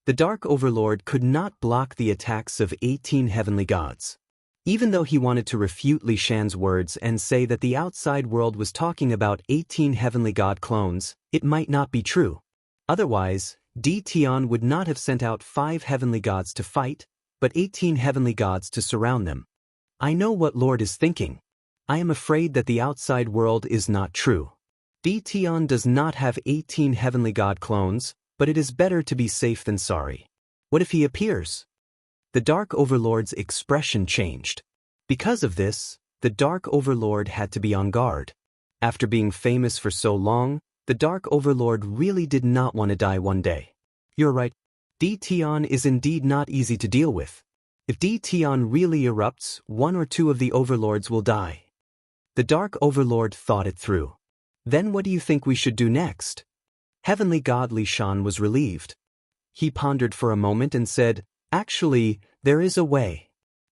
The Dark Overlord could not block the attacks of 18 heavenly gods. Even though he wanted to refute Li Shan's words and say that the outside world was talking about 18 heavenly god clones, it might not be true. Otherwise, Di Tian would not have sent out 5 heavenly gods to fight, but 18 heavenly gods to surround them. I know what Lord is thinking. I am afraid that the outside world is not true. Di Tian does not have 18 heavenly god clones, but it is better to be safe than sorry. What if he appears? The Dark Overlord's expression changed. Because of this, the Dark Overlord had to be on guard. After being famous for so long, the Dark Overlord really did not want to die one day. You're right. Di Tian is indeed not easy to deal with. If Di Tian really erupts, 1 or 2 of the overlords will die. The Dark Overlord thought it through. Then what do you think we should do next? Heavenly God Li Shan was relieved. He pondered for a moment and said, "Actually, there is a way.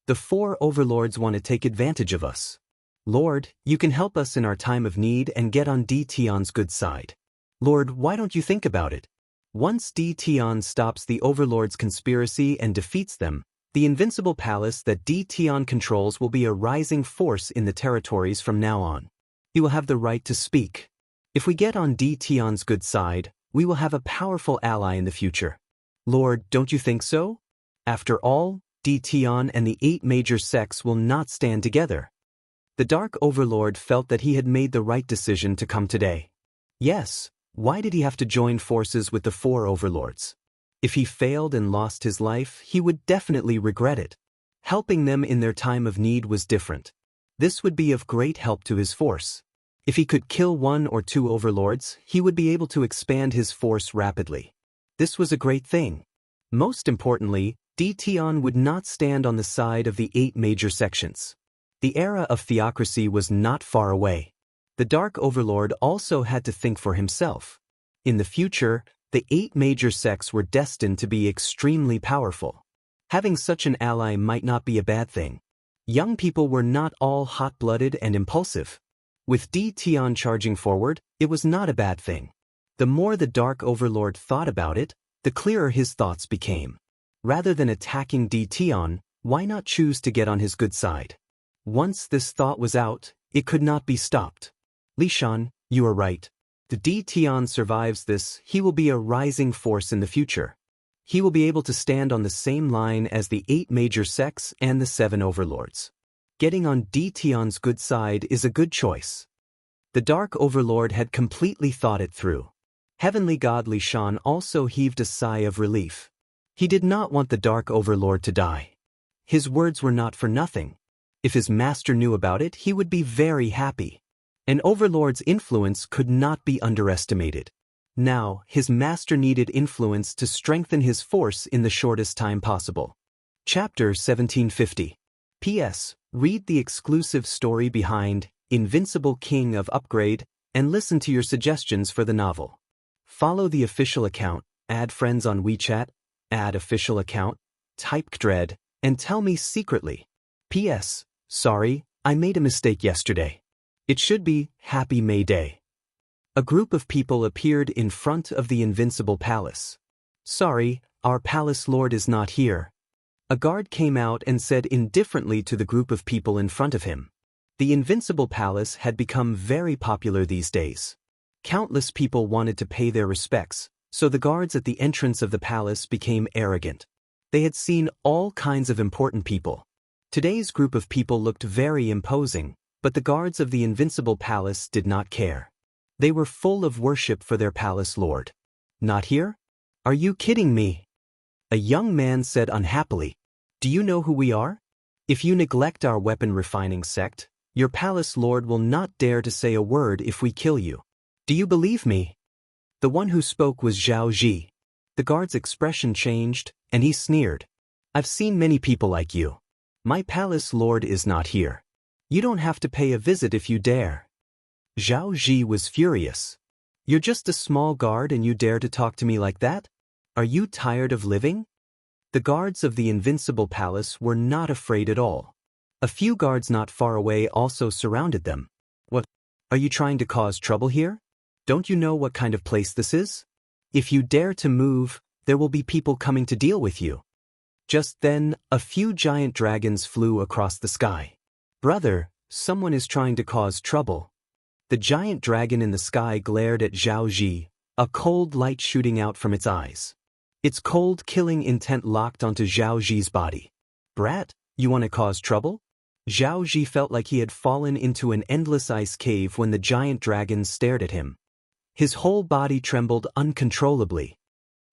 The 4 overlords want to take advantage of us. Lord, you can help us in our time of need and get on Di Tian's good side. Lord, why don't you think about it? Once Di Tian stops the overlords' conspiracy and defeats them, the invincible palace that Di Tian controls will be a rising force in the territories from now on. He will have the right to speak. If we get on Di Tian's good side, we will have a powerful ally in the future. Lord, don't you think so? After all, Di Tian and the 8 major sects will not stand together." The Dark Overlord felt that he had made the right decision to come today. Yes, why did he have to join forces with the 4 overlords? If he failed and lost his life, he would definitely regret it. Helping them in their time of need was different. This would be of great help to his force. If he could kill 1 or 2 overlords, he would be able to expand his force rapidly. This was a great thing. Most importantly, Di Tian would not stand on the side of the 8 major sections. The era of theocracy was not far away. The Dark Overlord also had to think for himself. In the future, the 8 major sects were destined to be extremely powerful. Having such an ally might not be a bad thing. Young people were not all hot-blooded and impulsive. With Di Tian charging forward, it was not a bad thing. The more the Dark Overlord thought about it, the clearer his thoughts became. Rather than attacking Di Tian, why not choose to get on his good side? Once this thought was out, it could not be stopped. Li Shan, you are right. If Di Tian survives this, he will be a rising force in the future. He will be able to stand on the same line as the 8 major sects and the 7 overlords. Getting on Di Tian's good side is a good choice. The Dark Overlord had completely thought it through. Heavenly God Li Shan also heaved a sigh of relief. He did not want the Dark Overlord to die. His words were not for nothing. If his master knew about it, he would be very happy. An overlord's influence could not be underestimated. Now, his master needed influence to strengthen his force in the shortest time possible. Chapter 1750. P.S. Read the exclusive story behind Invincible King of Upgrade and listen to your suggestions for the novel. Follow the official account, add friends on WeChat, add official account, type Dread, and tell me secretly. P.S. Sorry, I made a mistake yesterday. It should be Happy May Day. A group of people appeared in front of the Invincible Palace. Sorry, our palace lord is not here. A guard came out and said indifferently to the group of people in front of him. The Invincible Palace had become very popular these days. Countless people wanted to pay their respects, so the guards at the entrance of the palace became arrogant. They had seen all kinds of important people. Today's group of people looked very imposing, but the guards of the Invincible Palace did not care. They were full of worship for their palace lord. Not here? Are you kidding me? A young man said unhappily. Do you know who we are? If you neglect our weapon refining sect, your palace lord will not dare to say a word if we kill you. Do you believe me? The one who spoke was Zhao Ji. The guard's expression changed, and he sneered. I've seen many people like you. My palace lord is not here. You don't have to pay a visit if you dare. Zhao Ji was furious. You're just a small guard and you dare to talk to me like that? Are you tired of living? The guards of the Invincible Palace were not afraid at all. A few guards not far away also surrounded them. What? Are you trying to cause trouble here? Don't you know what kind of place this is? If you dare to move, there will be people coming to deal with you. Just then, a few giant dragons flew across the sky. Brother, someone is trying to cause trouble. The giant dragon in the sky glared at Zhao Ji, a cold light shooting out from its eyes. Its cold, killing intent locked onto Zhao Ji's body. Brat, you want to cause trouble? Zhao Ji felt like he had fallen into an endless ice cave when the giant dragon stared at him. His whole body trembled uncontrollably.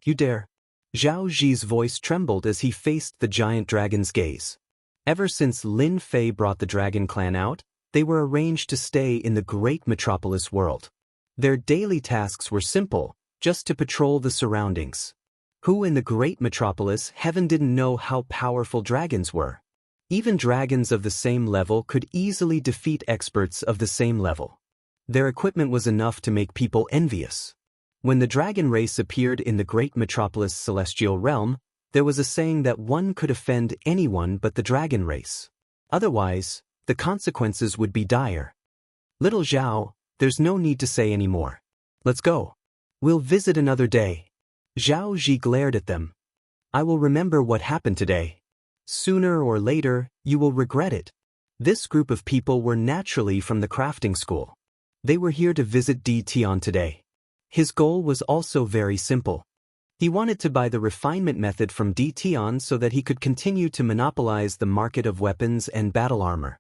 You dare? Zhao Ji's voice trembled as he faced the giant dragon's gaze. Ever since Lin Fei brought the dragon clan out, they were arranged to stay in the great metropolis world. Their daily tasks were simple, just to patrol the surroundings. Who in the great metropolis heaven didn't know how powerful dragons were? Even dragons of the same level could easily defeat experts of the same level. Their equipment was enough to make people envious. When the dragon race appeared in the great metropolis celestial realm, there was a saying that one could offend anyone but the dragon race. Otherwise, the consequences would be dire. Little Zhao, there's no need to say any more. Let's go. We'll visit another day. Zhao Ji glared at them. I will remember what happened today. Sooner or later, you will regret it. This group of people were naturally from the crafting school. They were here to visit Di Tian today. His goal was also very simple. He wanted to buy the refinement method from Di Tian so that he could continue to monopolize the market of weapons and battle armor.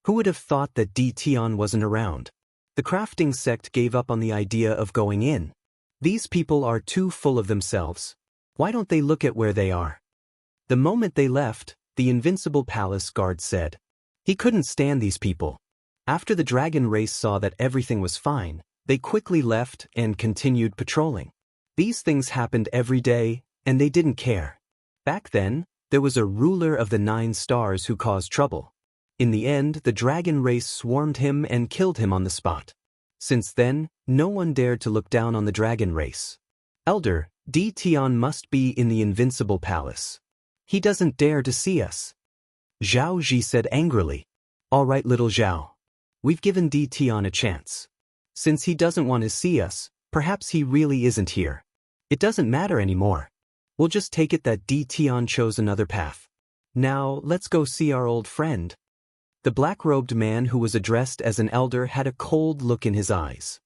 Who would have thought that Di Tian wasn't around? The crafting sect gave up on the idea of going in. These people are too full of themselves. Why don't they look at where they are? The moment they left, the invincible palace guard said. He couldn't stand these people. After the dragon race saw that everything was fine, they quickly left and continued patrolling. These things happened every day, and they didn't care. Back then, there was a ruler of the 9 stars who caused trouble. In the end, the dragon race swarmed him and killed him on the spot. Since then, no one dared to look down on the dragon race. Elder, Di Tian must be in the invincible palace. He doesn't dare to see us. Zhao Ji said angrily. All right, little Zhao. We've given Di Tian a chance. Since he doesn't want to see us, perhaps he really isn't here. It doesn't matter anymore. We'll just take it that Di Tian chose another path. Now, let's go see our old friend. The black-robed man who was addressed as an elder had a cold look in his eyes.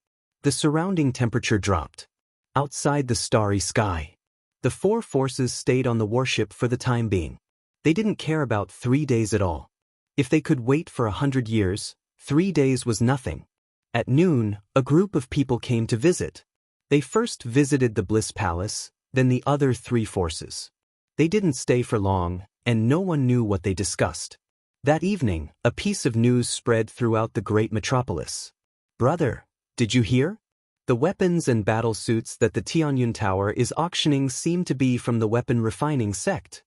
The surrounding temperature dropped. Outside the starry sky, the 4 forces stayed on the warship for the time being. They didn't care about 3 days at all. If they could wait for 100 years, 3 days was nothing. At noon, a group of people came to visit. They first visited the Bliss Palace, then the other 3 forces. They didn't stay for long, and no one knew what they discussed. That evening, a piece of news spread throughout the great metropolis. Brother, did you hear? The weapons and battle suits that the Tianyun Tower is auctioning seem to be from the weapon refining sect.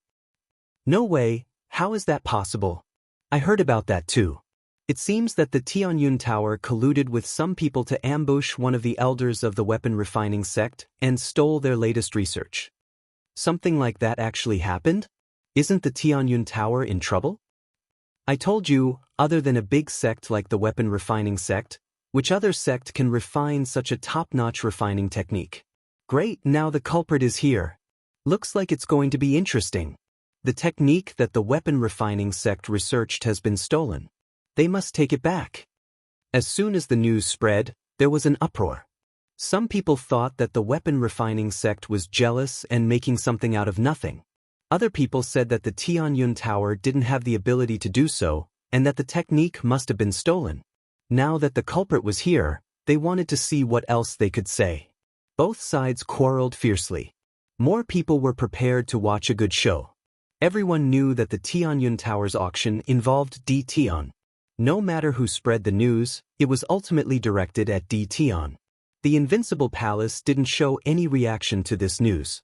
No way, how is that possible? I heard about that too. It seems that the Tianyun Tower colluded with some people to ambush one of the elders of the weapon refining sect and stole their latest research. Something like that actually happened? Isn't the Tianyun Tower in trouble? I told you, other than a big sect like the weapon refining sect, which other sect can refine such a top-notch refining technique? Great, now the culprit is here. Looks like it's going to be interesting. The technique that the weapon refining sect researched has been stolen. They must take it back. As soon as the news spread, there was an uproar. Some people thought that the weapon refining sect was jealous and making something out of nothing. Other people said that the Tianyun Tower didn't have the ability to do so, and that the technique must have been stolen. Now that the culprit was here, they wanted to see what else they could say. Both sides quarreled fiercely. More people were prepared to watch a good show. Everyone knew that the Tianyun Tower's auction involved Di Tian. No matter who spread the news, it was ultimately directed at Di Tian. The Invincible Palace didn't show any reaction to this news.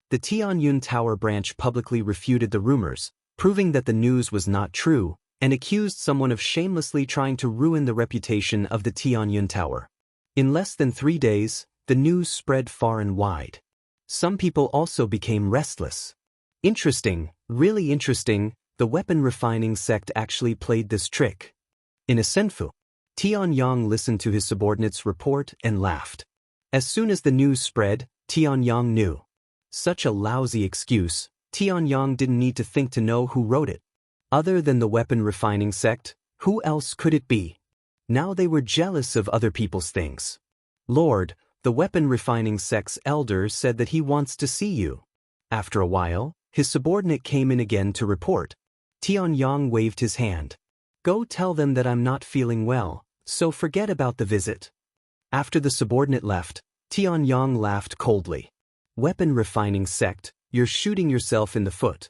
The Tianyun Tower branch publicly refuted the rumors, proving that the news was not true, and accused someone of shamelessly trying to ruin the reputation of the Tianyun Tower. In less than 3 days, the news spread far and wide. Some people also became restless. Interesting, really interesting, the weapon refining sect actually played this trick. In a senfu. Tianyang listened to his subordinate's report and laughed. As soon as the news spread, Tianyang knew. Such a lousy excuse, Tianyang didn't need to think to know who wrote it. Other than the weapon refining sect, who else could it be? Now they were jealous of other people's things. Lord, the weapon refining sect's elder said that he wants to see you. After a while, his subordinate came in again to report. Tianyang waved his hand. Go tell them that I'm not feeling well, so forget about the visit. After the subordinate left, Tianyang laughed coldly. Weapon refining sect, you're shooting yourself in the foot.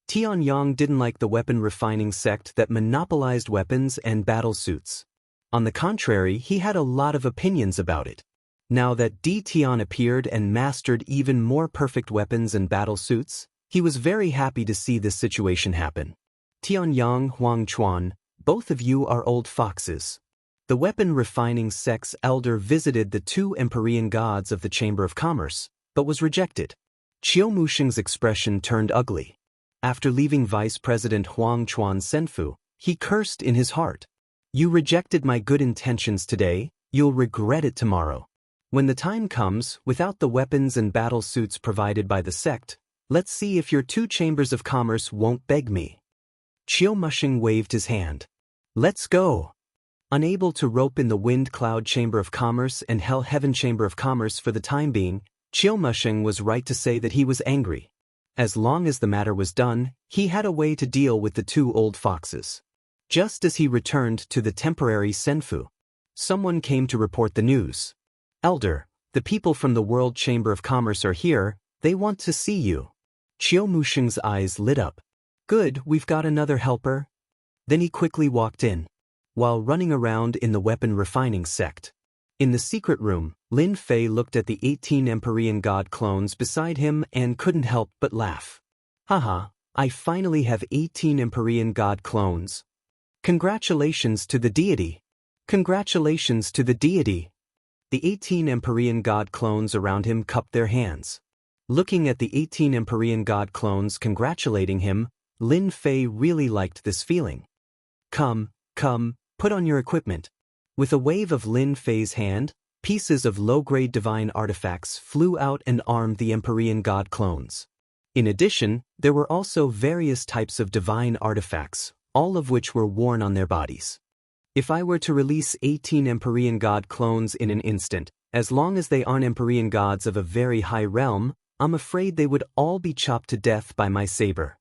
Tianyang didn't like the weapon refining sect that monopolized weapons and battle suits. On the contrary, he had a lot of opinions about it. Now that Tian appeared and mastered even more perfect weapons and battle suits, he was very happy to see this situation happen. Tianyang, Huang Chuan, both of you are old foxes. The weapon refining sect's elder visited the two Empyrean gods of the Chamber of Commerce, but was rejected. Qiu Musheng's expression turned ugly. After leaving Vice President Huang Chuan's senfu, he cursed in his heart. You rejected my good intentions today, you'll regret it tomorrow. When the time comes, without the weapons and battle suits provided by the sect, let's see if your two chambers of commerce won't beg me. Qiu Musheng waved his hand. Let's go. Unable to rope in the Wind Cloud Chamber of Commerce and Hell Heaven Chamber of Commerce for the time being, Qiu Musheng was right to say that he was angry. As long as the matter was done, he had a way to deal with the two old foxes. Just as he returned to the temporary senfu, someone came to report the news. Elder, the people from the World Chamber of Commerce are here, they want to see you. Qiu Musheng's eyes lit up. Good, we've got another helper. Then he quickly walked in. While running around in the weapon refining sect. In the secret room, Lin Fei looked at the 18 Empyrean god clones beside him and couldn't help but laugh. Haha, I finally have 18 Empyrean god clones. Congratulations to the deity. Congratulations to the deity. The 18 Empyrean god clones around him cupped their hands. Looking at the 18 Empyrean god clones congratulating him, Lin Fei really liked this feeling. Come, put on your equipment. With a wave of Lin Fei's hand, pieces of low-grade divine artifacts flew out and armed the Empyrean god clones. In addition, there were also various types of divine artifacts, all of which were worn on their bodies. If I were to release 18 Empyrean god clones in an instant, as long as they aren't Empyrean gods of a very high realm, I'm afraid they would all be chopped to death by my saber.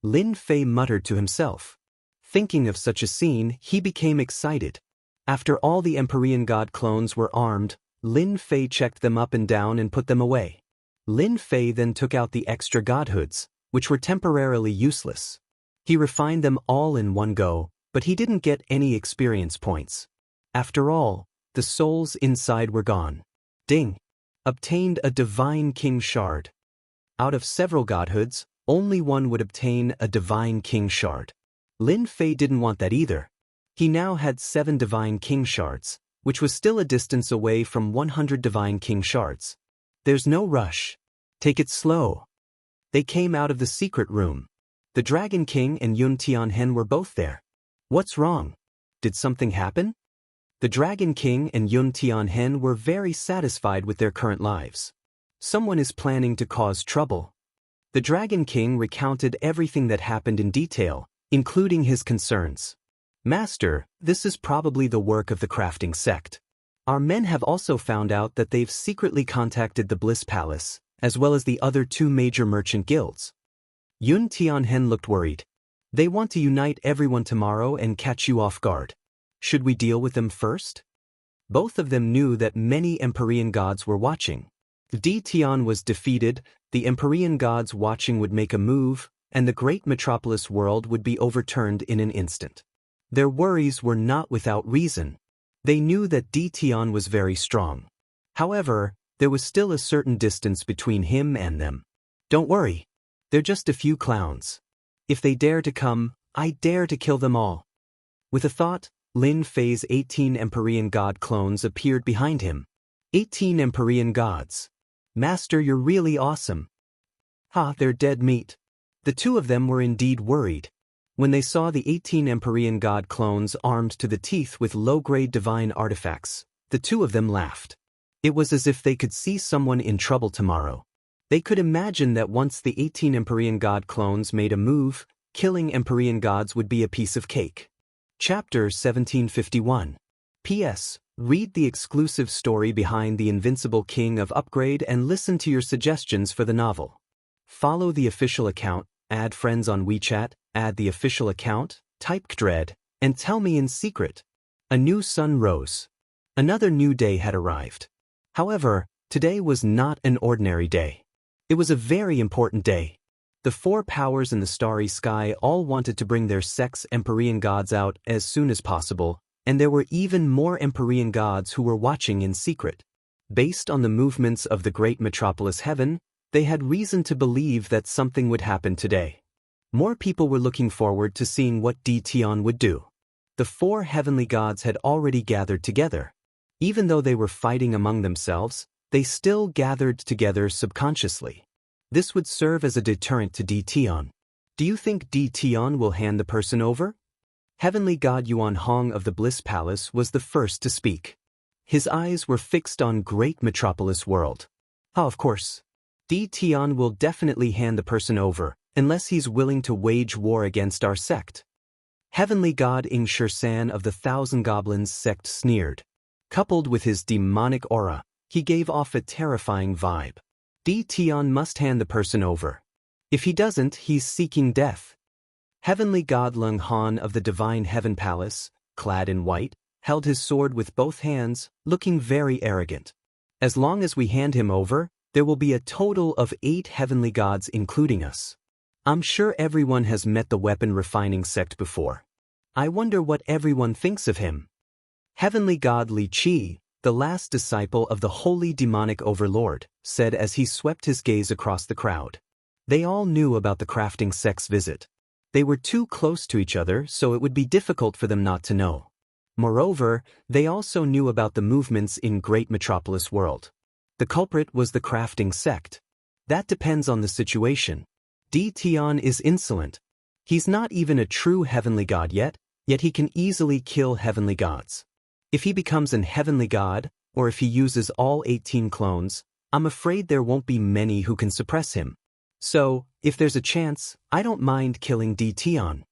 Lin Fei muttered to himself. Thinking of such a scene, he became excited. After all the Empyrean god clones were armed, Lin Fei checked them up and down and put them away. Lin Fei then took out the extra godhoods, which were temporarily useless. He refined them all in one go, but he didn't get any experience points. After all, the souls inside were gone. Ding! Obtained a Divine King Shard. Out of several godhoods, only one would obtain a Divine King Shard. Lin Fei didn't want that either. He now had 7 Divine King Shards, which was still a distance away from 100 Divine King Shards. There's no rush. Take it slow. They came out of the secret room. The Dragon King and Yun Tianhen were both there. What's wrong? Did something happen? The Dragon King and Yun Tianhen were very satisfied with their current lives. Someone is planning to cause trouble. The Dragon King recounted everything that happened in detail, including his concerns. Master, this is probably the work of the crafting sect. Our men have also found out that they've secretly contacted the Bliss Palace, as well as the other 2 major merchant guilds. Yun Tianhen looked worried. They want to unite everyone tomorrow and catch you off guard. Should we deal with them first? Both of them knew that many Empyrean gods were watching. If Tian was defeated, the Empyrean gods watching would make a move, and the great metropolis world would be overturned in an instant. Their worries were not without reason. They knew that Tian was very strong. However, there was still a certain distance between him and them. Don't worry. They're just a few clowns. If they dare to come, I dare to kill them all. With a thought, Lin Fei's 18 Empyrean god clones appeared behind him. 18 Empyrean gods. Master, you're really awesome. Ha, they're dead meat. The 2 of them were indeed worried. When they saw the 18 Empyrean god clones armed to the teeth with low-grade divine artifacts, the two of them laughed. It was as if they could see someone in trouble tomorrow. They could imagine that once the 18 Empyrean god clones made a move, killing Empyrean gods would be a piece of cake. Chapter 1751. P.S. Read the exclusive story behind The Invincible King of Upgrade and listen to your suggestions for the novel. Follow the official account, add friends on WeChat, add the official account, type Kdred, and tell me in secret. A new sun rose. Another new day had arrived. However, today was not an ordinary day. It was a very important day. The four powers in the starry sky all wanted to bring their sects' Empyrean gods out as soon as possible, and there were even more Empyrean gods who were watching in secret. Based on the movements of the great metropolis heaven, they had reason to believe that something would happen today. More people were looking forward to seeing what Tion would do. The four heavenly gods had already gathered together. Even though they were fighting among themselves, they still gathered together subconsciously. This would serve as a deterrent to Tion. Do you think Tion will hand the person over? Heavenly God Yuan Hong of the Bliss Palace was the first to speak. His eyes were fixed on great metropolis world. Of course. Tion will definitely hand the person over, unless he's willing to wage war against our sect. Heavenly God Ing Shirsan of the Thousand Goblins sect sneered. Coupled with his demonic aura, he gave off a terrifying vibe. Tion must hand the person over. If he doesn't, he's seeking death. Heavenly God Lung Han of the Divine Heaven Palace, clad in white, held his sword with both hands, looking very arrogant. As long as we hand him over, there will be a total of 8 heavenly gods including us. I'm sure everyone has met the weapon refining sect before. I wonder what everyone thinks of him. Heavenly God Li Qi, the last disciple of the holy demonic overlord, said as he swept his gaze across the crowd. They all knew about the crafting sect's visit. They were too close to each other, so it would be difficult for them not to know. Moreover, they also knew about the movements in great metropolis world. The culprit was the crafting sect. That depends on the situation. Tion is insolent. He's not even a true heavenly god yet he can easily kill heavenly gods. If he becomes an heavenly god, or if he uses all 18 clones, I'm afraid there won't be many who can suppress him. So, if there's a chance, I don't mind killing Tion.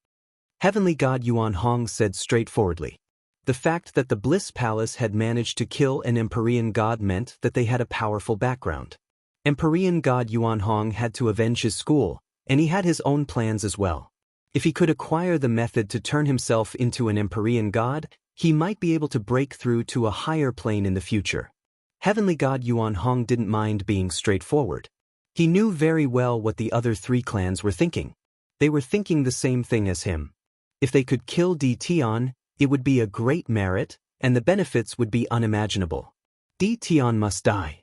Heavenly God Yuan Hong said straightforwardly. The fact that the Bliss Palace had managed to kill an Empyrean god meant that they had a powerful background. Empyrean god Yuan Hong had to avenge his school, and he had his own plans as well. If he could acquire the method to turn himself into an Empyrean god, he might be able to break through to a higher plane in the future. Heavenly God Yuan Hong didn't mind being straightforward. He knew very well what the other 3 clans were thinking. They were thinking the same thing as him. If they could kill Tion, it would be a great merit, and the benefits would be unimaginable. Tion must die.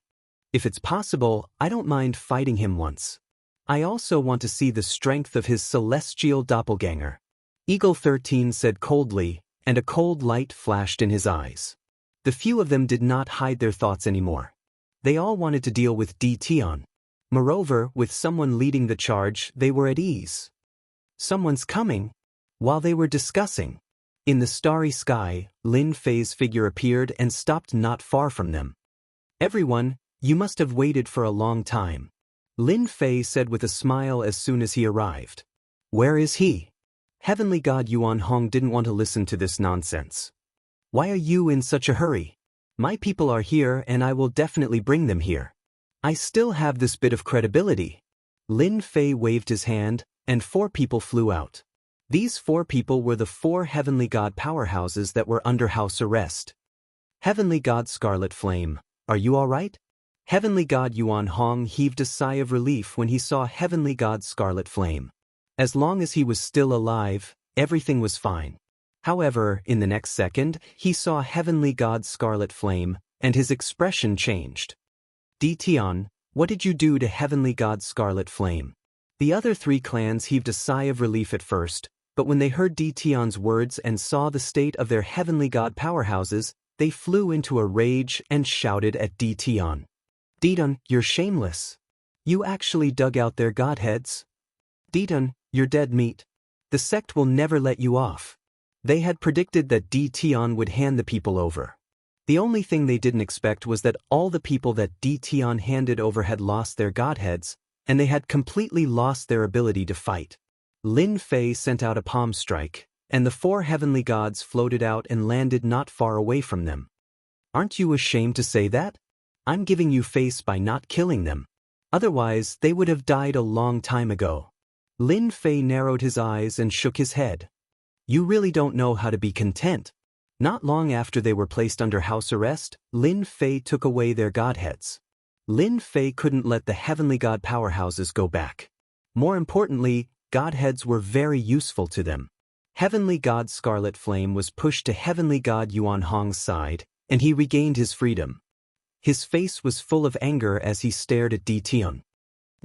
If it's possible, I don't mind fighting him once. I also want to see the strength of his celestial doppelganger. Eagle 13 said coldly, and a cold light flashed in his eyes. The few of them did not hide their thoughts anymore. They all wanted to deal with Tion. Moreover, with someone leading the charge, they were at ease. Someone's coming. While they were discussing, in the starry sky, Lin Fei's figure appeared and stopped not far from them. Everyone, you must have waited for a long time. Lin Fei said with a smile as soon as he arrived. Where is he? Heavenly God Yuan Hong didn't want to listen to this nonsense. Why are you in such a hurry? My people are here and I will definitely bring them here. I still have this bit of credibility. Lin Fei waved his hand, and 4 people flew out. These 4 people were the 4 heavenly god powerhouses that were under house arrest. Heavenly God Scarlet Flame, are you all right? Heavenly God Yuan Hong heaved a sigh of relief when he saw Heavenly God Scarlet Flame. As long as he was still alive, everything was fine. However, in the next second, he saw Heavenly God Scarlet Flame, and his expression changed. Tion, what did you do to Heavenly God Scarlet Flame? The other 3 clans heaved a sigh of relief at first, but when they heard Tion's words and saw the state of their heavenly god powerhouses, they flew into a rage and shouted at Tion. Tion, you're shameless. You actually dug out their godheads? Tion, you're dead meat. The sect will never let you off. They had predicted that Tion would hand the people over. The only thing they didn't expect was that all the people that Tion handed over had lost their godheads, and they had completely lost their ability to fight. Lin Fei sent out a palm strike, and the 4 heavenly gods floated out and landed not far away from them. Aren't you ashamed to say that? I'm giving you face by not killing them. Otherwise, they would have died a long time ago. Lin Fei narrowed his eyes and shook his head. You really don't know how to be content. Not long after they were placed under house arrest, Lin Fei took away their godheads. Lin Fei couldn't let the heavenly god powerhouses go back. More importantly, godheads were very useful to them. Heavenly god Scarlet Flame was pushed to heavenly god Yuan Hong's side, and he regained his freedom. His face was full of anger as he stared at Tion.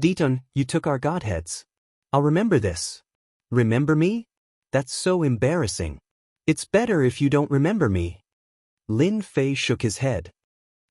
Tion, you took our godheads. I'll remember this. Remember me? That's so embarrassing. It's better if you don't remember me. Lin Fei shook his head.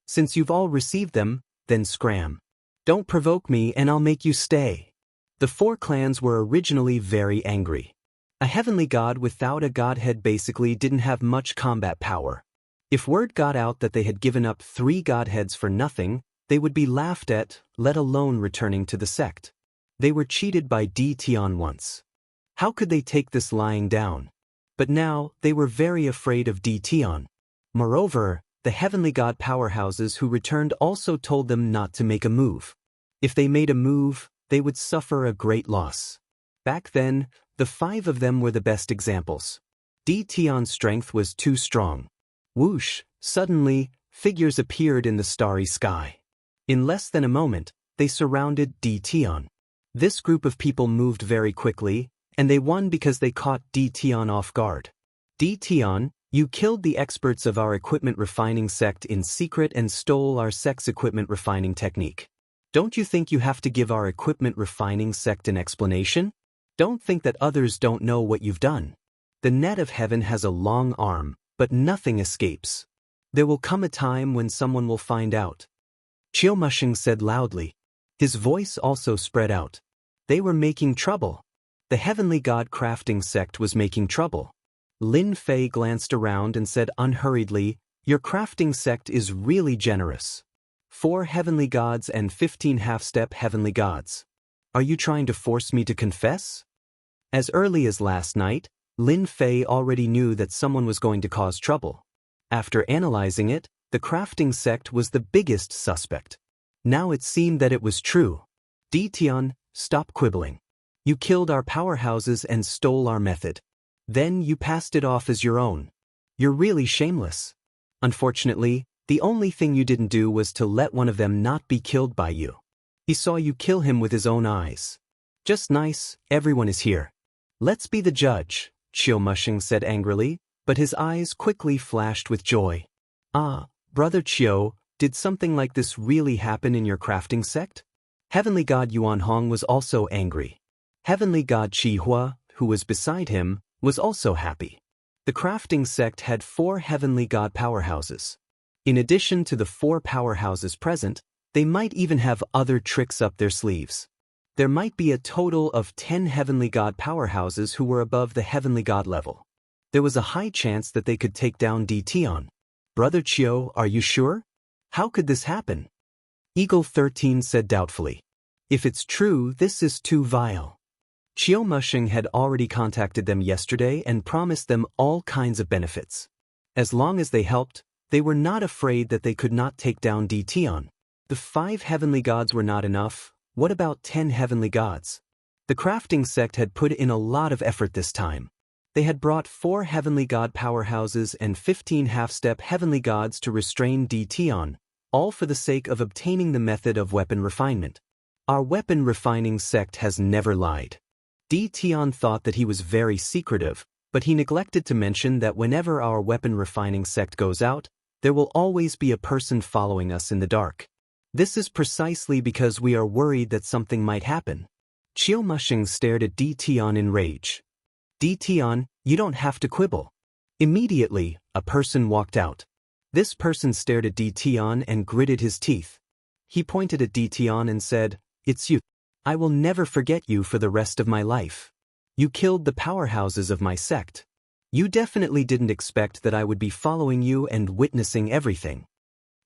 Since you've all received them, then scram. Don't provoke me and I'll make you stay. The 4 clans were originally very angry. A heavenly god without a godhead basically didn't have much combat power. If word got out that they had given up 3 godheads for nothing, they would be laughed at, let alone returning to the sect. They were cheated by Tion once. How could they take this lying down? But now, they were very afraid of Tion. Moreover, the heavenly god powerhouses who returned also told them not to make a move. If they made a move, they would suffer a great loss. Back then, the 5 of them were the best examples. Tion's strength was too strong. Whoosh, suddenly, figures appeared in the starry sky. In less than a moment, they surrounded Tion. This group of people moved very quickly, and they won because they caught Tion off guard. Tion, you killed the experts of our equipment refining sect in secret and stole our sect's equipment refining technique. Don't you think you have to give our equipment refining sect an explanation? Don't think that others don't know what you've done. The net of heaven has a long arm, but nothing escapes. There will come a time when someone will find out. Xiaomusheng said loudly. His voice also spread out. They were making trouble. The heavenly god crafting sect was making trouble. Lin Fei glanced around and said unhurriedly, your crafting sect is really generous. 4 heavenly gods and 15 half-step heavenly gods. Are you trying to force me to confess? As early as last night, Lin Fei already knew that someone was going to cause trouble. After analyzing it, the crafting sect was the biggest suspect. Now it seemed that it was true. Tion, stop quibbling. You killed our powerhouses and stole our method. Then you passed it off as your own. You're really shameless. Unfortunately, the only thing you didn't do was to let one of them not be killed by you. He saw you kill him with his own eyes. Just nice, everyone is here. Let's be the judge, Xiaomusheng said angrily, but his eyes quickly flashed with joy. Ah, Brother Qiu, did something like this really happen in your crafting sect? Heavenly God Yuan Hong was also angry. Heavenly God Qihua, who was beside him, was also happy. The crafting sect had 4 heavenly god powerhouses. In addition to the 4 powerhouses present, they might even have other tricks up their sleeves. There might be a total of 10 heavenly god powerhouses who were above the heavenly god level. There was a high chance that they could take down Tion. Brother Qiu, are you sure? How could this happen? Eagle 13 said doubtfully. If it's true, this is too vile. Xiaomusheng had already contacted them yesterday and promised them all kinds of benefits. As long as they helped, they were not afraid that they could not take down Tion. The 5 heavenly gods were not enough. What about 10 heavenly gods? The crafting sect had put in a lot of effort this time. They had brought 4 heavenly god powerhouses and 15 half-step heavenly gods to restrain Tion, all for the sake of obtaining the method of weapon refinement. Our weapon refining sect has never lied. Tion thought that he was very secretive, but he neglected to mention that whenever our weapon refining sect goes out, there will always be a person following us in the dark. This is precisely because we are worried that something might happen. Xiaomusheng stared at Tion in rage. Tion, you don't have to quibble. Immediately, a person walked out. This person stared at Tion and gritted his teeth. He pointed at Tion and said, "It's you. I will never forget you for the rest of my life." You killed the powerhouses of my sect. You definitely didn't expect that I would be following you and witnessing everything.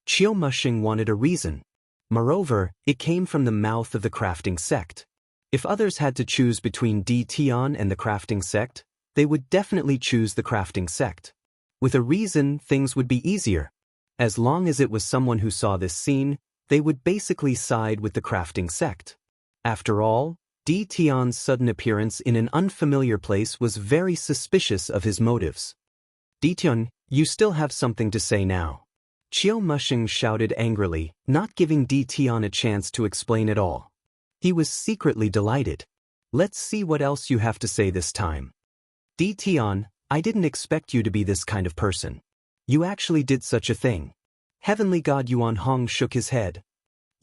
Qiu Mushing wanted a reason. Moreover, it came from the mouth of the crafting sect. If others had to choose between Di Tian and the crafting sect, they would definitely choose the crafting sect. With a reason, things would be easier. As long as it was someone who saw this scene, they would basically side with the crafting sect. After all, Di Tian's sudden appearance in an unfamiliar place was very suspicious of his motives. Di Tian, you still have something to say now. Qiu Mushing shouted angrily, not giving Di Tian a chance to explain it all. He was secretly delighted. Let's see what else you have to say this time. Di Tian, I didn't expect you to be this kind of person. You actually did such a thing. Heavenly God Yuan Hong shook his head.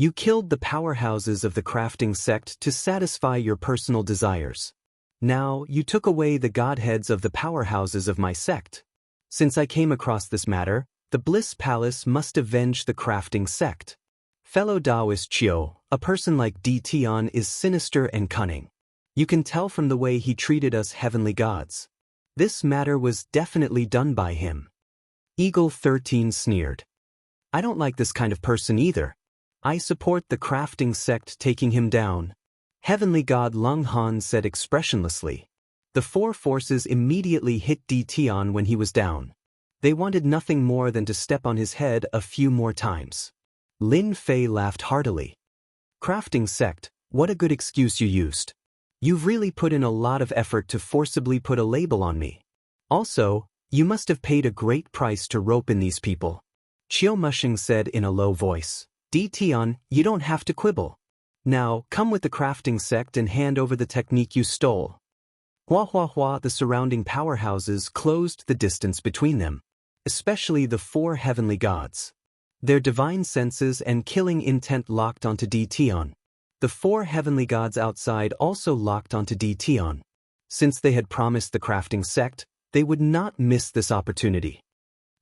You killed the powerhouses of the crafting sect to satisfy your personal desires. Now, you took away the godheads of the powerhouses of my sect. Since I came across this matter, the Bliss Palace must avenge the crafting sect. Fellow Taoist Qiu, a person like Di Tian is sinister and cunning. You can tell from the way he treated us heavenly gods. This matter was definitely done by him. Eagle 13 sneered. I don't like this kind of person either. I support the crafting sect taking him down. Heavenly God Lung Han said expressionlessly. The four forces immediately hit Di Tian when he was down. They wanted nothing more than to step on his head a few more times. Lin Fei laughed heartily. Crafting sect, what a good excuse you used. You've really put in a lot of effort to forcibly put a label on me. Also, you must have paid a great price to rope in these people. Qiu Mushing said in a low voice. Di Tian, you don't have to quibble. Now, come with the crafting sect and hand over the technique you stole. Hua hua hua, the surrounding powerhouses closed the distance between them. Especially the four heavenly gods. Their divine senses and killing intent locked onto Di Tian. The four heavenly gods outside also locked onto Di Tian. Since they had promised the crafting sect, they would not miss this opportunity.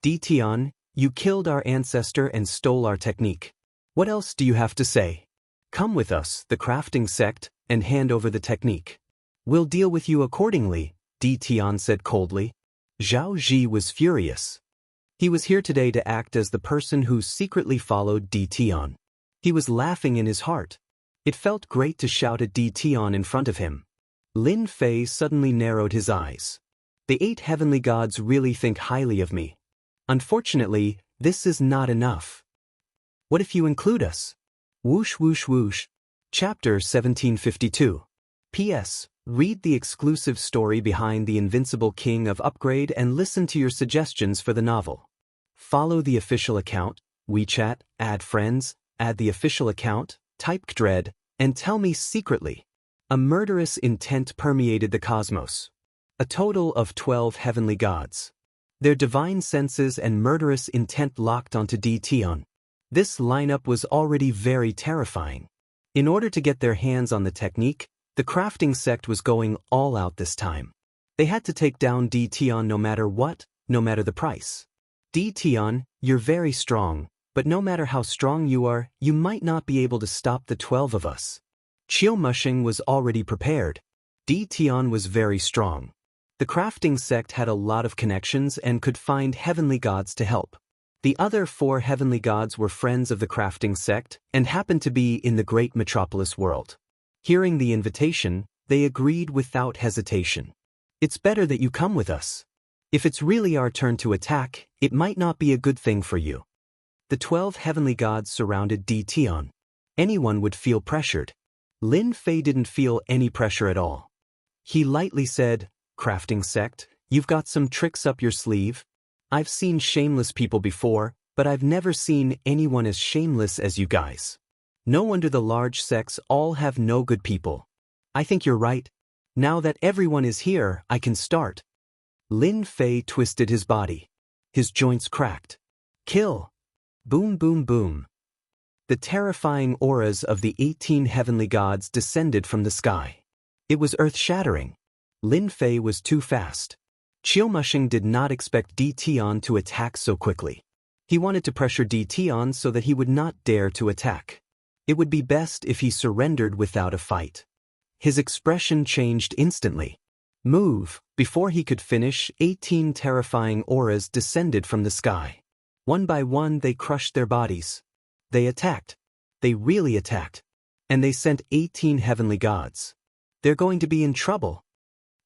Di Tian, you killed our ancestor and stole our technique. What else do you have to say? Come with us, the crafting sect, and hand over the technique. We'll deal with you accordingly, Di Tian said coldly. Zhao Ji was furious. He was here today to act as the person who secretly followed Di Tian. He was laughing in his heart. It felt great to shout at Di Tian in front of him. Lin Fei suddenly narrowed his eyes. The 8 heavenly gods really think highly of me. Unfortunately, this is not enough. What if you include us? Whoosh whoosh whoosh. Chapter 1752. P.S. Read the exclusive story behind The Invincible King of Upgrade and listen to your suggestions for the novel. Follow the official account, WeChat, add friends, add the official account, type Dread, and tell me secretly. A murderous intent permeated the cosmos. A total of 12 heavenly gods. Their divine senses and murderous intent locked onto Di Tian. This lineup was already very terrifying. In order to get their hands on the technique, the crafting sect was going all out this time. They had to take down Di Tian no matter what, no matter the price. Di Tian, you're very strong, but no matter how strong you are, you might not be able to stop the 12 of us. Qiu Mushing was already prepared. Di Tian was very strong. The crafting sect had a lot of connections and could find heavenly gods to help. The other 4 heavenly gods were friends of the crafting sect and happened to be in the great metropolis world. Hearing the invitation, they agreed without hesitation. It's better that you come with us. If it's really our turn to attack, it might not be a good thing for you. The 12 heavenly gods surrounded Di Tian. Anyone would feel pressured. Lin Fei didn't feel any pressure at all. He lightly said, Crafting sect, you've got some tricks up your sleeve. I've seen shameless people before, but I've never seen anyone as shameless as you guys. No wonder the large sects all have no good people. I think you're right. Now that everyone is here, I can start. Lin Fei twisted his body. His joints cracked. Kill. Boom boom boom. The terrifying auras of the 18 heavenly gods descended from the sky. It was earth-shattering. Lin Fei was too fast. Qiu Mushing did not expect Di Tian to attack so quickly. He wanted to pressure Di Tian so that he would not dare to attack. It would be best if he surrendered without a fight. His expression changed instantly. Move. Before he could finish, 18 terrifying auras descended from the sky. One by one they crushed their bodies. They attacked. They really attacked. And they sent 18 heavenly gods. They're going to be in trouble.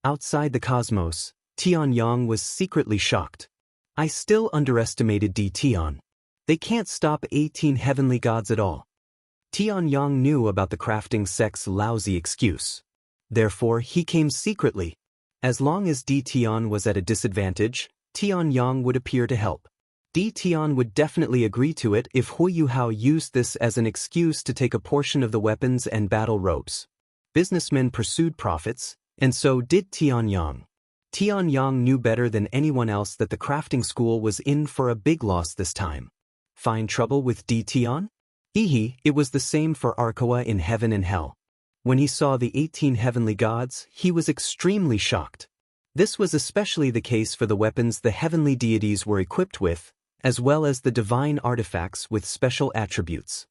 Outside the cosmos, Tianyang was secretly shocked. I still underestimated Tian. They can't stop 18 heavenly gods at all. Tianyang knew about the crafting sect's lousy excuse. Therefore, he came secretly. As long as Tian was at a disadvantage, Tianyang would appear to help. Tian would definitely agree to it if Hu Hao used this as an excuse to take a portion of the weapons and battle ropes. Businessmen pursued profits, and so did Tianyang. Tianyang knew better than anyone else that the crafting school was in for a big loss this time. Find trouble with Tian? It was the same for Arkoa in heaven and hell. When he saw the 18 heavenly gods, he was extremely shocked. This was especially the case for the weapons the heavenly deities were equipped with, as well as the divine artifacts with special attributes.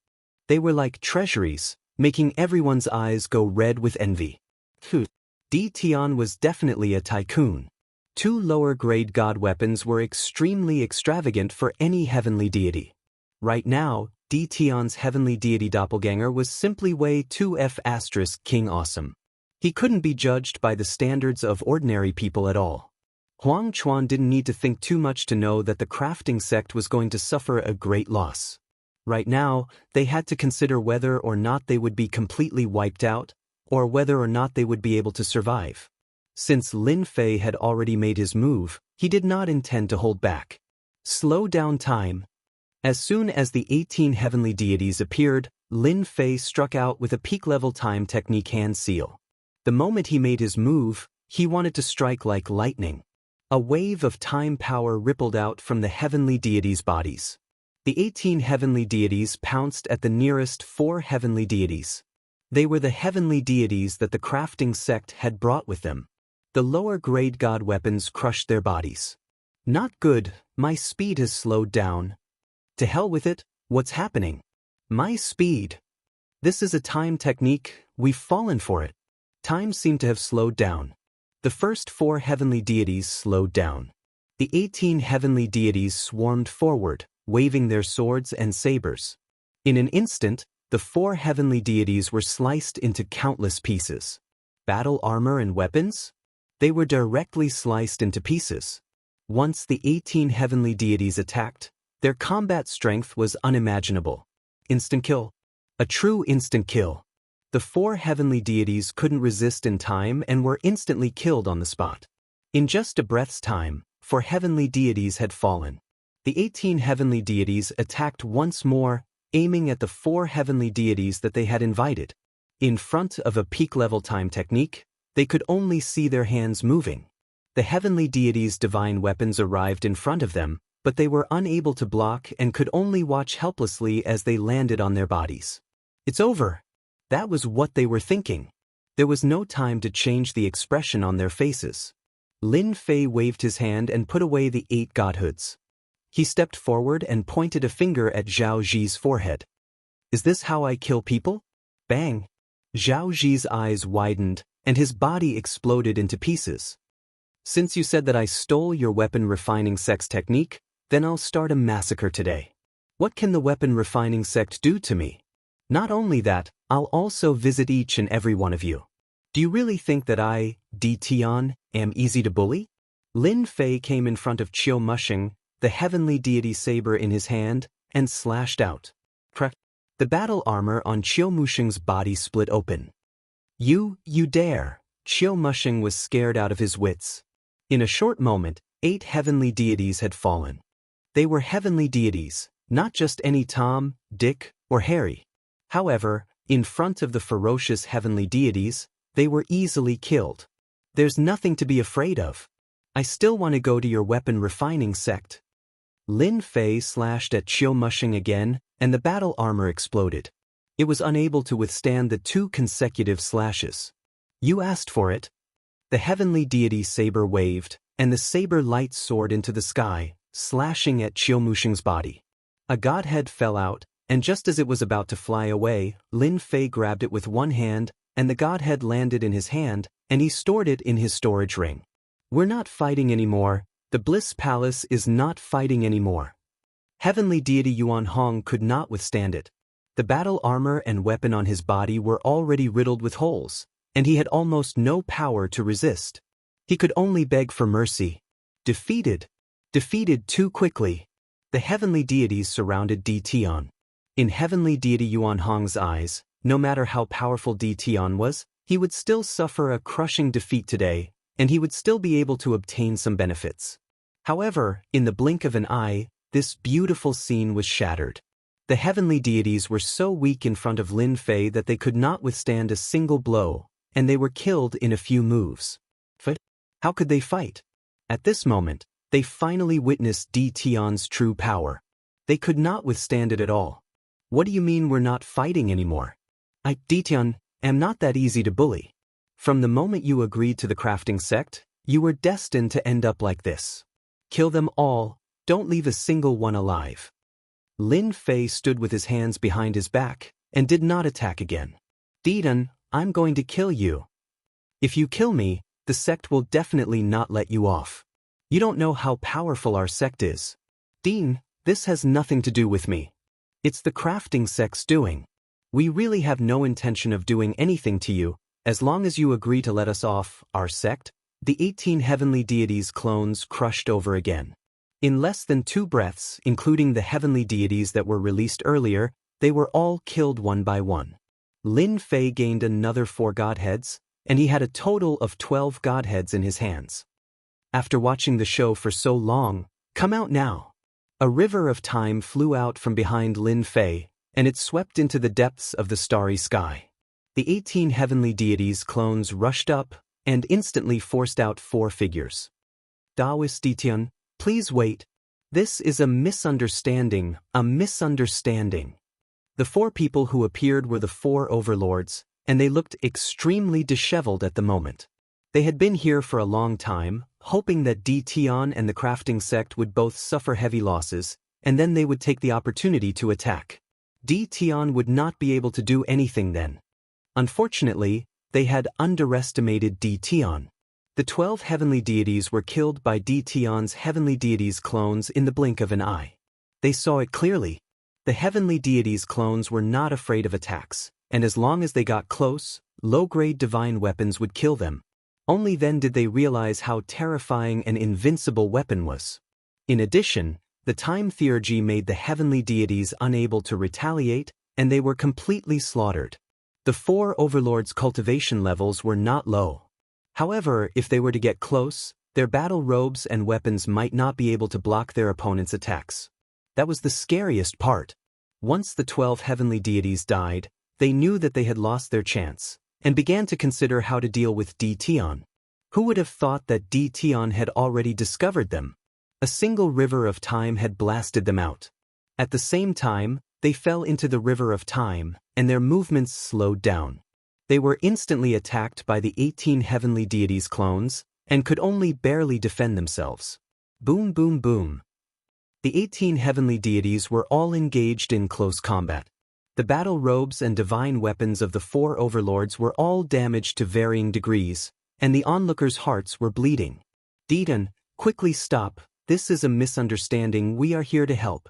They were like treasuries, making everyone's eyes go red with envy. Tian was definitely a tycoon. 2 lower-grade god weapons were extremely extravagant for any heavenly deity. Right now, Tian's heavenly deity doppelganger was simply way 2F** King Awesome. He couldn't be judged by the standards of ordinary people at all. Huang Chuan didn't need to think too much to know that the crafting sect was going to suffer a great loss. Right now, they had to consider whether or not they would be completely wiped out, or whether or not they would be able to survive. Since Lin Fei had already made his move, he did not intend to hold back. Slow down time. As soon as the 18 heavenly deities appeared, Lin Fei struck out with a peak-level time technique hand seal. The moment he made his move, he wanted to strike like lightning. A wave of time power rippled out from the heavenly deities' bodies. The 18 heavenly deities pounced at the nearest 4 heavenly deities. They were the heavenly deities that the crafting sect had brought with them. The lower-grade god weapons crushed their bodies. Not good, my speed has slowed down. To hell with it, what's happening? My speed. This is a time technique, we've fallen for it. Time seemed to have slowed down. The first 4 heavenly deities slowed down. The 18 heavenly deities swarmed forward, waving their swords and sabers. In an instant, the 4 heavenly deities were sliced into countless pieces. Battle armor and weapons? They were directly sliced into pieces. Once the 18 heavenly deities attacked, their combat strength was unimaginable. Instant kill. A true instant kill. The 4 heavenly deities couldn't resist in time and were instantly killed on the spot. In just a breath's time, 4 heavenly deities had fallen. The 18 heavenly deities attacked once more, aiming at the 4 heavenly deities that they had invited. In front of a peak-level time technique, they could only see their hands moving. The heavenly deities' divine weapons arrived in front of them, but they were unable to block and could only watch helplessly as they landed on their bodies. It's over. That was what they were thinking. There was no time to change the expression on their faces. Lin Fei waved his hand and put away the 8 godhoods. He stepped forward and pointed a finger at Zhao Zi's forehead. Is this how I kill people? Bang! Zhao Zi's eyes widened, and his body exploded into pieces. Since you said that I stole your weapon refining sect's technique, then I'll start a massacre today. What can the weapon refining sect do to me? Not only that, I'll also visit each and every one of you. Do you really think that I, Tian, am easy to bully? Lin Fei came in front of Qiu Mushing, the heavenly deity saber in his hand, and slashed out. Crack! The battle armor on Qiu Mushing's body split open. You dare! Qiu Mushing was scared out of his wits. In a short moment, 8 heavenly deities had fallen. They were heavenly deities, not just any Tom, Dick, or Harry. However, in front of the ferocious heavenly deities, they were easily killed. There's nothing to be afraid of. I still want to go to your weapon refining sect. Lin Fei slashed at Qiu Mushing again, and the battle armor exploded. It was unable to withstand the 2 consecutive slashes. You asked for it. The heavenly deity saber waved, and the saber light soared into the sky, slashing at Qiu Mushing's body. A godhead fell out, and just as it was about to fly away, Lin Fei grabbed it with one hand, and the godhead landed in his hand, and he stored it in his storage ring. We're not fighting anymore. The Bliss Palace is not fighting anymore. Heavenly deity Yuan Hong could not withstand it. The battle armor and weapon on his body were already riddled with holes, and he had almost no power to resist. He could only beg for mercy. Defeated too quickly. The heavenly deities surrounded Di Tian. In heavenly deity Yuan Hong's eyes, no matter how powerful Di Tian was, he would still suffer a crushing defeat today, and he would still be able to obtain some benefits. However, in the blink of an eye, this beautiful scene was shattered. The heavenly deities were so weak in front of Lin Fei that they could not withstand a single blow, and they were killed in a few moves. But how could they fight? At this moment, they finally witnessed Di Tian's true power. They could not withstand it at all. What do you mean we're not fighting anymore? Di Tian, am not that easy to bully. From the moment you agreed to the crafting sect, you were destined to end up like this. Kill them all, don't leave a single one alive. Lin Fei stood with his hands behind his back, and did not attack again. Di Tian, I'm going to kill you. If you kill me, the sect will definitely not let you off. You don't know how powerful our sect is. Dean, this has nothing to do with me. It's the crafting sect's doing. We really have no intention of doing anything to you, as long as you agree to let us off, our sect. The 18 heavenly deities' clones crushed over again. In less than 2 breaths, including the heavenly deities that were released earlier, they were all killed one by one. Lin Fei gained another 4 godheads, and he had a total of 12 godheads in his hands. After watching the show for so long, come out now. A river of time flew out from behind Lin Fei, and it swept into the depths of the starry sky. The 18 heavenly deities' clones rushed up, and instantly forced out 4 figures. Daoist Di Tian, please wait. This is a misunderstanding, a misunderstanding. The 4 people who appeared were the 4 overlords, and they looked extremely disheveled at the moment. They had been here for a long time, hoping that Di Tian and the crafting sect would both suffer heavy losses, and then they would take the opportunity to attack. Di Tian would not be able to do anything then. Unfortunately, they had underestimated Di Tian. The 12 heavenly deities were killed by Di Tian's heavenly deities' clones in the blink of an eye. They saw it clearly. The heavenly deities' clones were not afraid of attacks, and as long as they got close, low-grade divine weapons would kill them. Only then did they realize how terrifying an invincible weapon was. In addition, the time theurgy made the heavenly deities unable to retaliate, and they were completely slaughtered. The 4 overlords' cultivation levels were not low. However, if they were to get close, their battle robes and weapons might not be able to block their opponent's attacks. That was the scariest part. Once the 12 heavenly deities died, they knew that they had lost their chance, and began to consider how to deal with Di Tian. Who would have thought that Di Tian had already discovered them? A single river of time had blasted them out. At the same time, they fell into the river of time, and their movements slowed down. They were instantly attacked by the 18 heavenly deities' clones, and could only barely defend themselves. Boom, boom, boom. The 18 heavenly deities were all engaged in close combat. The battle robes and divine weapons of the 4 overlords were all damaged to varying degrees, and the onlookers' hearts were bleeding. Di Tian, quickly stop, this is a misunderstanding, we are here to help.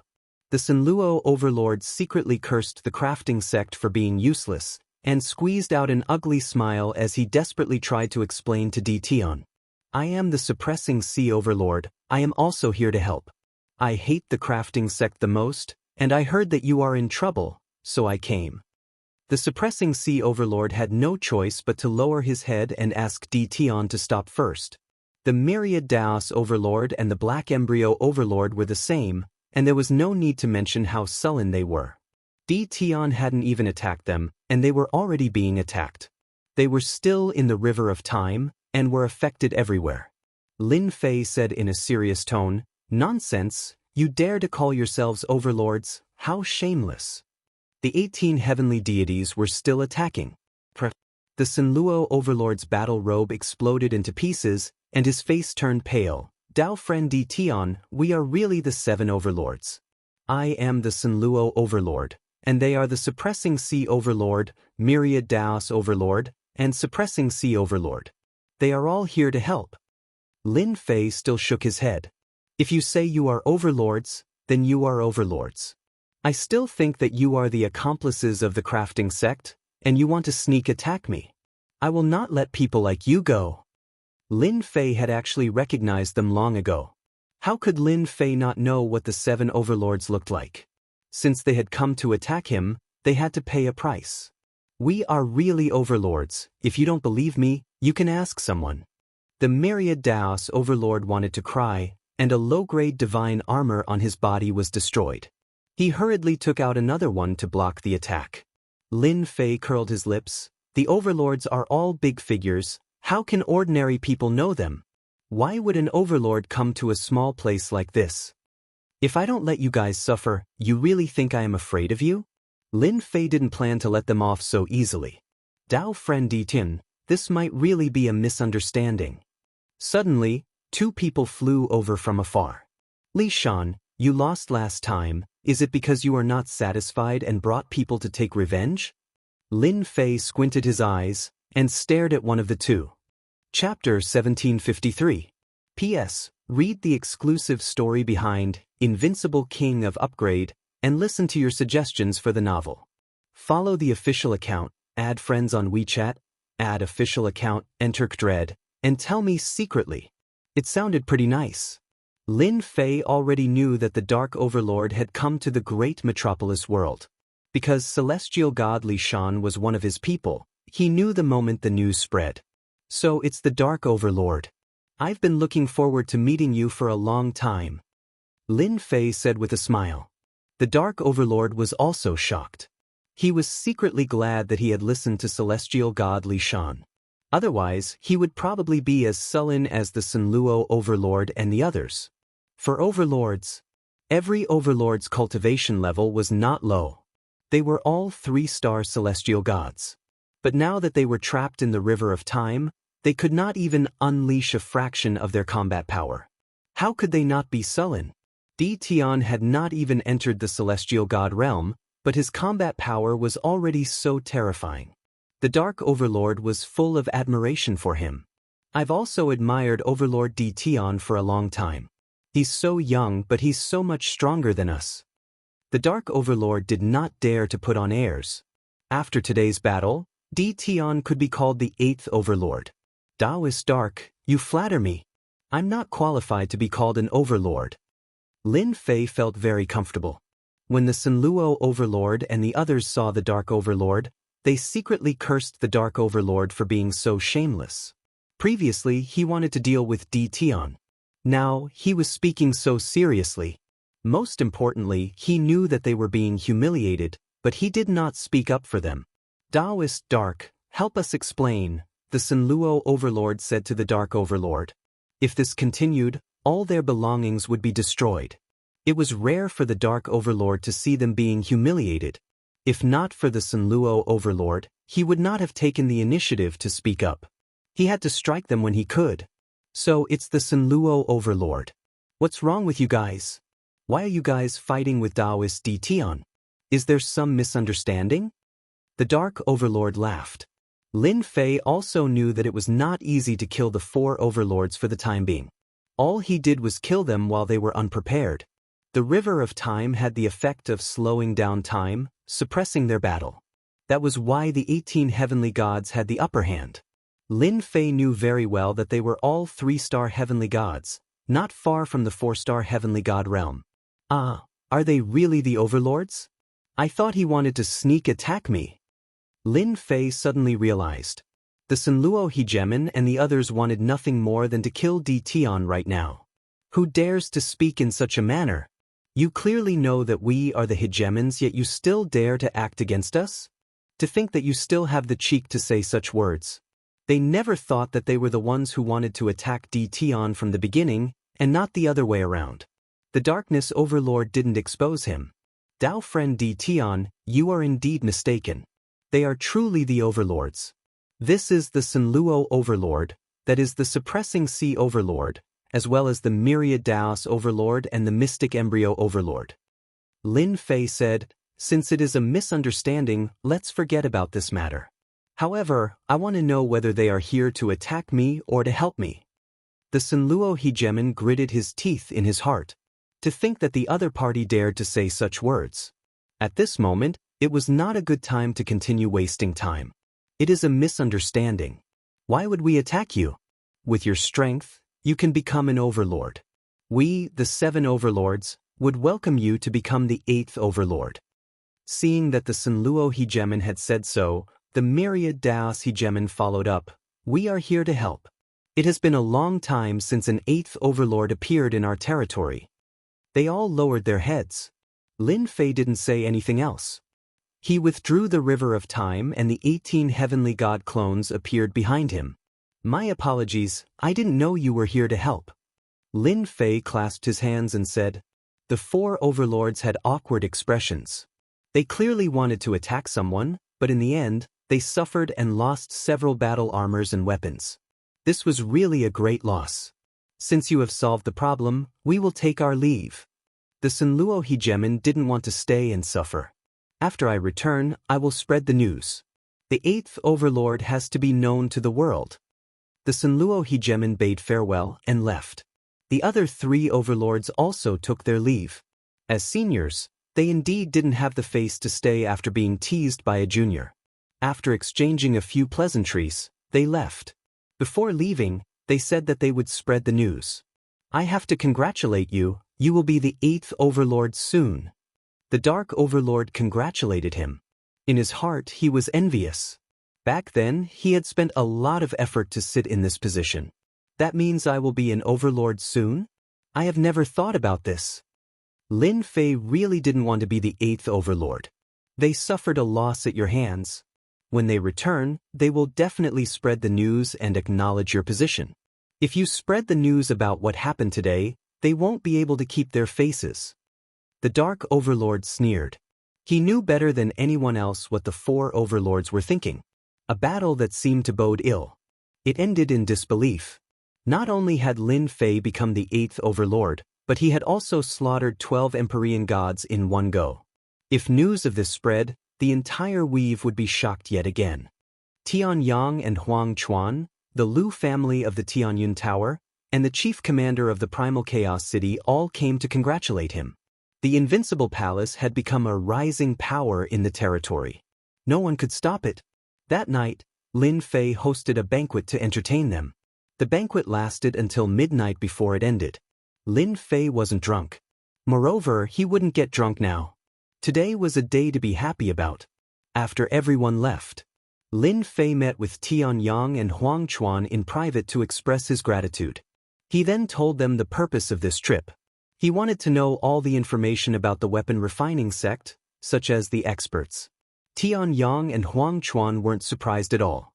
The Sanluo overlord secretly cursed the crafting sect for being useless, and squeezed out an ugly smile as he desperately tried to explain to Di Tian. I am the suppressing sea overlord, I am also here to help. I hate the crafting sect the most, and I heard that you are in trouble, so I came. The suppressing sea overlord had no choice but to lower his head and ask Di Tian to stop first. The myriad Daos overlord and the black embryo overlord were the same, and there was no need to mention how sullen they were. Di Tian hadn't even attacked them, and they were already being attacked. They were still in the river of time, and were affected everywhere. Lin Fei said in a serious tone, "Nonsense, you dare to call yourselves overlords, how shameless." The 18 heavenly deities were still attacking. The Sanluo overlord's battle robe exploded into pieces, and his face turned pale. Dao friend Di Tian, we are really the 7 overlords. I am the Sanluo overlord. and they are the Suppressing Sea Overlord, Myriad Daos Overlord, and Suppressing Sea Overlord. They are all here to help. Lin Fei still shook his head. If you say you are overlords, then you are overlords. I still think that you are the accomplices of the crafting sect, and you want to sneak attack me. I will not let people like you go. Lin Fei had actually recognized them long ago. How could Lin Fei not know what the 7 overlords looked like? Since they had come to attack him, they had to pay a price. We are really overlords. If you don't believe me, you can ask someone. The Myriad Daos Overlord wanted to cry, and a low-grade divine armor on his body was destroyed. He hurriedly took out another one to block the attack. Lin Fei curled his lips. The overlords are all big figures. How can ordinary people know them? Why would an overlord come to a small place like this? If I don't let you guys suffer, you really think I am afraid of you? Lin Fei didn't plan to let them off so easily. Dao friend Di Tin, this might really be a misunderstanding. Suddenly, 2 people flew over from afar. Li Shan, you lost last time. Is it because you are not satisfied and brought people to take revenge? Lin Fei squinted his eyes and stared at one of the 2. Chapter 1753. P.S. Read the exclusive story behind Invincible King of Upgrade and listen to your suggestions for the novel. Follow the official account, add friends on WeChat, add official account, enter Dread, and tell me secretly. It sounded pretty nice. Lin Fei already knew that the Dark Overlord had come to the great metropolis world. Because celestial god Li Shan was one of his people, he knew the moment the news spread. So it's the Dark Overlord. I've been looking forward to meeting you for a long time. Lin Fei said with a smile. The Dark Overlord was also shocked. He was secretly glad that he had listened to celestial god Li Shan. Otherwise, he would probably be as sullen as the Sunluo Overlord and the others. For overlords, every overlord's cultivation level was not low. They were all 3-star celestial gods. But now that they were trapped in the river of time, they could not even unleash a fraction of their combat power. How could they not be sullen? Di Tian had not even entered the celestial god realm, but his combat power was already so terrifying. The Dark Overlord was full of admiration for him. I've also admired Overlord Di Tian for a long time. He's so young, but he's so much stronger than us. The Dark Overlord did not dare to put on airs. After today's battle, Di Tian could be called the 8th Overlord. Daoist Dark, you flatter me. I'm not qualified to be called an Overlord. Lin Fei felt very comfortable. When the Sunluo Overlord and the others saw the Dark Overlord, they secretly cursed the Dark Overlord for being so shameless. Previously, he wanted to deal with Di Tian. Now, he was speaking so seriously. Most importantly, he knew that they were being humiliated, but he did not speak up for them. Daoist Dark, help us explain, the Sunluo Overlord said to the Dark Overlord. If this continued, all their belongings would be destroyed. It was rare for the Dark Overlord to see them being humiliated. If not for the Sunluo Overlord, he would not have taken the initiative to speak up. He had to strike them when he could. So it's the Sunluo Overlord. What's wrong with you guys? Why are you guys fighting with Daoist Di Tian? Is there some misunderstanding? The Dark Overlord laughed. Lin Fei also knew that it was not easy to kill the 4 overlords for the time being. All he did was kill them while they were unprepared. The River of Time had the effect of slowing down time, suppressing their battle. That was why the 18 heavenly gods had the upper hand. Lin Fei knew very well that they were all 3-star heavenly gods, not far from the 4-star heavenly god realm. Ah, are they really the overlords? I thought he wanted to sneak attack me. Lin Fei suddenly realized. The Sunluo Hegemon and the others wanted nothing more than to kill Di Tian right now. Who dares to speak in such a manner? You clearly know that we are the Hegemons, yet you still dare to act against us? To think that you still have the cheek to say such words. They never thought that they were the ones who wanted to attack Di Tian from the beginning, and not the other way around. The Darkness Overlord didn't expose him. Dao friend Di Tian, you are indeed mistaken. They are truly the overlords. This is the Sunluo Overlord, that is the Suppressing Sea Overlord, as well as the Myriad Daos Overlord and the Mystic Embryo Overlord. Lin Fei said, Since it is a misunderstanding, let's forget about this matter. However, I want to know whether they are here to attack me or to help me." The Senluo hegemon gritted his teeth in his heart. To think that the other party dared to say such words. At this moment, it was not a good time to continue wasting time. It is a misunderstanding. Why would we attack you? With your strength, you can become an overlord. We, the 7 overlords, would welcome you to become the 8th overlord. Seeing that the Senluo hegemon had said so, the myriad Daos hegemon followed up. "We are here to help. It has been a long time since an 8th overlord appeared in our territory." They all lowered their heads. Lin Fei didn't say anything else. He withdrew the river of time and the 18 heavenly god clones appeared behind him. "My apologies, I didn't know you were here to help." Lin Fei clasped his hands and said. The 4 overlords had awkward expressions. They clearly wanted to attack someone, but in the end, they suffered and lost several battle armors and weapons. This was really a great loss. "Since you have solved the problem, we will take our leave." The Senluo hegemon didn't want to stay and suffer. "After I return, I will spread the news. The 8th overlord has to be known to the world." The Senluo hegemon bade farewell and left. The other 3 overlords also took their leave. As seniors, they indeed didn't have the face to stay after being teased by a junior. After exchanging a few pleasantries, they left. Before leaving, they said that they would spread the news. "I have to congratulate you, you will be the 8th overlord soon." The Dark Overlord congratulated him. In his heart, he was envious. Back then, he had spent a lot of effort to sit in this position. "That means I will be an overlord soon? I have never thought about this." Lin Fei really didn't want to be the 8th overlord. "They suffered a loss at your hands. When they return, they will definitely spread the news and acknowledge your position. If you spread the news about what happened today, they won't be able to keep their faces." The Dark Overlord sneered. He knew better than anyone else what the 4 overlords were thinking. A battle that seemed to bode ill. It ended in disbelief. Not only had Lin Fei become the 8th overlord, but he had also slaughtered 12 Empyrean gods in one go. If news of this spread, the entire weave would be shocked yet again. Tianyang and Huang Chuan, the Lu family of the Tianyun Tower, and the chief commander of the Primal Chaos City all came to congratulate him. The Invincible Palace had become a rising power in the territory. No one could stop it. That night, Lin Fei hosted a banquet to entertain them. The banquet lasted until midnight before it ended. Lin Fei wasn't drunk. Moreover, he wouldn't get drunk now. Today was a day to be happy about. After everyone left, Lin Fei met with Tianyang and Huang Chuan in private to express his gratitude. He then told them the purpose of this trip. He wanted to know all the information about the weapon refining sect, such as the experts. Tianyang and Huang Chuan weren't surprised at all.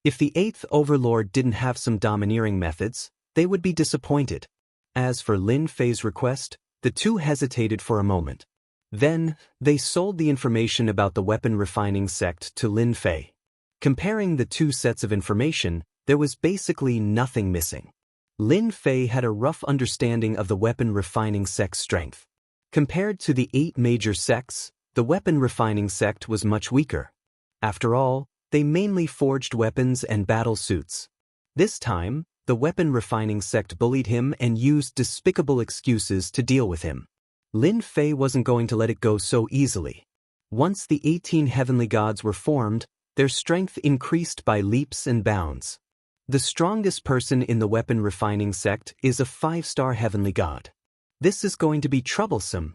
If the 8th overlord didn't have some domineering methods, they would be disappointed. As for Lin Fei's request, the two hesitated for a moment. Then, they sold the information about the weapon refining sect to Lin Fei. Comparing the 2 sets of information, there was basically nothing missing. Lin Fei had a rough understanding of the weapon refining sect's strength. Compared to the 8 major sects, the weapon refining sect was much weaker. After all, they mainly forged weapons and battle suits. This time, the weapon refining sect bullied him and used despicable excuses to deal with him. Lin Fei wasn't going to let it go so easily. Once the 18 heavenly gods were formed, their strength increased by leaps and bounds. The strongest person in the weapon refining sect is a 5-star heavenly god. This is going to be troublesome.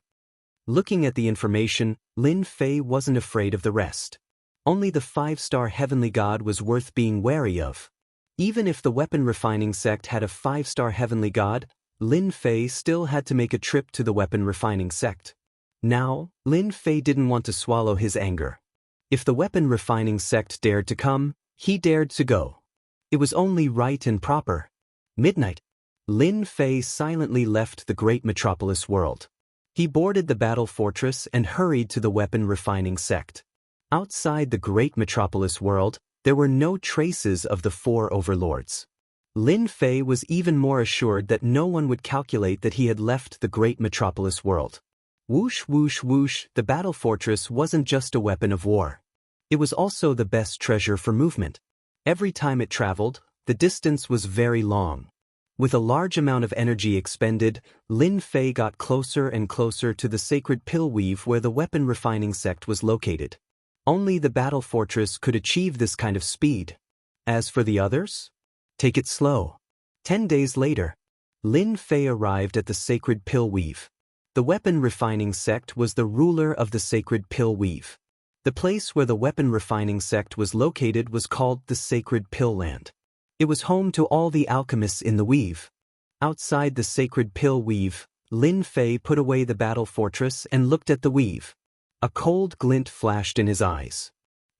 Looking at the information, Lin Fei wasn't afraid of the rest. Only the 5-star heavenly god was worth being wary of. Even if the weapon refining sect had a 5-star heavenly god, Lin Fei still had to make a trip to the weapon refining sect. Now, Lin Fei didn't want to swallow his anger. If the weapon refining sect dared to come, he dared to go. It was only right and proper. Midnight. Lin Fei silently left the great metropolis world. He boarded the battle fortress and hurried to the weapon refining sect. Outside the great metropolis world, there were no traces of the 4 overlords. Lin Fei was even more assured that no one would calculate that he had left the great metropolis world. Whoosh whoosh whoosh, the battle fortress wasn't just a weapon of war. It was also the best treasure for movement. Every time it traveled, the distance was very long. With a large amount of energy expended, Lin Fei got closer and closer to the sacred pill weave where the weapon refining sect was located. Only the battle fortress could achieve this kind of speed. As for the others? Take it slow. 10 days later, Lin Fei arrived at the sacred pill weave. The weapon refining sect was the ruler of the sacred pill weave. The place where the weapon refining sect was located was called the Sacred Pill Land. It was home to all the alchemists in the weave. Outside the Sacred Pill weave, Lin Fei put away the battle fortress and looked at the weave. A cold glint flashed in his eyes.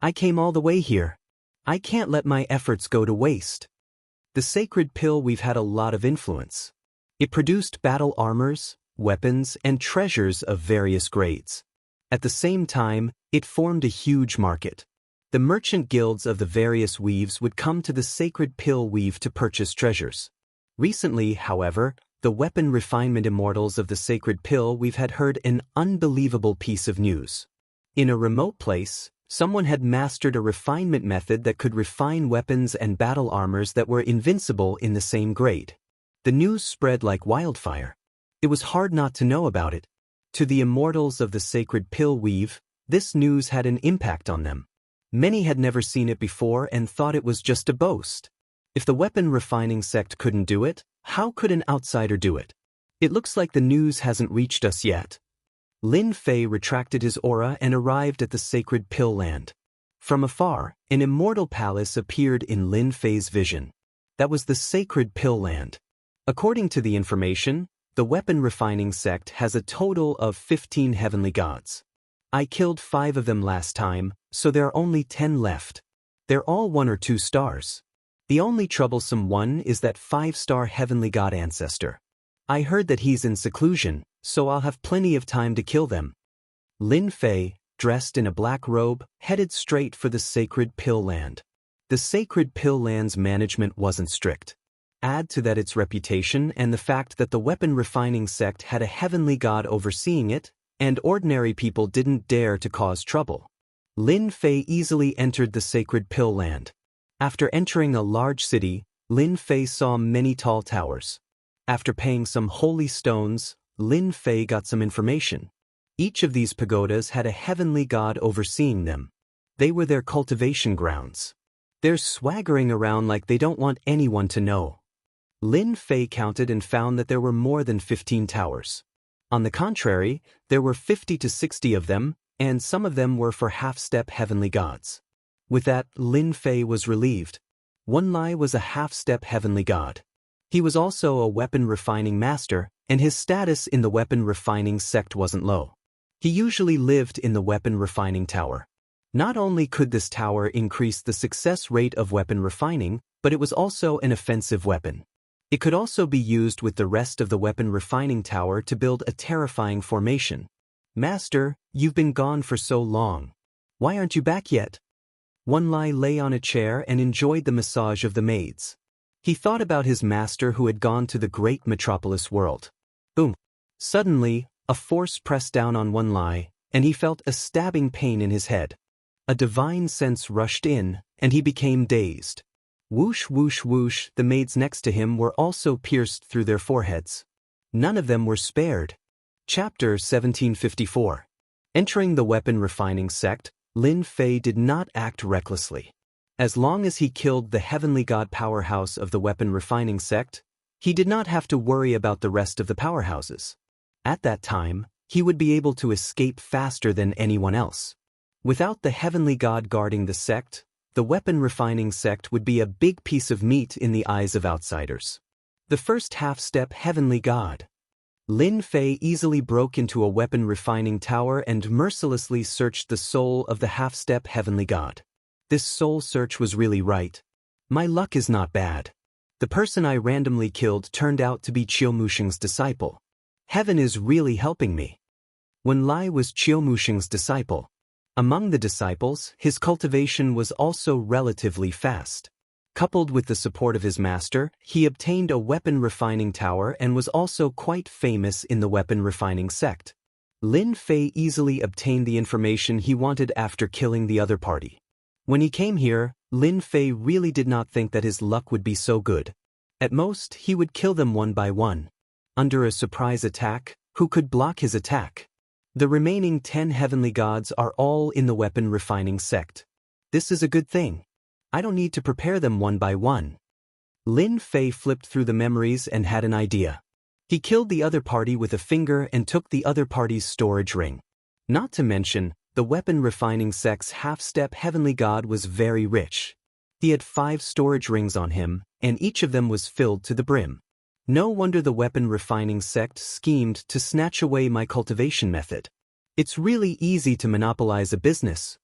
I came all the way here. I can't let my efforts go to waste. The Sacred Pill weave had a lot of influence. It produced battle armors, weapons, and treasures of various grades. At the same time, it formed a huge market. The merchant guilds of the various weaves would come to the Sacred Pill weave to purchase treasures. Recently, however, the weapon refinement immortals of the Sacred Pill weave had heard an unbelievable piece of news. In a remote place, someone had mastered a refinement method that could refine weapons and battle armors that were invincible in the same grade. The news spread like wildfire. It was hard not to know about it. To the immortals of the Sacred Pill weave, this news had an impact on them. Many had never seen it before and thought it was just a boast. If the weapon refining sect couldn't do it, how could an outsider do it? It looks like the news hasn't reached us yet. Lin Fei retracted his aura and arrived at the Sacred Pill Land. From afar, an immortal palace appeared in Lin Fei's vision. That was the Sacred Pill Land. According to the information, the weapon refining sect has a total of 15 heavenly gods. I killed 5 of them last time, so there are only 10 left. They're all 1 or 2 stars. The only troublesome one is that 5-star heavenly god ancestor. I heard that he's in seclusion, so I'll have plenty of time to kill them. Lin Fei, dressed in a black robe, headed straight for the Sacred Pill Land. The Sacred Pill Land's management wasn't strict. Add to that its reputation and the fact that the weapon refining sect had a heavenly god overseeing it, and ordinary people didn't dare to cause trouble. Lin Fei easily entered the Sacred Pill Land. After entering a large city, Lin Fei saw many tall towers. After paying some holy stones, Lin Fei got some information. Each of these pagodas had a heavenly god overseeing them. They were their cultivation grounds. They're swaggering around like they don't want anyone to know. Lin Fei counted and found that there were more than 15 towers. On the contrary, there were 50 to 60 of them, and some of them were for half-step heavenly gods. With that, Lin Fei was relieved. Wunlai was a half-step heavenly god. He was also a weapon refining master, and his status in the weapon refining sect wasn't low. He usually lived in the weapon refining tower. Not only could this tower increase the success rate of weapon refining, but it was also an offensive weapon. It could also be used with the rest of the weapon refining tower to build a terrifying formation. Master, you've been gone for so long. Why aren't you back yet? Wunlai lay on a chair and enjoyed the massage of the maids. He thought about his master who had gone to the great metropolis world. Boom! Suddenly, a force pressed down on Wunlai, and he felt a stabbing pain in his head. A divine sense rushed in, and he became dazed. Whoosh whoosh whoosh, the maids next to him were also pierced through their foreheads. None of them were spared. Chapter 1754. Entering the weapon refining sect, Lin Fei did not act recklessly. As long as he killed the heavenly god powerhouse of the weapon refining sect, he did not have to worry about the rest of the powerhouses. At that time, he would be able to escape faster than anyone else. Without the heavenly god guarding the sect, the weapon refining sect would be a big piece of meat in the eyes of outsiders. The first half-step heavenly god. Lin Fei easily broke into a weapon refining tower and mercilessly searched the soul of the half-step heavenly god. This soul search was really right. My luck is not bad. The person I randomly killed turned out to be Qiu Musheng's disciple. Heaven is really helping me. Wunlai was Qiu Musheng's disciple. Among the disciples, his cultivation was also relatively fast. Coupled with the support of his master, he obtained a weapon refining tower and was also quite famous in the weapon refining sect. Lin Fei easily obtained the information he wanted after killing the other party. When he came here, Lin Fei really did not think that his luck would be so good. At most, he would kill them one by one. Under a surprise attack, who could block his attack? The remaining 10 heavenly gods are all in the weapon refining sect. This is a good thing. I don't need to prepare them one by one. Lin Fei flipped through the memories and had an idea. He killed the other party with a finger and took the other party's storage ring. Not to mention, the weapon refining sect's half-step heavenly god was very rich. He had 5 storage rings on him, and each of them was filled to the brim. No wonder the weapon refining sect schemed to snatch away my cultivation method. It's really easy to monopolize a business.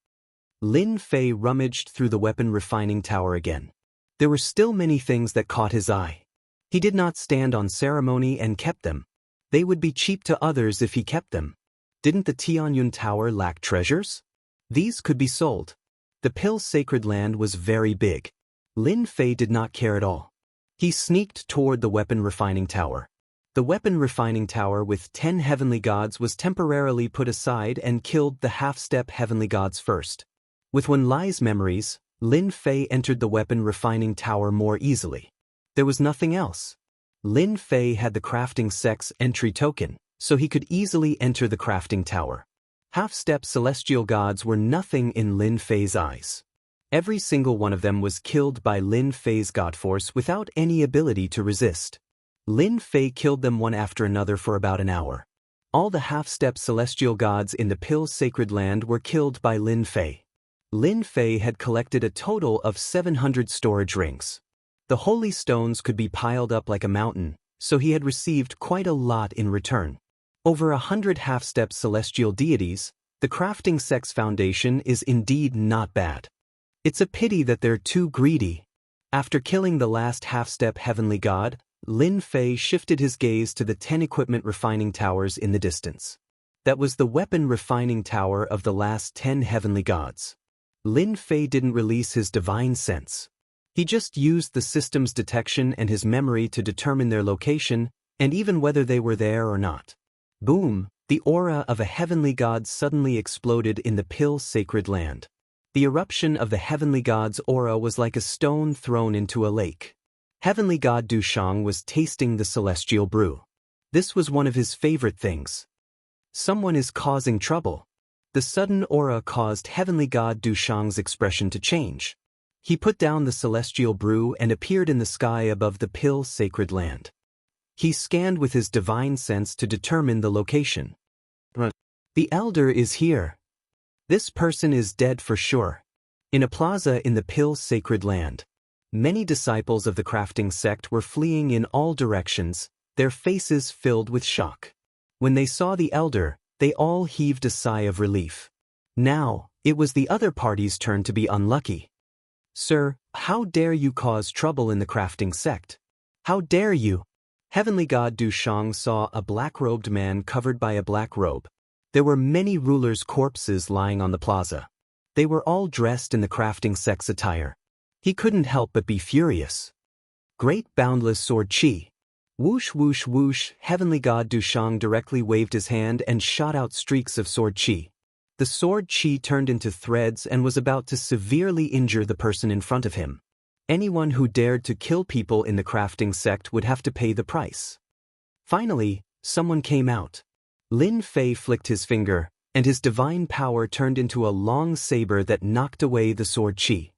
Lin Fei rummaged through the weapon refining tower again. There were still many things that caught his eye. He did not stand on ceremony and kept them. They would be cheap to others if he kept them. Didn't the Tianyun Tower lack treasures? These could be sold. The Pill's sacred land was very big. Lin Fei did not care at all. He sneaked toward the weapon refining tower. The weapon refining tower with 10 heavenly gods was temporarily put aside and killed the half-step heavenly gods first. With Wen Lai's memories, Lin Fei entered the weapon refining tower more easily. There was nothing else. Lin Fei had the crafting sect's entry token, so he could easily enter the crafting tower. Half-step celestial gods were nothing in Lin Fei's eyes. Every single one of them was killed by Lin Fei's god force without any ability to resist. Lin Fei killed them one after another for about an hour. All the half-step celestial gods in the Pill's sacred land were killed by Lin Fei. Lin Fei had collected a total of 700 storage rings. The holy stones could be piled up like a mountain, so he had received quite a lot in return. Over 100 half-step celestial deities, the crafting sect's foundation is indeed not bad. It's a pity that they're too greedy. After killing the last half-step heavenly god, Lin Fei shifted his gaze to the 10 equipment refining towers in the distance. That was the weapon refining tower of the last 10 heavenly gods. Lin Fei didn't release his divine sense. He just used the system's detection and his memory to determine their location, and even whether they were there or not. Boom! The aura of a heavenly god suddenly exploded in the Pill's sacred land. The eruption of the heavenly god's aura was like a stone thrown into a lake. Heavenly god Dushang was tasting the celestial brew. This was one of his favorite things. Someone is causing trouble. The sudden aura caused heavenly god Dushang's expression to change. He put down the celestial brew and appeared in the sky above the Pill's sacred land. He scanned with his divine sense to determine the location. The elder is here. This person is dead for sure. In a plaza in the Pill's sacred land, many disciples of the crafting sect were fleeing in all directions, their faces filled with shock. When they saw the elder, they all heaved a sigh of relief. Now, it was the other party's turn to be unlucky. Sir, how dare you cause trouble in the crafting sect? How dare you? Heavenly god Dushang saw a black-robed man covered by a black robe. There were many rulers' corpses lying on the plaza. They were all dressed in the crafting sect's attire. He couldn't help but be furious. Great boundless sword chi. Whoosh whoosh whoosh, heavenly god Dushang directly waved his hand and shot out streaks of sword chi. The sword chi turned into threads and was about to severely injure the person in front of him. Anyone who dared to kill people in the crafting sect would have to pay the price. Finally, someone came out. Lin Fei flicked his finger, and his divine power turned into a long saber that knocked away the sword chi.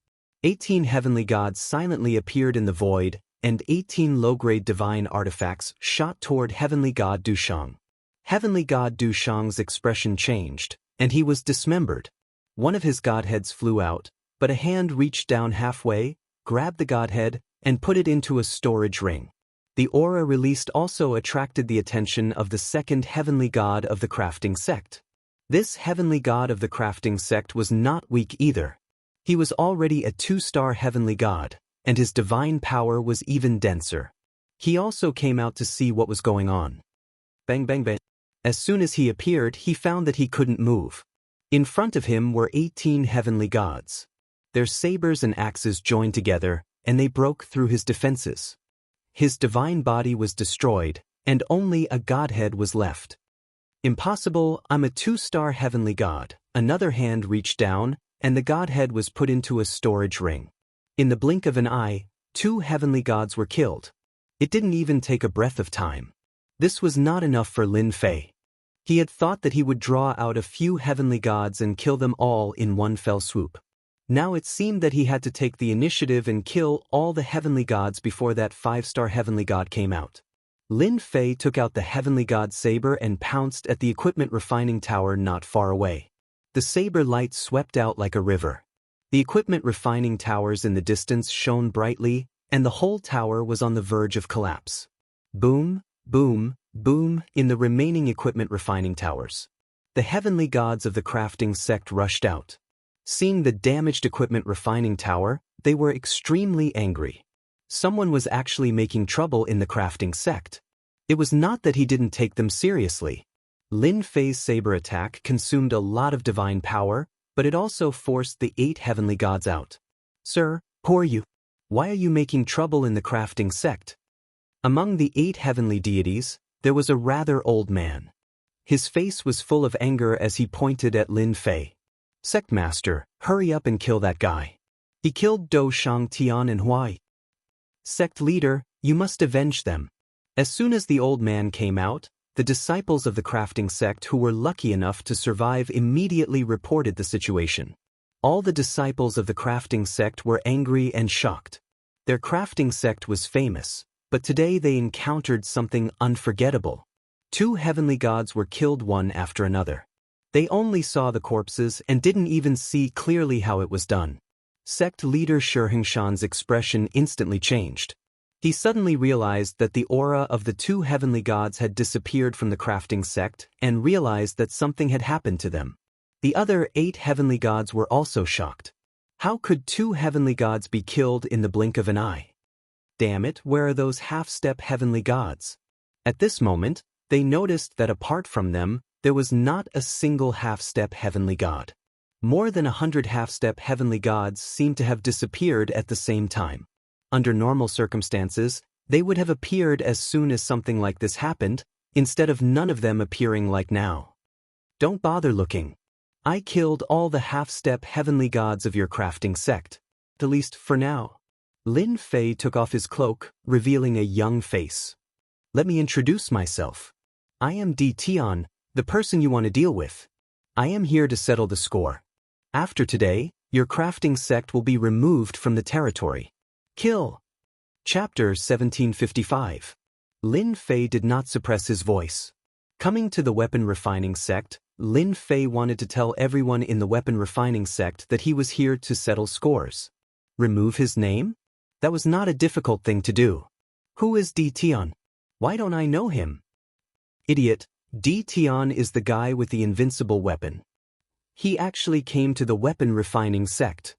18 heavenly gods silently appeared in the void, and 18 low-grade divine artifacts shot toward heavenly god Dushang. Heavenly god Dushang's expression changed, and he was dismembered. One of his godheads flew out, but a hand reached down halfway, grabbed the godhead, and put it into a storage ring. The aura released also attracted the attention of the second heavenly god of the crafting sect. This heavenly god of the crafting sect was not weak either. He was already a 2-star heavenly god, and his divine power was even denser. He also came out to see what was going on. Bang bang bang. As soon as he appeared, he found that he couldn't move. In front of him were 18 heavenly gods. Their sabers and axes joined together, and they broke through his defenses. His divine body was destroyed, and only a godhead was left. Impossible, I'm a 2-star heavenly god. Another hand reached down, and the godhead was put into a storage ring. In the blink of an eye, 2 heavenly gods were killed. It didn't even take a breath of time. This was not enough for Lin Fei. He had thought that he would draw out a few heavenly gods and kill them all in one fell swoop. Now it seemed that he had to take the initiative and kill all the heavenly gods before that 5-star heavenly god came out. Lin Fei took out the heavenly god saber and pounced at the equipment refining tower not far away. The saber light swept out like a river. The equipment refining towers in the distance shone brightly, and the whole tower was on the verge of collapse. Boom, boom, boom in the remaining equipment refining towers. The heavenly gods of the crafting sect rushed out. Seeing the damaged equipment refining tower, they were extremely angry. Someone was actually making trouble in the crafting sect. It was not that he didn't take them seriously. Lin Fei's saber attack consumed a lot of divine power, but it also forced the 8 heavenly gods out. Sir, who are you? Why are you making trouble in the crafting sect? Among the 8 heavenly deities, there was a rather old man. His face was full of anger as he pointed at Lin Fei. Sect Master, hurry up and kill that guy. He killed Dou Shang Tian and Huai. Sect Leader, you must avenge them. As soon as the old man came out, the disciples of the crafting sect who were lucky enough to survive immediately reported the situation. All the disciples of the crafting sect were angry and shocked. Their crafting sect was famous, but today they encountered something unforgettable. 2 heavenly gods were killed one after another. They only saw the corpses and didn't even see clearly how it was done. Sect leader Xianxia's expression instantly changed. He suddenly realized that the aura of the 2 heavenly gods had disappeared from the crafting sect and realized that something had happened to them. The other 8 heavenly gods were also shocked. How could 2 heavenly gods be killed in the blink of an eye? Damn it, where are those half-step heavenly gods? At this moment, they noticed that apart from them, there was not a single half-step heavenly god. More than 100 half-step heavenly gods seemed to have disappeared at the same time. Under normal circumstances, they would have appeared as soon as something like this happened, instead of none of them appearing like now. Don't bother looking. I killed all the half-step heavenly gods of your crafting sect. At least for now. Lin Fei took off his cloak, revealing a young face. Let me introduce myself. I am Di Tian, the person you want to deal with. I am here to settle the score. After today, your crafting sect will be removed from the territory. Kill. Chapter 1755. Lin Fei did not suppress his voice. Coming to the weapon refining sect, Lin Fei wanted to tell everyone in the weapon refining sect that he was here to settle scores. Remove his name? That was not a difficult thing to do. Who is Di Tian? Why don't I know him? Idiot, Di Tian is the guy with the invincible weapon. He actually came to the weapon refining sect.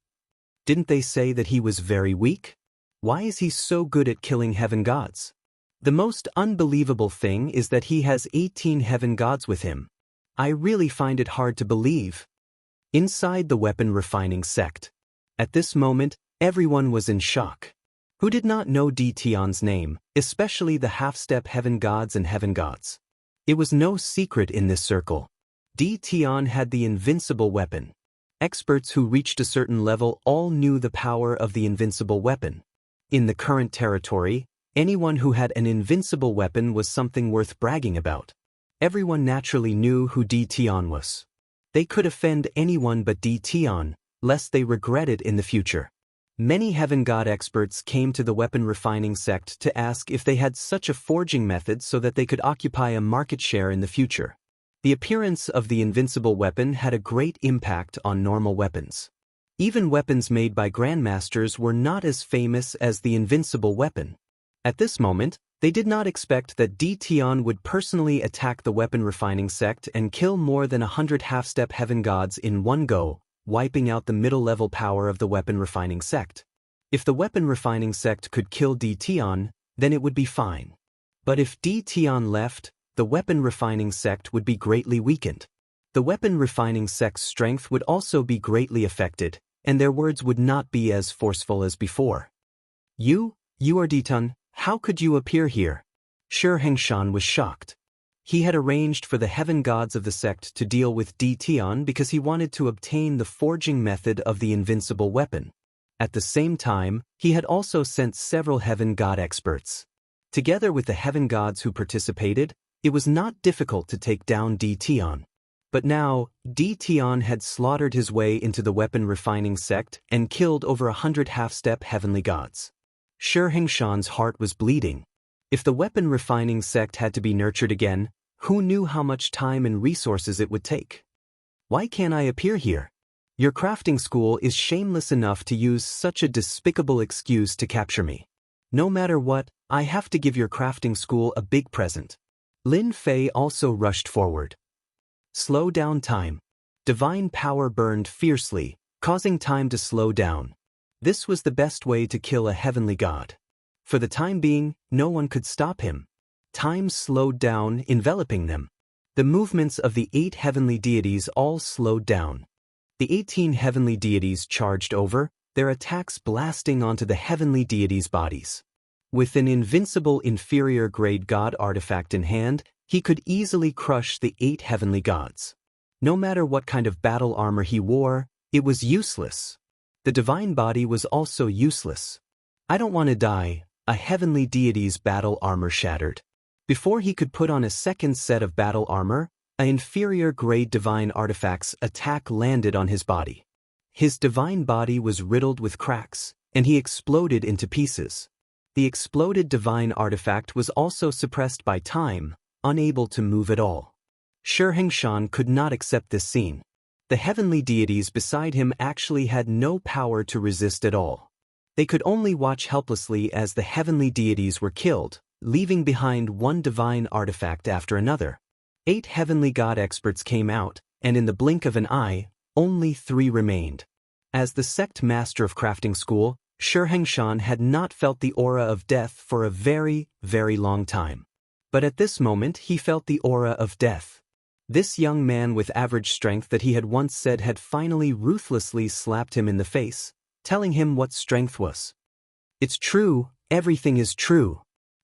Didn't they say that he was very weak? Why is he so good at killing heaven gods? The most unbelievable thing is that he has 18 heaven gods with him. I really find it hard to believe. Inside the weapon refining sect. At this moment, everyone was in shock. Who did not know Di Tian's name, especially the half-step heaven gods and heaven gods? It was no secret in this circle. Di Tian had the invincible weapon. Experts who reached a certain level all knew the power of the invincible weapon. In the current territory, anyone who had an invincible weapon was something worth bragging about. Everyone naturally knew who Di Tian was. They could offend anyone but Di Tian, lest they regret it in the future. Many heaven god experts came to the weapon refining sect to ask if they had such a forging method so that they could occupy a market share in the future. The appearance of the invincible weapon had a great impact on normal weapons. Even weapons made by grandmasters were not as famous as the invincible weapon. At this moment, they did not expect that Di Tian would personally attack the weapon refining sect and kill more than 100 half-step heaven gods in one go, wiping out the middle-level power of the weapon refining sect. If the weapon refining sect could kill Di Tian, then it would be fine. But if Di Tian left, the weapon refining sect would be greatly weakened. The weapon refining sect's strength would also be greatly affected, and their words would not be as forceful as before. You are Di Tian, how could you appear here? Xianxia was shocked. He had arranged for the heaven gods of the sect to deal with Dition because he wanted to obtain the forging method of the invincible weapon. At the same time, he had also sent several heaven god experts. Together with the heaven gods who participated, it was not difficult to take down Dition. But now, Dition had slaughtered his way into the weapon-refining sect and killed over 100 half-step heavenly gods. Xianxia's heart was bleeding. If the weapon-refining sect had to be nurtured again, who knew how much time and resources it would take? Why can't I appear here? Your crafting school is shameless enough to use such a despicable excuse to capture me. No matter what, I have to give your crafting school a big present. Lin Fei also rushed forward. Slow down time. Divine power burned fiercely, causing time to slow down. This was the best way to kill a heavenly god. For the time being, no one could stop him. Time slowed down, enveloping them. The movements of the 8 heavenly deities all slowed down. The 18 heavenly deities charged over, their attacks blasting onto the heavenly deities' bodies. With an invincible inferior-grade god artifact in hand, he could easily crush the 8 heavenly gods. No matter what kind of battle armor he wore, it was useless. The divine body was also useless. I don't want to die, a heavenly deity's battle armor shattered. Before he could put on a second set of battle armor, an inferior-grade divine artifact's attack landed on his body. His divine body was riddled with cracks, and he exploded into pieces. The exploded divine artifact was also suppressed by time, unable to move at all. Xianxia could not accept this scene. The heavenly deities beside him actually had no power to resist at all. They could only watch helplessly as the heavenly deities were killed, leaving behind one divine artifact after another. 8 heavenly god experts came out, and in the blink of an eye, only 3 remained. As the sect master of crafting school, Xianxia had not felt the aura of death for a very, very long time. But at this moment he felt the aura of death. This young man with average strength that he had once said had finally ruthlessly slapped him in the face, telling him what strength was. It's true, everything is true.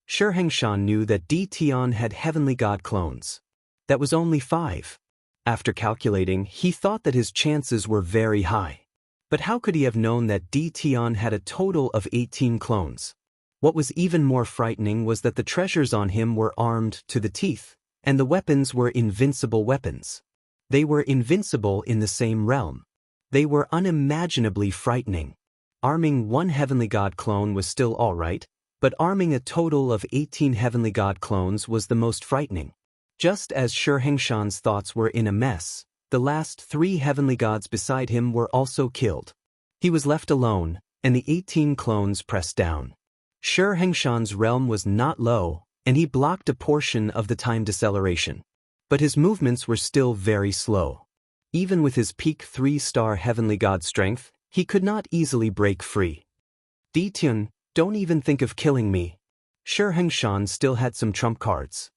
Xianxia knew that Dition had heavenly god clones. That was only 5. After calculating, he thought that his chances were very high. But how could he have known that Dition had a total of 18 clones? What was even more frightening was that the treasures on him were armed to the teeth, and the weapons were invincible weapons. They were invincible in the same realm. They were unimaginably frightening. Arming one heavenly god clone was still alright, but arming a total of 18 heavenly god clones was the most frightening. Just as Xianxia's thoughts were in a mess, the last 3 heavenly gods beside him were also killed. He was left alone, and the 18 clones pressed down. Xianxia's realm was not low, and he blocked a portion of the time deceleration. But his movements were still very slow. Even with his peak 3-star heavenly god strength, he could not easily break free. Dition, don't even think of killing me. Xianxia still had some trump cards.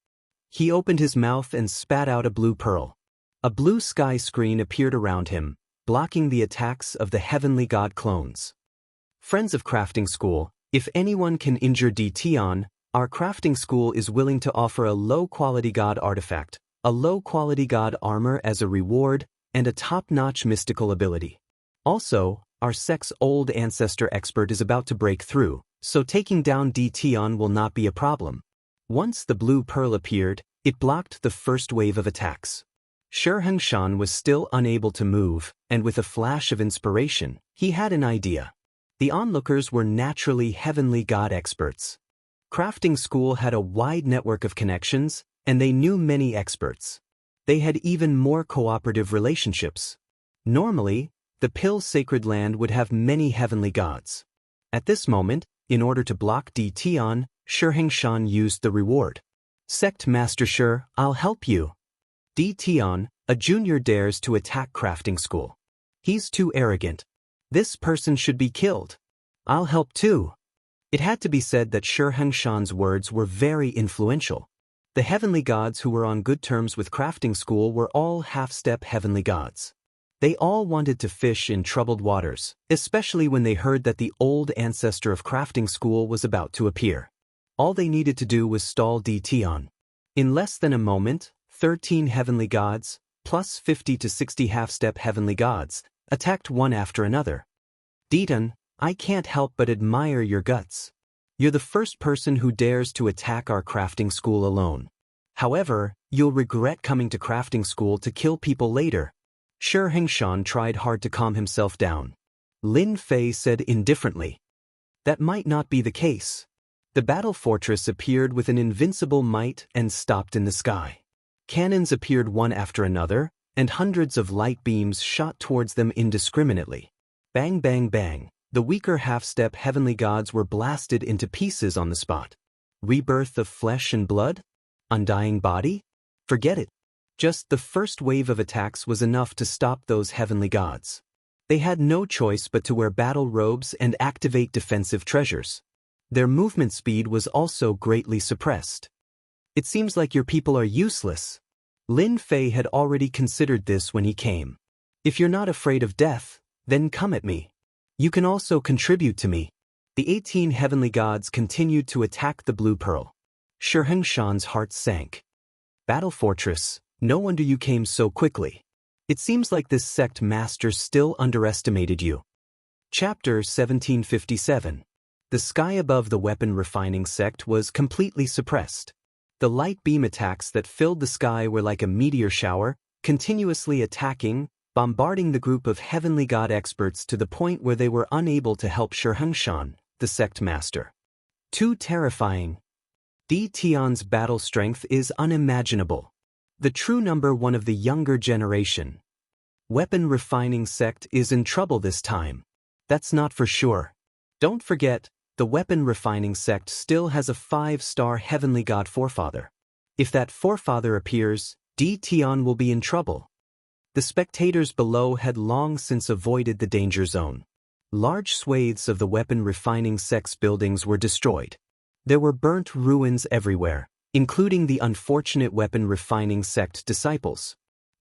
He opened his mouth and spat out a blue pearl. A blue sky screen appeared around him, blocking the attacks of the heavenly god clones. Friends of Crafting School, if anyone can injure Dition, our crafting school is willing to offer a low-quality god artifact, a low-quality god armor as a reward, and a top-notch mystical ability. Also, our sect's old ancestor expert is about to break through, so taking down Dition will not be a problem. Once the blue pearl appeared, it blocked the first wave of attacks. Xianxia was still unable to move, and with a flash of inspiration, he had an idea. The onlookers were naturally heavenly god experts. Crafting School had a wide network of connections, and they knew many experts. They had even more cooperative relationships. Normally, the Pill Sacred Land would have many heavenly gods. At this moment, in order to block Dition, Xianxia used the reward. Sect Master Shi, I'll help you. Dition, a junior, dares to attack Crafting School. He's too arrogant. This person should be killed. I'll help too. It had to be said that Xianxia's words were very influential. The heavenly gods who were on good terms with Crafting School were all half-step heavenly gods. They all wanted to fish in troubled waters, especially when they heard that the old ancestor of Crafting School was about to appear. All they needed to do was stall Dition. In less than a moment, 13 heavenly gods, plus 50 to 60 half-step heavenly gods, attacked one after another. Deton, I can't help but admire your guts. You're the first person who dares to attack our crafting school alone. However, you'll regret coming to crafting school to kill people later. Xianxia tried hard to calm himself down. Lin Fei said indifferently. That might not be the case. The battle fortress appeared with an invincible might and stopped in the sky. Cannons appeared one after another, and hundreds of light beams shot towards them indiscriminately. Bang bang bang, the weaker half-step heavenly gods were blasted into pieces on the spot. Rebirth of flesh and blood? Undying body? Forget it. Just the first wave of attacks was enough to stop those heavenly gods. They had no choice but to wear battle robes and activate defensive treasures. Their movement speed was also greatly suppressed. It seems like your people are useless. Lin Fei had already considered this when he came. If you're not afraid of death, then come at me. You can also contribute to me. The 18 heavenly gods continued to attack the Blue Pearl. Xianxia's heart sank. Battle Fortress, no wonder you came so quickly. It seems like this sect master still underestimated you. Chapter 1757. The sky above the weapon refining sect was completely suppressed. The light beam attacks that filled the sky were like a meteor shower, continuously attacking, bombarding the group of heavenly god experts to the point where they were unable to help Xianxia, the sect master. Too terrifying. Tion's battle strength is unimaginable. The true number one of the younger generation. Weapon refining sect is in trouble this time. That's not for sure. Don't forget, the weapon refining sect still has a 5-star heavenly god forefather. If that forefather appears, Tion will be in trouble. The spectators below had long since avoided the danger zone. Large swathes of the weapon refining sect's buildings were destroyed. There were burnt ruins everywhere, including the unfortunate weapon refining sect disciples.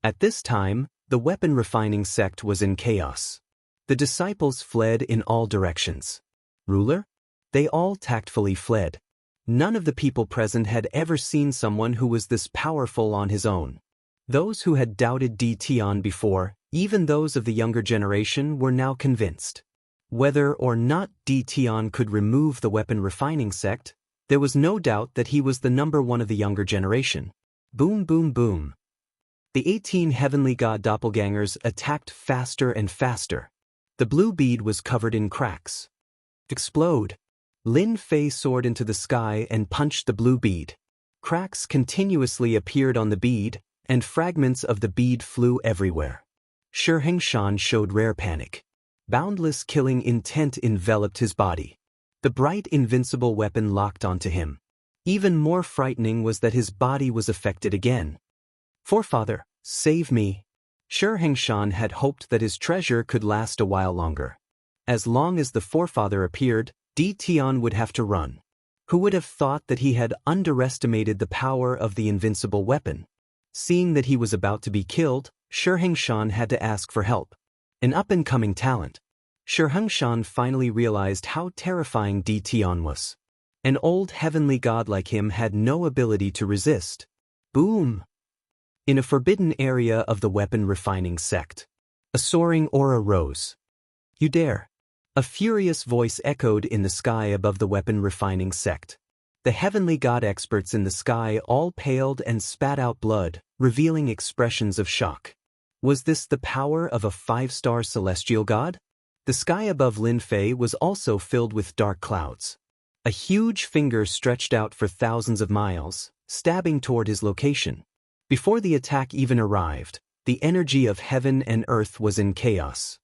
At this time, the weapon refining sect was in chaos. The disciples fled in all directions. Ruler? They all tactfully fled. None of the people present had ever seen someone who was this powerful on his own. Those who had doubted Tion before, even those of the younger generation, were now convinced. Whether or not Tion could remove the weapon refining sect, there was no doubt that he was the number one of the younger generation. Boom boom boom. The 18 heavenly god doppelgangers attacked faster and faster. The blue bead was covered in cracks. Explode. Lin Fei soared into the sky and punched the blue bead. Cracks continuously appeared on the bead, and fragments of the bead flew everywhere. Xianxia showed rare panic. Boundless killing intent enveloped his body. The bright invincible weapon locked onto him. Even more frightening was that his body was affected again. Forefather, save me. Xianxia had hoped that his treasure could last a while longer. As long as the forefather appeared, Tion would have to run. Who would have thought that he had underestimated the power of the invincible weapon? Seeing that he was about to be killed, Xianxia had to ask for help. An up-and-coming talent. Xianxia finally realized how terrifying Tion was. An old heavenly god like him had no ability to resist. Boom! In a forbidden area of the weapon refining sect, a soaring aura rose. You dare! A furious voice echoed in the sky above the weapon refining sect. The heavenly god experts in the sky all paled and spat out blood, revealing expressions of shock. Was this the power of a 5-star celestial god? The sky above Lin Fei was also filled with dark clouds. A huge finger stretched out for thousands of miles, stabbing toward his location. Before the attack even arrived, the energy of heaven and earth was in chaos.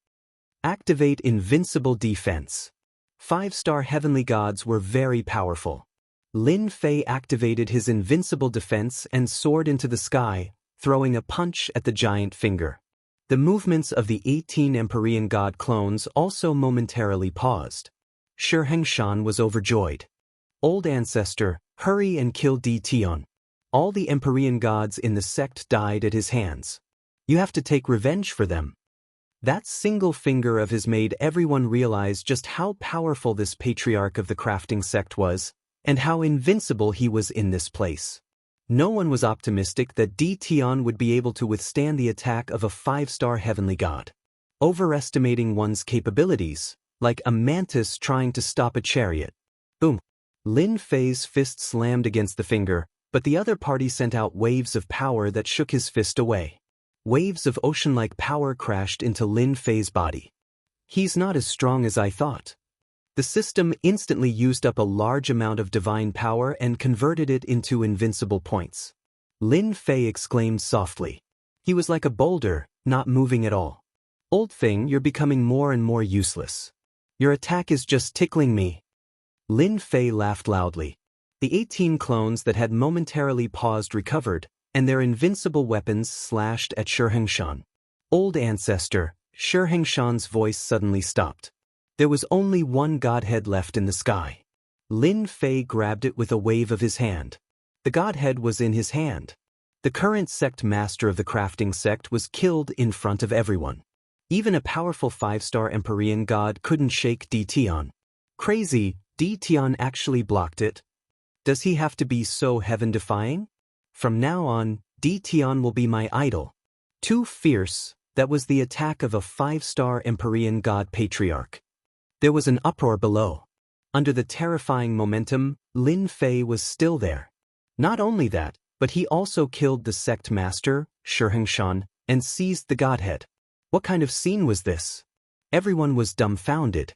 Activate invincible defense. 5-star heavenly gods were very powerful. Lin Fei activated his invincible defense and soared into the sky, throwing a punch at the giant finger. The movements of the 18 Empyrean god clones also momentarily paused. Xianxia was overjoyed. Old ancestor, hurry and kill Tion. All the Empyrean gods in the sect died at his hands. You have to take revenge for them. That single finger of his made everyone realize just how powerful this patriarch of the crafting sect was, and how invincible he was in this place. No one was optimistic that Di Tian would be able to withstand the attack of a 5-star heavenly god. Overestimating one's capabilities, like a mantis trying to stop a chariot. Boom. Lin Fei's fist slammed against the finger, but the other party sent out waves of power that shook his fist away. Waves of ocean-like power crashed into Lin Fei's body. He's not as strong as I thought. The system instantly used up a large amount of divine power and converted it into invincible points. Lin Fei exclaimed softly. He was like a boulder, not moving at all. Old thing, you're becoming more and more useless. Your attack is just tickling me. Lin Fei laughed loudly. The 18 clones that had momentarily paused recovered, and their invincible weapons slashed at Xianxia. Old ancestor, Xianxia's voice suddenly stopped. There was only one godhead left in the sky. Lin Fei grabbed it with a wave of his hand. The godhead was in his hand. The current sect master of the crafting sect was killed in front of everyone. Even a powerful 5-star Empyrean god couldn't shake Di Tian. Crazy, Di Tian actually blocked it. Does he have to be so heaven-defying? From now on, Di Tian will be my idol. Too fierce, that was the attack of a 5-star Empyrean god patriarch. There was an uproar below. Under the terrifying momentum, Lin Fei was still there. Not only that, but he also killed the sect master, Xianxia, and seized the godhead. What kind of scene was this? Everyone was dumbfounded.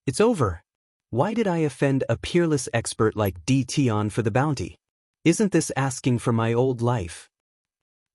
It's over. Why did I offend a peerless expert like Di Tian for the bounty? Isn't this asking for my old life?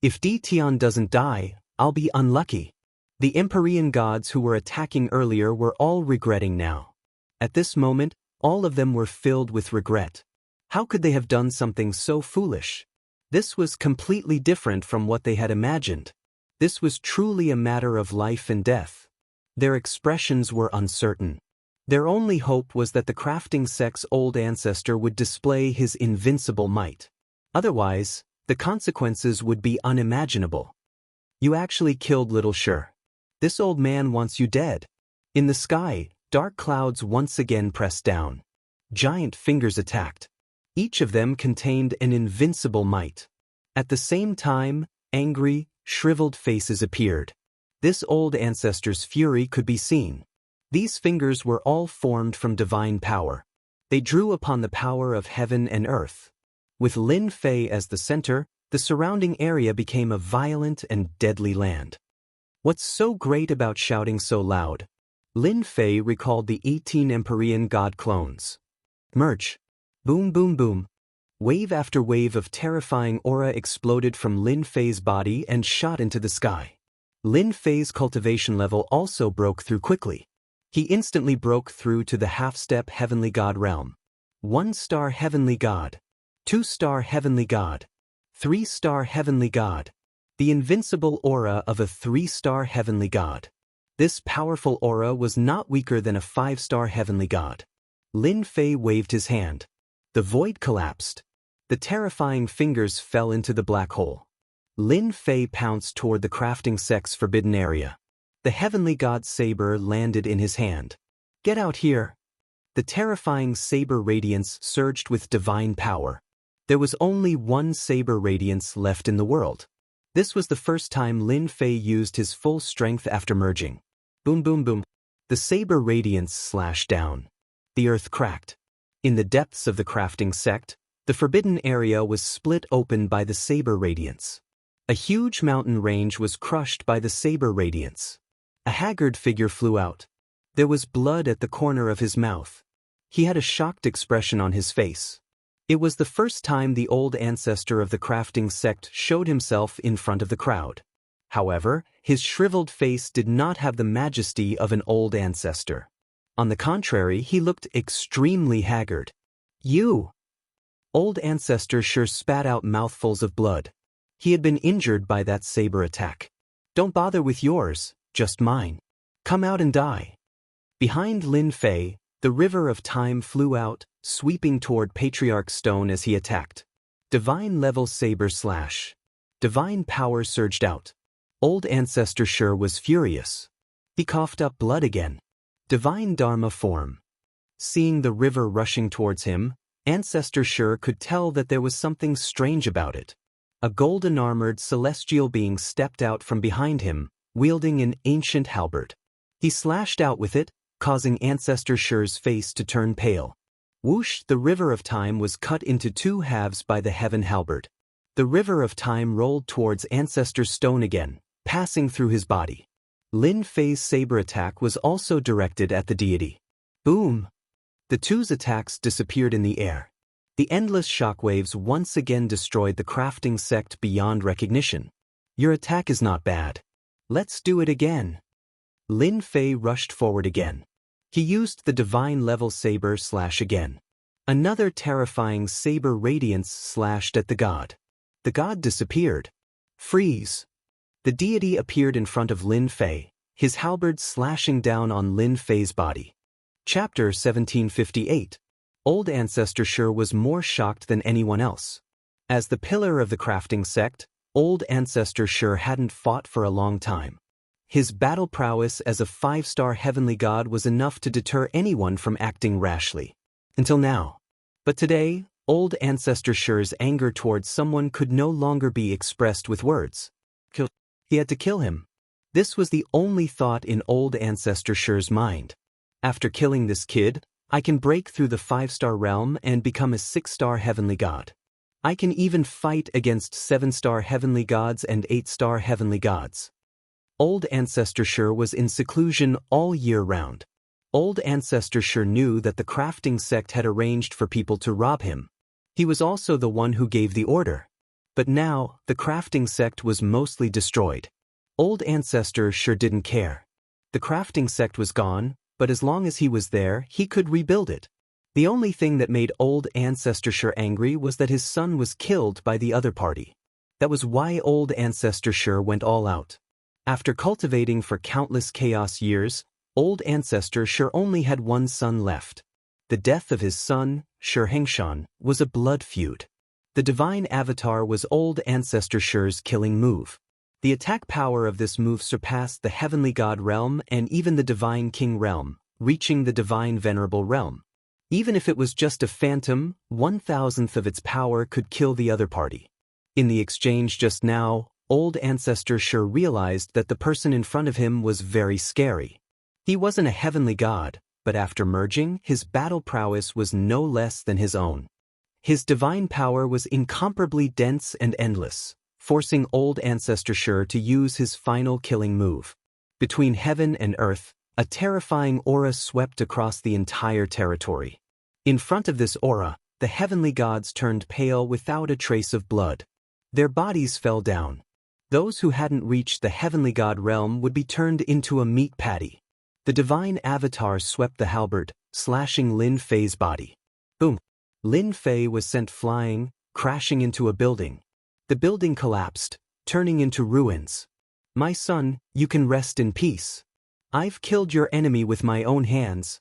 If Di Tian doesn't die, I'll be unlucky. The Empyrean gods who were attacking earlier were all regretting now. At this moment, all of them were filled with regret. How could they have done something so foolish? This was completely different from what they had imagined. This was truly a matter of life and death. Their expressions were uncertain. Their only hope was that the crafting sect's old ancestor would display his invincible might. Otherwise, the consequences would be unimaginable. You actually killed little Shi. This old man wants you dead. In the sky, dark clouds once again pressed down. Giant fingers attacked. Each of them contained an invincible might. At the same time, angry, shriveled faces appeared. This old ancestor's fury could be seen. These fingers were all formed from divine power. They drew upon the power of heaven and earth. With Lin Fei as the center, the surrounding area became a violent and deadly land. What's so great about shouting so loud? Lin Fei recalled the 18 Empyrean god clones. Merge. Boom boom boom. Wave after wave of terrifying aura exploded from Lin Fei's body and shot into the sky. Lin Fei's cultivation level also broke through quickly. He instantly broke through to the half-step heavenly god realm. 1-star heavenly god. 2-star heavenly god. 3-star heavenly god. The invincible aura of a 3-star heavenly god. This powerful aura was not weaker than a 5-star heavenly god. Lin Fei waved his hand. The void collapsed. The terrifying fingers fell into the black hole. Lin Fei pounced toward the crafting sect's forbidden area. The heavenly god's saber landed in his hand. Get out here. The terrifying saber radiance surged with divine power. There was only one saber radiance left in the world. This was the first time Lin Fei used his full strength after merging. Boom boom boom. The saber radiance slashed down. The earth cracked. In the depths of the crafting sect, the forbidden area was split open by the saber radiance. A huge mountain range was crushed by the saber radiance. A haggard figure flew out. There was blood at the corner of his mouth. He had a shocked expression on his face. It was the first time the old ancestor of the crafting sect showed himself in front of the crowd. However, his shriveled face did not have the majesty of an old ancestor. On the contrary, he looked extremely haggard. You! Old ancestor sure spat out mouthfuls of blood. He had been injured by that saber attack. Don't bother with yours, just mine. Come out and die. Behind Lin Fei, the river of time flew out, sweeping toward Patriarch Stone as he attacked. Divine level saber slash. Divine power surged out. Old ancestor Shi was furious. He coughed up blood again. Divine Dharma form. Seeing the river rushing towards him, Ancestor Shi could tell that there was something strange about it. A golden-armored celestial being stepped out from behind him, wielding an ancient halberd. He slashed out with it, causing Ancestor Shi's face to turn pale. Whoosh! The river of time was cut into two halves by the heaven halberd. The river of time rolled towards Ancestor Stone again, passing through his body. Lin Fei's saber attack was also directed at the deity. Boom! The two's attacks disappeared in the air. The endless shockwaves once again destroyed the crafting sect beyond recognition. Your attack is not bad. Let's do it again. Lin Fei rushed forward again. He used the divine level saber slash again. Another terrifying saber radiance slashed at the god. The god disappeared. Freeze! The deity appeared in front of Lin Fei, his halberd slashing down on Lin Fei's body. Chapter 1758. Old Ancestor Shi was more shocked than anyone else. As the pillar of the crafting sect, Old Ancestor Shi hadn't fought for a long time. His battle prowess as a 5-star heavenly god was enough to deter anyone from acting rashly. Until now. But today, Old Ancestor Shi's anger towards someone could no longer be expressed with words. He had to kill him. This was the only thought in Old Ancestor Shi's mind. After killing this kid, I can break through the 5-star realm and become a 6-star heavenly god. I can even fight against 7-star heavenly gods and 8-star heavenly gods. Old Ancestor Shi was in seclusion all year round. Old Ancestor Shi knew that the crafting sect had arranged for people to rob him. He was also the one who gave the order. But now, the crafting sect was mostly destroyed. Old Ancestor Shi didn't care. The crafting sect was gone, but as long as he was there, he could rebuild it. The only thing that made Old Ancestor Shi angry was that his son was killed by the other party. That was why Old Ancestor Shi went all out. After cultivating for countless chaos years, Old Ancestor Shi only had one son left. The death of his son, Xianxia, was a blood feud. The divine avatar was Old Ancestor Shi's killing move. The attack power of this move surpassed the heavenly god realm and even the divine king realm, reaching the divine venerable realm. Even if it was just a phantom, 1/1000th of its power could kill the other party. In the exchange just now, Old Ancestor Shi realized that the person in front of him was very scary. He wasn't a heavenly god, but after merging, his battle prowess was no less than his own. His divine power was incomparably dense and endless, forcing Old Ancestor Shi to use his final killing move. Between heaven and earth, a terrifying aura swept across the entire territory. In front of this aura, the heavenly gods turned pale without a trace of blood. Their bodies fell down. Those who hadn't reached the heavenly god realm would be turned into a meat patty. The divine avatar swept the halberd, slashing Lin Fei's body. Boom! Lin Fei was sent flying, crashing into a building. The building collapsed, turning into ruins. My son, you can rest in peace. I've killed your enemy with my own hands.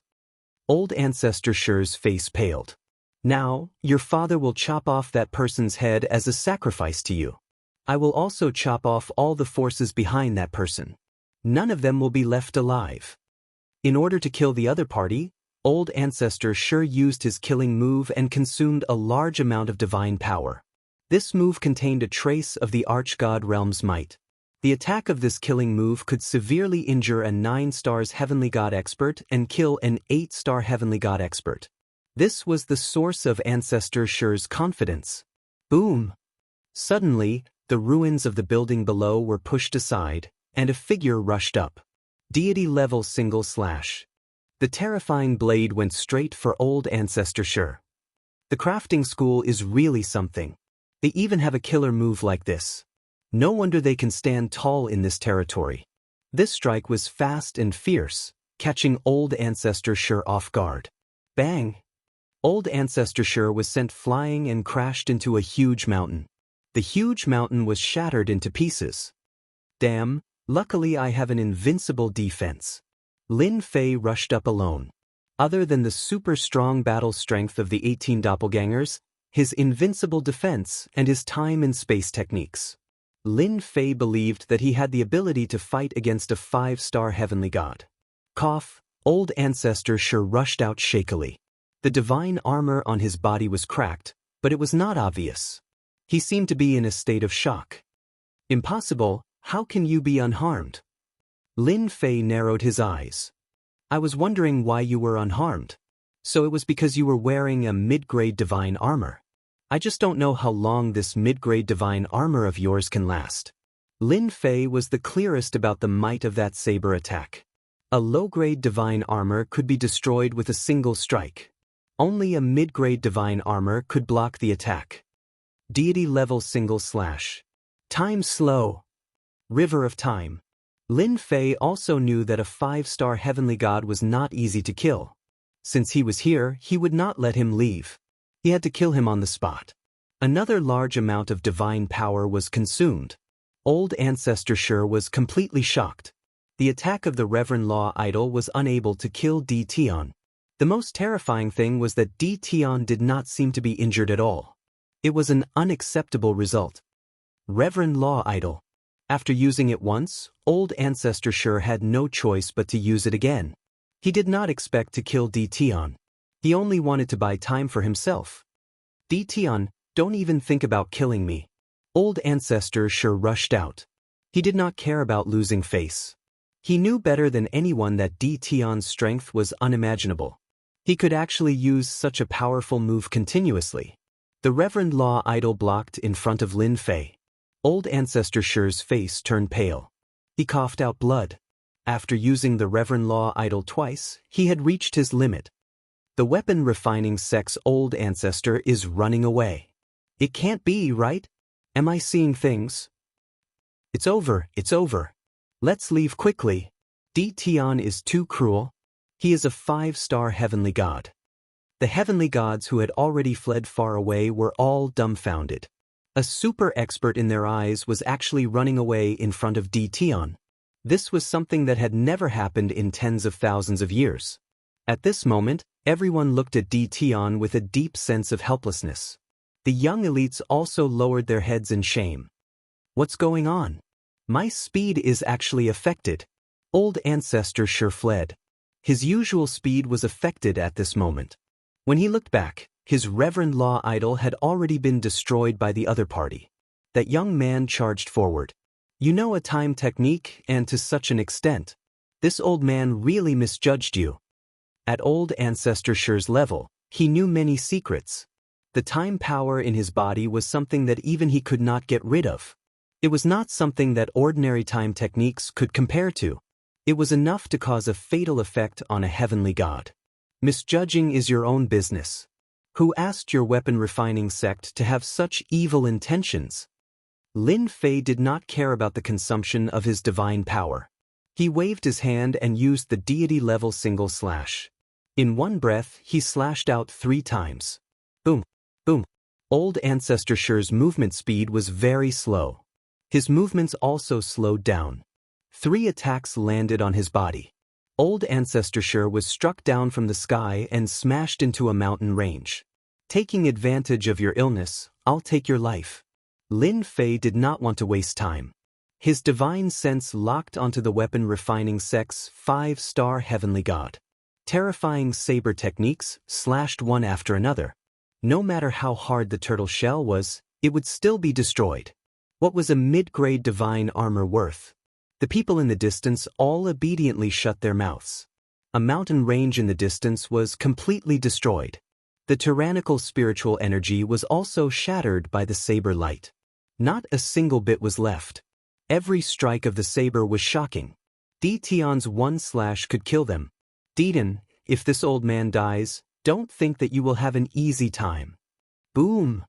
Old Ancestor Shi's face paled. Now, your father will chop off that person's head as a sacrifice to you. I will also chop off all the forces behind that person. None of them will be left alive. In order to kill the other party, Old Ancestor Shi used his killing move and consumed a large amount of divine power. This move contained a trace of the Archgod realm's might. The attack of this killing move could severely injure a 9-star heavenly god expert and kill an 8-star heavenly god expert. This was the source of Ancestor Shi's confidence. Boom! Suddenly, the ruins of the building below were pushed aside, and a figure rushed up. Deity level single slash. The terrifying blade went straight for Old Ancestor Shi. The crafting school is really something. They even have a killer move like this. No wonder they can stand tall in this territory. This strike was fast and fierce, catching Old Ancestor Shi off guard. Bang! Old Ancestor Shi was sent flying and crashed into a huge mountain. The huge mountain was shattered into pieces. Damn, luckily I have an invincible defense. Lin Fei rushed up alone. Other than the super strong battle strength of the 18 doppelgangers, his invincible defense and his time and space techniques, Lin Fei believed that he had the ability to fight against a 5-star heavenly god. Cough! Old Ancestor Shi rushed out shakily. The divine armor on his body was cracked, but it was not obvious. He seemed to be in a state of shock. Impossible, how can you be unharmed? Lin Fei narrowed his eyes. I was wondering why you were unharmed. So it was because you were wearing a mid-grade divine armor. I just don't know how long this mid-grade divine armor of yours can last. Lin Fei was the clearest about the might of that saber attack. A low-grade divine armor could be destroyed with a single strike. Only a mid-grade divine armor could block the attack. Deity level single slash. Time slow. River of time. Lin Fei also knew that a 5-star heavenly god was not easy to kill. Since he was here, he would not let him leave. He had to kill him on the spot. Another large amount of divine power was consumed. Old Ancestor Shi was completely shocked. The attack of the Reverend Law Idol was unable to kill Di Tian. The most terrifying thing was that Di Tian did not seem to be injured at all. It was an unacceptable result. Reverend Law Idol. After using it once, Old Ancestor Shi had no choice but to use it again. He did not expect to kill Di Tian. He only wanted to buy time for himself. Di Tian, don't even think about killing me. Old Ancestor Shi rushed out. He did not care about losing face. He knew better than anyone that Di Tian's strength was unimaginable. He could actually use such a powerful move continuously. The Reverend Law Idol blocked in front of Lin Fei. Old Ancestor Shi's face turned pale. He coughed out blood. After using the Reverend Law Idol twice, he had reached his limit. The weapon refining sect's old ancestor is running away. It can't be, right? Am I seeing things? It's over, it's over. Let's leave quickly. Di Tian is too cruel. He is a 5-star heavenly god. The heavenly gods who had already fled far away were all dumbfounded. A super expert in their eyes was actually running away in front of Di Tian. This was something that had never happened in tens of thousands of years. At this moment, everyone looked at Di Tian with a deep sense of helplessness. The young elites also lowered their heads in shame. What's going on? My speed is actually affected. Old Ancestor Shi fled. His usual speed was affected at this moment. When he looked back, his Reverend Law Idol had already been destroyed by the other party. That young man charged forward. You know a time technique, and to such an extent. This old man really misjudged you. At Old Ancestor Shi's level, he knew many secrets. The time power in his body was something that even he could not get rid of. It was not something that ordinary time techniques could compare to. It was enough to cause a fatal effect on a heavenly god. Misjudging is your own business. Who asked your weapon refining sect to have such evil intentions? Lin Fei did not care about the consumption of his divine power. He waved his hand and used the deity level single slash. In one breath, he slashed out 3 times. Boom, boom. Old Ancestor Shi's movement speed was very slow. His movements also slowed down. 3 attacks landed on his body. Old Ancestor Shi was struck down from the sky and smashed into a mountain range. Taking advantage of your illness, I'll take your life. Lin Fei did not want to waste time. His divine sense locked onto the weapon refining sect's 5-star heavenly god. Terrifying saber techniques slashed one after another. No matter how hard the turtle shell was, it would still be destroyed. What was a mid-grade divine armor worth? The people in the distance all obediently shut their mouths. A mountain range in the distance was completely destroyed. The tyrannical spiritual energy was also shattered by the saber light. Not a single bit was left. Every strike of the saber was shocking. Di Tian's 1 slash could kill them. Didan, if this old man dies, don't think that you will have an easy time. Boom!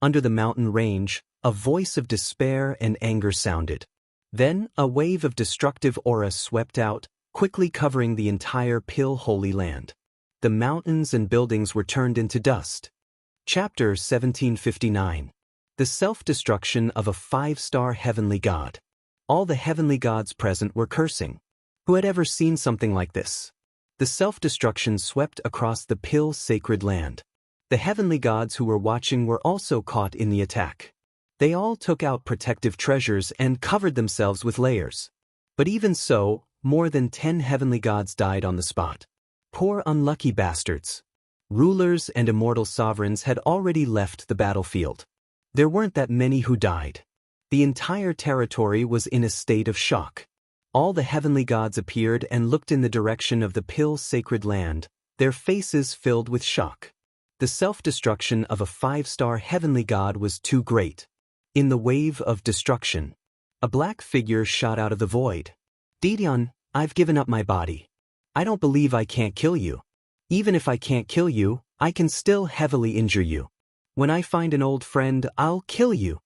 Under the mountain range, a voice of despair and anger sounded. Then, a wave of destructive aura swept out, quickly covering the entire Pill Holy Land. The mountains and buildings were turned into dust. Chapter 1759. The self-destruction of a 5-star heavenly god. All the heavenly gods present were cursing. Who had ever seen something like this? The self-destruction swept across the Pill sacred land. The heavenly gods who were watching were also caught in the attack. They all took out protective treasures and covered themselves with layers. But even so, more than 10 heavenly gods died on the spot. Poor unlucky bastards. Rulers and immortal sovereigns had already left the battlefield. There weren't that many who died. The entire territory was in a state of shock. All the heavenly gods appeared and looked in the direction of the pill-sacred land, their faces filled with shock. The self-destruction of a 5-star heavenly god was too great. In the wave of destruction, a black figure shot out of the void. Didion, I've given up my body. I don't believe I can't kill you. Even if I can't kill you, I can still heavily injure you. When I find an old friend, I'll kill you.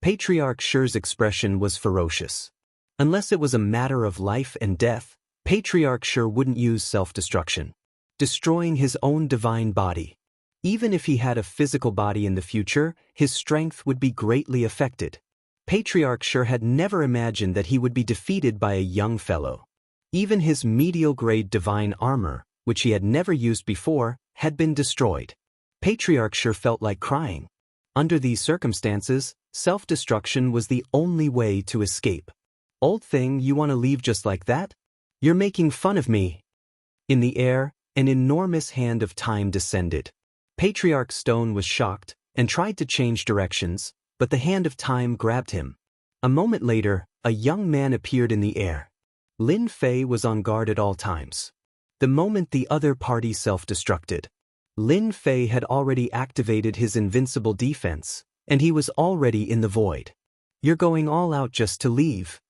Patriarch Shi's expression was ferocious. Unless it was a matter of life and death, Patriarch Shi wouldn't use self-destruction, destroying his own divine body. Even if he had a physical body in the future, his strength would be greatly affected. Patriarch Shi had never imagined that he would be defeated by a young fellow. Even his medial-grade divine armor, which he had never used before, had been destroyed. Patriarch Shi felt like crying. Under these circumstances, self-destruction was the only way to escape. Old thing, you want to leave just like that? You're making fun of me. In the air, an enormous hand of time descended. Patriarch Stone was shocked and tried to change directions, but the hand of time grabbed him. A moment later, a young man appeared in the air. Lin Fei was on guard at all times. The moment the other party self-destructed, Lin Fei had already activated his invincible defense, and he was already in the void. You're going all out just to leave.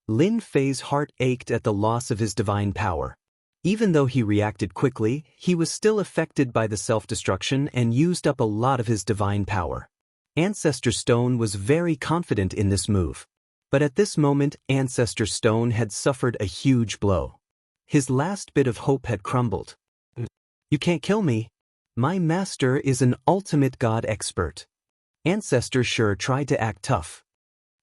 Lin Fei's heart ached at the loss of his divine power. Even though he reacted quickly, he was still affected by the self-destruction and used up a lot of his divine power. Ancestor Stone was very confident in this move. But at this moment, Ancestor Stone had suffered a huge blow. His last bit of hope had crumbled. You can't kill me. My master is an ultimate god expert. Ancestor Shi tried to act tough.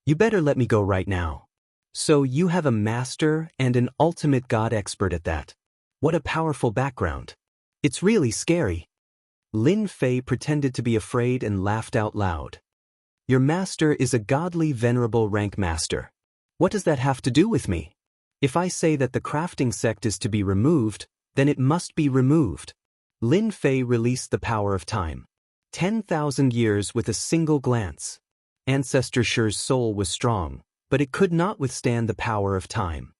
You better let me go right now. So you have a master and an ultimate god expert at that. What a powerful background. It's really scary. Lin Fei pretended to be afraid and laughed out loud. Your master is a godly venerable rank master. What does that have to do with me? If I say that the crafting sect is to be removed, then it must be removed. Lin Fei released the power of time. 10,000 years with a single glance. Ancestor Shi's soul was strong, but it could not withstand the power of time.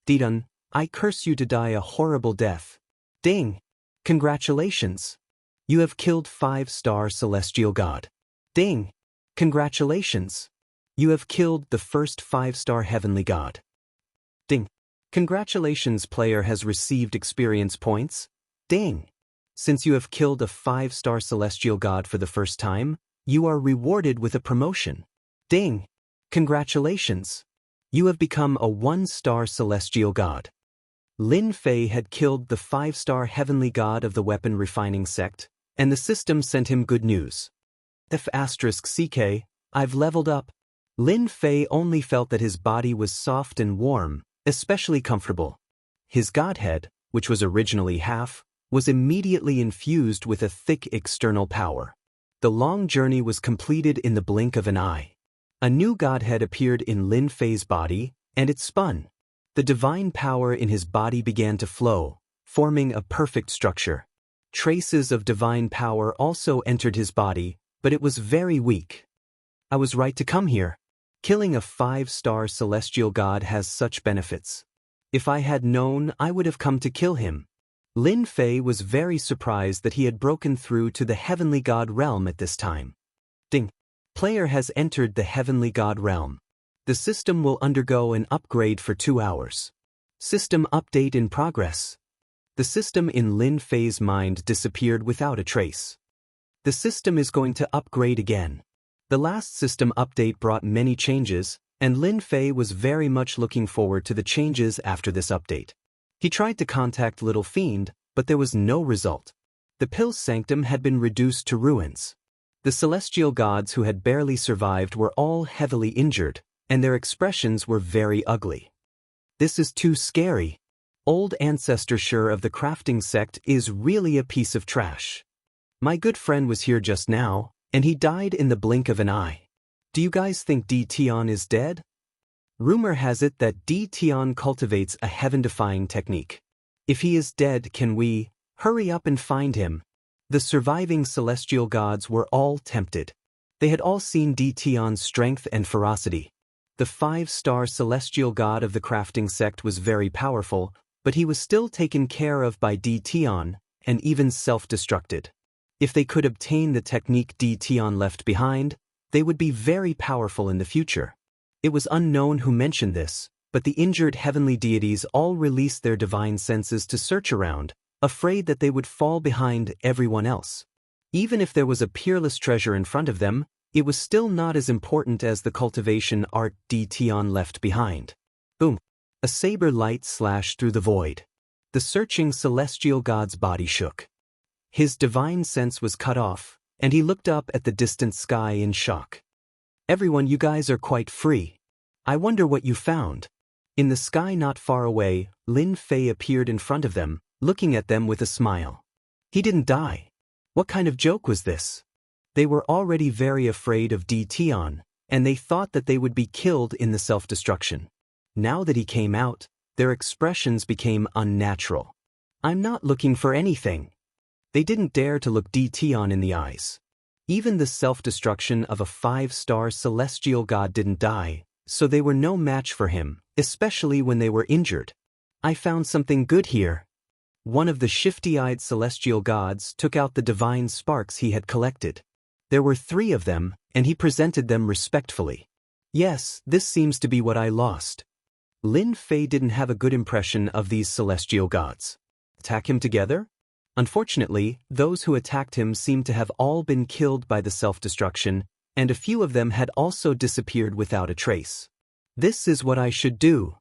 Didun, I curse you to die a horrible death. Ding! Congratulations! You have killed 5-star celestial god. Ding! Congratulations! You have killed the first 5-star heavenly god. Ding! Congratulations, player has received experience points. Ding! Since you have killed a 5-star celestial god for the first time, you are rewarded with a promotion. Ding! Congratulations! You have become a 1-star celestial god. Lin Fei had killed the 5-star heavenly god of the weapon refining sect, and the system sent him good news. F***CK, I've leveled up. Lin Fei only felt that his body was soft and warm, especially comfortable. His godhead, which was originally half, was immediately infused with a thick external power. The long journey was completed in the blink of an eye. A new godhead appeared in Lin Fei's body, and it spun. The divine power in his body began to flow, forming a perfect structure. Traces of divine power also entered his body, but it was very weak. I was right to come here. Killing a 5-star celestial god has such benefits. If I had known, I would have come to kill him. Lin Fei was very surprised that he had broken through to the heavenly god realm at this time. Ding! Player has entered the heavenly god realm. The system will undergo an upgrade for 2 hours. System update in progress. The system in Lin Fei's mind disappeared without a trace. The system is going to upgrade again. The last system update brought many changes, and Lin Fei was very much looking forward to the changes after this update. He tried to contact Little Fiend, but there was no result. The Pill's Sanctum had been reduced to ruins. The celestial gods who had barely survived were all heavily injured, and their expressions were very ugly. This is too scary. Old Ancestor Shi of the crafting sect is really a piece of trash. My good friend was here just now, and he died in the blink of an eye. Do you guys think D. Tian is dead? Rumor has it that D. Tian cultivates a heaven-defying technique. If he is dead, can we hurry up and find him? The surviving celestial gods were all tempted. They had all seen Tion's strength and ferocity. The 5-star celestial god of the crafting sect was very powerful, but he was still taken care of by Tion, and even self-destructed. If they could obtain the technique Tion left behind, they would be very powerful in the future. It was unknown who mentioned this, but the injured heavenly deities all released their divine senses to search around, afraid that they would fall behind everyone else. Even if there was a peerless treasure in front of them, it was still not as important as the cultivation art Tion left behind. Boom! A saber light slashed through the void. The searching celestial god's body shook. His divine sense was cut off, and he looked up at the distant sky in shock. Everyone, you guys are quite free. I wonder what you found. In the sky not far away, Lin Fei appeared in front of them, looking at them with a smile. He didn't die. What kind of joke was this? They were already very afraid of Tion, and they thought that they would be killed in the self-destruction. Now that he came out, their expressions became unnatural. I'm not looking for anything. They didn't dare to look Tion in the eyes. Even the self-destruction of a 5-star celestial god didn't die, so they were no match for him, especially when they were injured. I found something good here. One of the shifty-eyed celestial gods took out the divine sparks he had collected. There were 3 of them, and he presented them respectfully. Yes, this seems to be what I lost. Lin Fei didn't have a good impression of these celestial gods. Attack him together? Unfortunately, those who attacked him seemed to have all been killed by the self-destruction, and a few of them had also disappeared without a trace. This is what I should do.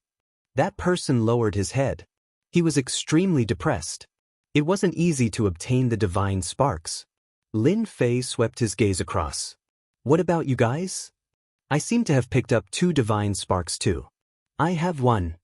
That person lowered his head. He was extremely depressed. It wasn't easy to obtain the divine sparks. Lin Fei swept his gaze across. What about you guys? I seem to have picked up 2 divine sparks too. I have 1.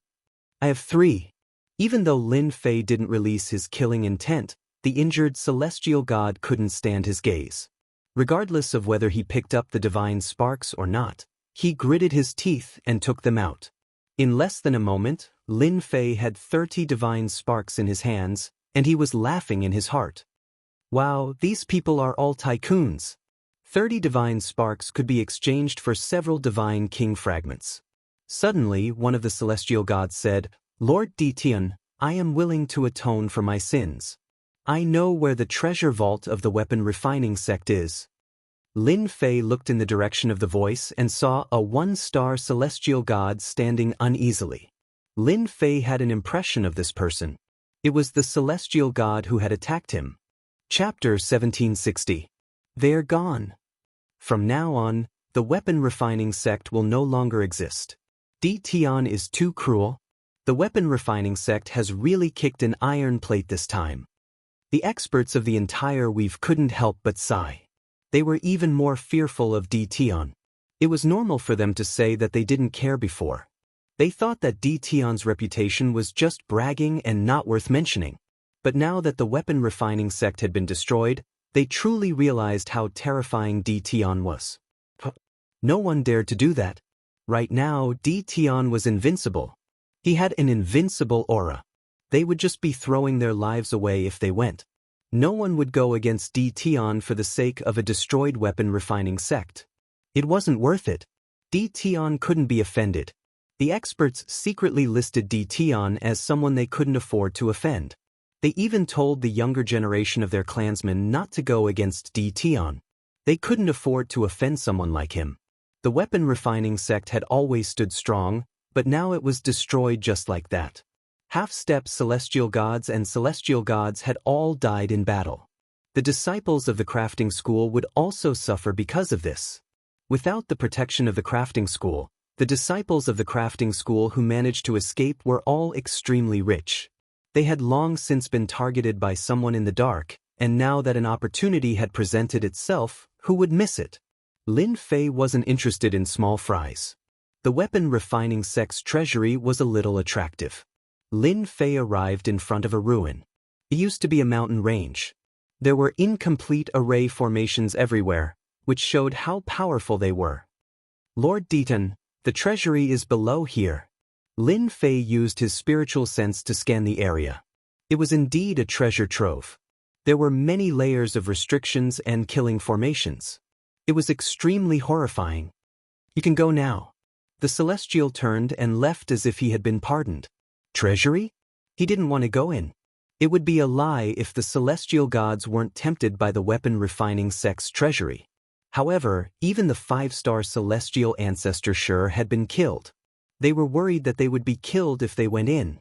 I have 3. Even though Lin Fei didn't release his killing intent, the injured celestial god couldn't stand his gaze. Regardless of whether he picked up the divine sparks or not, he gritted his teeth and took them out. In less than a moment, Lin Fei had 30 divine sparks in his hands, and he was laughing in his heart. Wow, these people are all tycoons. 30 divine sparks could be exchanged for several divine king fragments. Suddenly, one of the celestial gods said, Lord Tion, I am willing to atone for my sins. I know where the treasure vault of the weapon refining sect is. Lin Fei looked in the direction of the voice and saw a 1-star celestial god standing uneasily. Lin Fei had an impression of this person. It was the celestial god who had attacked him. Chapter 1760. They're gone. From now on, the weapon refining sect will no longer exist. Tion is too cruel. The weapon refining sect has really kicked an iron plate this time. The experts of the entire weave couldn't help but sigh. They were even more fearful of Tion. It was normal for them to say that they didn't care before. They thought that Tion's reputation was just bragging and not worth mentioning. But now that the weapon refining sect had been destroyed, they truly realized how terrifying Tion was. No one dared to do that. Right now, Tion was invincible. He had an invincible aura. They would just be throwing their lives away if they went. No one would go against Tion for the sake of a destroyed weapon refining sect. It wasn't worth it. Tion couldn't be offended. The experts secretly listed Tion as someone they couldn't afford to offend. They even told the younger generation of their clansmen not to go against Tion. They couldn't afford to offend someone like him. The weapon refining sect had always stood strong, but now it was destroyed just like that. Half-step celestial gods and celestial gods had all died in battle. The disciples of the crafting school would also suffer because of this. Without the protection of the crafting school, the disciples of the crafting school who managed to escape were all extremely rich. They had long since been targeted by someone in the dark, and now that an opportunity had presented itself, who would miss it? Lin Fei wasn't interested in small fries. The weapon refining sect's treasury was a little attractive. Lin Fei arrived in front of a ruin. It used to be a mountain range. There were incomplete array formations everywhere, which showed how powerful they were. Lord Tion, the treasury is below here. Lin Fei used his spiritual sense to scan the area. It was indeed a treasure trove. There were many layers of restrictions and killing formations. It was extremely horrifying. You can go now. The Celestial turned and left as if he had been pardoned. Treasury? He didn't want to go in. It would be a lie if the Celestial gods weren't tempted by the weapon-refining sect's treasury. However, even the 5-star Celestial ancestor sure had been killed. They were worried that they would be killed if they went in.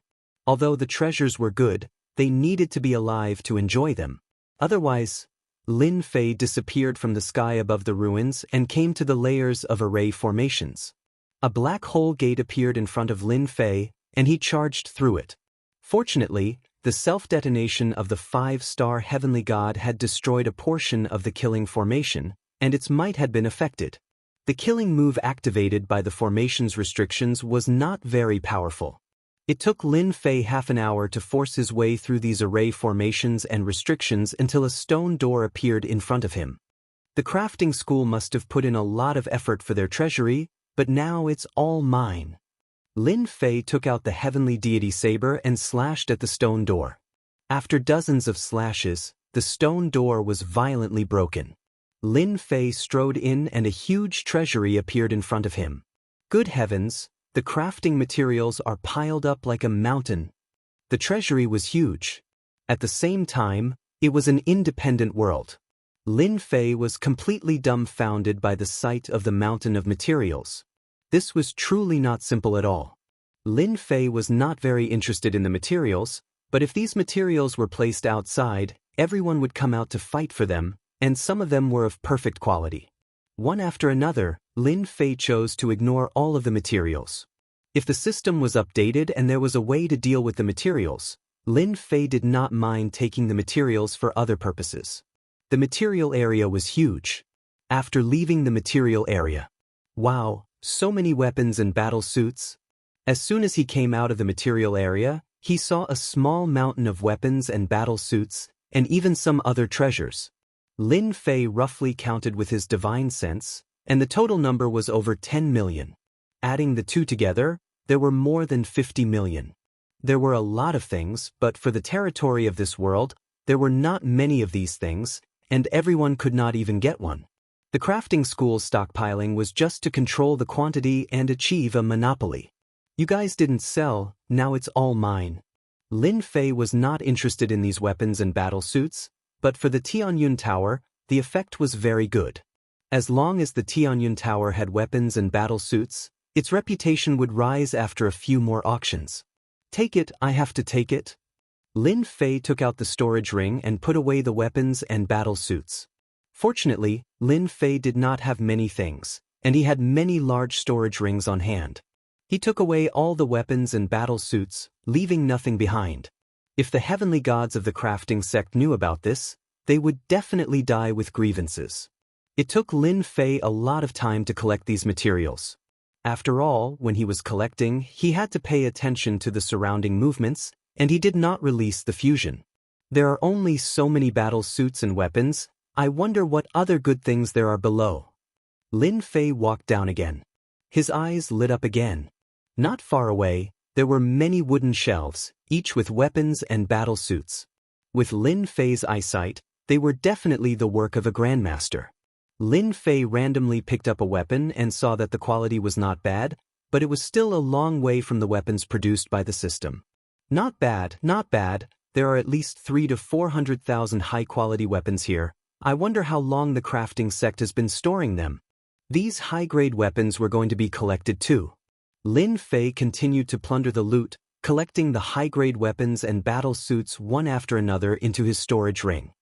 Although the treasures were good, they needed to be alive to enjoy them. Otherwise, Lin Fei disappeared from the sky above the ruins and came to the layers of array formations. A black hole gate appeared in front of Lin Fei, and he charged through it. Fortunately, the self-detonation of the 5-star heavenly god had destroyed a portion of the killing formation, and its might had been affected. The killing move activated by the formation's restrictions was not very powerful. It took Lin Fei half an hour to force his way through these array formations and restrictions until a stone door appeared in front of him. The crafting school must have put in a lot of effort for their treasury, but now it's all mine. Lin Fei took out the heavenly deity saber and slashed at the stone door. After dozens of slashes, the stone door was violently broken. Lin Fei strode in and a huge treasury appeared in front of him. Good heavens, the crafting materials are piled up like a mountain. The treasury was huge. At the same time, it was an independent world. Lin Fei was completely dumbfounded by the sight of the mountain of materials. This was truly not simple at all. Lin Fei was not very interested in the materials, but if these materials were placed outside, everyone would come out to fight for them, and some of them were of perfect quality. One after another, Lin Fei chose to ignore all of the materials. If the system was updated and there was a way to deal with the materials, Lin Fei did not mind taking the materials for other purposes. The material area was huge. After leaving the material area, wow, so many weapons and battle suits. As soon as he came out of the material area, he saw a small mountain of weapons and battle suits, and even some other treasures. Lin Fei roughly counted with his divine sense, and the total number was over 10 million. Adding the two together, there were more than 50 million. There were a lot of things, but for the territory of this world, there were not many of these things, and everyone could not even get one. The crafting school's stockpiling was just to control the quantity and achieve a monopoly. You guys didn't sell, now it's all mine. Lin Fei was not interested in these weapons and battle suits, but for the Tianyun Tower, the effect was very good. As long as the Tianyun Tower had weapons and battle suits, its reputation would rise after a few more auctions. Take it, I have to take it. Lin Fei took out the storage ring and put away the weapons and battle suits. Fortunately, Lin Fei did not have many things, and he had many large storage rings on hand. He took away all the weapons and battle suits, leaving nothing behind. If the heavenly gods of the crafting sect knew about this, they would definitely die with grievances. It took Lin Fei a lot of time to collect these materials. After all, when he was collecting, he had to pay attention to the surrounding movements, and he did not release the fusion. There are only so many battle suits and weapons. I wonder what other good things there are below. Lin Fei walked down again. His eyes lit up again. Not far away, there were many wooden shelves, each with weapons and battle suits. With Lin Fei's eyesight, they were definitely the work of a grandmaster. Lin Fei randomly picked up a weapon and saw that the quality was not bad, but it was still a long way from the weapons produced by the system. Not bad, not bad. There are at least 300,000 to 400,000 high-quality weapons here. I wonder how long the crafting sect has been storing them. These high-grade weapons were going to be collected too. Lin Fei continued to plunder the loot, collecting the high-grade weapons and battle suits one after another into his storage ring.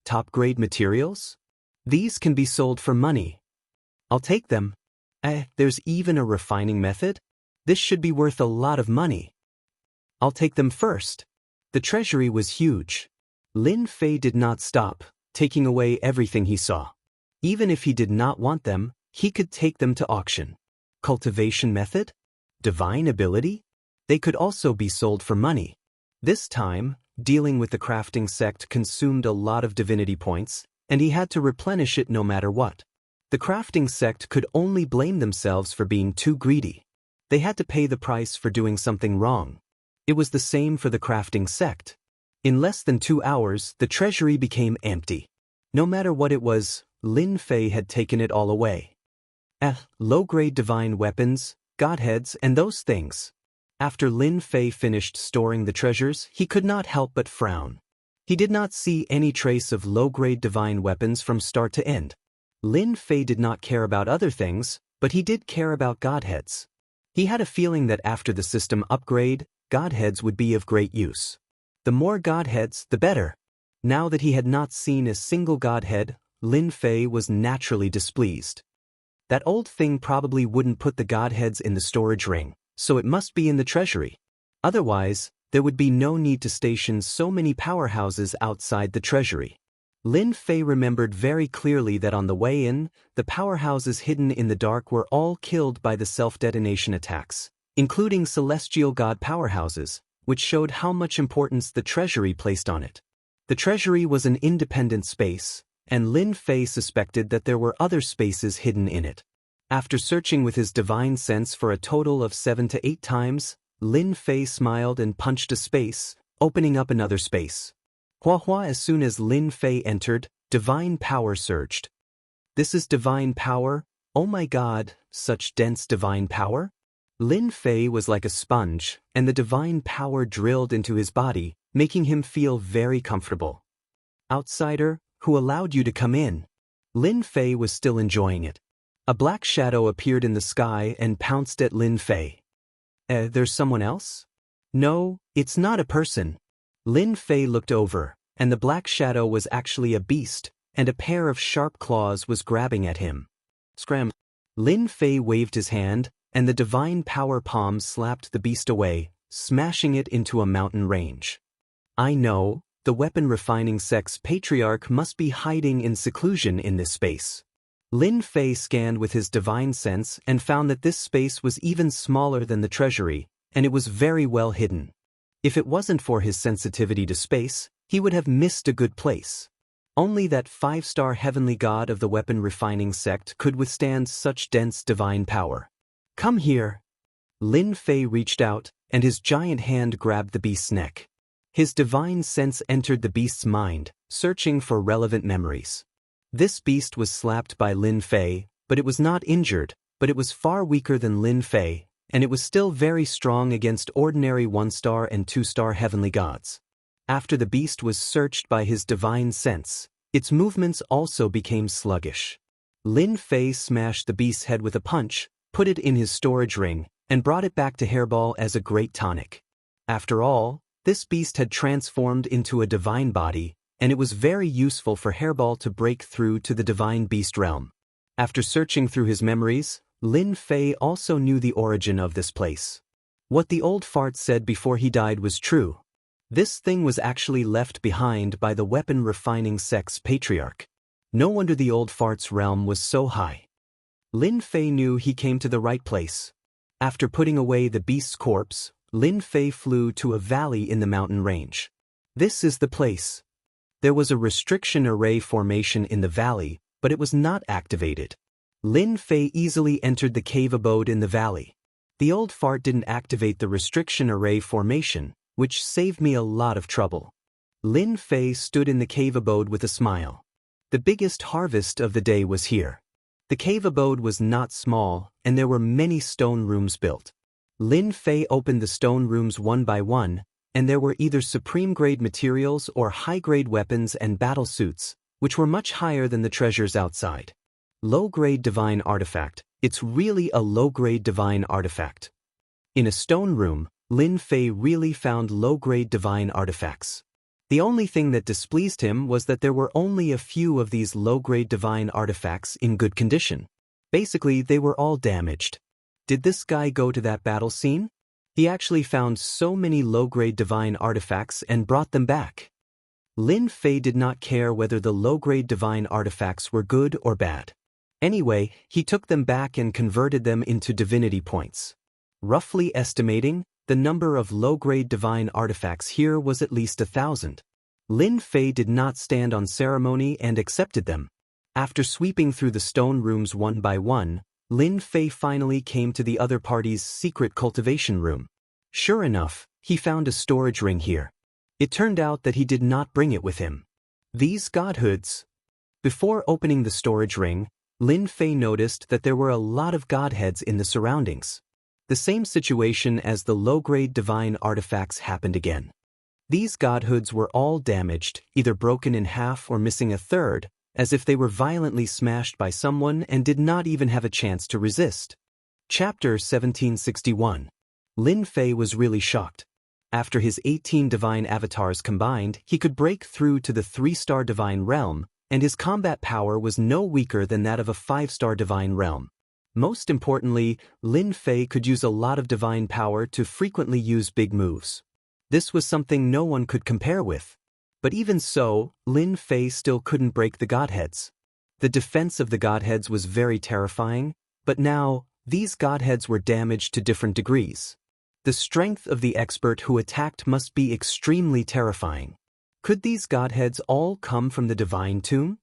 Top-grade materials? These can be sold for money. I'll take them. There's even a refining method? This should be worth a lot of money. I'll take them first. The treasury was huge. Lin Fei did not stop, taking away everything he saw. Even if he did not want them, he could take them to auction. Cultivation method? Divine ability? They could also be sold for money. This time, dealing with the crafting sect consumed a lot of divinity points, and he had to replenish it no matter what. The crafting sect could only blame themselves for being too greedy. They had to pay the price for doing something wrong. It was the same for the crafting sect. In less than 2 hours, the treasury became empty. No matter what it was, Lin Fei had taken it all away. Low-grade divine weapons, godheads, and those things. After Lin Fei finished storing the treasures, he could not help but frown. He did not see any trace of low-grade divine weapons from start to end. Lin Fei did not care about other things, but he did care about godheads. He had a feeling that after the system upgrade, godheads would be of great use. The more godheads, the better. Now that he had not seen a single godhead, Lin Fei was naturally displeased. That old thing probably wouldn't put the godheads in the storage ring, so it must be in the treasury. Otherwise, there would be no need to station so many powerhouses outside the treasury. Lin Fei remembered very clearly that on the way in, the powerhouses hidden in the dark were all killed by the self-detonation attacks, including celestial god powerhouses, which showed how much importance the treasury placed on it. The treasury was an independent space, and Lin Fei suspected that there were other spaces hidden in it. After searching with his divine sense for a total of 7 to 8 times, Lin Fei smiled and punched a space, opening up another space. As soon as Lin Fei entered, divine power surged. This is divine power? Oh my god, such dense divine power? Lin Fei was like a sponge, and the divine power drilled into his body, making him feel very comfortable. Outsider, who allowed you to come in? Lin Fei was still enjoying it. A black shadow appeared in the sky and pounced at Lin Fei. There's someone else? No, it's not a person. Lin Fei looked over, and the black shadow was actually a beast, and a pair of sharp claws was grabbing at him. Scram! Lin Fei waved his hand, and the divine power palm slapped the beast away, smashing it into a mountain range. I know, the weapon refining sect's patriarch must be hiding in seclusion in this space. Lin Fei scanned with his divine sense and found that this space was even smaller than the treasury, and it was very well hidden. If it wasn't for his sensitivity to space, he would have missed a good place. Only that 5-star heavenly god of the weapon refining sect could withstand such dense divine power. Come here. Lin Fei reached out, and his giant hand grabbed the beast's neck. His divine sense entered the beast's mind, searching for relevant memories. This beast was slapped by Lin Fei, but it was not injured, but it was far weaker than Lin Fei, and it was still very strong against ordinary 1-star and 2-star heavenly gods. After the beast was searched by his divine sense, its movements also became sluggish. Lin Fei smashed the beast's head with a punch, put it in his storage ring, and brought it back to Hairball as a great tonic. After all, this beast had transformed into a divine body, and it was very useful for Hairball to break through to the divine beast realm. After searching through his memories, Lin Fei also knew the origin of this place. What the old fart said before he died was true. This thing was actually left behind by the weapon refining sect's patriarch. No wonder the old fart's realm was so high. Lin Fei knew he came to the right place. After putting away the beast's corpse, Lin Fei flew to a valley in the mountain range. This is the place. There was a restriction array formation in the valley, but it was not activated. Lin Fei easily entered the cave abode in the valley. The old fart didn't activate the restriction array formation, which saved me a lot of trouble. Lin Fei stood in the cave abode with a smile. The biggest harvest of the day was here. The cave abode was not small, and there were many stone rooms built. Lin Fei opened the stone rooms one by one, and there were either supreme-grade materials or high-grade weapons and battle suits, which were much higher than the treasures outside. Low-grade divine artifact. It's really a low-grade divine artifact. In a stone room, Lin Fei really found low-grade divine artifacts. The only thing that displeased him was that there were only a few of these low-grade divine artifacts in good condition. Basically, they were all damaged. Did this guy go to that battle scene? He actually found so many low-grade divine artifacts and brought them back. Lin Fei did not care whether the low-grade divine artifacts were good or bad. Anyway, he took them back and converted them into divinity points. Roughly estimating, the number of low-grade divine artifacts here was at least 1,000. Lin Fei did not stand on ceremony and accepted them. After sweeping through the stone rooms one by one, Lin Fei finally came to the other party's secret cultivation room. Sure enough, he found a storage ring here. It turned out that he did not bring it with him. These godhoods. Before opening the storage ring, Lin Fei noticed that there were a lot of godheads in the surroundings. The same situation as the low-grade divine artifacts happened again. These godhoods were all damaged, either broken in half or missing a third, as if they were violently smashed by someone and did not even have a chance to resist. Chapter 1761. Lin Fei was really shocked. After his 18 divine avatars combined, he could break through to the 3-star divine realm, and his combat power was no weaker than that of a 5-star divine realm. Most importantly, Lin Fei could use a lot of divine power to frequently use big moves. This was something no one could compare with. But even so, Lin Fei still couldn't break the godheads. The defense of the godheads was very terrifying, but now, these godheads were damaged to different degrees. The strength of the expert who attacked must be extremely terrifying. Could these godheads all come from the divine tomb?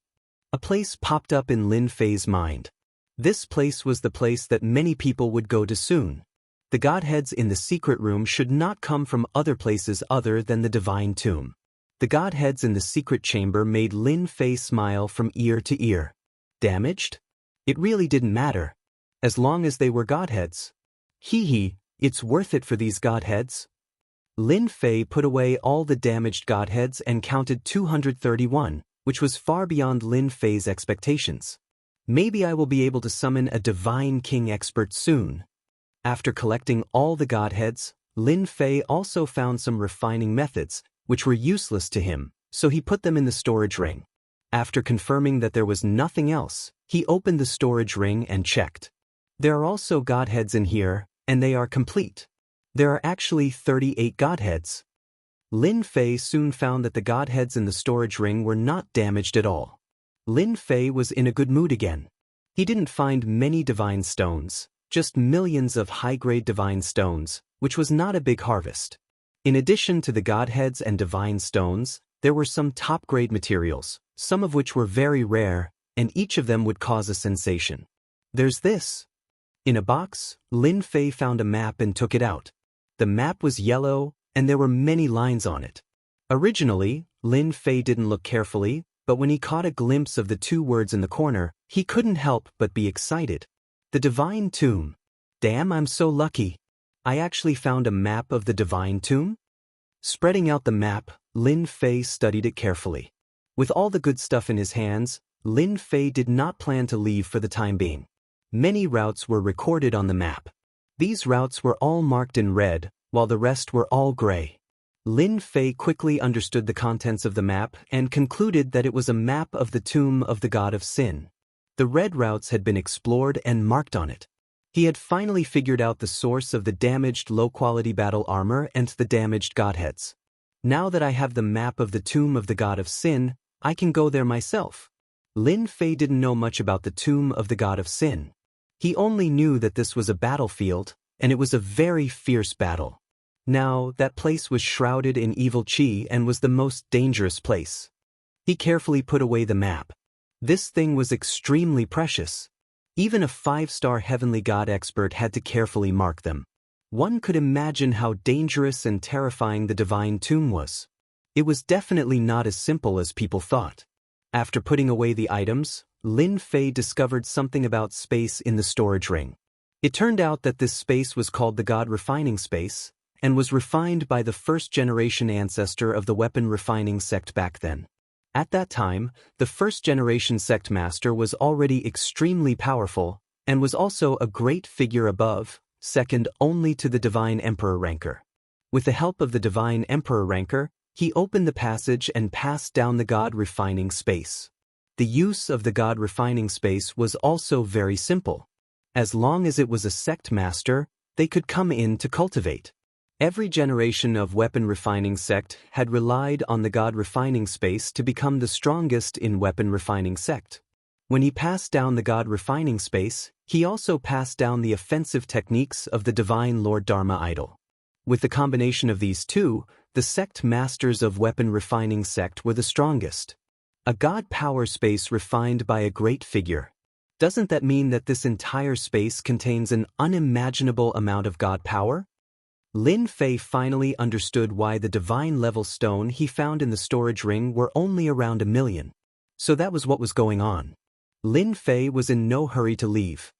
A place popped up in Lin Fei's mind. This place was the place that many people would go to soon. The godheads in the secret room should not come from other places other than the divine tomb. The godheads in the secret chamber made Lin Fei smile from ear to ear. Damaged? It really didn't matter. As long as they were godheads. Hee, it's worth it for these godheads. Lin Fei put away all the damaged godheads and counted 231, which was far beyond Lin Fei's expectations. Maybe I will be able to summon a divine king expert soon. After collecting all the godheads, Lin Fei also found some refining methods, which were useless to him, so he put them in the storage ring. After confirming that there was nothing else, he opened the storage ring and checked. There are also godheads in here, and they are complete. There are actually 38 godheads. Lin Fei soon found that the godheads in the storage ring were not damaged at all. Lin Fei was in a good mood again. He didn't find many divine stones, just millions of high-grade divine stones, which was not a big harvest. In addition to the godheads and divine stones, there were some top-grade materials, some of which were very rare, and each of them would cause a sensation. There's this. In a box, Lin Fei found a map and took it out. The map was yellow, and there were many lines on it. Originally, Lin Fei didn't look carefully, but when he caught a glimpse of the 2 words in the corner, he couldn't help but be excited. The Divine Tomb. Damn, I'm so lucky. I actually found a map of the Divine Tomb? Spreading out the map, Lin Fei studied it carefully. With all the good stuff in his hands, Lin Fei did not plan to leave for the time being. Many routes were recorded on the map. These routes were all marked in red, while the rest were all gray. Lin Fei quickly understood the contents of the map and concluded that it was a map of the tomb of the god of sin. The red routes had been explored and marked on it. He had finally figured out the source of the damaged low-quality battle armor and the damaged godheads. Now that I have the map of the tomb of the god of sin, I can go there myself. Lin Fei didn't know much about the tomb of the god of sin. He only knew that this was a battlefield, and it was a very fierce battle. Now, that place was shrouded in evil qi and was the most dangerous place. He carefully put away the map. This thing was extremely precious. Even a 5-star heavenly god expert had to carefully mark them. One could imagine how dangerous and terrifying the divine tomb was. It was definitely not as simple as people thought. After putting away the items, Lin Fei discovered something about space in the storage ring. It turned out that this space was called the God Refining Space, and was refined by the first-generation ancestor of the weapon refining sect back then. At that time, the first-generation sect master was already extremely powerful, and was also a great figure above, second only to the Divine Emperor Ranker. With the help of the Divine Emperor Ranker, he opened the passage and passed down the God Refining Space. The use of the God Refining Space was also very simple. As long as it was a sect master, they could come in to cultivate. Every generation of weapon refining sect had relied on the God Refining Space to become the strongest in weapon refining sect. When he passed down the God Refining Space, he also passed down the offensive techniques of the Divine Lord Dharma idol. With the combination of these two, the sect masters of weapon refining sect were the strongest. A God power space refined by a great figure. Doesn't that mean that this entire space contains an unimaginable amount of God power? Lin Fei finally understood why the divine-level stone he found in the storage ring were only around 1,000,000. So that was what was going on. Lin Fei was in no hurry to leave.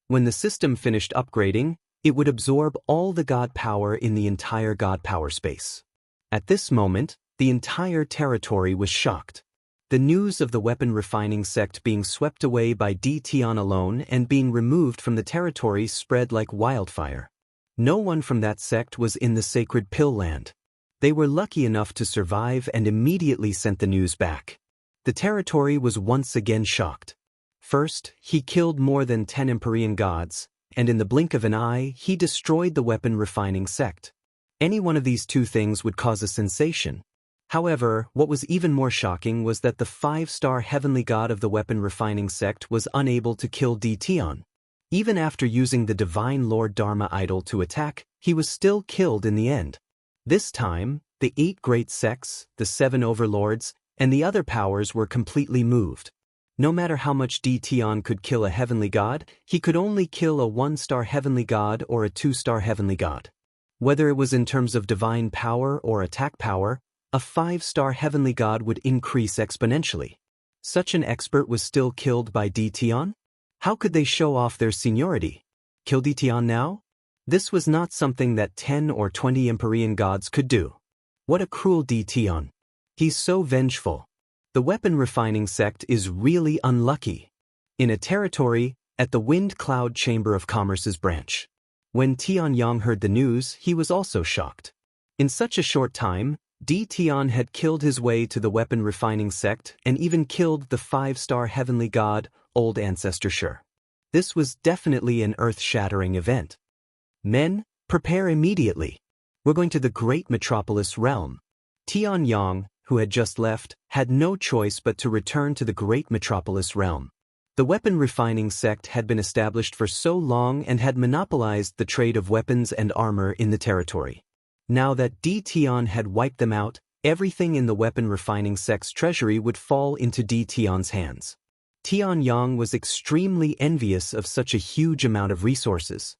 When the system finished upgrading, it would absorb all the god power in the entire god power space. At this moment, the entire territory was shocked. The news of the weapon refining sect being swept away by Di Tian alone and being removed from the territory spread like wildfire. No one from that sect was in the sacred pill land. They were lucky enough to survive and immediately sent the news back. The territory was once again shocked. First, he killed more than 10 Empyrean gods, and in the blink of an eye, he destroyed the weapon refining sect. Any one of these two things would cause a sensation. However, what was even more shocking was that the 5-star heavenly god of the weapon refining sect was unable to kill Di Tian. Even after using the Divine Lord Dharma idol to attack, he was still killed in the end. This time, the 8 great sects, the 7 overlords, and the other powers were completely moved. No matter how much Di Tian could kill a heavenly god, he could only kill a 1-star heavenly god or a 2-star heavenly god. Whether it was in terms of divine power or attack power, a 5-star heavenly god would increase exponentially. Such an expert was still killed by Di Tian? How could they show off their seniority? Kill Di Tian now? This was not something that 10 or 20 Empyrean gods could do. What a cruel Di Tian. He's so vengeful. The weapon refining sect is really unlucky. In a territory, at the Wind Cloud Chamber of Commerce's branch. When Tianyang heard the news, he was also shocked. In such a short time, Di Tian had killed his way to the weapon refining sect and even killed the 5-star heavenly god, Old Ancestor Sure. This was definitely an earth-shattering event. Men, prepare immediately. We're going to the great metropolis realm. Tianyang, who had just left, had no choice but to return to the great metropolis realm. The weapon refining sect had been established for so long and had monopolized the trade of weapons and armor in the territory. Now that Di Tian had wiped them out, everything in the weapon refining sect's treasury would fall into Di Tian's hands. Tianyang was extremely envious of such a huge amount of resources.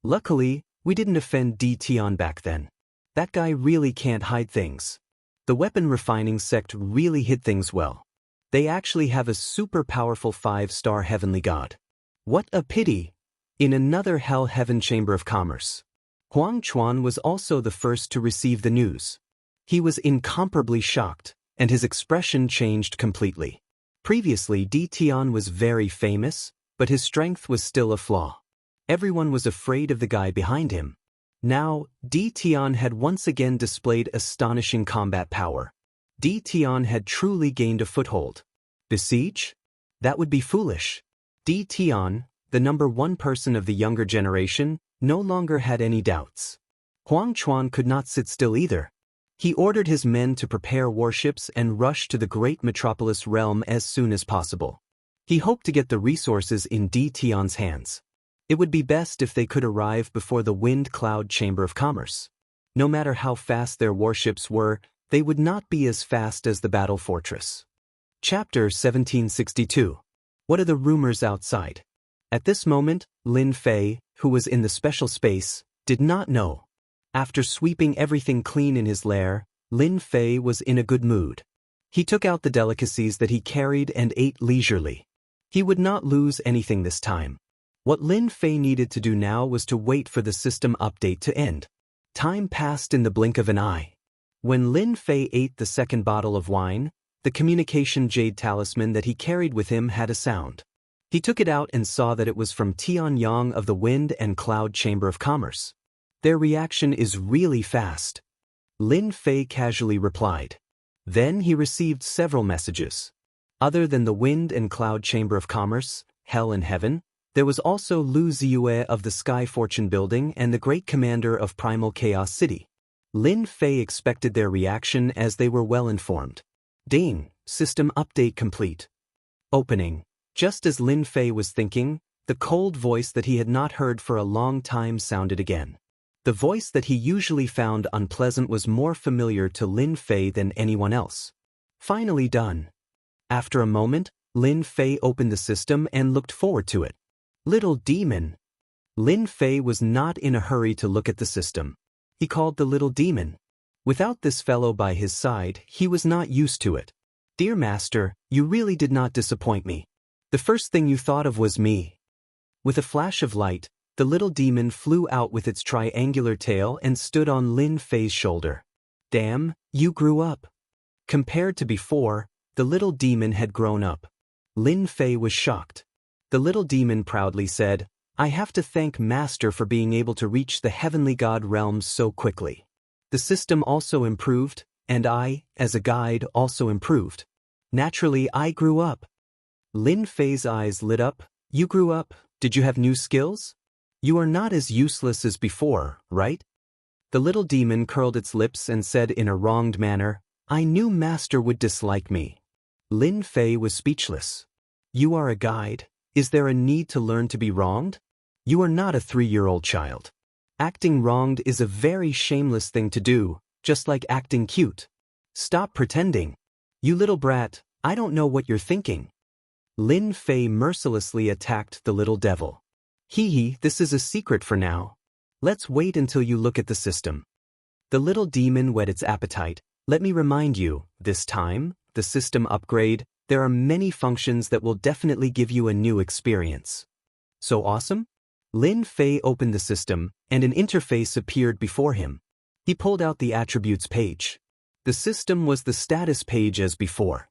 Luckily, we didn't offend Di Tian back then. That guy really can't hide things. The weapon refining sect really hid things well. They actually have a super powerful 5-star heavenly god. What a pity! In another Hell Heaven Chamber of Commerce. Huang Chuan was also the first to receive the news. He was incomparably shocked, and his expression changed completely. Previously, Di Tian was very famous, but his strength was still a flaw. Everyone was afraid of the guy behind him. Now, Di Tian had once again displayed astonishing combat power. Di Tian had truly gained a foothold. Besiege? That would be foolish. Di Tian, the #1 person of the younger generation, no longer had any doubts. Huang Chuan could not sit still either. He ordered his men to prepare warships and rush to the great metropolis realm as soon as possible. He hoped to get the resources in Di Tian's hands. It would be best if they could arrive before the Wind Cloud Chamber of Commerce. No matter how fast their warships were, they would not be as fast as the battle fortress. Chapter 1762. What are the rumors outside? At this moment, Lin Fei, who was in the special space, did not know. After sweeping everything clean in his lair, Lin Fei was in a good mood. He took out the delicacies that he carried and ate leisurely. He would not lose anything this time. What Lin Fei needed to do now was to wait for the system update to end. Time passed in the blink of an eye. When Lin Fei ate the second bottle of wine, the communication jade talisman that he carried with him had a sound. He took it out and saw that it was from Tianyang of the Wind and Cloud Chamber of Commerce. Their reaction is really fast. Lin Fei casually replied. Then he received several messages. Other than the Wind and Cloud Chamber of Commerce, Hell and Heaven, there was also Lu Ziyue of the Sky Fortune Building and the Great Commander of Primal Chaos City. Lin Fei expected their reaction as they were well informed. Ding, system update complete. Opening. Just as Lin Fei was thinking, the cold voice that he had not heard for a long time sounded again. The voice that he usually found unpleasant was more familiar to Lin Fei than anyone else. Finally done. After a moment, Lin Fei opened the system and looked forward to it. Little demon. Lin Fei was not in a hurry to look at the system. He called the little demon. Without this fellow by his side, he was not used to it. Dear master, you really did not disappoint me. The first thing you thought of was me. With a flash of light, the little demon flew out with its triangular tail and stood on Lin Fei's shoulder. Damn, you grew up. Compared to before, the little demon had grown up. Lin Fei was shocked. The little demon proudly said, I have to thank Master for being able to reach the heavenly god realms so quickly. The system also improved, and I, as a guide, also improved. Naturally, I grew up. Lin Fei's eyes lit up. You grew up. Did you have new skills? You are not as useless as before, right? The little demon curled its lips and said in a wronged manner, I knew Master would dislike me. Lin Fei was speechless. You are a guide. Is there a need to learn to be wronged? You are not a 3-year-old child. Acting wronged is a very shameless thing to do, just like acting cute. Stop pretending. You little brat, I don't know what you're thinking. Lin Fei mercilessly attacked the little devil. Hee, this is a secret for now. Let's wait until you look at the system. The little demon whet its appetite. Let me remind you, this time, the system upgrade, there are many functions that will definitely give you a new experience. So awesome? Lin Fei opened the system, and an interface appeared before him. He pulled out the attributes page. The system was the status page as before.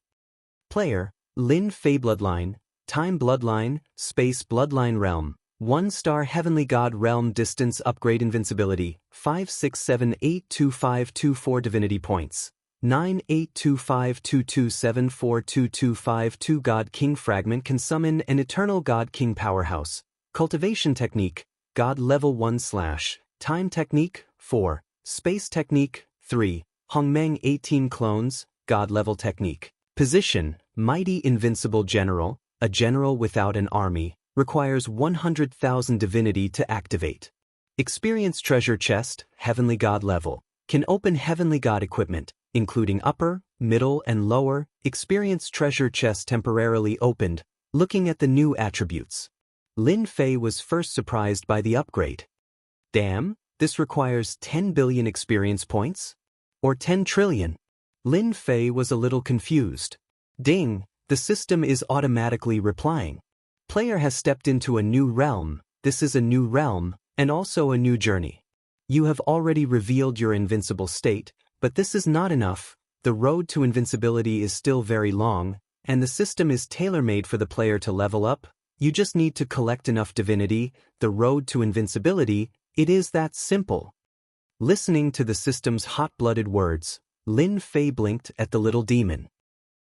Player, Lin Fei Bloodline, Time Bloodline, Space Bloodline Realm, 1-star Heavenly God Realm Distance Upgrade Invincibility, 567825224 Divinity Points, 98252274225 God King Fragment can summon an Eternal God King Powerhouse. Cultivation Technique, God Level 1/ Time Technique, 4, Space Technique, 3, Hongmeng 18 Clones, God Level Technique. Position, Mighty Invincible General, a general without an army, requires 100,000 divinity to activate. Experience Treasure Chest, Heavenly God Level, can open Heavenly God equipment, including upper, middle, and lower. Experience Treasure Chest temporarily opened, looking at the new attributes. Lin Fei was first surprised by the upgrade. Damn, this requires 10 billion experience points? Or 10 trillion? Lin Fei was a little confused. Ding, the system is automatically replying. Player has stepped into a new realm. This is a new realm, and also a new journey. You have already revealed your invincible state, but this is not enough. The road to invincibility is still very long, and the system is tailor-made for the player to level up. You just need to collect enough divinity. The road to invincibility, it is that simple. Listening to the system's hot-blooded words, Lin Fei blinked at the little demon.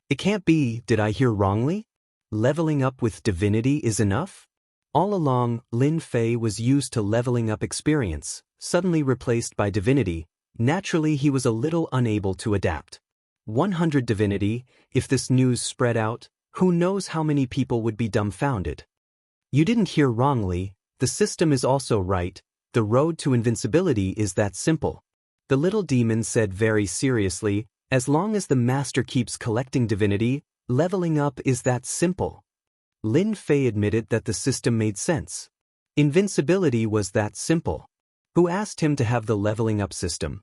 It can't be, did I hear wrongly? Leveling up with divinity is enough? All along, Lin Fei was used to leveling up experience, suddenly replaced by divinity. Naturally, he was a little unable to adapt. 100 divinity, if this news spread out, who knows how many people would be dumbfounded. You didn't hear wrongly, the system is also right, the road to invincibility is that simple. The little demon said very seriously, as long as the master keeps collecting divinity, leveling up is that simple. Lin Fei admitted that the system made sense. Invincibility was that simple. Who asked him to have the leveling up system?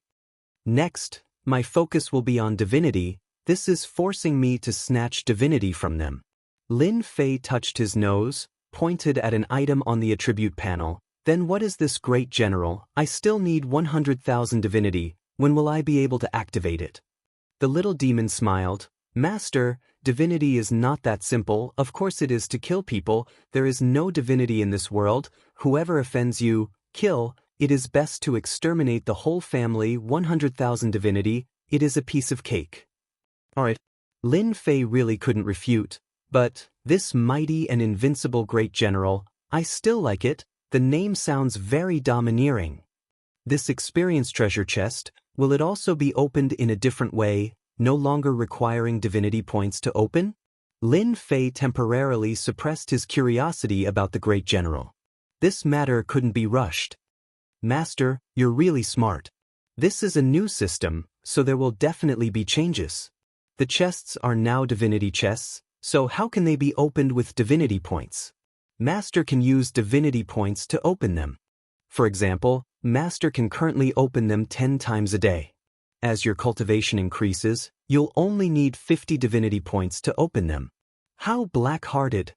Next, my focus will be on divinity. This is forcing me to snatch divinity from them. Lin Fei touched his nose, pointed at an item on the attribute panel. Then what is this great general? I still need 100,000 divinity. When will I be able to activate it? The little demon smiled. Master, divinity is not that simple. Of course it is to kill people. There is no divinity in this world. Whoever offends you, kill. It is best to exterminate the whole family. 100,000 divinity. It is a piece of cake. Alright. Lin Fei really couldn't refute. But, this mighty and invincible great general, I still like it. The name sounds very domineering. This experience treasure chest, will it also be opened in a different way, no longer requiring divinity points to open? Lin Fei temporarily suppressed his curiosity about the great general. This matter couldn't be rushed. Master, you're really smart. This is a new system, so there will definitely be changes. The chests are now divinity chests, so how can they be opened with divinity points? Master can use divinity points to open them. For example, Master can currently open them 10 times a day. As your cultivation increases, you'll only need 50 divinity points to open them. How black-hearted!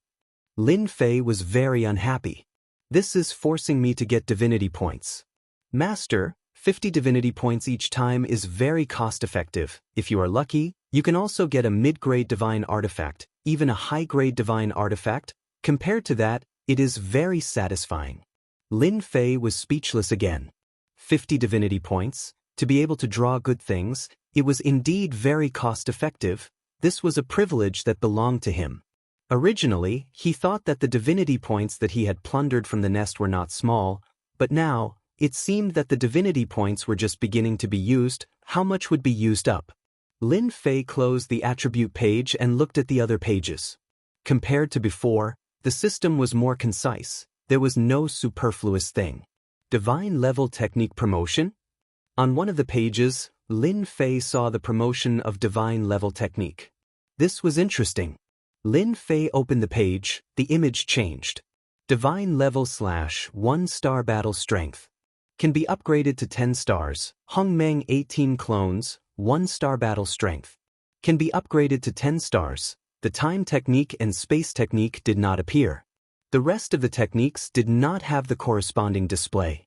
Lin Fei was very unhappy. This is forcing me to get divinity points. Master, 50 divinity points each time is very cost-effective. If you are lucky, you can also get a mid-grade divine artifact, even a high-grade divine artifact. Compared to that, it is very satisfying. Lin Fei was speechless again. 50 divinity points, to be able to draw good things, it was indeed very cost-effective. This was a privilege that belonged to him. Originally, he thought that the divinity points that he had plundered from the nest were not small, but now, it seemed that the divinity points were just beginning to be used. How much would be used up? Lin Fei closed the attribute page and looked at the other pages. Compared to before, the system was more concise. There was no superfluous thing. Divine level technique promotion? On one of the pages, Lin Fei saw the promotion of divine level technique. This was interesting. Lin Fei opened the page, the image changed. Divine level / 1-star battle strength. Can be upgraded to 10 stars. Hongmeng 18 clones, 1-star battle strength. Can be upgraded to 10 stars. The time technique and space technique did not appear. The rest of the techniques did not have the corresponding display.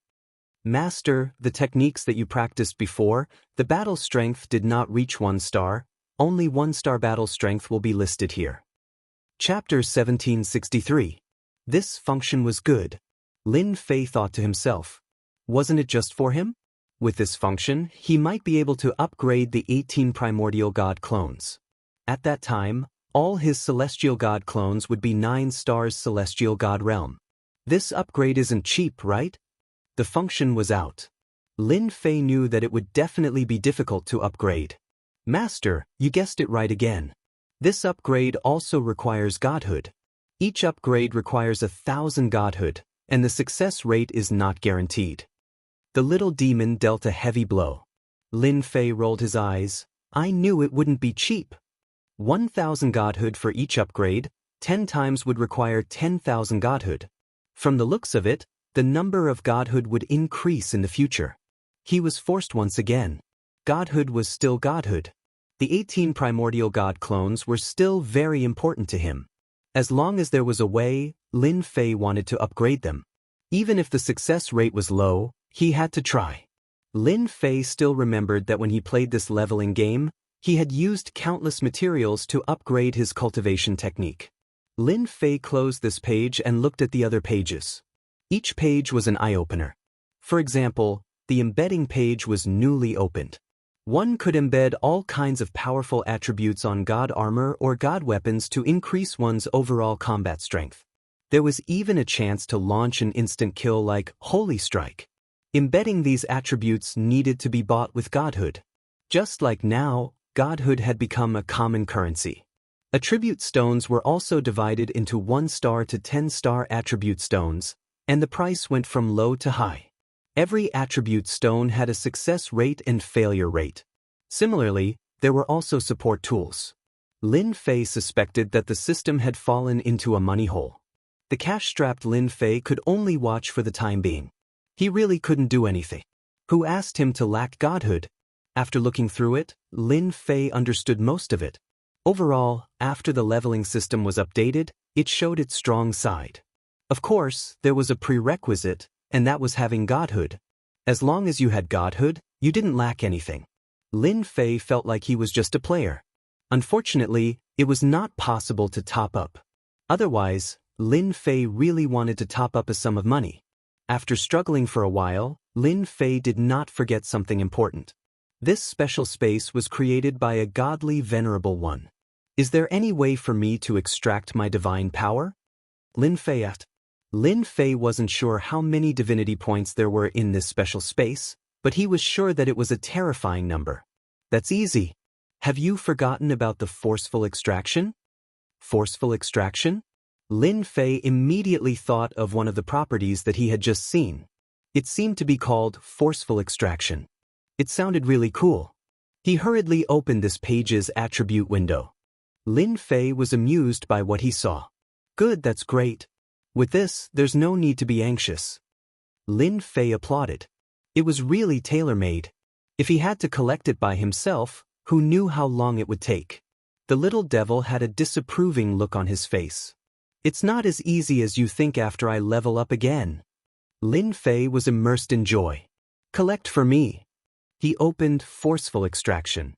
Master, the techniques that you practiced before, the battle strength did not reach 1 star. Only 1-star battle strength will be listed here. Chapter 1763. This function was good. Lin Fei thought to himself. Wasn't it just for him? With this function, he might be able to upgrade the 18 primordial god clones. At that time, all his celestial god clones would be 9 stars celestial god realm. This upgrade isn't cheap, right? The function was out. Lin Fei knew that it would definitely be difficult to upgrade. Master, you guessed it right again. This upgrade also requires godhood. Each upgrade requires 1,000 godhood, and the success rate is not guaranteed. The little demon dealt a heavy blow. Lin Fei rolled his eyes. I knew it wouldn't be cheap. 1,000 godhood for each upgrade, 10 times would require 10,000 godhood. From the looks of it, the number of godhood would increase in the future. He was forced once again. Godhood was still godhood. The 18 primordial god clones were still very important to him. As long as there was a way, Lin Fei wanted to upgrade them. Even if the success rate was low, he had to try. Lin Fei still remembered that when he played this leveling game, he had used countless materials to upgrade his cultivation technique. Lin Fei closed this page and looked at the other pages. Each page was an eye-opener. For example, the embedding page was newly opened. One could embed all kinds of powerful attributes on god armor or god weapons to increase one's overall combat strength. There was even a chance to launch an instant kill like Holy Strike. Embedding these attributes needed to be bought with godhood. Just like now, godhood had become a common currency. Attribute stones were also divided into 1-star to 10-star attribute stones, and the price went from low to high. Every attribute stone had a success rate and failure rate. Similarly, there were also support tools. Lin Fei suspected that the system had fallen into a money hole. The cash-strapped Lin Fei could only watch for the time being. He really couldn't do anything. Who asked him to lack godhood? After looking through it, Lin Fei understood most of it. Overall, after the leveling system was updated, it showed its strong side. Of course, there was a prerequisite, and that was having godhood. As long as you had godhood, you didn't lack anything. Lin Fei felt like he was just a player. Unfortunately, it was not possible to top up. Otherwise, Lin Fei really wanted to top up a sum of money. After struggling for a while, Lin Fei did not forget something important. This special space was created by a godly venerable one. Is there any way for me to extract my divine power? Lin Fei asked. Lin Fei wasn't sure how many divinity points there were in this special space, but he was sure that it was a terrifying number. That's easy. Have you forgotten about the forceful extraction? Forceful extraction? Lin Fei immediately thought of one of the properties that he had just seen. It seemed to be called forceful extraction. It sounded really cool. He hurriedly opened this page's attribute window. Lin Fei was amused by what he saw. Good, that's great. With this, there's no need to be anxious. Lin Fei applauded. It was really tailor-made. If he had to collect it by himself, who knew how long it would take? The little devil had a disapproving look on his face. It's not as easy as you think after I level up again. Lin Fei was immersed in joy. Collect for me. He opened forceful extraction.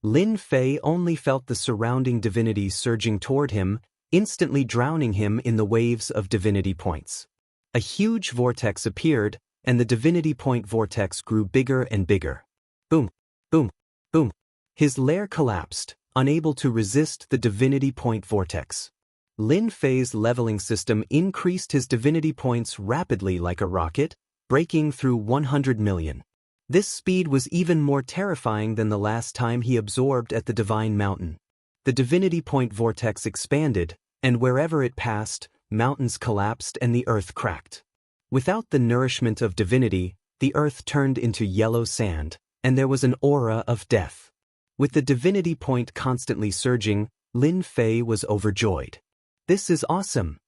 Lin Fei only felt the surrounding divinity surging toward him, instantly drowning him in the waves of divinity points. A huge vortex appeared, and the divinity point vortex grew bigger and bigger. Boom, boom, boom. His lair collapsed, unable to resist the divinity point vortex. Lin Fei's leveling system increased his divinity points rapidly like a rocket, breaking through 100 million. This speed was even more terrifying than the last time he absorbed at the Divine Mountain. The divinity point vortex expanded, and wherever it passed, mountains collapsed and the earth cracked. Without the nourishment of divinity, the earth turned into yellow sand, and there was an aura of death. With the divinity point constantly surging, Lin Fei was overjoyed. This is awesome.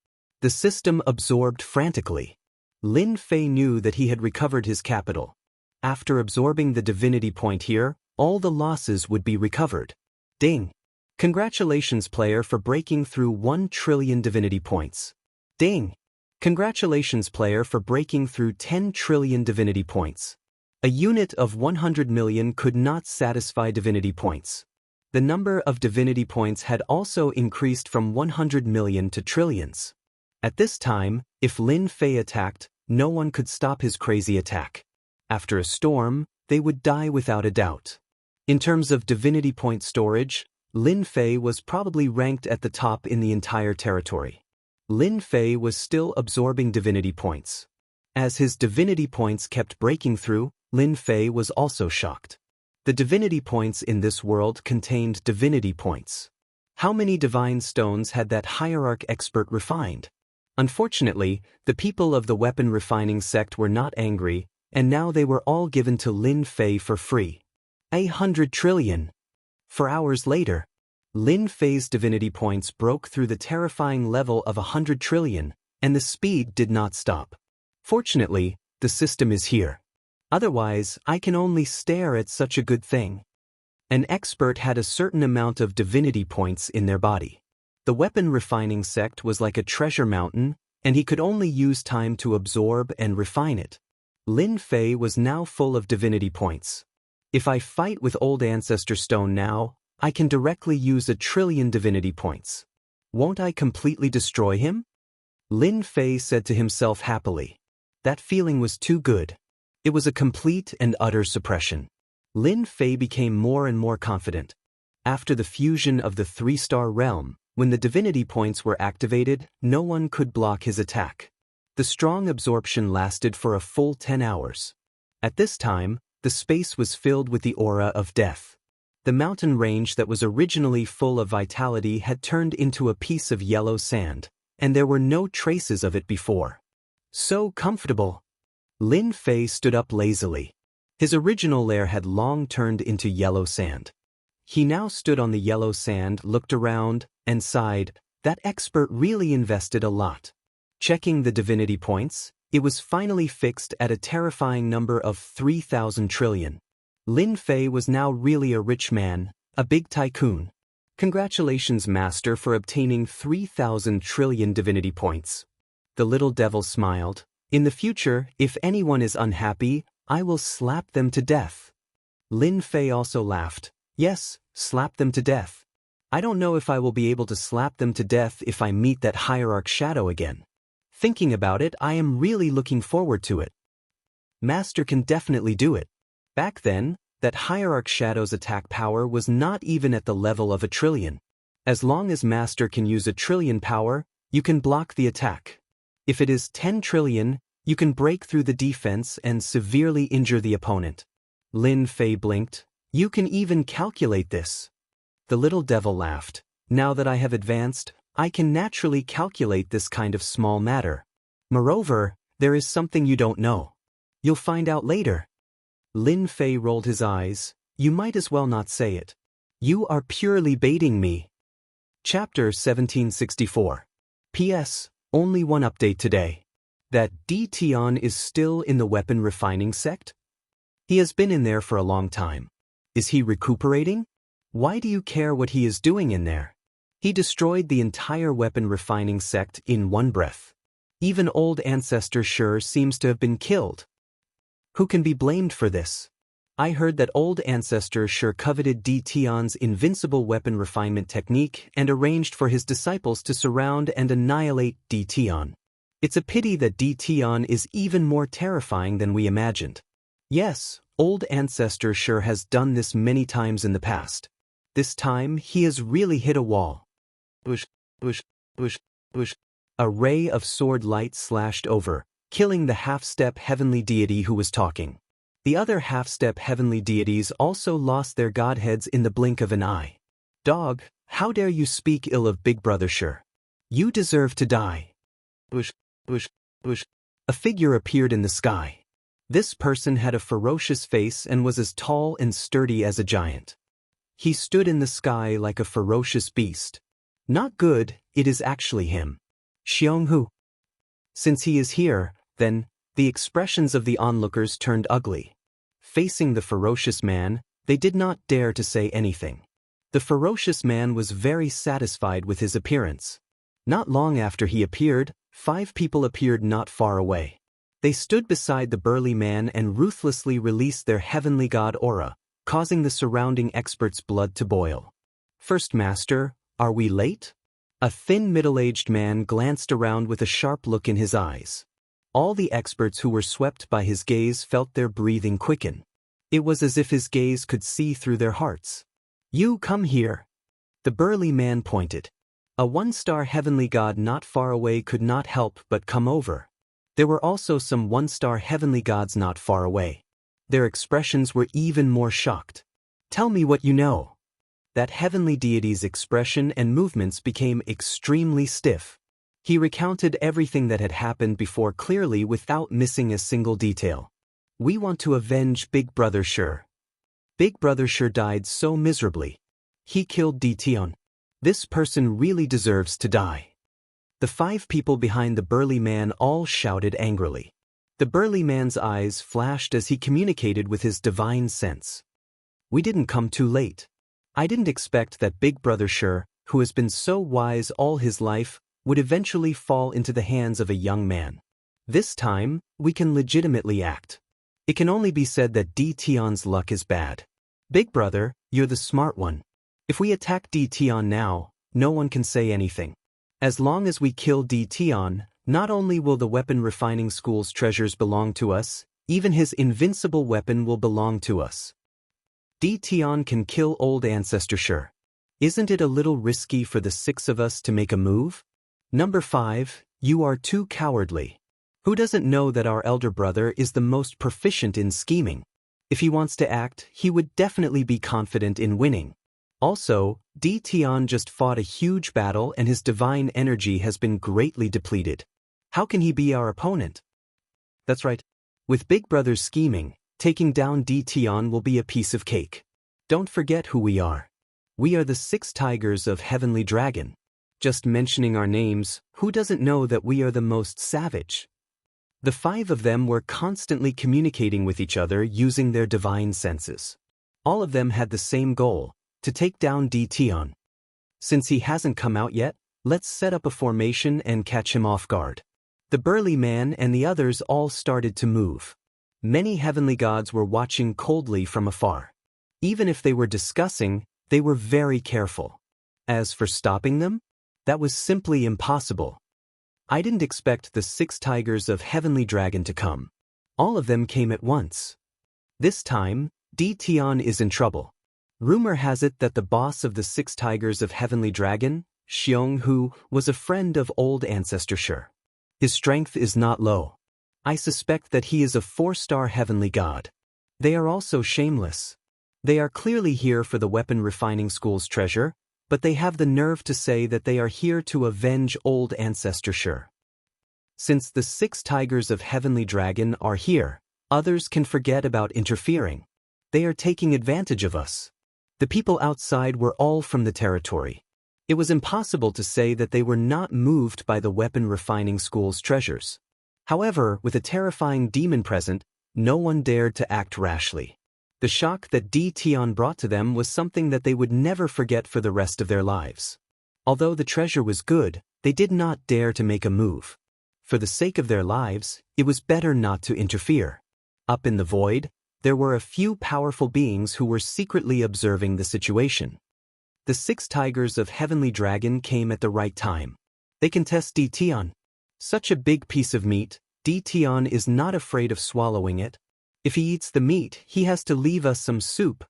The system absorbed frantically. Lin Fei knew that he had recovered his capital. After absorbing the divinity point here, all the losses would be recovered. Ding! Congratulations, player, for breaking through 1 trillion divinity points. Ding! Congratulations, player, for breaking through 10 trillion divinity points. A unit of 100 million could not satisfy divinity points. The number of divinity points had also increased from 100 million to trillions. At this time, if Lin Fei attacked, no one could stop his crazy attack. After a storm, they would die without a doubt. In terms of divinity point storage, Lin Fei was probably ranked at the top in the entire territory. Lin Fei was still absorbing divinity points. As his divinity points kept breaking through, Lin Fei was also shocked. The divinity points in this world contained divinity points. How many divine stones had that hierarch expert refined? Unfortunately, the people of the weapon refining sect were not angry, and now they were all given to Lin Fei for free. 100 trillion. 4 hours later, Lin Fei's divinity points broke through the terrifying level of 100 trillion, and the speed did not stop. Fortunately, the system is here. Otherwise, I can only stare at such a good thing. An expert had a certain amount of divinity points in their body. The weapon refining sect was like a treasure mountain, and he could only use time to absorb and refine it. Lin Fei was now full of divinity points. If I fight with Old Ancestor Stone now, I can directly use 1 trillion divinity points. Won't I completely destroy him? Lin Fei said to himself happily. That feeling was too good. It was a complete and utter suppression. Lin Fei became more and more confident. After the fusion of the 3-star realm, when the divinity points were activated, no one could block his attack. The strong absorption lasted for a full 10 hours. At this time, the space was filled with the aura of death. The mountain range that was originally full of vitality had turned into a piece of yellow sand, and there were no traces of it before. So comfortable. Lin Fei stood up lazily. His original lair had long turned into yellow sand. He now stood on the yellow sand, looked around, and sighed. That expert really invested a lot. Checking the divinity points, it was finally fixed at a terrifying number of 3,000 trillion. Lin Fei was now really a rich man, a big tycoon. Congratulations, Master, for obtaining 3,000 trillion divinity points. The little devil smiled. In the future, if anyone is unhappy, I will slap them to death. Lin Fei also laughed. Yes, slap them to death. I don't know if I will be able to slap them to death if I meet that hierarch shadow again. Thinking about it, I am really looking forward to it. Master can definitely do it. Back then, that hierarch shadow's attack power was not even at the level of 1 trillion. As long as Master can use 1 trillion power, you can block the attack. If it is 10 trillion, you can break through the defense and severely injure the opponent. Lin Fei blinked. You can even calculate this. The little devil laughed. Now that I have advanced, I can naturally calculate this kind of small matter. Moreover, there is something you don't know. You'll find out later. Lin Fei rolled his eyes. You might as well not say it. You are purely baiting me. Chapter 1764. P.S. Only one update today. That Tion is still in the weapon refining sect? He has been in there for a long time. Is he recuperating? Why do you care what he is doing in there? He destroyed the entire weapon refining sect in one breath. Even old ancestor Shi seems to have been killed. Who can be blamed for this? I heard that old ancestor Shi coveted Tion's invincible weapon refinement technique and arranged for his disciples to surround and annihilate Tion. It's a pity that Tion is even more terrifying than we imagined. Yes, old ancestor Shi has done this many times in the past. This time, he has really hit a wall. Bush, bush, bush, bush. A ray of sword light slashed over, killing the half-step heavenly deity who was talking. The other half-step heavenly deities also lost their godheads in the blink of an eye. Dog, how dare you speak ill of Big Brother Shi? You deserve to die. Bush, bush, bush. A figure appeared in the sky. This person had a ferocious face and was as tall and sturdy as a giant. He stood in the sky like a ferocious beast. Not good, it is actually him. Xianxia. Since he is here, then, the expressions of the onlookers turned ugly. Facing the ferocious man, they did not dare to say anything. The ferocious man was very satisfied with his appearance. Not long after he appeared, 5 people appeared not far away. They stood beside the burly man and ruthlessly released their heavenly god aura, causing the surrounding experts' blood to boil. First Master, are we late? A thin middle-aged man glanced around with a sharp look in his eyes. All the experts who were swept by his gaze felt their breathing quicken. It was as if his gaze could see through their hearts. You come here. The burly man pointed. A 1-star heavenly god not far away could not help but come over. There were also some 1-star heavenly gods not far away. Their expressions were even more shocked. Tell me what you know. That heavenly deity's expression and movements became extremely stiff. He recounted everything that had happened before clearly without missing a single detail. We want to avenge Big Brother Shi. Big Brother Shi died so miserably. He killed Tion. This person really deserves to die. The 5 people behind the burly man all shouted angrily. The burly man's eyes flashed as he communicated with his divine sense. We didn't come too late. I didn't expect that Big Brother Shi, who has been so wise all his life, would eventually fall into the hands of a young man. This time, we can legitimately act. It can only be said that Tion's luck is bad. Big Brother, you're the smart one. If we attack Tion now, no one can say anything. As long as we kill Tion, not only will the weapon refining school's treasures belong to us, even his invincible weapon will belong to us. Tion can kill old ancestor Shi. Isn't it a little risky for the 6 of us to make a move? Number 5, you are too cowardly. Who doesn't know that our elder brother is the most proficient in scheming? If he wants to act, he would definitely be confident in winning. Also, Tion just fought a huge battle and his divine energy has been greatly depleted. How can he be our opponent? That's right. With Big Brother's scheming, taking down Tion will be a piece of cake. Don't forget who we are. We are the 6 tigers of Heavenly Dragon. Just mentioning our names, who doesn't know that we are the most savage? The 5 of them were constantly communicating with each other using their divine senses. All of them had the same goal, to take down Tion. Since he hasn't come out yet, let's set up a formation and catch him off guard. The burly man and the others all started to move. Many heavenly gods were watching coldly from afar. Even if they were discussing, they were very careful. As for stopping them, that was simply impossible. I didn't expect the 6 tigers of Heavenly Dragon to come. All of them came at once. This time, Tion is in trouble. Rumor has it that the boss of the 6 tigers of Heavenly Dragon, Xianxia, was a friend of old ancestor Shi. His strength is not low. I suspect that he is a 4-star heavenly god. They are also shameless. They are clearly here for the weapon refining school's treasure, but they have the nerve to say that they are here to avenge old ancestor Shi. Since the 6 tigers of Heavenly Dragon are here, others can forget about interfering. They are taking advantage of us. The people outside were all from the territory. It was impossible to say that they were not moved by the weapon refining school's treasures. However, with a terrifying demon present, no one dared to act rashly. The shock that Di Tian brought to them was something that they would never forget for the rest of their lives. Although the treasure was good, they did not dare to make a move. For the sake of their lives, it was better not to interfere. Up in the void, there were a few powerful beings who were secretly observing the situation. The 6 tigers of Heavenly Dragon came at the right time. They can test Di Tian. Such a big piece of meat, Di Tian is not afraid of swallowing it. If he eats the meat, he has to leave us some soup.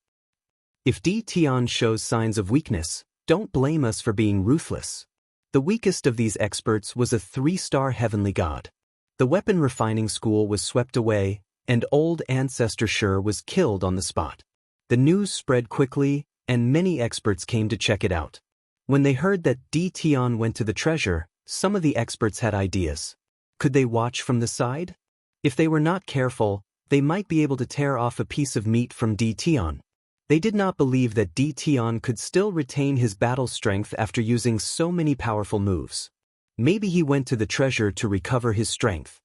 If Di Tian shows signs of weakness, don't blame us for being ruthless. The weakest of these experts was a 3-star heavenly god. The weapon refining school was swept away, and old ancestor Shi was killed on the spot. The news spread quickly, and many experts came to check it out. When they heard that Di Tian went to the treasure, some of the experts had ideas. Could they watch from the side? If they were not careful, they might be able to tear off a piece of meat from Di Tian. They did not believe that Di Tian could still retain his battle strength after using so many powerful moves. Maybe he went to the treasure to recover his strength.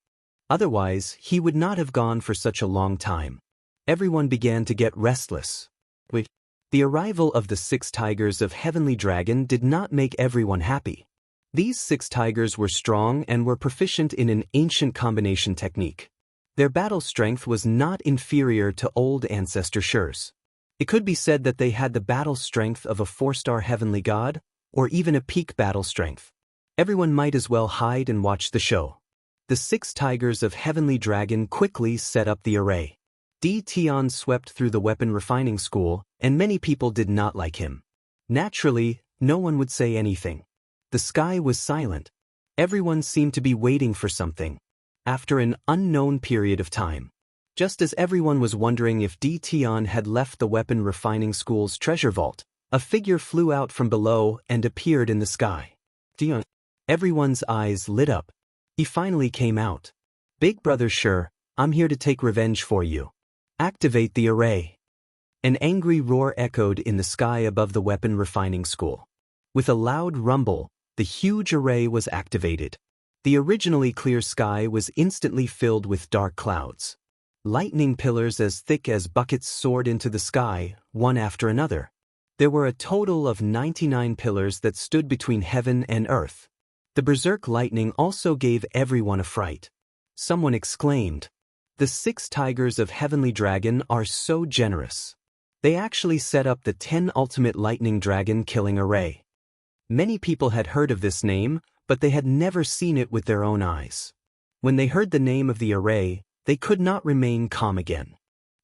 Otherwise, he would not have gone for such a long time. Everyone began to get restless. The arrival of the 6 tigers of Heavenly Dragon did not make everyone happy. These 6 tigers were strong and were proficient in an ancient combination technique. Their battle strength was not inferior to old ancestor Shi's. It could be said that they had the battle strength of a 4-star heavenly god, or even a peak battle strength. Everyone might as well hide and watch the show. The 6 tigers of Heavenly Dragon quickly set up the array. Di Tian swept through the weapon refining school, and many people did not like him. Naturally, no one would say anything. The sky was silent. Everyone seemed to be waiting for something. After an unknown period of time, just as everyone was wondering if Di Tian had left the weapon refining school's treasure vault, a figure flew out from below and appeared in the sky. Tian. Everyone's eyes lit up. He finally came out. Big brother Shi, I'm here to take revenge for you. Activate the array. An angry roar echoed in the sky above the weapon refining school. With a loud rumble, the huge array was activated. The originally clear sky was instantly filled with dark clouds. Lightning pillars as thick as buckets soared into the sky, one after another. There were a total of 99 pillars that stood between heaven and earth. The berserk lightning also gave everyone a fright. Someone exclaimed, "The 6 tigers of Heavenly Dragon are so generous. They actually set up the 10 ultimate lightning dragon killing array." Many people had heard of this name, but they had never seen it with their own eyes. When they heard the name of the array, they could not remain calm again.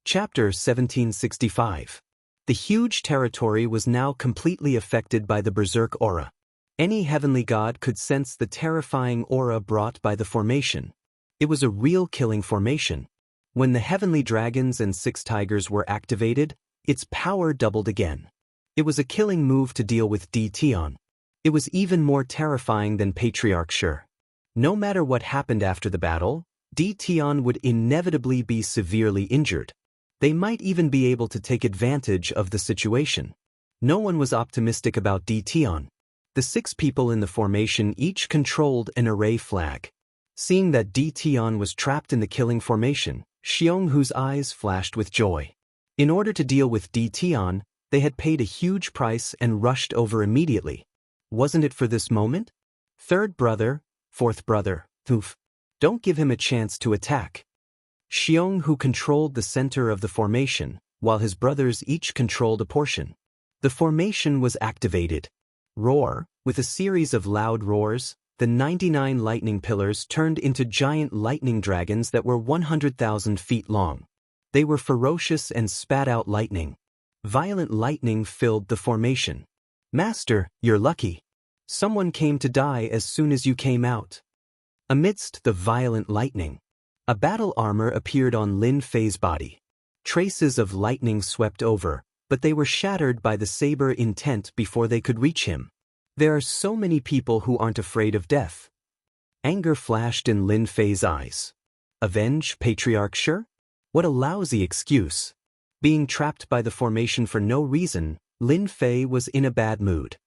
Chapter 1765. The huge territory was now completely affected by the berserk aura. Any heavenly god could sense the terrifying aura brought by the formation. It was a real killing formation. When the heavenly dragons and 6 tigers were activated, its power doubled again. It was a killing move to deal with Di Tian. It was even more terrifying than Patriarch Shi. No matter what happened after the battle, Di Tian would inevitably be severely injured. They might even be able to take advantage of the situation. No one was optimistic about Di Tian. The 6 people in the formation each controlled an array flag. Seeing that Di Tian was trapped in the killing formation, Xianxia's eyes flashed with joy. In order to deal with Di Tian, they had paid a huge price and rushed over immediately. Wasn't it for this moment? 3rd brother, 4th brother, oof. Don't give him a chance to attack. Xianxia controlled the center of the formation, while his brothers each controlled a portion. The formation was activated. Roar, with a series of loud roars, the 99 lightning pillars turned into giant lightning dragons that were 100,000 feet long. They were ferocious and spat out lightning. Violent lightning filled the formation. "Master, you're lucky. Someone came to die as soon as you came out." Amidst the violent lightning, a battle armor appeared on Lin Fei's body. Traces of lightning swept over, but they were shattered by the saber intent before they could reach him. There are so many people who aren't afraid of death. Anger flashed in Lin Fei's eyes. Avenge Patriarch Shi? What a lousy excuse. Being trapped by the formation for no reason, Lin Fei was in a bad mood.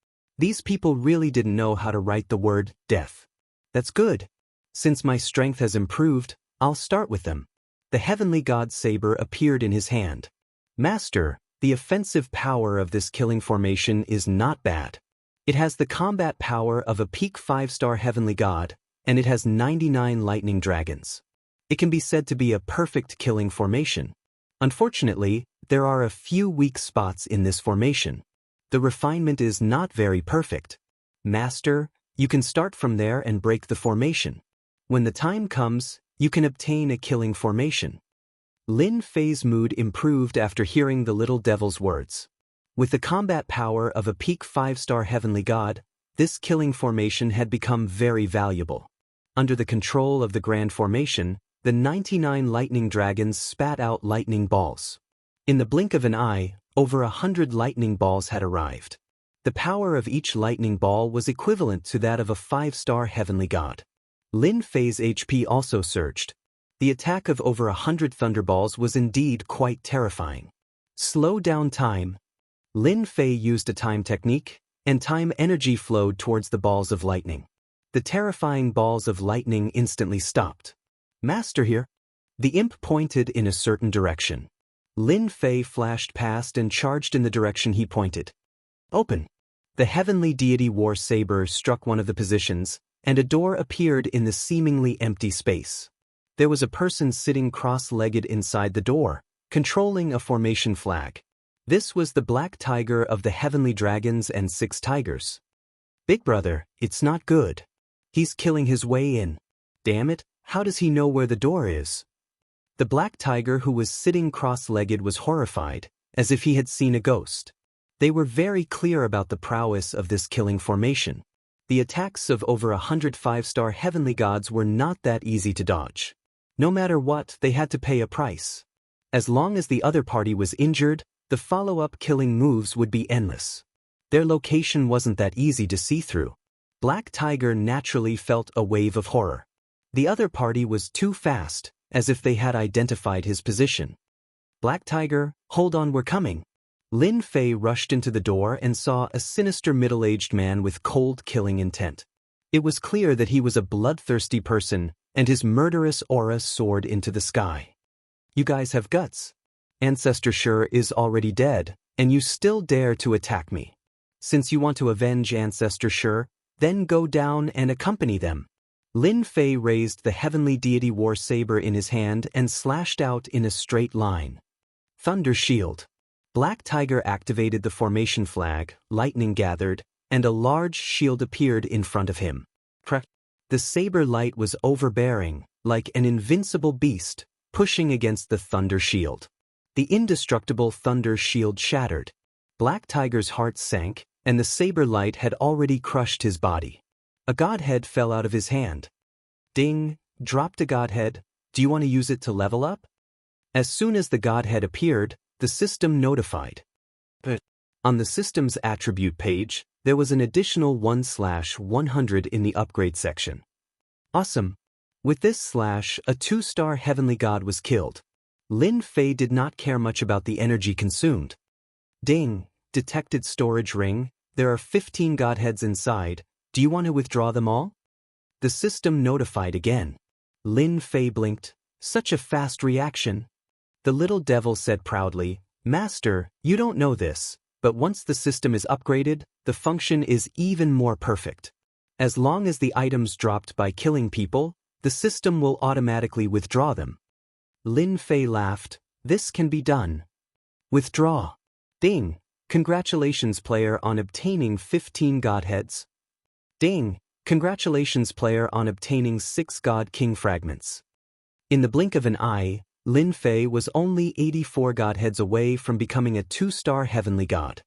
These people really didn't know how to write the word death. That's good. Since my strength has improved, I'll start with them. The heavenly god's saber appeared in his hand. Master, the offensive power of this killing formation is not bad. It has the combat power of a peak 5-star heavenly god, and it has 99 lightning dragons. It can be said to be a perfect killing formation. Unfortunately, there are a few weak spots in this formation. The refinement is not very perfect. Master, you can start from there and break the formation. When the time comes, you can obtain a killing formation. Lin Fei's mood improved after hearing the little devil's words. With the combat power of a peak 5-star heavenly god, this killing formation had become very valuable. Under the control of the Grand Formation, the 99 lightning dragons spat out lightning balls. In the blink of an eye, over 100 lightning balls had arrived. The power of each lightning ball was equivalent to that of a 5-star heavenly god. Lin Fei's HP also surged. The attack of over 100 thunderballs was indeed quite terrifying. Slow down time. Lin Fei used a time technique, and time energy flowed towards the balls of lightning. The terrifying balls of lightning instantly stopped. Master here. The imp pointed in a certain direction. Lin Fei flashed past and charged in the direction he pointed. Open. The heavenly deity war saber struck one of the positions, and a door appeared in the seemingly empty space. There was a person sitting cross-legged inside the door, controlling a formation flag. This was the Black Tiger of the Heavenly Dragons and 6 Tigers. Big brother, it's not good. He's killing his way in. Damn it, how does he know where the door is? The Black Tiger who was sitting cross-legged was horrified, as if he had seen a ghost. They were very clear about the prowess of this killing formation. The attacks of over 100 5-star heavenly gods were not that easy to dodge. No matter what, they had to pay a price. As long as the other party was injured, the follow-up killing moves would be endless. Their location wasn't that easy to see through. Black Tiger naturally felt a wave of horror. The other party was too fast, as if they had identified his position. Black Tiger, hold on, we're coming. Lin Fei rushed into the door and saw a sinister middle-aged man with cold killing intent. It was clear that he was a bloodthirsty person, and his murderous aura soared into the sky. You guys have guts. Ancestor Shi is already dead, and you still dare to attack me. Since you want to avenge Ancestor Shi, then go down and accompany them. Lin Fei raised the heavenly deity war saber in his hand and slashed out in a straight line. Thunder Shield. Black Tiger activated the formation flag, lightning gathered, and a large shield appeared in front of him. The saber light was overbearing, like an invincible beast, pushing against the Thunder Shield. The indestructible Thunder Shield shattered. Black Tiger's heart sank, and the saber light had already crushed his body. A godhead fell out of his hand. Ding, dropped a godhead. Do you want to use it to level up? As soon as the godhead appeared, the system notified. But on the system's attribute page, there was an additional 1/100 in the upgrade section. Awesome. With this slash, a 2-star heavenly god was killed. Lin Fei did not care much about the energy consumed. Ding, detected storage ring. There are 15 godheads inside. Do you want to withdraw them all? The system notified again. Lin Fei blinked. Such a fast reaction. The little devil said proudly, Master, you don't know this, but once the system is upgraded, the function is even more perfect. As long as the items dropped by killing people, the system will automatically withdraw them. Lin Fei laughed. This can be done. Withdraw. Ding. Congratulations player on obtaining 15 godheads. Ding. Congratulations player on obtaining 6 God King fragments. In the blink of an eye, Lin Fei was only 84 godheads away from becoming a 2-star heavenly god.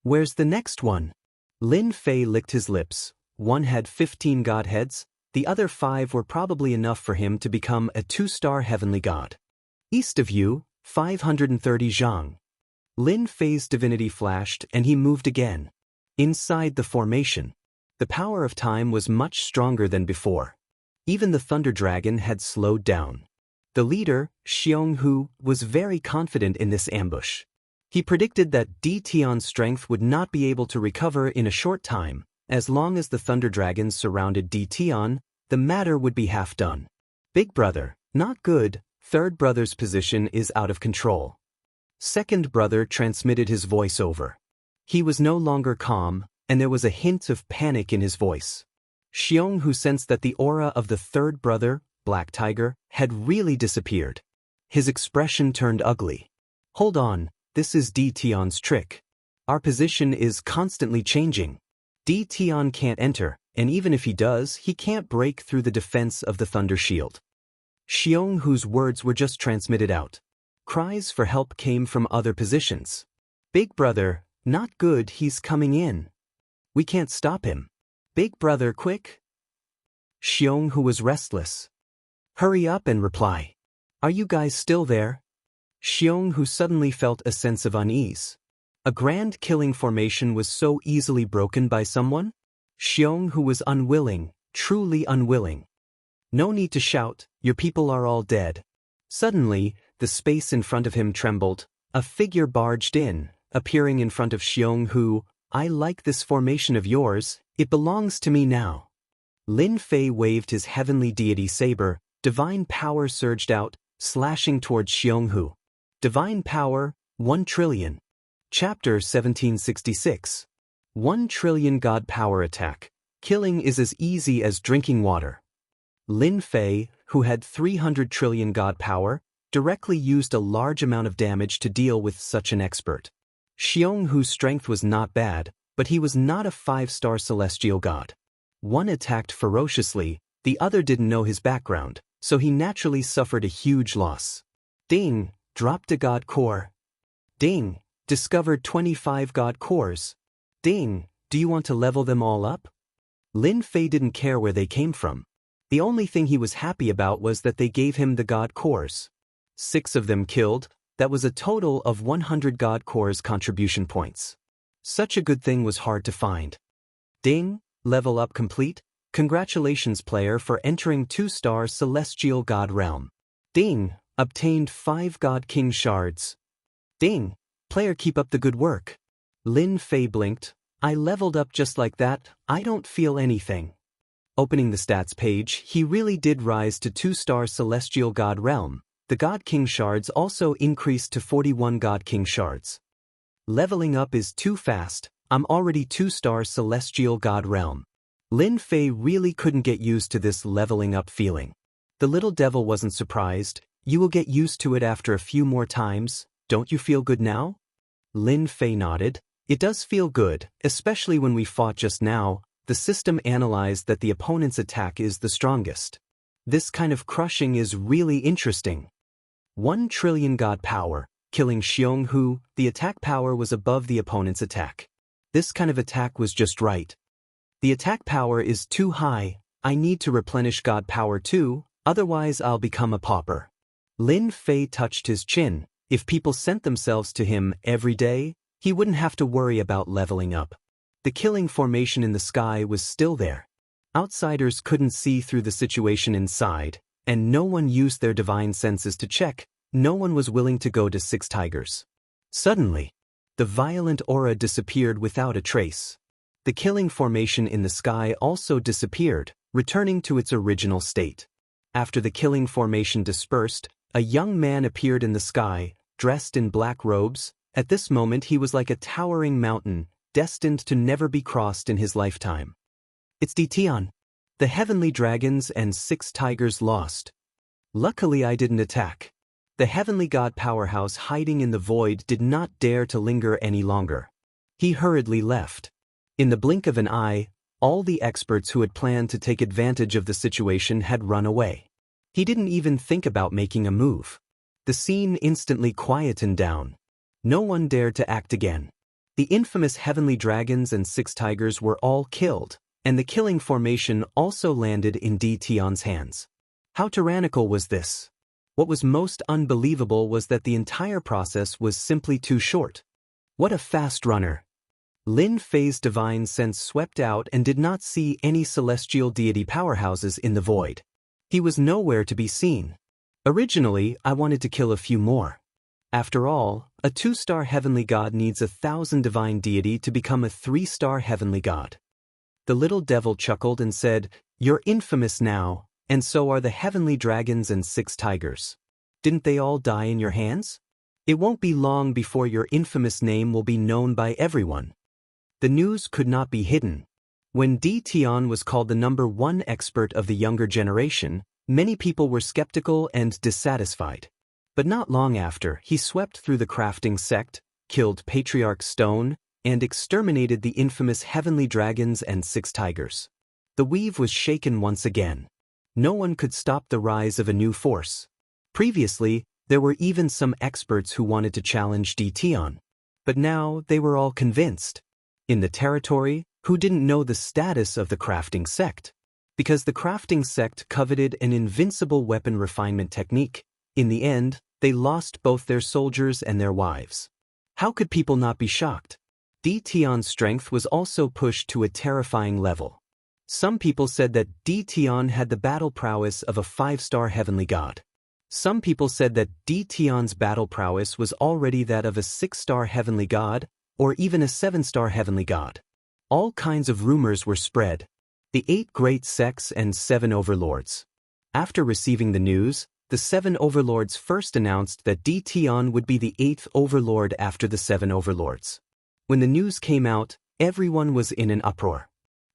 Where's the next one? Lin Fei licked his lips. One had 15 godheads, the other 5 were probably enough for him to become a 2-star heavenly god. East of you, 530 zhang. Lin Fei's divinity flashed and he moved again. Inside the formation, the power of time was much stronger than before. Even the Thunder Dragon had slowed down. The leader, Xianxia, was very confident in this ambush. He predicted that Di Tian's strength would not be able to recover in a short time. As long as the Thunder Dragons surrounded Di Tian, the matter would be half done. Big brother, not good. Third brother's position is out of control. Second brother transmitted his voice over. He was no longer calm, and there was a hint of panic in his voice. Xianxia sensed that the aura of the third brother, Black Tiger, had really disappeared. His expression turned ugly. Hold on, this is Di Tian's trick. Our position is constantly changing. Di Tian can't enter, and even if he does, he can't break through the defense of the Thunder Shield. Xianxia's words were just transmitted out. Cries for help came from other positions. Big brother, not good, he's coming in. We can't stop him. Big brother, quick. Xianxia was restless. Hurry up and reply. Are you guys still there? Xianxia suddenly felt a sense of unease. A grand killing formation was so easily broken by someone? Xianxia was unwilling, truly unwilling. No need to shout, your people are all dead. Suddenly, the space in front of him trembled. A figure barged in, appearing in front of Xianxia. I like this formation of yours, it belongs to me now. Lin Fei waved his heavenly deity saber. Divine power surged out, slashing towards Xianxia. Divine power, 1 trillion. Chapter 1766. 1 trillion God power attack. Killing is as easy as drinking water. Lin Fei, who had 300 trillion God power, directly used a large amount of damage to deal with such an expert. Xianxia's strength was not bad, but he was not a 5-star celestial god. One attacked ferociously, the other didn't know his background, so he naturally suffered a huge loss. Ding, dropped a god core. Ding, discovered 25 god cores. Ding, do you want to level them all up? Lin Fei didn't care where they came from. The only thing he was happy about was that they gave him the god cores. 6 of them killed, that was a total of 100 god cores contribution points. Such a good thing was hard to find. Ding, level up complete. Congratulations player for entering 2-star celestial god realm. Ding, obtained 5 god king shards. Ding, player keep up the good work. Lin Fei blinked. I leveled up just like that, I don't feel anything. Opening the stats page, he really did rise to 2-star celestial god realm. The god king shards also increased to 41 god king shards. Leveling up is too fast, I'm already 2-star celestial god realm. Lin Fei really couldn't get used to this leveling up feeling. The little devil wasn't surprised. You will get used to it after a few more times, don't you feel good now? Lin Fei nodded. It does feel good, especially when we fought just now. The system analyzed that the opponent's attack is the strongest. This kind of crushing is really interesting. 1 trillion god power, killing Xianxia, the attack power was above the opponent's attack. This kind of attack was just right. The attack power is too high, I need to replenish god power too, otherwise I'll become a pauper. Lin Fei touched his chin. If people sent themselves to him every day, he wouldn't have to worry about leveling up. The killing formation in the sky was still there. Outsiders couldn't see through the situation inside, and no one used their divine senses to check. No one was willing to go to 6 tigers. Suddenly, the violent aura disappeared without a trace. The killing formation in the sky also disappeared, returning to its original state. After the killing formation dispersed, a young man appeared in the sky, dressed in black robes. At this moment he was like a towering mountain, destined to never be crossed in his lifetime. It's Di Tian. The heavenly dragons and 6 tigers lost. Luckily I didn't attack. The heavenly god powerhouse hiding in the void did not dare to linger any longer. He hurriedly left. In the blink of an eye, all the experts who had planned to take advantage of the situation had run away. He didn't even think about making a move. The scene instantly quietened down. No one dared to act again. The infamous heavenly dragons and 6 tigers were all killed, and the killing formation also landed in Di Tian's hands. How tyrannical was this? What was most unbelievable was that the entire process was simply too short. What a fast runner! Lin Fei's divine sense swept out and did not see any celestial deity powerhouses in the void. He was nowhere to be seen. Originally, I wanted to kill a few more. After all, a 2-star heavenly god needs 1,000 divine deity to become a 3-star heavenly god. The little devil chuckled and said, "You're infamous now, and so are the heavenly dragons and 6 tigers. Didn't they all die in your hands? It won't be long before your infamous name will be known by everyone." The news could not be hidden. When Di Tian was called the #1 expert of the younger generation, many people were skeptical and dissatisfied. But not long after, he swept through the crafting sect, killed Patriarch Stone, and exterminated the infamous heavenly dragons and 6 tigers. The weave was shaken once again. No one could stop the rise of a new force. Previously, there were even some experts who wanted to challenge Di Tian. But now they were all convinced. In the territory, who didn't know the status of the crafting sect? Because the crafting sect coveted an invincible weapon refinement technique, in the end, they lost both their soldiers and their wives. How could people not be shocked? Di Tian's strength was also pushed to a terrifying level. Some people said that Di Tian had the battle prowess of a 5-star heavenly god. Some people said that Di Tian's battle prowess was already that of a 6-star heavenly god, or even a 7-star heavenly god. All kinds of rumors were spread. The 8 great sects and 7 overlords. After receiving the news, the 7 overlords first announced that Di Tian would be the 8th overlord after the 7 overlords. When the news came out, everyone was in an uproar.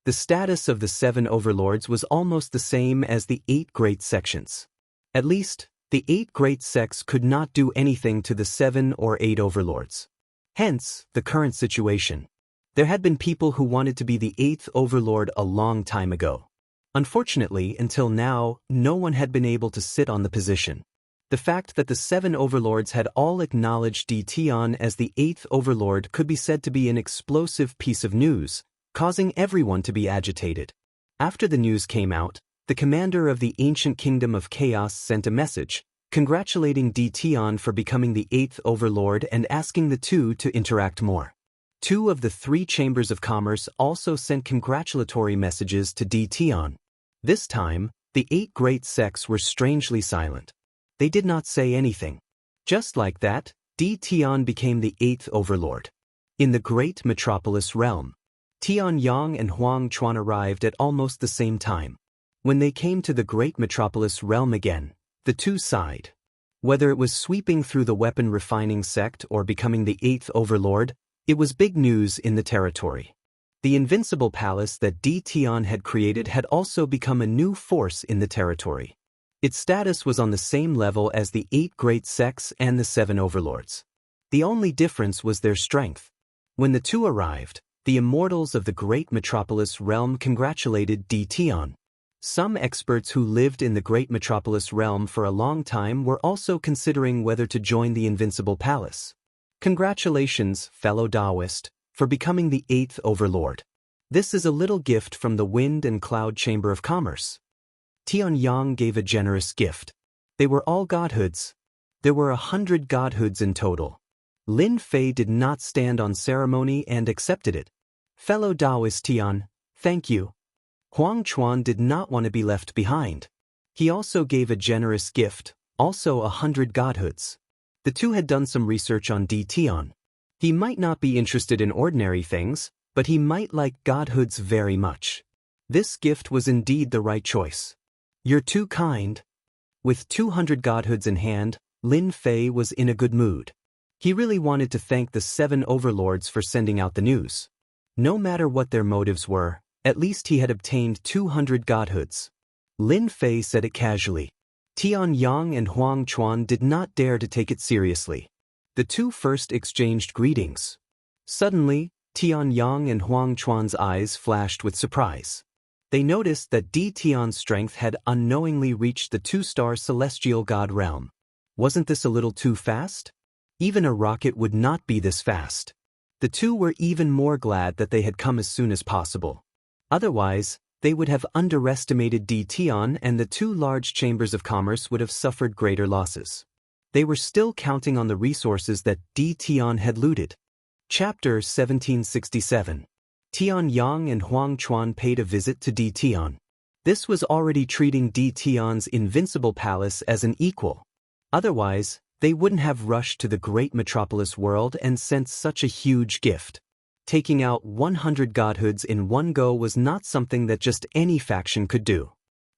The status of the 7 overlords was almost the same as the 8 great sections. At least, the 8 great sects could not do anything to the 7 or 8 overlords. Hence, the current situation. There had been people who wanted to be the 8th overlord a long time ago. Unfortunately, until now, no one had been able to sit on the position. The fact that the 7 overlords had all acknowledged Di Tian as the 8th overlord could be said to be an explosive piece of news, causing everyone to be agitated. After the news came out, the commander of the ancient kingdom of chaos sent a message, congratulating Di Tian for becoming the 8th overlord and asking the two to interact more. 2 of the 3 chambers of commerce also sent congratulatory messages to Di Tian. This time, the 8 great sects were strangely silent. They did not say anything. Just like that, Di Tian became the 8th overlord. In the great metropolis realm, Tian Yang and Huang Chuan arrived at almost the same time. When they came to the great metropolis realm again, the two sighed. Whether it was sweeping through the weapon refining sect or becoming the 8th overlord, it was big news in the territory. The invincible palace that Di Tian had created had also become a new force in the territory. Its status was on the same level as the 8 great sects and the 7 overlords. The only difference was their strength. When the two arrived, the immortals of the great metropolis realm congratulated Di Tian. Some experts who lived in the great metropolis realm for a long time were also considering whether to join the invincible palace. Congratulations, fellow Taoist, for becoming the 8th overlord. This is a little gift from the Wind and Cloud Chamber of Commerce. Tian Yang gave a generous gift. They were all godhoods. There were 100 godhoods in total. Lin Fei did not stand on ceremony and accepted it. Fellow Taoist Tian, thank you. Huang Chuan did not want to be left behind. He also gave a generous gift, also 100 godhoods. The two had done some research on Di Tian. He might not be interested in ordinary things, but he might like godhoods very much. This gift was indeed the right choice. You're too kind. With 200 godhoods in hand, Lin Fei was in a good mood. He really wanted to thank the 7 overlords for sending out the news. No matter what their motives were, at least he had obtained 200 godhoods. Lin Fei said it casually. Tian Yang and Huang Chuan did not dare to take it seriously. The two first exchanged greetings. Suddenly, Tian Yang and Huang Chuan's eyes flashed with surprise. They noticed that Di Tian's strength had unknowingly reached the 2-star celestial god realm. Wasn't this a little too fast? Even a rocket would not be this fast. The two were even more glad that they had come as soon as possible. Otherwise, they would have underestimated Di Tian and the 2 large chambers of commerce would have suffered greater losses. They were still counting on the resources that Di Tian had looted. Chapter 1767. Tian Yang and Huang Chuan paid a visit to Di Tian. This was already treating Di Tian's invincible palace as an equal. Otherwise, they wouldn't have rushed to the great metropolis world and sent such a huge gift. Taking out 100 godhoods in one go was not something that just any faction could do.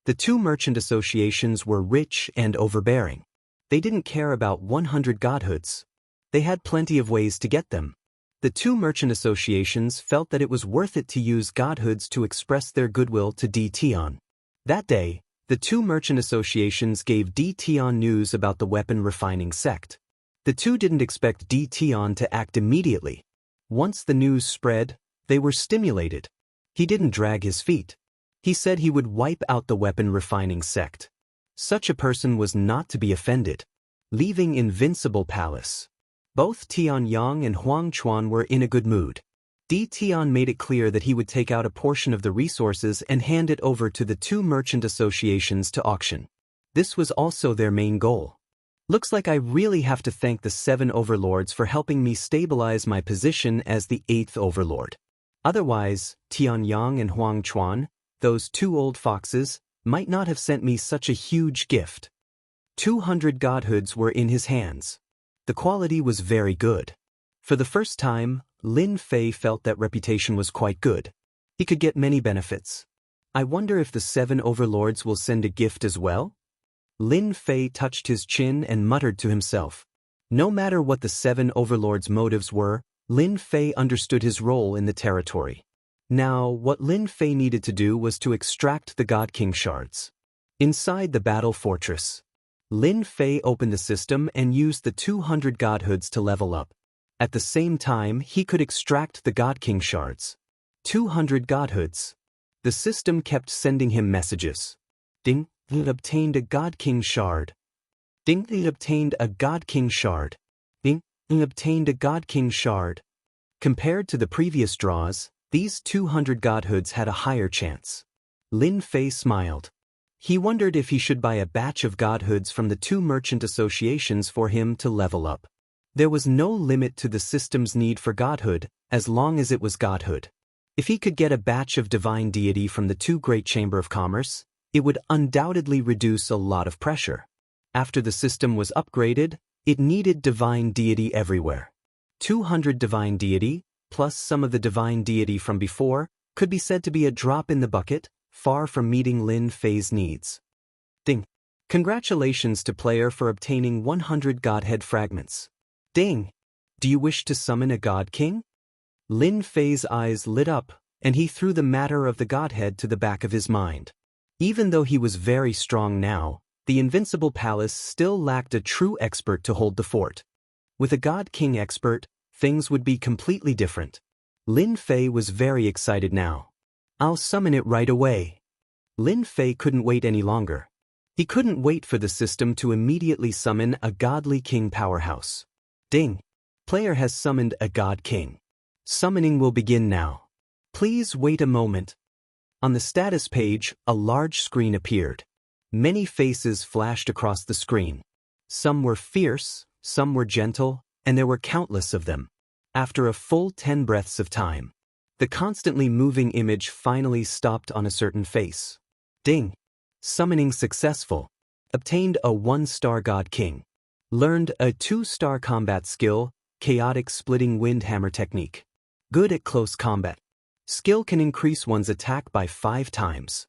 The two merchant associations were rich and overbearing. They didn't care about 100 godhoods. They had plenty of ways to get them. The two merchant associations felt that it was worth it to use godhoods to express their goodwill to D. Tion. That day, the two merchant associations gave D. Tion news about the weapon refining sect. The two didn't expect D. Tion to act immediately. Once the news spread, they were stimulated. He didn't drag his feet. He said he would wipe out the weapon refining sect. Such a person was not to be offended. Leaving Invincible Palace. Both Tian Yang and Huang Chuan were in a good mood. Di Tian made it clear that he would take out a portion of the resources and hand it over to the two merchant associations to auction. This was also their main goal. Looks like I really have to thank the 7 overlords for helping me stabilize my position as the 8th overlord. Otherwise, Tian Yang and Huang Chuan, those two old foxes, might not have sent me such a huge gift. 200 godhoods were in his hands. The quality was very good. For the first time, Lin Fei felt that reputation was quite good. He could get many benefits. I wonder if the 7 overlords will send a gift as well? Lin Fei touched his chin and muttered to himself. No matter what the 7 overlords' motives were, Lin Fei understood his role in the territory. Now, what Lin Fei needed to do was to extract the God King shards. Inside the battle fortress, Lin Fei opened the system and used the 200 godhoods to level up. At the same time, he could extract the God King shards. 200 godhoods. The system kept sending him messages. Ding, it obtained a God King shard. Ding, it obtained a God King shard. Ding, it obtained a God King shard. Compared to the previous draws, these 200 godhoods had a higher chance. Lin Fei smiled. He wondered if he should buy a batch of godhoods from the two merchant associations for him to level up. There was no limit to the system's need for godhood, as long as it was godhood. If he could get a batch of divine deity from the two Great Chamber of Commerce, it would undoubtedly reduce a lot of pressure. After the system was upgraded, it needed divine deity everywhere. 200 divine deity, plus some of the divine deity from before, could be said to be a drop in the bucket, far from meeting Lin Fei's needs. Ding. Congratulations to player for obtaining 100 Godhead fragments. Ding. Do you wish to summon a God King? Lin Fei's eyes lit up, and he threw the matter of the Godhead to the back of his mind. Even though he was very strong now, the Invincible Palace still lacked a true expert to hold the fort. With a God King expert, things would be completely different. Lin Fei was very excited now. I'll summon it right away. Lin Fei couldn't wait any longer. He couldn't wait for the system to immediately summon a godly king powerhouse. Ding. Player has summoned a God King. Summoning will begin now. Please wait a moment. On the status page, a large screen appeared. Many faces flashed across the screen. Some were fierce, some were gentle, and there were countless of them. After a full 10 breaths of time, the constantly moving image finally stopped on a certain face. Ding. Summoning successful. Obtained a 1-star God King. Learned a 2-star combat skill, Chaotic Splitting Wind Hammer Technique. Good at close combat. Skill can increase one's attack by 5 times.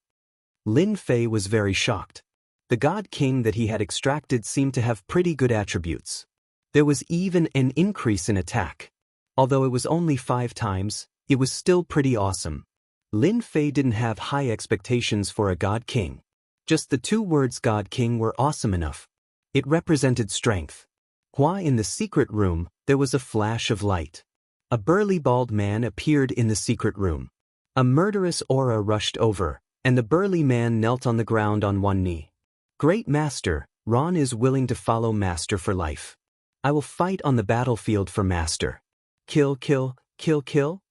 Lin Fei was very shocked. The God King that he had extracted seemed to have pretty good attributes. There was even an increase in attack. Although it was only 5 times, it was still pretty awesome. Lin Fei didn't have high expectations for a God King. Just the 2 words God King were awesome enough. It represented strength. While in the secret room, there was a flash of light. A burly bald man appeared in the secret room. A murderous aura rushed over, and the burly man knelt on the ground on one knee. Great Master, Ron is willing to follow Master for life. I will fight on the battlefield for Master. Kill, kill, kill, kill.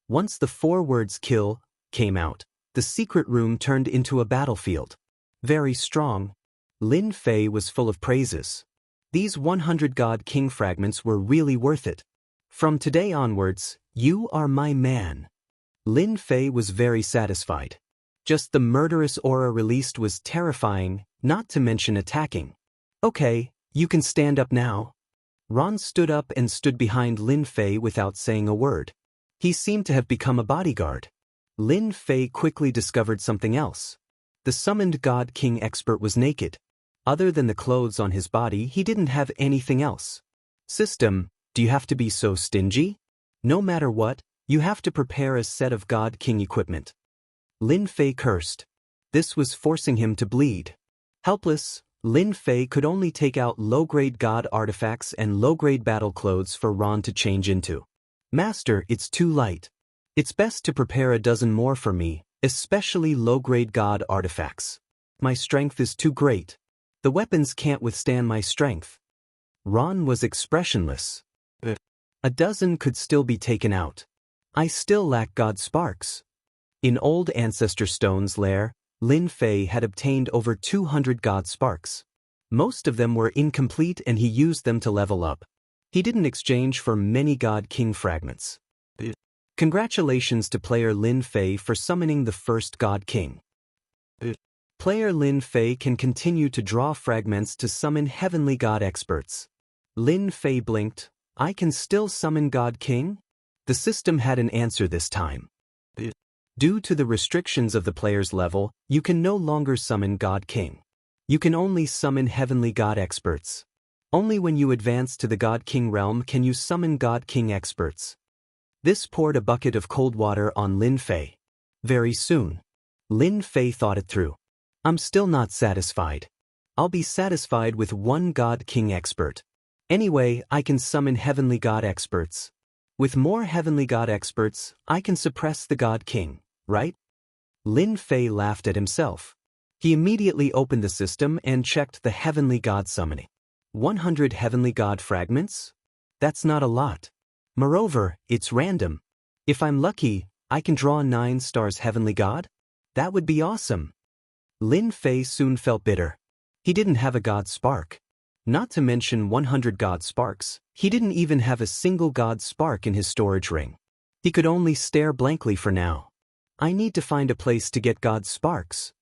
Once the 4 words kill came out, the secret room turned into a battlefield. Very strong. Lin Fei was full of praises. These 100 God King fragments were really worth it. From today onwards, you are my man. Lin Fei was very satisfied. Just the murderous aura released was terrifying, not to mention attacking. Okay, You can stand up now. Ron stood up and stood behind Lin Fei without saying a word. He seemed to have become a bodyguard. Lin Fei quickly discovered something else. The summoned God King expert was naked. Other than the clothes on his body, he didn't have anything else. System, do you have to be so stingy? No matter what, you have to prepare a set of God King equipment. Lin Fei cursed. This was forcing him to bleed. Helpless, Lin Fei could only take out low-grade god artifacts and low-grade battle clothes for Ron to change into. Master, it's too light. It's best to prepare a dozen more for me, especially low-grade god artifacts. My strength is too great. The weapons can't withstand my strength. Ron was expressionless. A dozen could still be taken out. I still lack god sparks. In old Ancestor Stone's lair, Lin Fei had obtained over 200 god sparks. Most of them were incomplete and he used them to level up. He didn't exchange for many God King fragments. Congratulations to player Lin Fei for summoning the first God King. Player Lin Fei can continue to draw fragments to summon heavenly god experts. Lin Fei blinked. I can still summon God King? The system had an answer this time. Due to the restrictions of the player's level, you can no longer summon God King. You can only summon heavenly god experts. Only when you advance to the God King realm can you summon God King experts. This poured a bucket of cold water on Lin Fei. Very soon. Lin Fei thought it through. I'm still not satisfied. I'll be satisfied with one God King expert. Anyway, I can summon heavenly god experts. With more heavenly god experts, I can suppress the God King, right? Lin Fei laughed at himself. He immediately opened the system and checked the heavenly god summoning. 100 heavenly god fragments? That's not a lot. Moreover, it's random. If I'm lucky, I can draw 9 stars heavenly god? That would be awesome. Lin Fei soon felt bitter. He didn't have a god spark. Not to mention 100 god sparks, he didn't even have a single god spark in his storage ring. He could only stare blankly for now. I need to find a place to get god sparks.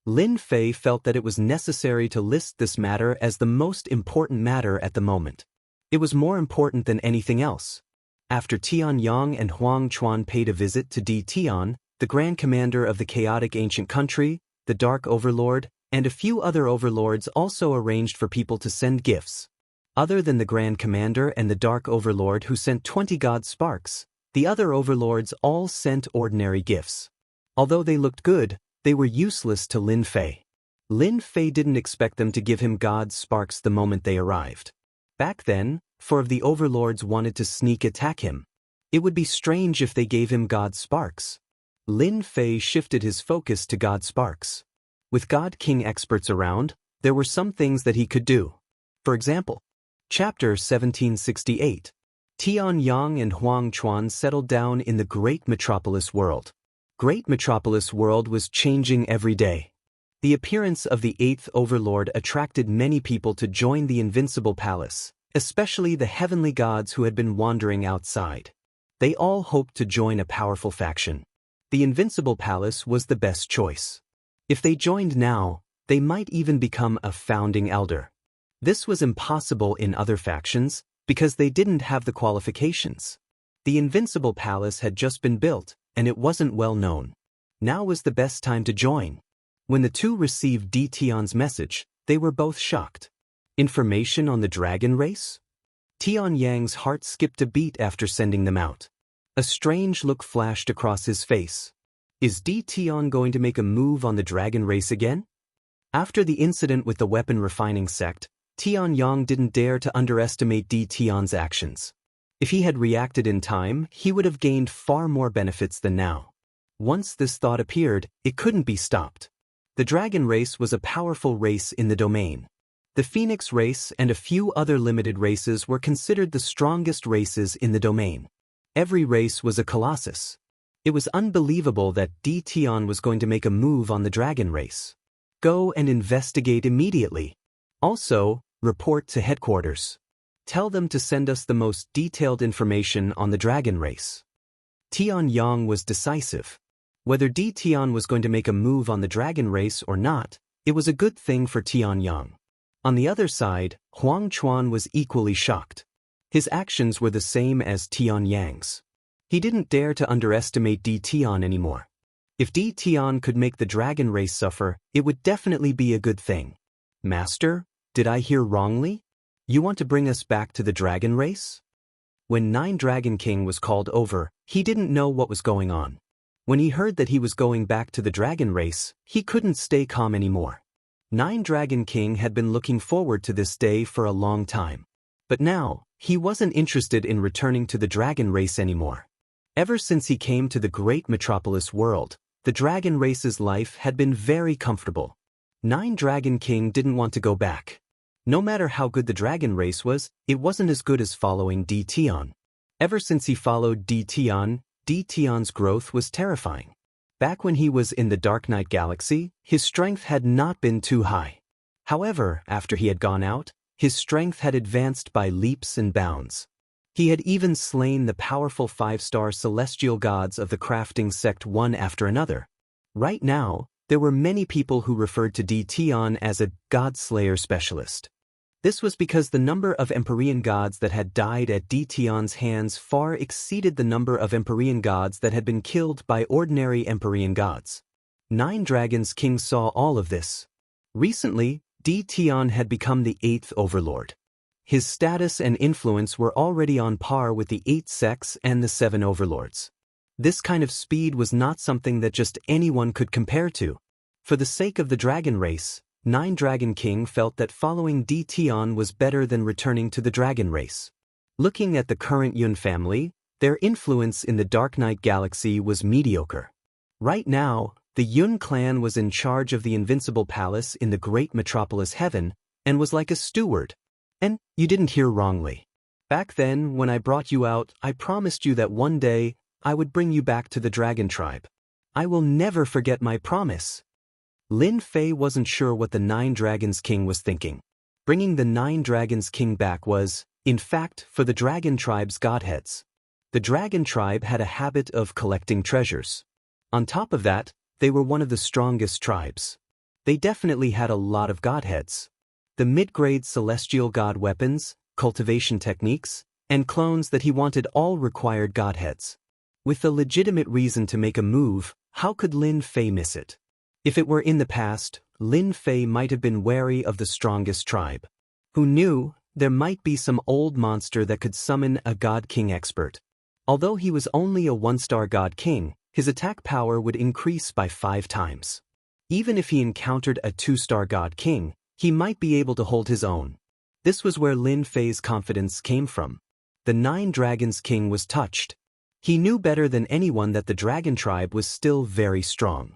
Lin Fei felt that it was necessary to list this matter as the most important matter at the moment. It was more important than anything else. After Tian Yang and Huang Chuan paid a visit to Di Tian, the Grand Commander of the chaotic ancient country, the Dark Overlord, and a few other overlords also arranged for people to send gifts. Other than the Grand Commander and the Dark Overlord who sent 20 god sparks, the other overlords all sent ordinary gifts. Although they looked good, they were useless to Lin Fei. Lin Fei didn't expect them to give him god sparks the moment they arrived. Back then, 4 of the overlords wanted to sneak attack him. It would be strange if they gave him god sparks. Lin Fei shifted his focus to god sparks. With God King experts around, there were some things that he could do. For example, Chapter 1768. Tian Yang and Huang Chuan settled down in the Great Metropolis World. Great Metropolis World was changing every day. The appearance of the 8th Overlord attracted many people to join the Invincible Palace, especially the heavenly gods who had been wandering outside. They all hoped to join a powerful faction. The Invincible Palace was the best choice. If they joined now, they might even become a founding elder. This was impossible in other factions because they didn't have the qualifications. The Invincible Palace had just been built, and it wasn't well known. Now was the best time to join. When the two received Di Tian's message, they were both shocked. Information on the dragon race? Tian Yang's heart skipped a beat after sending them out. A strange look flashed across his face. Is Di Tian going to make a move on the dragon race again? After the incident with the weapon refining sect, Tian Yang didn't dare to underestimate Di Tian's actions. If he had reacted in time, he would have gained far more benefits than now. Once this thought appeared, it couldn't be stopped. The dragon race was a powerful race in the domain. The phoenix race and a few other limited races were considered the strongest races in the domain. Every race was a colossus. It was unbelievable that Di Tian was going to make a move on the dragon race. Go and investigate immediately. Also, report to headquarters. Tell them to send us the most detailed information on the dragon race. Tian Yang was decisive. Whether Di Tian was going to make a move on the dragon race or not, it was a good thing for Tian Yang. On the other side, Huang Chuan was equally shocked. His actions were the same as Tian Yang's. He didn't dare to underestimate Di Tian anymore. If Di Tian could make the dragon race suffer, it would definitely be a good thing. Master, did I hear wrongly? You want to bring us back to the dragon race? When Nine Dragon King was called over, he didn't know what was going on. When he heard that he was going back to the dragon race, he couldn't stay calm anymore. Nine Dragon King had been looking forward to this day for a long time. But now, he wasn't interested in returning to the dragon race anymore. Ever since he came to the great metropolis world, the dragon race's life had been very comfortable. Nine Dragon King didn't want to go back. No matter how good the dragon race was, it wasn't as good as following Di Tian. Ever since he followed Di Tian's growth was terrifying. Back when he was in the Dark Knight Galaxy, his strength had not been too high. However, after he had gone out, his strength had advanced by leaps and bounds. He had even slain the powerful 5-star celestial gods of the crafting sect one after another. Right now, there were many people who referred to Di Tian as a god-slayer specialist. This was because the number of Empyrean gods that had died at Di Tian's hands far exceeded the number of Empyrean gods that had been killed by ordinary Empyrean gods. Nine Dragons King saw all of this. Recently, Di Tian had become the 8th overlord. His status and influence were already on par with the 8 sects and the 7 overlords. This kind of speed was not something that just anyone could compare to. For the sake of the dragon race, Nine Dragon King felt that following Di Tian was better than returning to the dragon race. Looking at the current Yun family, their influence in the Dark Knight Galaxy was mediocre. Right now, the Yun clan was in charge of the Invincible Palace in the great metropolis Heaven, and was like a steward. And you didn't hear wrongly. Back then, when I brought you out, I promised you that one day, I would bring you back to the dragon tribe. I will never forget my promise. Lin Fei wasn't sure what the Nine Dragons King was thinking. Bringing the Nine Dragons King back was, in fact, for the dragon tribe's godheads. The dragon tribe had a habit of collecting treasures. On top of that, they were one of the strongest tribes. They definitely had a lot of godheads. The mid-grade celestial god weapons, cultivation techniques, and clones that he wanted all required godheads. With a legitimate reason to make a move, how could Lin Fei miss it? If it were in the past, Lin Fei might have been wary of the strongest tribe. Who knew, there might be some old monster that could summon a God King expert. Although he was only a 1-star God King, his attack power would increase by 5 times. Even if he encountered a 2-star God King, he might be able to hold his own. This was where Lin Fei's confidence came from. The Nine Dragons King was touched. He knew better than anyone that the dragon tribe was still very strong.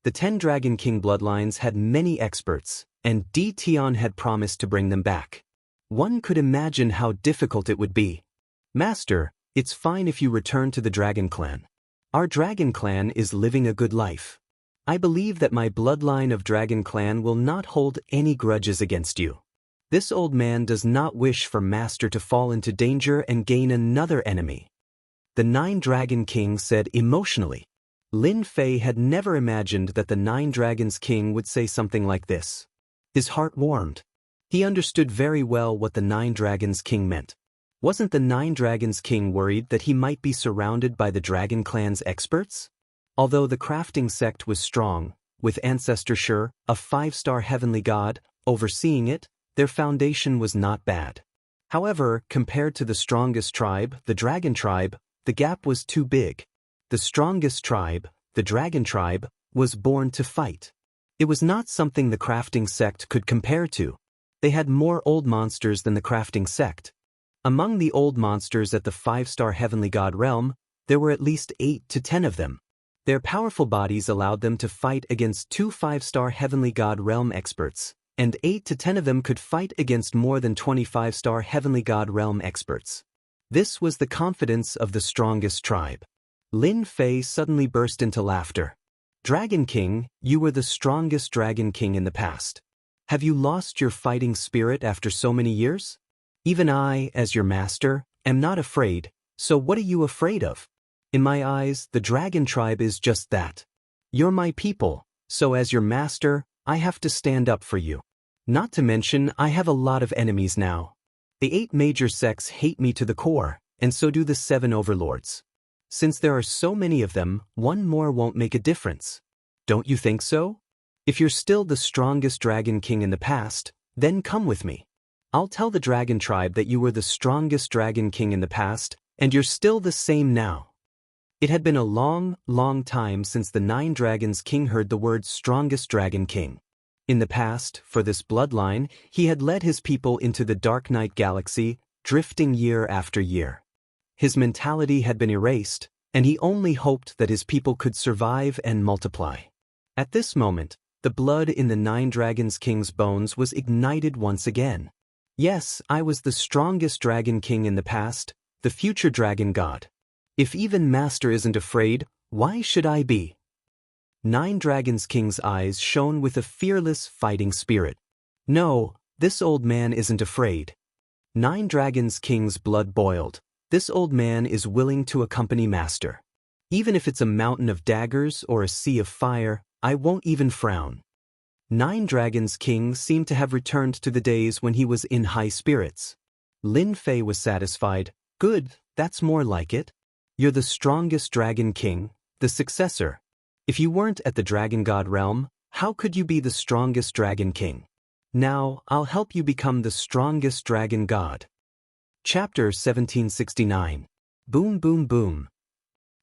The 10 Dragon King bloodlines had many experts, and Di Tian had promised to bring them back. One could imagine how difficult it would be. Master, it's fine if you return to the Dragon Clan. Our Dragon Clan is living a good life. I believe that my bloodline of Dragon Clan will not hold any grudges against you. This old man does not wish for Master to fall into danger and gain another enemy. The Nine Dragon King said emotionally. Lin Fei had never imagined that the Nine Dragons King would say something like this. His heart warmed. He understood very well what the Nine Dragons King meant. Wasn't the Nine Dragons King worried that he might be surrounded by the Dragon Clan's experts? Although the crafting sect was strong, with Ancestor Shur, a 5-star heavenly god, overseeing it, their foundation was not bad. However, compared to the strongest tribe, the Dragon Tribe, the gap was too big. The strongest tribe, the Dragon Tribe, was born to fight. It was not something the crafting sect could compare to. They had more old monsters than the crafting sect. Among the old monsters at the 5-star heavenly god realm, there were at least 8 to 10 of them. Their powerful bodies allowed them to fight against 2 5-star heavenly god realm experts, and 8 to 10 of them could fight against more than 25-star heavenly god realm experts. This was the confidence of the strongest tribe. Lin Fei suddenly burst into laughter. Dragon King, you were the strongest Dragon King in the past. Have you lost your fighting spirit after so many years? Even I, as your master, am not afraid, so what are you afraid of? In my eyes, the Dragon Tribe is just that. You're my people, so as your master, I have to stand up for you. Not to mention, I have a lot of enemies now. The 8 major sects hate me to the core, and so do the 7 overlords. Since there are so many of them, one more won't make a difference. Don't you think so? If you're still the strongest dragon king in the past, then come with me. I'll tell the dragon tribe that you were the strongest dragon king in the past, and you're still the same now. It had been a long, long time since the 9 dragons king heard the word strongest dragon king. In the past, for this bloodline, he had led his people into the dark night galaxy, drifting year after year. His mentality had been erased, and he only hoped that his people could survive and multiply. At this moment, the blood in the 9 dragons king's bones was ignited once again. Yes, I was the strongest dragon king in the past, the future dragon god. If even Master isn't afraid, why should I be? 9 dragons king's eyes shone with a fearless fighting spirit. No, this old man isn't afraid. 9 dragons king's blood boiled. This old man is willing to accompany Master. Even if it's a mountain of daggers or a sea of fire, I won't even frown. 9 dragons king seemed to have returned to the days when he was in high spirits. Lin Fei was satisfied. Good, that's more like it. You're the strongest dragon king, the successor. If you weren't at the dragon god realm, how could you be the strongest dragon king? Now, I'll help you become the strongest dragon god. Chapter 1769. Boom Boom Boom.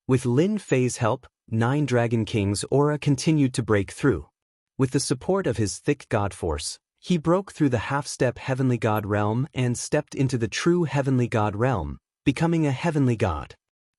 With Lin Fei's help, 9 dragon king's aura continued to break through. With the support of his thick god force, he broke through the half-step heavenly god realm and stepped into the true heavenly god realm, becoming a heavenly god.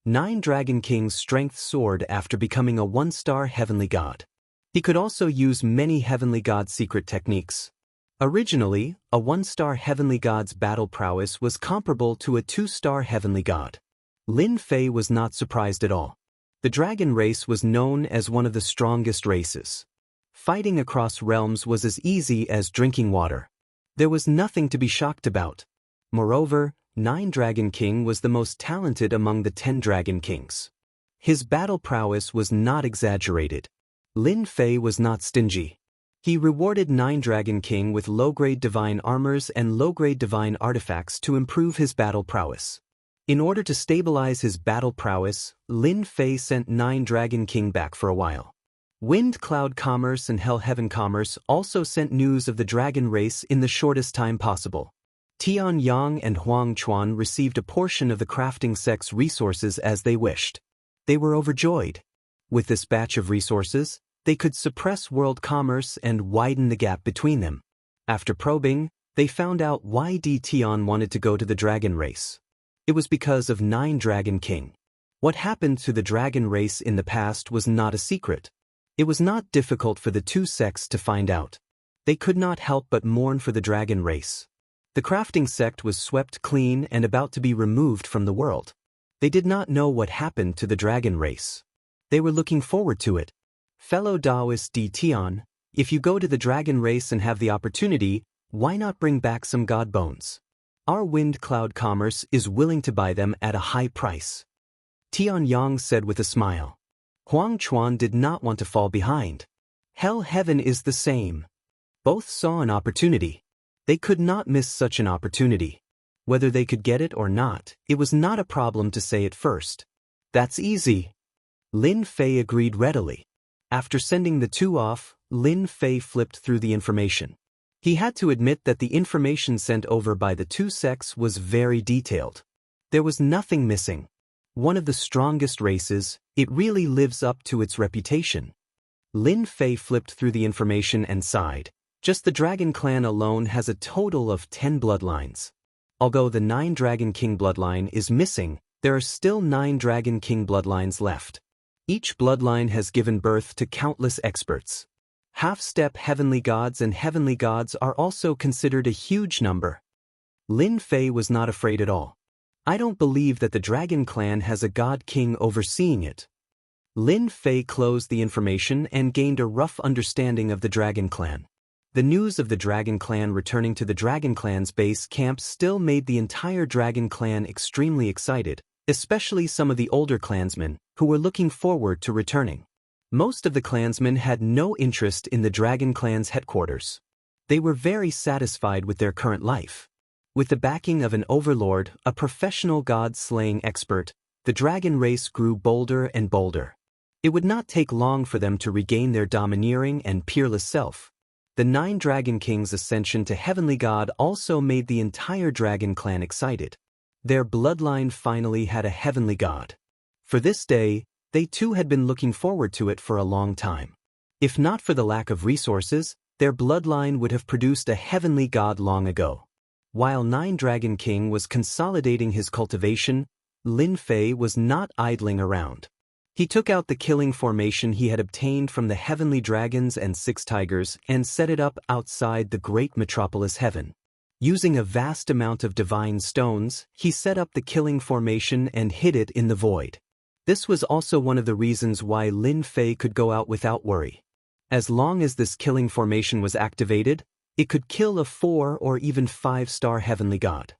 9 dragon king's strength soared after becoming a 1-star heavenly god. He could also use many heavenly god secret techniques. Originally, a 1-star heavenly god's battle prowess was comparable to a 2-star heavenly god. Lin Fei was not surprised at all. The dragon race was known as one of the strongest races. Fighting across realms was as easy as drinking water. There was nothing to be shocked about. Moreover, 9 Dragon King was the most talented among the 10 Dragon Kings. His battle prowess was not exaggerated. Lin Fei was not stingy. He rewarded 9 Dragon King with low-grade divine armors and low-grade divine artifacts to improve his battle prowess. In order to stabilize his battle prowess, Lin Fei sent 9 Dragon King back for a while. Wind Cloud Commerce and Hell Heaven Commerce also sent news of the dragon race in the shortest time possible. Tian Yang and Huang Chuan received a portion of the crafting sect's resources as they wished. They were overjoyed. With this batch of resources, they could suppress world commerce and widen the gap between them. After probing, they found out why Tian wanted to go to the dragon race. It was because of 9 Dragon King. What happened to the dragon race in the past was not a secret. It was not difficult for the 2 sects to find out. They could not help but mourn for the dragon race. The crafting sect was swept clean and about to be removed from the world. They did not know what happened to the dragon race. They were looking forward to it. Fellow Taoist Tian, if you go to the dragon race and have the opportunity, why not bring back some god bones? Our Wind Cloud Commerce is willing to buy them at a high price. Tian Yang said with a smile. Huang Chuan did not want to fall behind. Hell Heaven is the same. Both saw an opportunity. They could not miss such an opportunity. Whether they could get it or not, it was not a problem to say it first. That's easy. Lin Fei agreed readily. After sending the 2 off, Lin Fei flipped through the information. He had to admit that the information sent over by the 2 sects was very detailed. There was nothing missing. One of the strongest races, it really lives up to its reputation. Lin Fei flipped through the information and sighed. Just the Dragon Clan alone has a total of 10 bloodlines. Although the 9 Dragon King bloodline is missing, there are still 9 Dragon King bloodlines left. Each bloodline has given birth to countless experts. Half-step heavenly gods and heavenly gods are also considered a huge number. Lin Fei was not afraid at all. I don't believe that the Dragon Clan has a god king overseeing it. Lin Fei closed the information and gained a rough understanding of the Dragon Clan. The news of the Dragon Clan returning to the Dragon Clan's base camp still made the entire Dragon Clan extremely excited, especially some of the older clansmen, who were looking forward to returning. Most of the clansmen had no interest in the Dragon Clan's headquarters. They were very satisfied with their current life. With the backing of an overlord, a professional god-slaying expert, the dragon race grew bolder and bolder. It would not take long for them to regain their domineering and peerless self. The 9 Dragon Kings' ascension to Heavenly God also made the entire dragon clan excited. Their bloodline finally had a heavenly god. For this day, they too had been looking forward to it for a long time. If not for the lack of resources, their bloodline would have produced a heavenly god long ago. While 9 Dragon King was consolidating his cultivation, Lin Fei was not idling around. He took out the killing formation he had obtained from the heavenly dragons and 6 tigers and set it up outside the great metropolis heaven. Using a vast amount of divine stones, he set up the killing formation and hid it in the void. This was also one of the reasons why Lin Fei could go out without worry. As long as this killing formation was activated, it could kill a 4 or even 5-star heavenly god.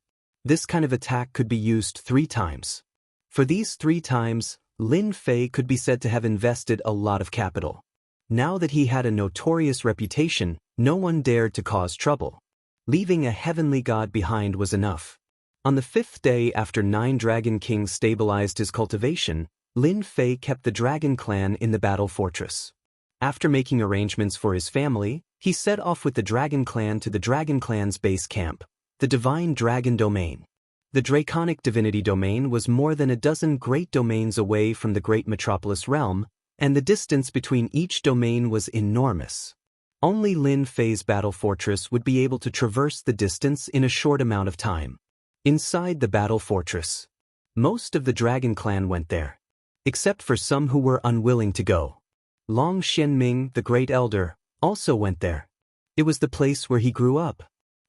This kind of attack could be used 3 times. For these 3 times, Lin Fei could be said to have invested a lot of capital. Now that he had a notorious reputation, no one dared to cause trouble. Leaving a heavenly god behind was enough. On the 5th day after 9 Dragon Kings stabilized his cultivation, Lin Fei kept the dragon clan in the battle fortress. After making arrangements for his family, he set off with the dragon clan to the dragon clan's base camp, the Divine Dragon Domain. The Draconic Divinity Domain was more than a dozen great domains away from the great metropolis realm, and the distance between each domain was enormous. Only Lin Fei's battle fortress would be able to traverse the distance in a short amount of time. Inside the battle fortress, most of the dragon clan went there, except for some who were unwilling to go. Long Xianming, the great elder, also went there. It was the place where he grew up.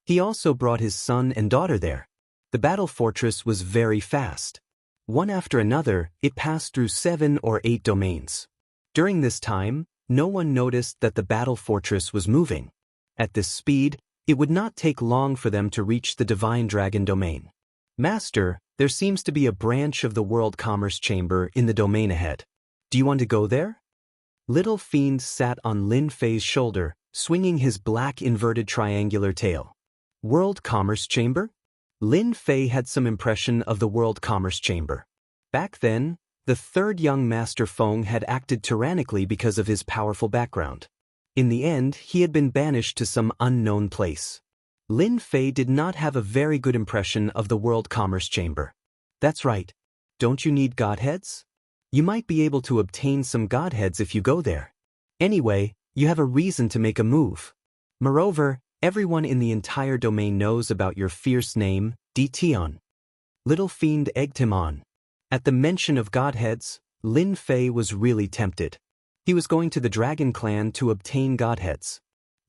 He also brought his son and daughter there. The battle fortress was very fast. One after another, it passed through 7 or 8 domains. During this time, no one noticed that the battle fortress was moving. At this speed, it would not take long for them to reach the Divine Dragon Domain. Master, there seems to be a branch of the World Commerce Chamber in the domain ahead. Do you want to go there? Little Fiend sat on Lin Fei's shoulder, swinging his black inverted triangular tail. World Commerce Chamber? Lin Fei had some impression of the World Commerce Chamber. Back then, the 3rd young Master Feng had acted tyrannically because of his powerful background. In the end, he had been banished to some unknown place. Lin Fei did not have a very good impression of the World Commerce Chamber. That's right. Don't you need godheads? You might be able to obtain some godheads if you go there. Anyway, you have a reason to make a move. Moreover, everyone in the entire domain knows about your fierce name, Tion. Little Fiend egged him on. At the mention of godheads, Lin Fei was really tempted. He was going to the Dragon Clan to obtain godheads.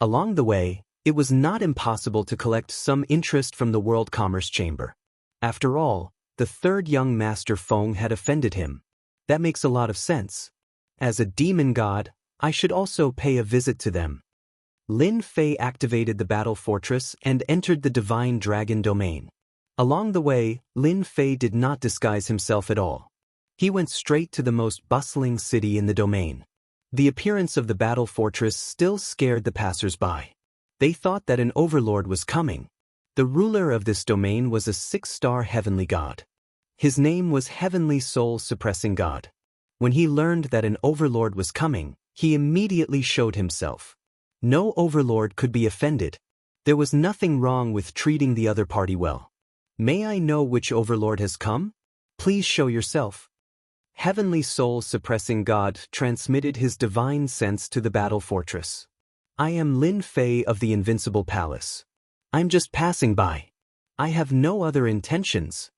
Along the way, it was not impossible to collect some interest from the World Commerce Chamber. After all, the 3rd young Master Feng had offended him. That makes a lot of sense. As a demon god, I should also pay a visit to them. Lin Fei activated the battle fortress and entered the Divine Dragon Domain. Along the way, Lin Fei did not disguise himself at all. He went straight to the most bustling city in the domain. The appearance of the battle fortress still scared the passers-by. They thought that an overlord was coming. The ruler of this domain was a 6-star heavenly god. His name was Heavenly Soul Suppressing God. When he learned that an overlord was coming, he immediately showed himself. No overlord could be offended. There was nothing wrong with treating the other party well. May I know which overlord has come? Please show yourself. Heavenly Soul Suppressing God transmitted his divine sense to the battle fortress. I am Lin Fei of the Invincible Palace. I'm just passing by. I have no other intentions.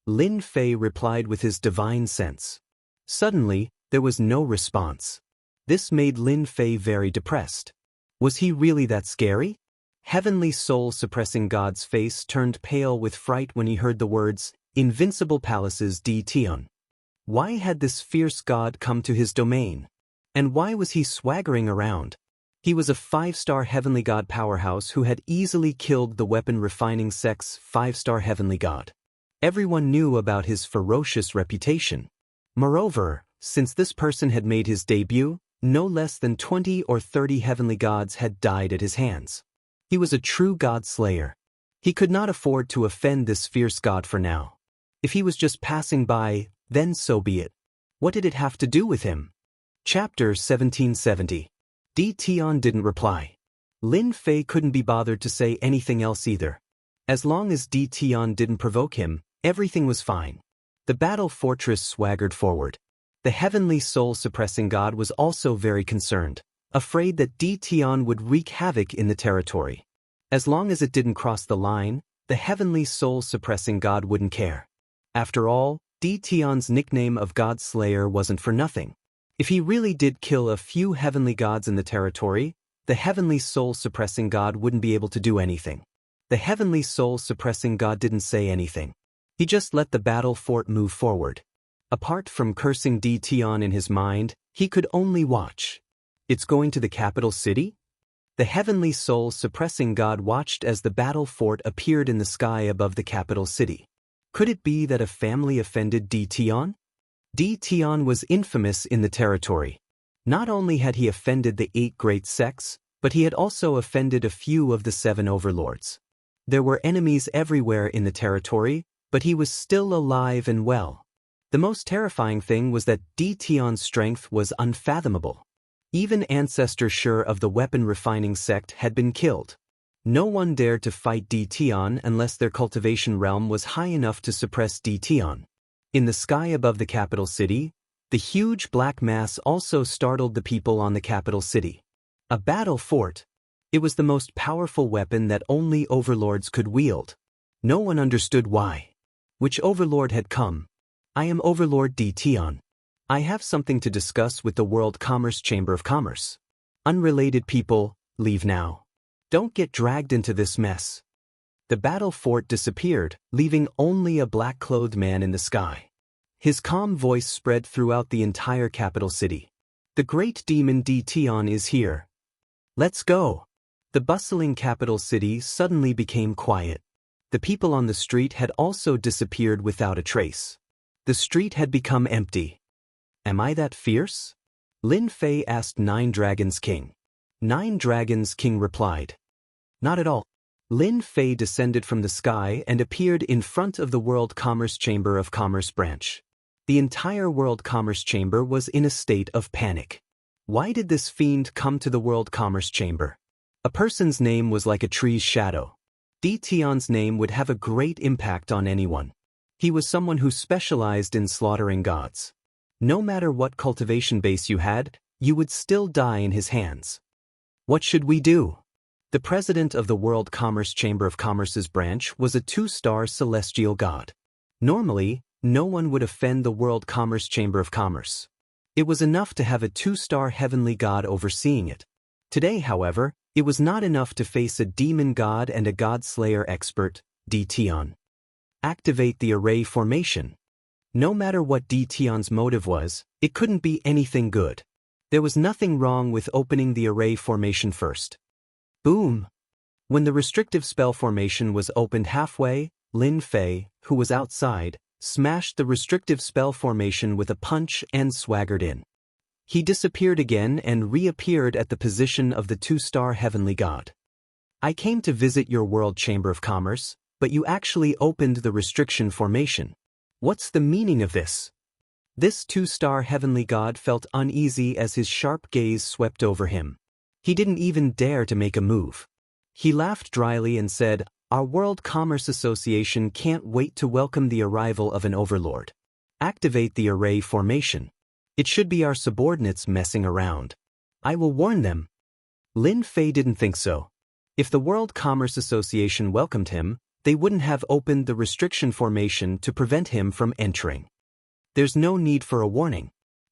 Lin Fei replied with his divine sense. Suddenly, there was no response. This made Lin Fei very depressed. Was he really that scary? Heavenly Soul Suppressing God's face turned pale with fright when he heard the words, Invincible Palace's Tion. Why had this fierce god come to his domain? And why was he swaggering around? He was a 5-star heavenly god powerhouse who had easily killed the weapon-refining sect's 5-star heavenly god. Everyone knew about his ferocious reputation. Moreover, since this person had made his debut, no less than 20 or 30 heavenly gods had died at his hands. He was a true god slayer. He could not afford to offend this fierce god for now. If he was just passing by, then so be it. What did it have to do with him? Chapter 1770. Di Tian didn't reply. Lin Fei couldn't be bothered to say anything else either. As long as Di Tian didn't provoke him, everything was fine. The battle fortress swaggered forward. The heavenly soul-suppressing god was also very concerned, afraid that Di Tian would wreak havoc in the territory. As long as it didn't cross the line, the heavenly soul-suppressing god wouldn't care. After all, Di Tian's nickname of God Slayer wasn't for nothing. If he really did kill a few heavenly gods in the territory, the heavenly soul-suppressing god wouldn't be able to do anything. The heavenly soul-suppressing god didn't say anything. He just let the battle fort move forward. Apart from cursing Di Tian in his mind, he could only watch. It's going to the capital city? The heavenly soul-suppressing god watched as the battle fort appeared in the sky above the capital city. Could it be that a family offended Di Tian? Di Tian was infamous in the territory. Not only had he offended the 8 great sects, but he had also offended a few of the 7 overlords. There were enemies everywhere in the territory, but he was still alive and well. The most terrifying thing was that Di Tian's strength was unfathomable. Even ancestors sure of the weapon refining sect had been killed. No one dared to fight Di Tian unless their cultivation realm was high enough to suppress Di Tian. In the sky above the capital city, the huge black mass also startled the people on the capital city. A battle fort. It was the most powerful weapon that only overlords could wield. No one understood why. Which overlord had come? I am Overlord Di Tian. I have something to discuss with the World Commerce Chamber of Commerce. Unrelated people, leave now. Don't get dragged into this mess. The battle fort disappeared, leaving only a black-clothed man in the sky. His calm voice spread throughout the entire capital city. The great demon Di Tian is here. Let's go. The bustling capital city suddenly became quiet. The people on the street had also disappeared without a trace. The street had become empty. Am I that fierce? Lin Fei asked Nine Dragons King. Nine Dragons King replied. Not at all. Lin Fei descended from the sky and appeared in front of the World Commerce Chamber of Commerce branch. The entire World Commerce Chamber was in a state of panic. Why did this fiend come to the World Commerce Chamber? A person's name was like a tree's shadow. Di Tian's name would have a great impact on anyone. He was someone who specialized in slaughtering gods. No matter what cultivation base you had, you would still die in his hands. What should we do? The president of the World Commerce Chamber of Commerce's branch was a 2-star celestial god. Normally, no one would offend the World Commerce Chamber of Commerce. It was enough to have a 2-star heavenly god overseeing it. Today, however, it was not enough to face a demon god and a god slayer expert, Di Tian. Activate the array formation. No matter what Di Tian's motive was, it couldn't be anything good. There was nothing wrong with opening the array formation first. Boom! When the restrictive spell formation was opened halfway, Lin Fei, who was outside, smashed the restrictive spell formation with a punch and swaggered in. He disappeared again and reappeared at the position of the 2-star heavenly god. I came to visit your World Chamber of Commerce, but you actually opened the restriction formation. What's the meaning of this? This 2-star heavenly god felt uneasy as his sharp gaze swept over him. He didn't even dare to make a move. He laughed dryly and said, Our World Commerce Association can't wait to welcome the arrival of an overlord. Activate the array formation. It should be our subordinates messing around. I will warn them. Lin Fei didn't think so. If the World Commerce Association welcomed him, they wouldn't have opened the restriction formation to prevent him from entering. There's no need for a warning.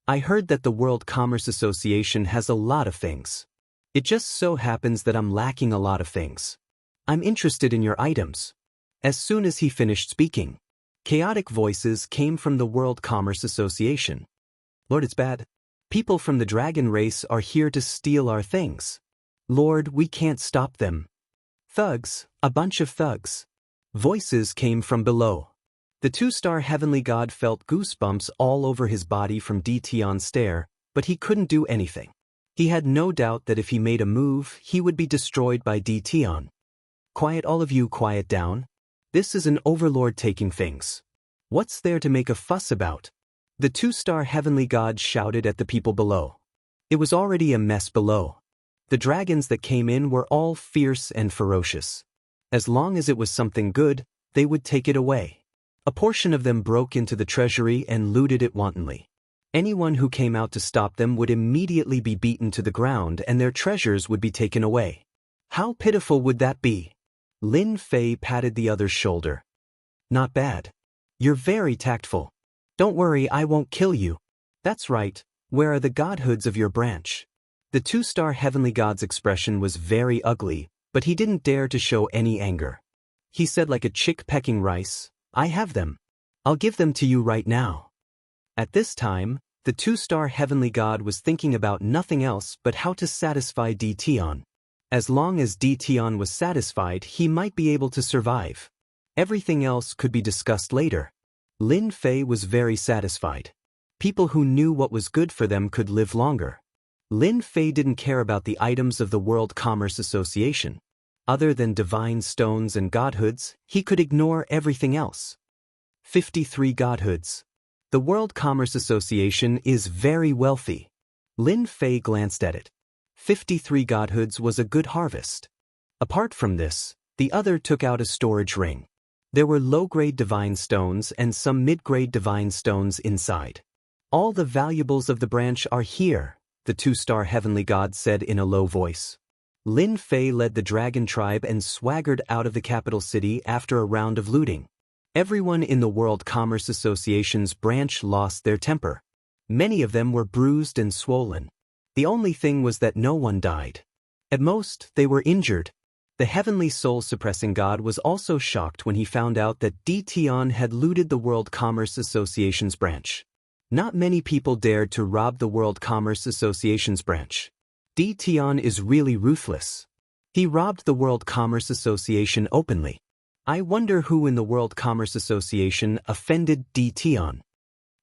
I heard that the World Commerce Association has a lot of things. It just so happens that I'm lacking a lot of things. I'm interested in your items. As soon as he finished speaking, chaotic voices came from the World Commerce Association. Lord, it's bad. People from the dragon race are here to steal our things. Lord, we can't stop them. Thugs, a bunch of thugs. Voices came from below. The 2-star heavenly god felt goosebumps all over his body from Di Tian's stare, but he couldn't do anything. He had no doubt that if he made a move, he would be destroyed by Tion. Quiet, all of you, quiet down. This is an overlord taking things. What's there to make a fuss about? The two-star heavenly god shouted at the people below. It was already a mess below. The dragons that came in were all fierce and ferocious. As long as it was something good, they would take it away. A portion of them broke into the treasury and looted it wantonly. Anyone who came out to stop them would immediately be beaten to the ground and their treasures would be taken away. How pitiful would that be? Lin Fei patted the other's shoulder. Not bad. You're very tactful. Don't worry, I won't kill you. That's right, where are the godhoods of your branch? The two-star heavenly god's expression was very ugly, but he didn't dare to show any anger. He said like a chick pecking rice, I have them. I'll give them to you right now. At this time, the two-star heavenly god was thinking about nothing else but how to satisfy Tion. As long as Tion was satisfied, he might be able to survive. Everything else could be discussed later. Lin Fei was very satisfied. People who knew what was good for them could live longer. Lin Fei didn't care about the items of the World Commerce Association. Other than divine stones and godhoods, he could ignore everything else. 53 godhoods. The World Commerce Association is very wealthy. Lin Fei glanced at it. 53 godhoods was a good harvest. Apart from this, the other took out a storage ring. There were low-grade divine stones and some mid-grade divine stones inside. All the valuables of the branch are here, the two-star heavenly god said in a low voice. Lin Fei led the dragon tribe and swaggered out of the capital city after a round of looting. Everyone in the World Commerce Association's branch lost their temper. Many of them were bruised and swollen. The only thing was that no one died. At most, they were injured. The heavenly soul-suppressing god was also shocked when he found out that Tion had looted the World Commerce Association's branch. Not many people dared to rob the World Commerce Association's branch. Tion is really ruthless. He robbed the World Commerce Association openly. I wonder who in the World Commerce Association offended Tion.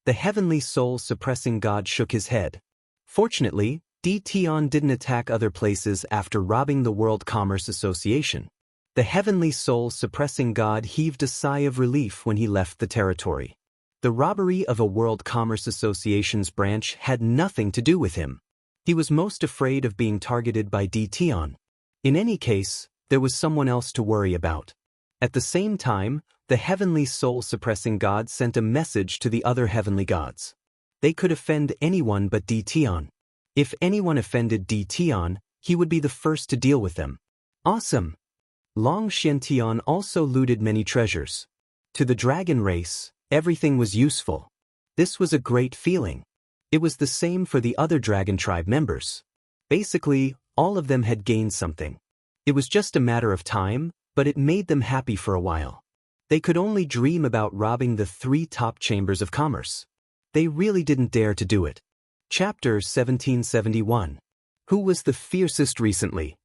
The heavenly soul-suppressing god shook his head. Fortunately, Tion didn't attack other places after robbing the World Commerce Association. The heavenly soul-suppressing god heaved a sigh of relief when he left the territory. The robbery of a World Commerce Association's branch had nothing to do with him. He was most afraid of being targeted by Tion. In any case, there was someone else to worry about. At the same time, the heavenly soul-suppressing god sent a message to the other heavenly gods. They could offend anyone but Tion. If anyone offended Tion, he would be the first to deal with them. Awesome! Long Xianxia also looted many treasures. To the dragon race, everything was useful. This was a great feeling. It was the same for the other dragon tribe members. Basically, all of them had gained something. It was just a matter of time, but it made them happy for a while. They could only dream about robbing the 3 top chambers of commerce. They really didn't dare to do it. Chapter 1771. Who was the fiercest recently?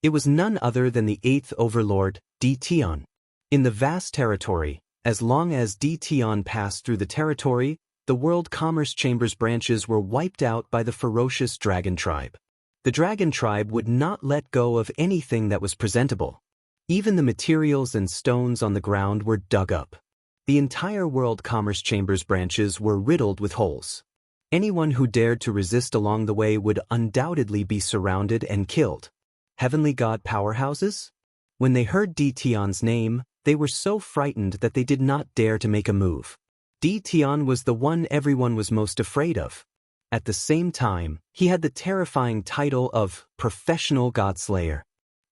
It was none other than the 8th overlord, Tion. In the vast territory, as long as Tion passed through the territory, the World Commerce Chamber's branches were wiped out by the ferocious dragon tribe. The dragon tribe would not let go of anything that was presentable. Even the materials and stones on the ground were dug up. The entire World Commerce Chamber's branches were riddled with holes. Anyone who dared to resist along the way would undoubtedly be surrounded and killed. Heavenly God powerhouses? When they heard Tion's name, they were so frightened that they did not dare to make a move. Tion was the one everyone was most afraid of. At the same time, he had the terrifying title of Professional Godslayer.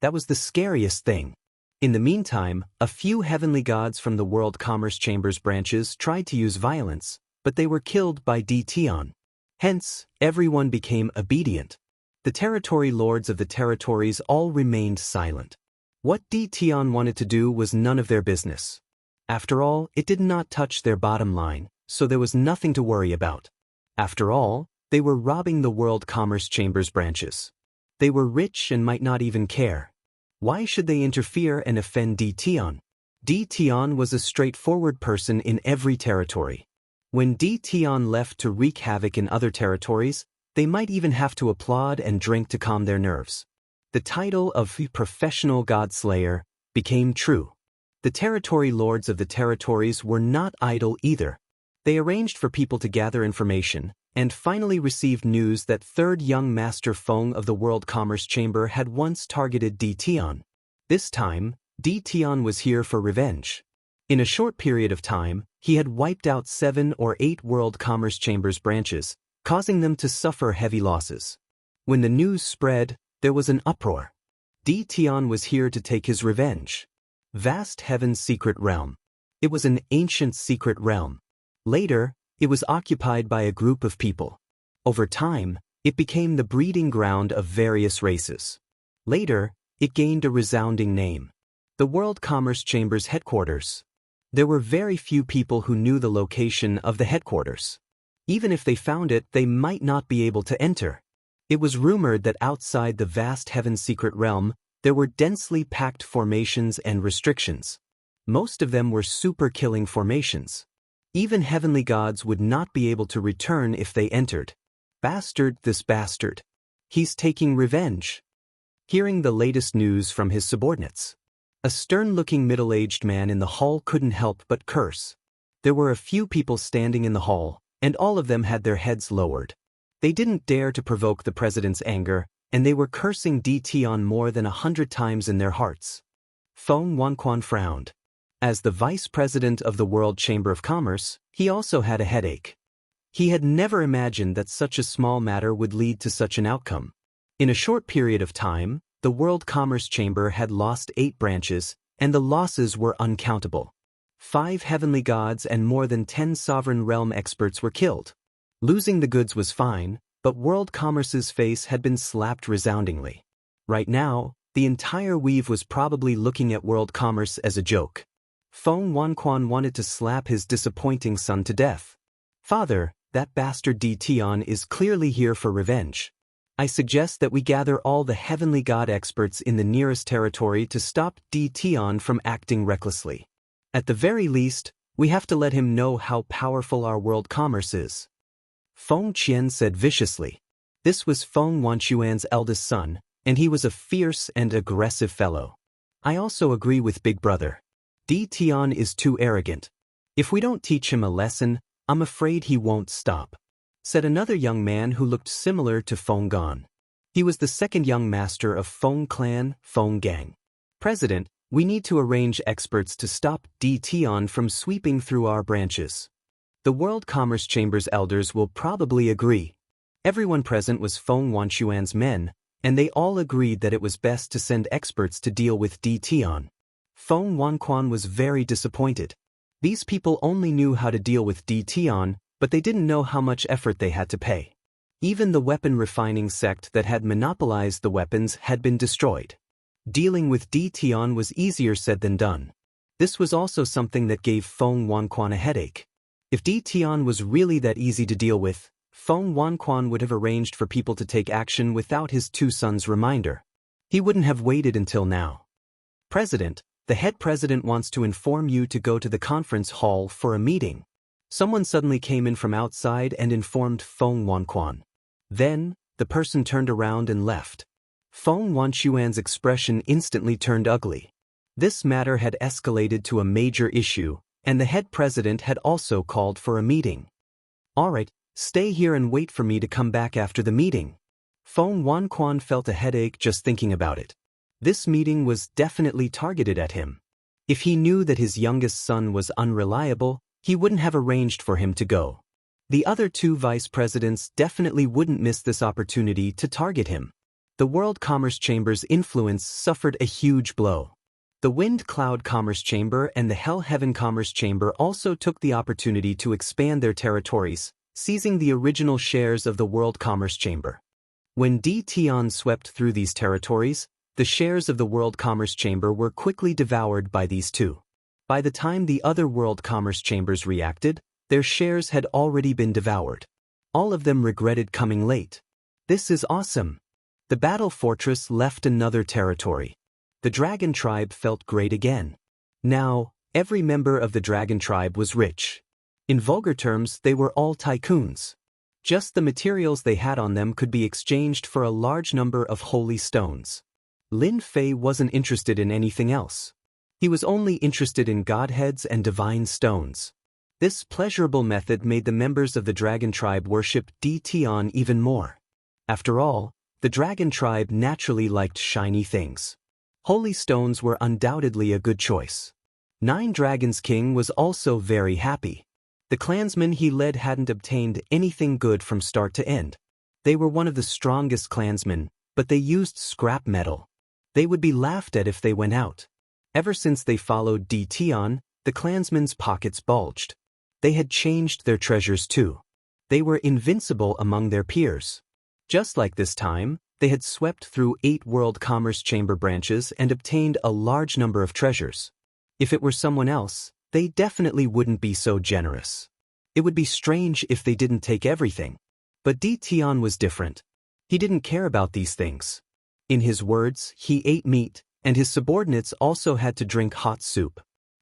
That was the scariest thing. In the meantime, a few heavenly gods from the World Commerce Chamber's branches tried to use violence, but they were killed by Tion. Hence, everyone became obedient. The territory lords of the territories all remained silent. What Tion wanted to do was none of their business. After all, it did not touch their bottom line, so there was nothing to worry about. After all, they were robbing the World Commerce Chamber's branches. They were rich and might not even care. Why should they interfere and offend Tion? Tion was a straightforward person in every territory. When Tion left to wreak havoc in other territories, they might even have to applaud and drink to calm their nerves. The title of professional godslayer became true. The territory lords of the territories were not idle either. They arranged for people to gather information, and finally received news that third young master Feng of the World Commerce Chamber had once targeted Di Tian. This time, Di Tian was here for revenge. In a short period of time, he had wiped out 7 or 8 World Commerce Chamber's branches, causing them to suffer heavy losses. When the news spread, there was an uproar. Di Tian was here to take his revenge. Vast Heaven's secret realm. It was an ancient secret realm. Later, it was occupied by a group of people. Over time, it became the breeding ground of various races. Later, it gained a resounding name. The World Commerce Chamber's headquarters. There were very few people who knew the location of the headquarters. Even if they found it, they might not be able to enter. It was rumored that outside the vast Heaven's secret realm, there were densely packed formations and restrictions. Most of them were super-killing formations. Even heavenly gods would not be able to return if they entered. Bastard, this bastard. He's taking revenge. Hearing the latest news from his subordinates. A stern-looking middle-aged man in the hall couldn't help but curse. There were a few people standing in the hall, and all of them had their heads lowered. They didn't dare to provoke the president's anger, and they were cursing Di Tian more than 100 times in their hearts. Feng Wanquan frowned. As the vice president of the World Chamber of Commerce, he also had a headache. He had never imagined that such a small matter would lead to such an outcome. In a short period of time, the World Commerce Chamber had lost 8 branches, and the losses were uncountable. 5 heavenly gods and more than 10 sovereign realm experts were killed. Losing the goods was fine, but World Commerce's face had been slapped resoundingly. Right now, the entire weave was probably looking at World Commerce as a joke. Feng Wanquan wanted to slap his disappointing son to death. Father, that bastard Di Tian is clearly here for revenge. I suggest that we gather all the heavenly god experts in the nearest territory to stop Di Tian from acting recklessly. At the very least, we have to let him know how powerful our world commerce is. Feng Qian said viciously. This was Feng Wanquan's eldest son, and he was a fierce and aggressive fellow. I also agree with Big Brother. Di Tian is too arrogant. If we don't teach him a lesson, I'm afraid he won't stop, said another young man who looked similar to Feng Gan. He was the second young master of Feng Clan, Feng Gang. President, we need to arrange experts to stop Di Tian from sweeping through our branches. The World Commerce Chamber's elders will probably agree. Everyone present was Feng Wanquan's men, and they all agreed that it was best to send experts to deal with Di Tian. Feng Wanquan was very disappointed. These people only knew how to deal with Di Tian, but they didn't know how much effort they had to pay. Even the weapon refining sect that had monopolized the weapons had been destroyed. Dealing with Di Tian was easier said than done. This was also something that gave Feng Wanquan a headache. If Di Tian was really that easy to deal with, Feng Wanquan would have arranged for people to take action without his 2 sons' reminder. He wouldn't have waited until now. President, the head president wants to inform you to go to the conference hall for a meeting. Someone suddenly came in from outside and informed Feng Wanquan. Then, the person turned around and left. Feng Wanquan's expression instantly turned ugly. This matter had escalated to a major issue, and the head president had also called for a meeting. All right, stay here and wait for me to come back after the meeting. Feng Wanquan felt a headache just thinking about it. This meeting was definitely targeted at him. If he knew that his youngest son was unreliable, he wouldn't have arranged for him to go. The other 2 vice presidents definitely wouldn't miss this opportunity to target him. The World Commerce Chamber's influence suffered a huge blow. The Wind Cloud Commerce Chamber and the Hell Heaven Commerce Chamber also took the opportunity to expand their territories, seizing the original shares of the World Commerce Chamber. When Di Tian swept through these territories, the shares of the World Commerce Chamber were quickly devoured by these 2. By the time the other World Commerce Chambers reacted, their shares had already been devoured. All of them regretted coming late. This is awesome. The Battle Fortress left another territory. The Dragon Tribe felt great again. Now, every member of the Dragon Tribe was rich. In vulgar terms, they were all tycoons. Just the materials they had on them could be exchanged for a large number of holy stones. Lin Fei wasn't interested in anything else. He was only interested in godheads and divine stones. This pleasurable method made the members of the dragon tribe worship Di Tian even more. After all, the dragon tribe naturally liked shiny things. Holy stones were undoubtedly a good choice. Nine Dragons King was also very happy. The clansmen he led hadn't obtained anything good from start to end. They were one of the strongest clansmen, but they used scrap metal. They would be laughed at if they went out. Ever since they followed Di Tian, the clansmen's pockets bulged. They had changed their treasures too. They were invincible among their peers. Just like this time, they had swept through 8 World Commerce Chamber branches and obtained a large number of treasures. If it were someone else, they definitely wouldn't be so generous. It would be strange if they didn't take everything. But Di Tian was different. He didn't care about these things. In his words, he ate meat, and his subordinates also had to drink hot soup.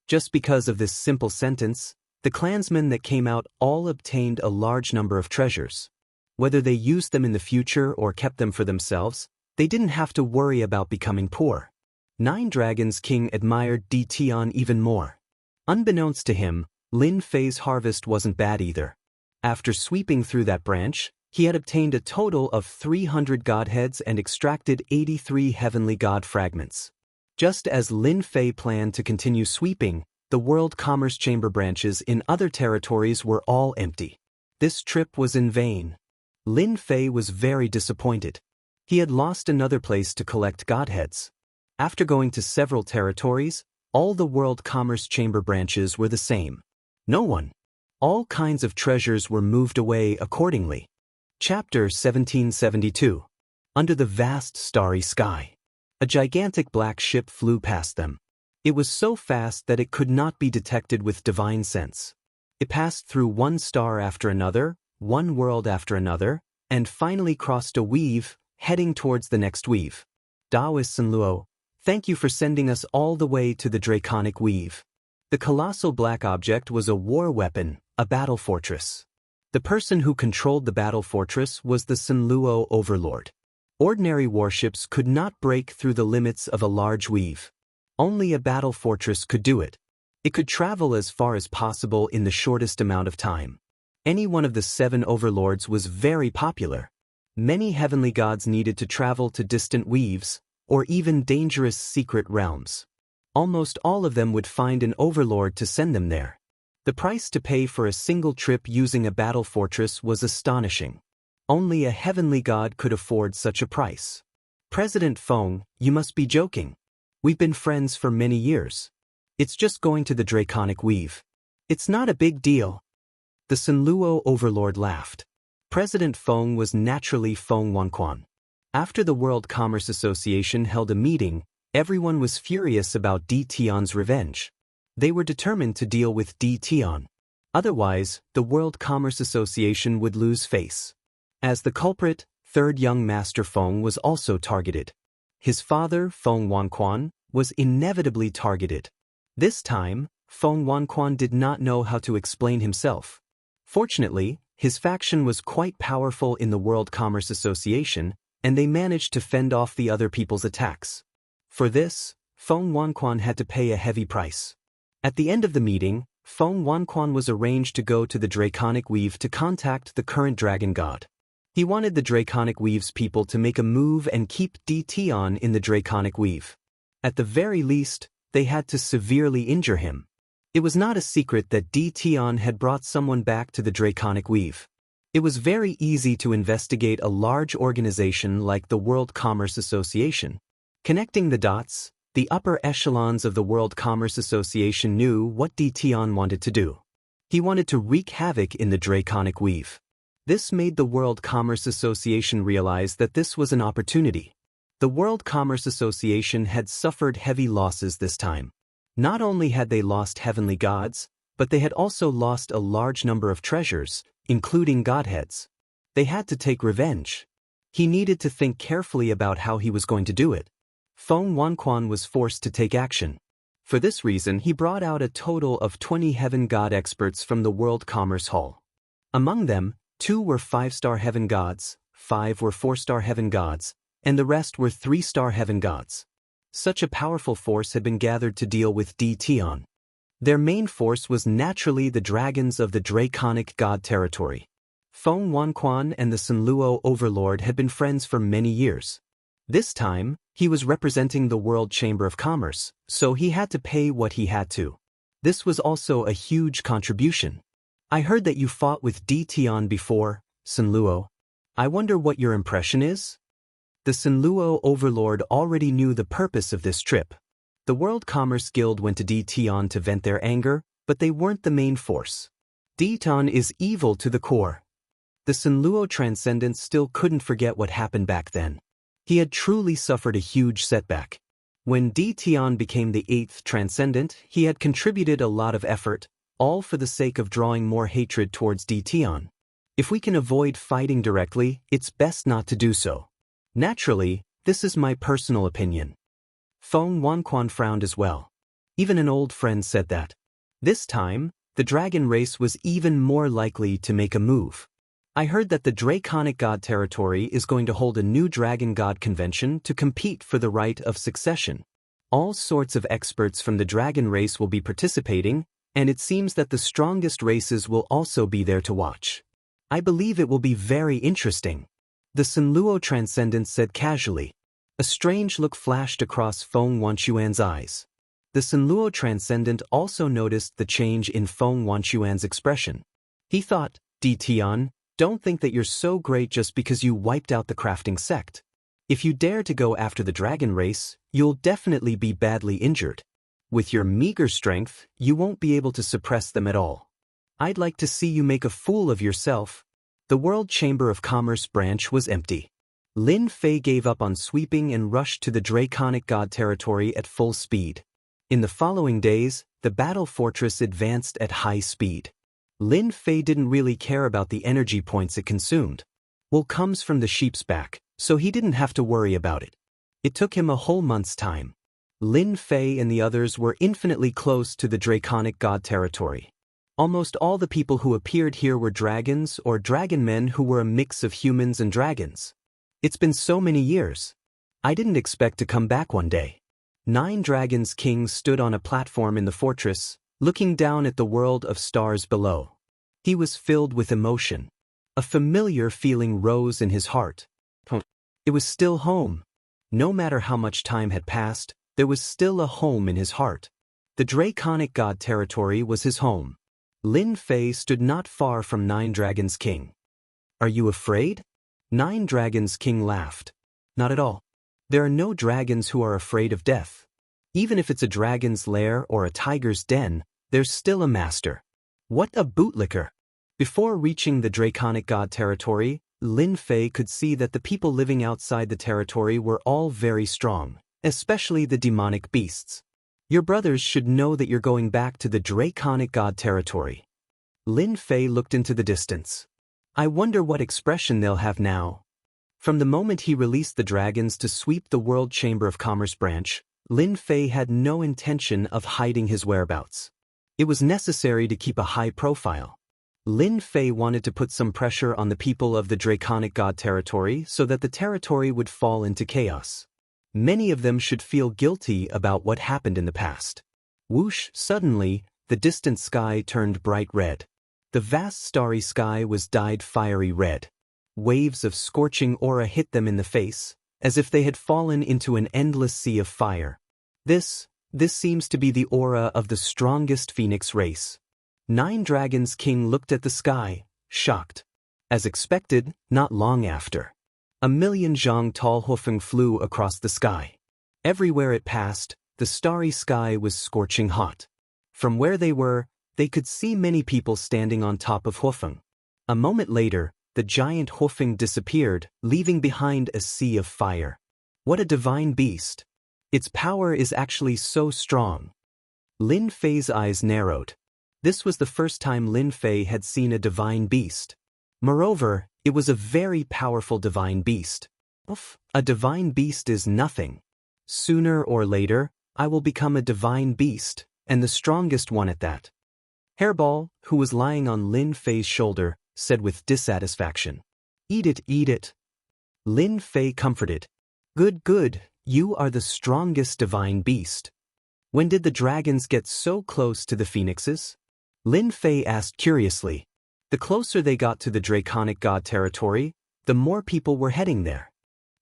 Just because of this simple sentence, the clansmen that came out all obtained a large number of treasures. Whether they used them in the future or kept them for themselves, they didn't have to worry about becoming poor. Nine Dragons King admired Di Tian even more. Unbeknownst to him, Lin Fei's harvest wasn't bad either. After sweeping through that branch, he had obtained a total of 300 godheads and extracted 83 heavenly god fragments. Just as Lin Fei planned to continue sweeping, the World Commerce Chamber branches in other territories were all empty. This trip was in vain. Lin Fei was very disappointed. He had lost another place to collect godheads. After going to several territories, all the World Commerce Chamber branches were the same. No one. All kinds of treasures were moved away accordingly. Chapter 1772. Under the vast starry sky. A gigantic black ship flew past them. It was so fast that it could not be detected with divine sense. It passed through one star after another, one world after another, and finally crossed a weave, heading towards the next weave. Taoist Sanluo, thank you for sending us all the way to the Draconic Weave. The colossal black object was a war weapon, a battle fortress. The person who controlled the battle fortress was the Sanluo Overlord. Ordinary warships could not break through the limits of a large weave. Only a battle fortress could do it. It could travel as far as possible in the shortest amount of time. Any one of the 7 overlords was very popular. Many heavenly gods needed to travel to distant weaves, or even dangerous secret realms. Almost all of them would find an overlord to send them there. The price to pay for a single trip using a battle fortress was astonishing. Only a heavenly god could afford such a price. President Feng, you must be joking. We've been friends for many years. It's just going to the Draconic Weave. It's not a big deal. The Sanluo Overlord laughed. President Feng was naturally Feng Wanquan. After the World Commerce Association held a meeting, everyone was furious about Di Tian's revenge. They were determined to deal with Di Tian. Otherwise, the World Commerce Association would lose face. As the culprit, third young Master Feng was also targeted. His father, Feng Wanquan, was inevitably targeted. This time, Feng Wanquan did not know how to explain himself. Fortunately, his faction was quite powerful in the World Commerce Association, and they managed to fend off the other people's attacks. For this, Feng Wanquan had to pay a heavy price. At the end of the meeting, Feng Wanquan was arranged to go to the Draconic Weave to contact the current dragon god. He wanted the Draconic Weave's people to make a move and keep Di Tian in the Draconic Weave. At the very least, they had to severely injure him. It was not a secret that Di Tian had brought someone back to the Draconic Weave. It was very easy to investigate a large organization like the World Commerce Association. Connecting the dots, the upper echelons of the World Commerce Association knew what Di Tian wanted to do. He wanted to wreak havoc in the Draconic Weave. This made the World Commerce Association realize that this was an opportunity. The World Commerce Association had suffered heavy losses this time. Not only had they lost heavenly gods, but they had also lost a large number of treasures, including godheads. They had to take revenge. He needed to think carefully about how he was going to do it. Feng Wanquan was forced to take action. For this reason, he brought out a total of 20 heaven god experts from the World Commerce Hall. Among them, 2 were 5-star heaven gods, 5 were 4-star heaven gods, and the rest were 3-star heaven gods. Such a powerful force had been gathered to deal with Tion. Their main force was naturally the dragons of the Draconic God territory. Feng Wanquan and the Sanluo overlord had been friends for many years. This time, he was representing the World Chamber of Commerce, so he had to pay what he had to. This was also a huge contribution. I heard that you fought with Tion before, Sanluo. I wonder what your impression is? The Sanluo overlord already knew the purpose of this trip. The World Commerce Guild went to Tion to vent their anger, but they weren't the main force. Tion is evil to the core. The Sanluo Transcendent still couldn't forget what happened back then. He had truly suffered a huge setback. When Tion became the 8th Transcendent, he had contributed a lot of effort, all for the sake of drawing more hatred towards Tion. If we can avoid fighting directly, it's best not to do so. Naturally, this is my personal opinion. Feng Wanquan frowned as well. Even an old friend said that. This time, the dragon race was even more likely to make a move. I heard that the Draconic God territory is going to hold a new Dragon God convention to compete for the right of succession. All sorts of experts from the dragon race will be participating, and it seems that the strongest races will also be there to watch. I believe it will be very interesting. The Sanluo Transcendent said casually. A strange look flashed across Feng Wanquan's eyes. The Sanluo Transcendent also noticed the change in Feng Wanquan's expression. He thought, Tion, don't think that you're so great just because you wiped out the crafting sect. If you dare to go after the dragon race, you'll definitely be badly injured. With your meager strength, you won't be able to suppress them at all. I'd like to see you make a fool of yourself. The World Chamber of Commerce branch was empty. Lin Fei gave up on sweeping and rushed to the Draconic God territory at full speed. In the following days, the battle fortress advanced at high speed. Lin Fei didn't really care about the energy points it consumed. Wool comes from the sheep's back, so he didn't have to worry about it. It took him a whole month's time. Lin Fei and the others were infinitely close to the Draconic God territory. Almost all the people who appeared here were dragons or dragon men who were a mix of humans and dragons. It's been so many years. I didn't expect to come back one day. 9 Dragons King stood on a platform in the fortress, looking down at the world of stars below. He was filled with emotion. A familiar feeling rose in his heart. It was still home. No matter how much time had passed, there was still a home in his heart. The Draconic God territory was his home. Lin Fei stood not far from 9 Dragons King. Are you afraid? 9 Dragons King laughed. Not at all. There are no dragons who are afraid of death. Even if it's a dragon's lair or a tiger's den, there's still a master. What a bootlicker! Before reaching the Draconic God territory, Lin Fei could see that the people living outside the territory were all very strong, especially the demonic beasts. Your brothers should know that you're going back to the Draconic God territory. Lin Fei looked into the distance. I wonder what expression they'll have now. From the moment he released the dragons to sweep the World Chamber of Commerce branch, Lin Fei had no intention of hiding his whereabouts. It was necessary to keep a high profile. Lin Fei wanted to put some pressure on the people of the Draconic God territory so that the territory would fall into chaos. Many of them should feel guilty about what happened in the past. Whoosh! Suddenly, the distant sky turned bright red. The vast starry sky was dyed fiery red. Waves of scorching aura hit them in the face, as if they had fallen into an endless sea of fire. This seems to be the aura of the strongest phoenix race. 9 Dragons King looked at the sky, shocked. As expected, not long after, 1,000,000 zhang tall Hufeng flew across the sky. Everywhere it passed, the starry sky was scorching hot. From where they were, they could see many people standing on top of Hufeng. A moment later, the giant Hufeng disappeared, leaving behind a sea of fire. What a divine beast! Its power is actually so strong. Lin Fei's eyes narrowed. This was the first time Lin Fei had seen a divine beast. Moreover, it was a very powerful divine beast. A divine beast is nothing. Sooner or later, I will become a divine beast, and the strongest one at that. Hairball, who was lying on Lin Fei's shoulder, said with dissatisfaction. Eat it, eat it. Lin Fei comforted. Good, good, you are the strongest divine beast. When did the dragons get so close to the phoenixes? Lin Fei asked curiously. The closer they got to the draconic god territory, the more people were heading there.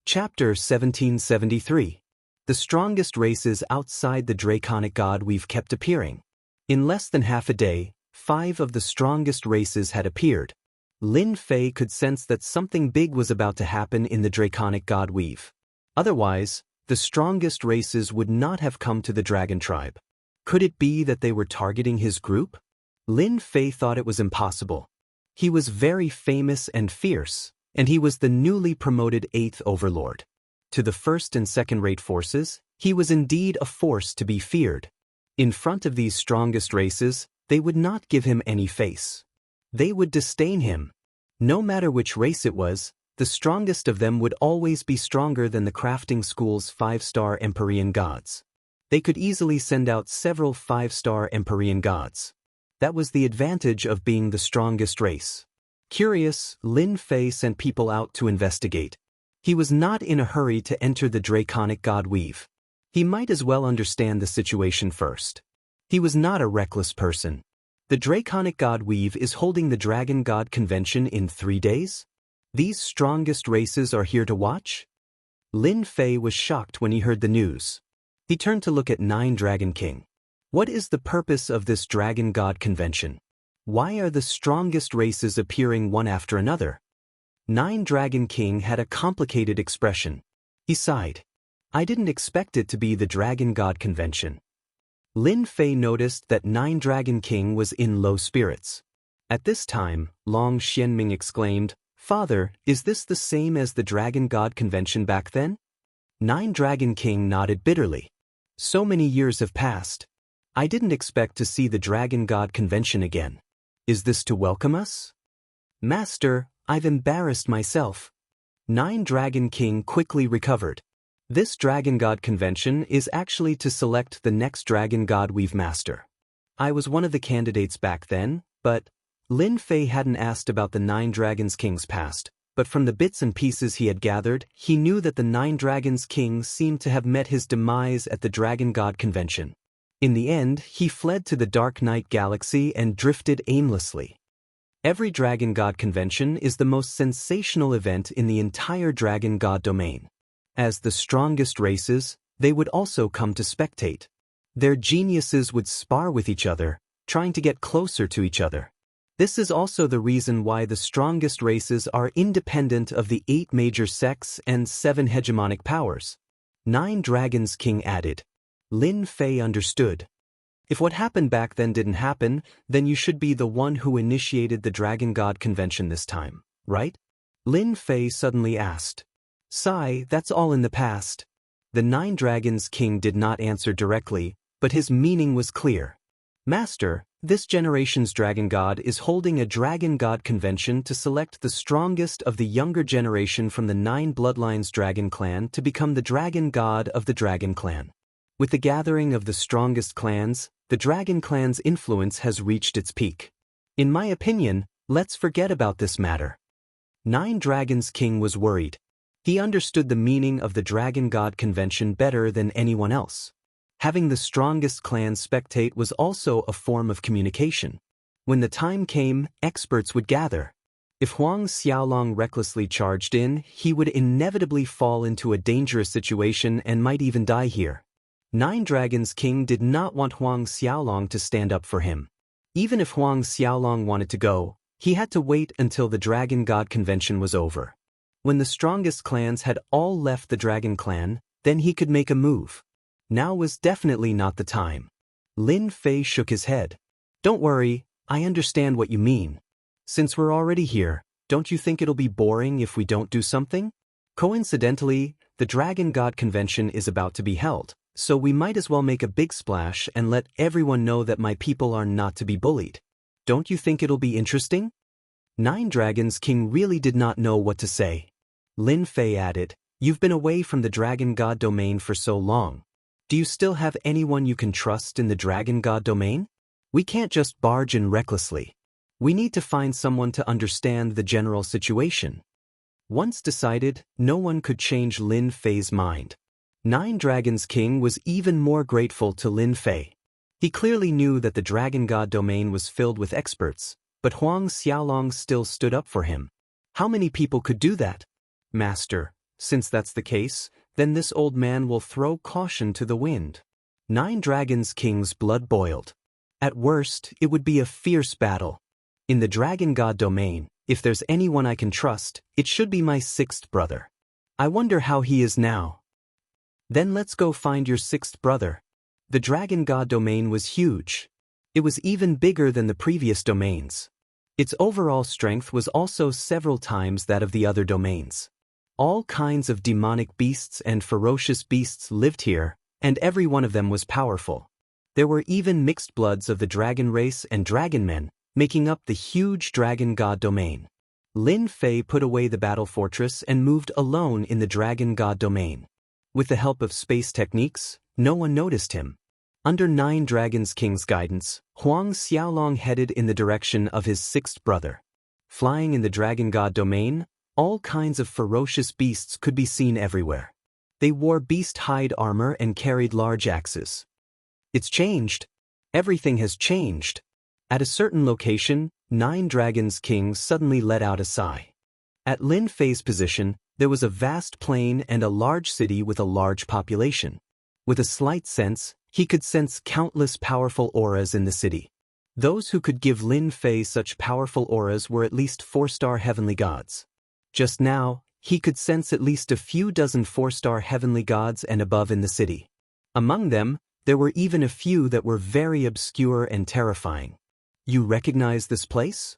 Chapter 1773. The strongest races outside the draconic god we've kept appearing. In less than half a day, 5 of the strongest races had appeared. Lin Fei could sense that something big was about to happen in the draconic god weave. Otherwise, the strongest races would not have come to the dragon tribe. Could it be that they were targeting his group? Lin Fei thought it was impossible. He was very famous and fierce, and he was the newly promoted 8th overlord. To the first and second-rate forces, he was indeed a force to be feared. In front of these strongest races, they would not give him any face. They would disdain him. No matter which race it was, the strongest of them would always be stronger than the crafting school's 5-star Empyrean gods. They could easily send out several 5-star Empyrean gods. That was the advantage of being the strongest race. Curious, Lin Fei sent people out to investigate. He was not in a hurry to enter the draconic god weave. He might as well understand the situation first. He was not a reckless person. The draconic god weave is holding the dragon god convention in 3 days? These strongest races are here to watch? Lin Fei was shocked when he heard the news. He turned to look at 9 Dragon King. What is the purpose of this dragon god convention? Why are the strongest races appearing one after another? 9 Dragon King had a complicated expression. He sighed. I didn't expect it to be the dragon god convention. Lin Fei noticed that 9 Dragon King was in low spirits. At this time, Long Xianming exclaimed, Father, is this the same as the dragon god convention back then? 9 Dragon King nodded bitterly. So many years have passed. I didn't expect to see the dragon god convention again. Is this to welcome us? Master, I've embarrassed myself. 9 Dragon King quickly recovered. This dragon god convention is actually to select the next dragon god weave master. I was one of the candidates back then, but Lin Fei hadn't asked about the 9 Dragons King's past, but from the bits and pieces he had gathered, he knew that the 9 Dragons King seemed to have met his demise at the dragon god convention. In the end, he fled to the Dark Night Galaxy and drifted aimlessly. Every Dragon God convention is the most sensational event in the entire Dragon God domain. As the strongest races, they would also come to spectate. Their geniuses would spar with each other, trying to get closer to each other. This is also the reason why the strongest races are independent of the 8 major sects and 7 hegemonic powers. 9 Dragons King added. Lin Fei understood. If what happened back then didn't happen, then you should be the one who initiated the Dragon God convention this time, right? Lin Fei suddenly asked. Sigh, that's all in the past. The 9 Dragons King did not answer directly, but his meaning was clear. Master, this generation's Dragon God is holding a Dragon God convention to select the strongest of the younger generation from the 9 Bloodlines Dragon Clan to become the Dragon God of the Dragon Clan. With the gathering of the strongest clans, the Dragon Clan's influence has reached its peak. In my opinion, let's forget about this matter. 9 Dragons King was worried. He understood the meaning of the Dragon God convention better than anyone else. Having the strongest clans spectate was also a form of communication. When the time came, experts would gather. If Huang Xiaolong recklessly charged in, he would inevitably fall into a dangerous situation and might even die here. 9 Dragons King did not want Huang Xiaolong to stand up for him. Even if Huang Xiaolong wanted to go, he had to wait until the Dragon God convention was over. When the strongest clans had all left the Dragon Clan, then he could make a move. Now was definitely not the time. Lin Fei shook his head. Don't worry, I understand what you mean. Since we're already here, don't you think it'll be boring if we don't do something? Coincidentally, the Dragon God convention is about to be held. So we might as well make a big splash and let everyone know that my people are not to be bullied. Don't you think it'll be interesting? 9 Dragons King really did not know what to say. Lin Fei added, You've been away from the Dragon God domain for so long. Do you still have anyone you can trust in the Dragon God domain? We can't just barge in recklessly. We need to find someone to understand the general situation. Once decided, no one could change Lin Fei's mind. Nine Dragons King was even more grateful to Lin Fei. He clearly knew that the Dragon God domain was filled with experts, but Huang Xiaolong still stood up for him. How many people could do that? Master, since that's the case, then this old man will throw caution to the wind. Nine Dragons King's blood boiled. At worst, it would be a fierce battle. In the Dragon God domain, if there's anyone I can trust, it should be my sixth brother. I wonder how he is now. Then let's go find your sixth brother. The Dragon God domain was huge. It was even bigger than the previous domains. Its overall strength was also several times that of the other domains. All kinds of demonic beasts and ferocious beasts lived here, and every one of them was powerful. There were even mixed bloods of the dragon race and dragon men, making up the huge Dragon God domain. Lin Fei put away the battle fortress and moved alone in the Dragon God domain. With the help of space techniques, no one noticed him. Under Nine Dragons King's guidance, Huang Xiaolong headed in the direction of his sixth brother. Flying in the Dragon God domain, all kinds of ferocious beasts could be seen everywhere. They wore beast hide armor and carried large axes. It's changed. Everything has changed. At a certain location, Nine Dragons King suddenly let out a sigh. At Lin Fei's position, there was a vast plain and a large city with a large population. With a slight sense, he could sense countless powerful auras in the city. Those who could give Lin Fei such powerful auras were at least 4-star heavenly gods. Just now, he could sense at least a few dozen 4-star heavenly gods and above in the city. Among them, there were even a few that were very obscure and terrifying. You recognize this place?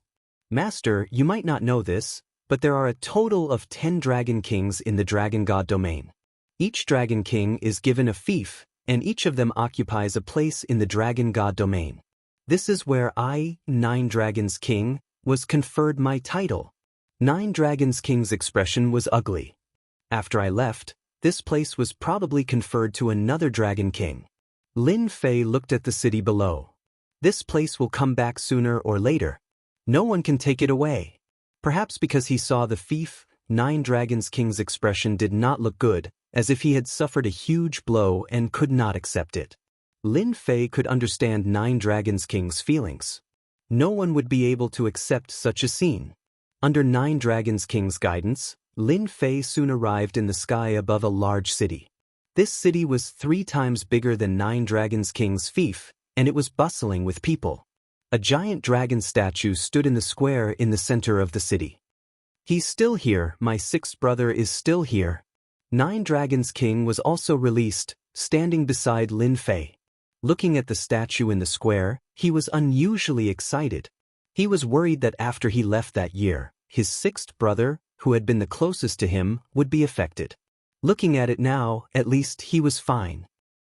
Master, you might not know this, but there are a total of 10 Dragon Kings in the Dragon God domain. Each Dragon King is given a fief, and each of them occupies a place in the Dragon God domain. This is where I, Nine Dragons King, was conferred my title. Nine Dragons King's expression was ugly. After I left, this place was probably conferred to another Dragon King. Lin Fei looked at the city below. This place will come back sooner or later. No one can take it away. Perhaps because he saw the fief, Nine Dragons King's expression did not look good, as if he had suffered a huge blow and could not accept it. Lin Fei could understand Nine Dragons King's feelings. No one would be able to accept such a scene. Under Nine Dragons King's guidance, Lin Fei soon arrived in the sky above a large city. This city was 3 times bigger than Nine Dragons King's fief, and it was bustling with people. A giant dragon statue stood in the square in the center of the city. He's still here, my sixth brother is still here. Nine Dragons King was also released, standing beside Lin Fei. Looking at the statue in the square, he was unusually excited. He was worried that after he left that year, his sixth brother, who had been the closest to him, would be affected. Looking at it now, at least he was fine.